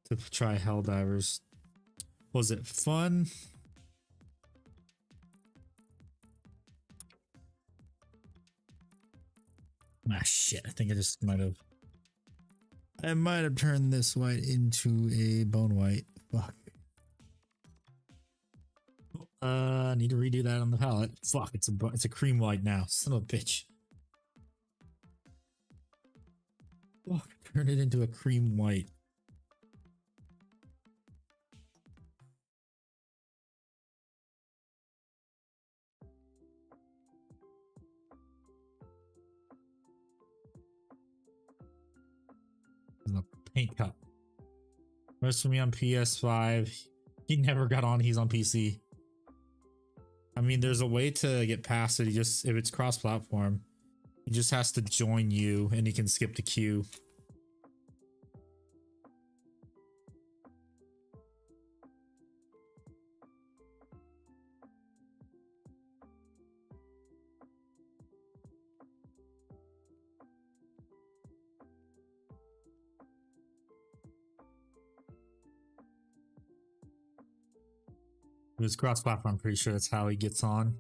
to try Helldivers. Was it fun? Ah, shit. I think I just might have. I might have turned this white into a bone white. Fuck. I need to redo that on the palette. Fuck, it's a cream white now. Son of a bitch. Fuck, turn it into a cream white. Paint cup. Works for me on PS5. He never got on. He's on PC. I mean, there's a way to get past it. He just, if it's cross-platform, he just has to join you, and he can skip the queue. If it's cross-platform, I'm pretty sure that's how he gets on.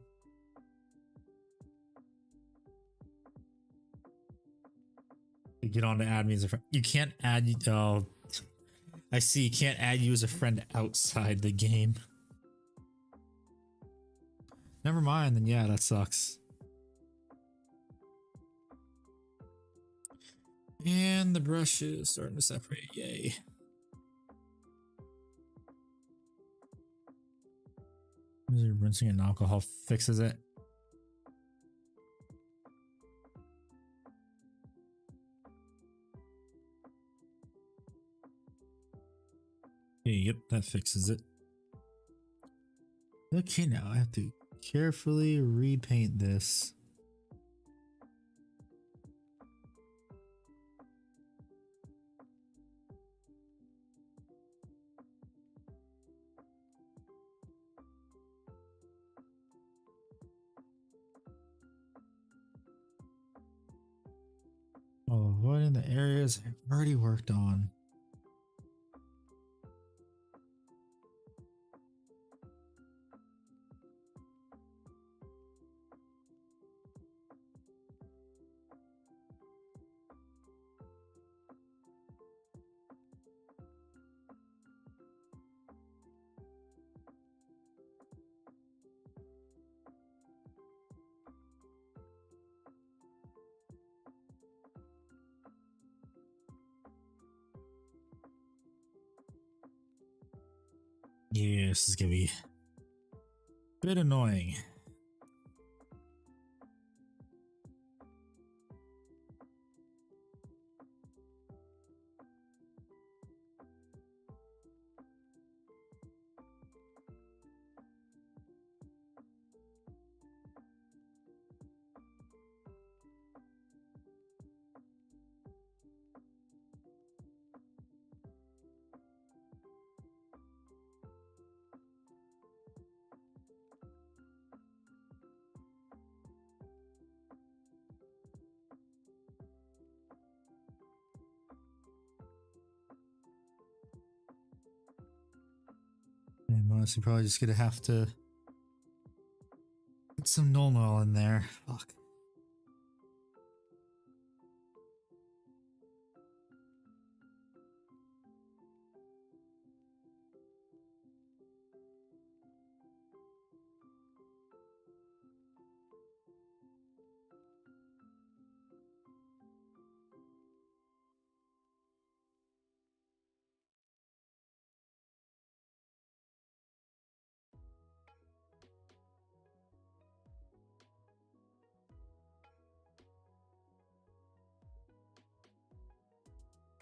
You get on to add me as a friend. You can't add you. Oh, I see. You can't add you as a friend outside the game. Never mind. Then yeah, that sucks. And the brush is starting to separate. Yay. Rinsing and alcohol fixes it. Yep, that fixes it. Okay, now I have to carefully repaint this. While avoiding the areas I've already worked on. Yeah, this is gonna be a bit annoying. I'm honestly probably just gonna have to put some null in there. Fuck.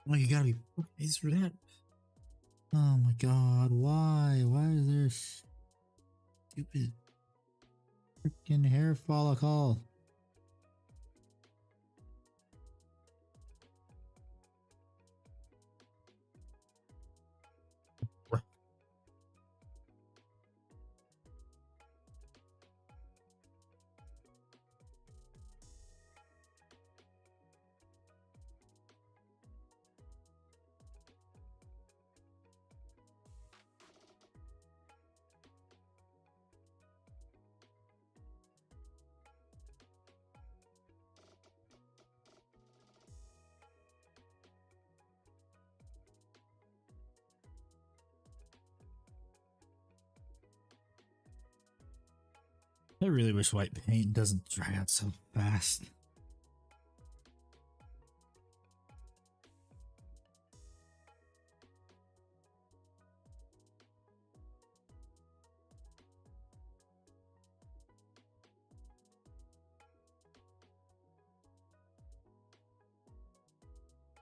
Oh, you gotta be pays for that. Oh my god, why? Why is there stupid freaking hair follicle? I really wish white paint doesn't dry out so fast.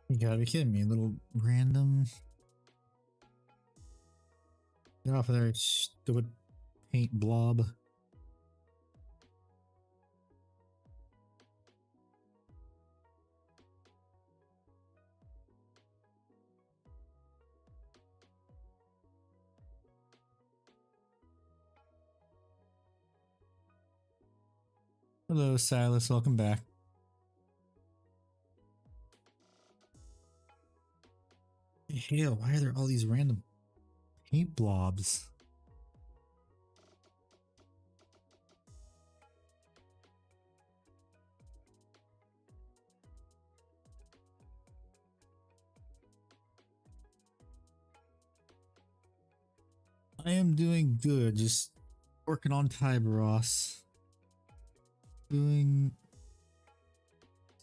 You gotta be kidding me, little random. Get off of there, stupid paint blob. Hello, Silas. Welcome back. Hell, why are there all these random paint blobs? I am doing good. Just working on Tyberos. Doing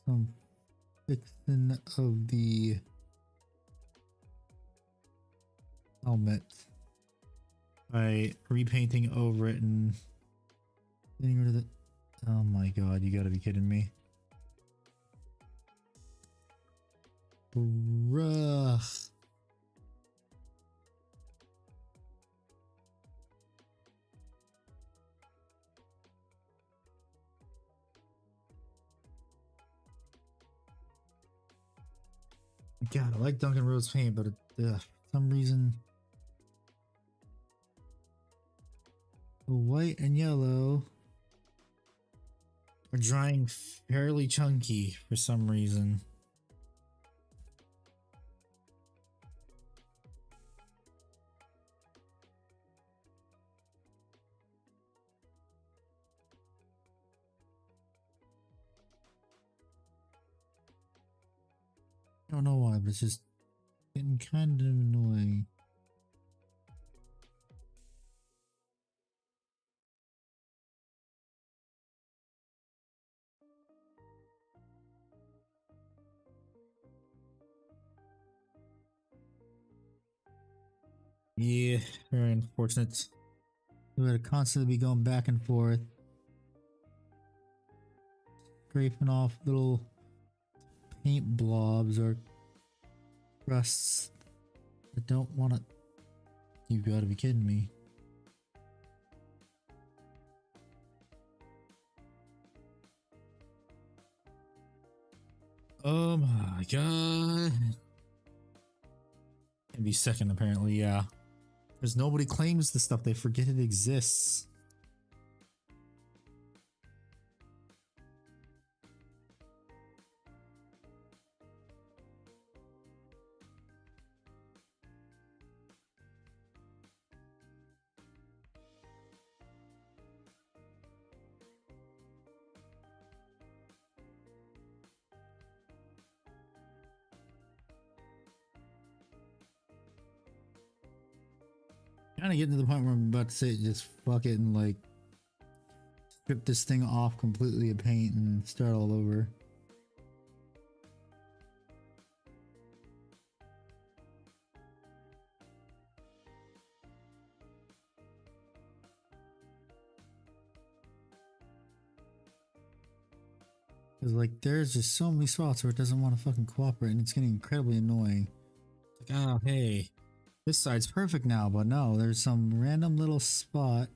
some fixing of the helmet by repainting over it and getting rid of it. Oh my god, you gotta be kidding me. Bruh. God, I like Duncan Rose paint, but for some reason the white and yellow are drying fairly chunky for some reason. I don't know why, but it's just getting kind of annoying. Yeah, very unfortunate. We had to constantly be going back and forth, scraping off little paint blobs or crusts that don't want to. You gotta be kidding me. Oh my god. Can be second apparently, yeah. Because nobody claims the stuff, they forget it exists. Kind of getting to the point where I'm about to say just fuck it and like strip this thing off completely of paint and start all over. Cause like there's just so many spots where it doesn't want to fucking cooperate and it's getting incredibly annoying. It's like, oh hey, this side's perfect now, but no, there's some random little spot.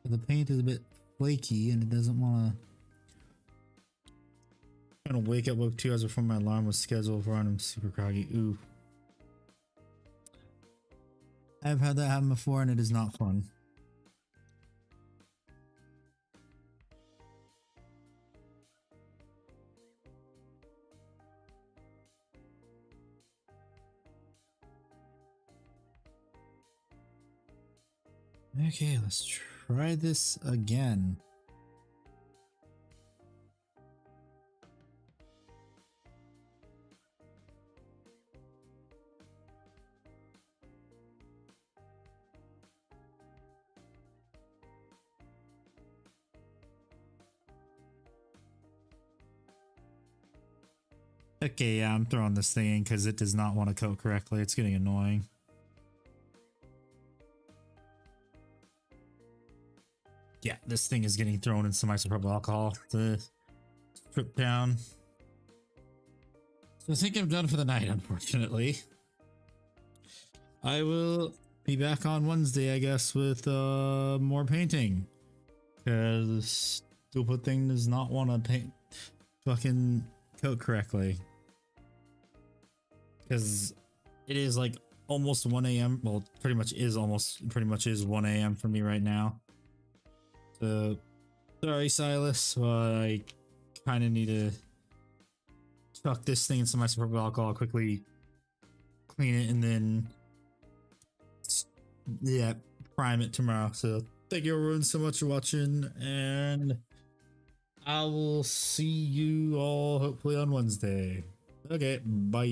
The paint is a bit flaky and it doesn't want to. I'm gonna wake up like 2 hours before my alarm was scheduled for, and I'm super groggy. Ooh. I've had that happen before and it is not fun. Okay, let's try this again. Okay, yeah, I'm throwing this thing in because it does not want to coat correctly. It's getting annoying. Yeah, this thing is getting thrown in some isopropyl alcohol to strip down. So I think I'm done for the night, unfortunately. I will be back on Wednesday, I guess, with more painting. Because this stupid thing does not want to paint fucking coat correctly. Because it is like almost 1 a.m. Well, pretty much is 1 a.m. for me right now. So sorry, Silas, but I kind of need to chuck this thing in some isopropyl alcohol, quickly clean it, and then yeah, prime it tomorrow. So thank you everyone so much for watching, and I will see you all hopefully on Wednesday. Okay, bye.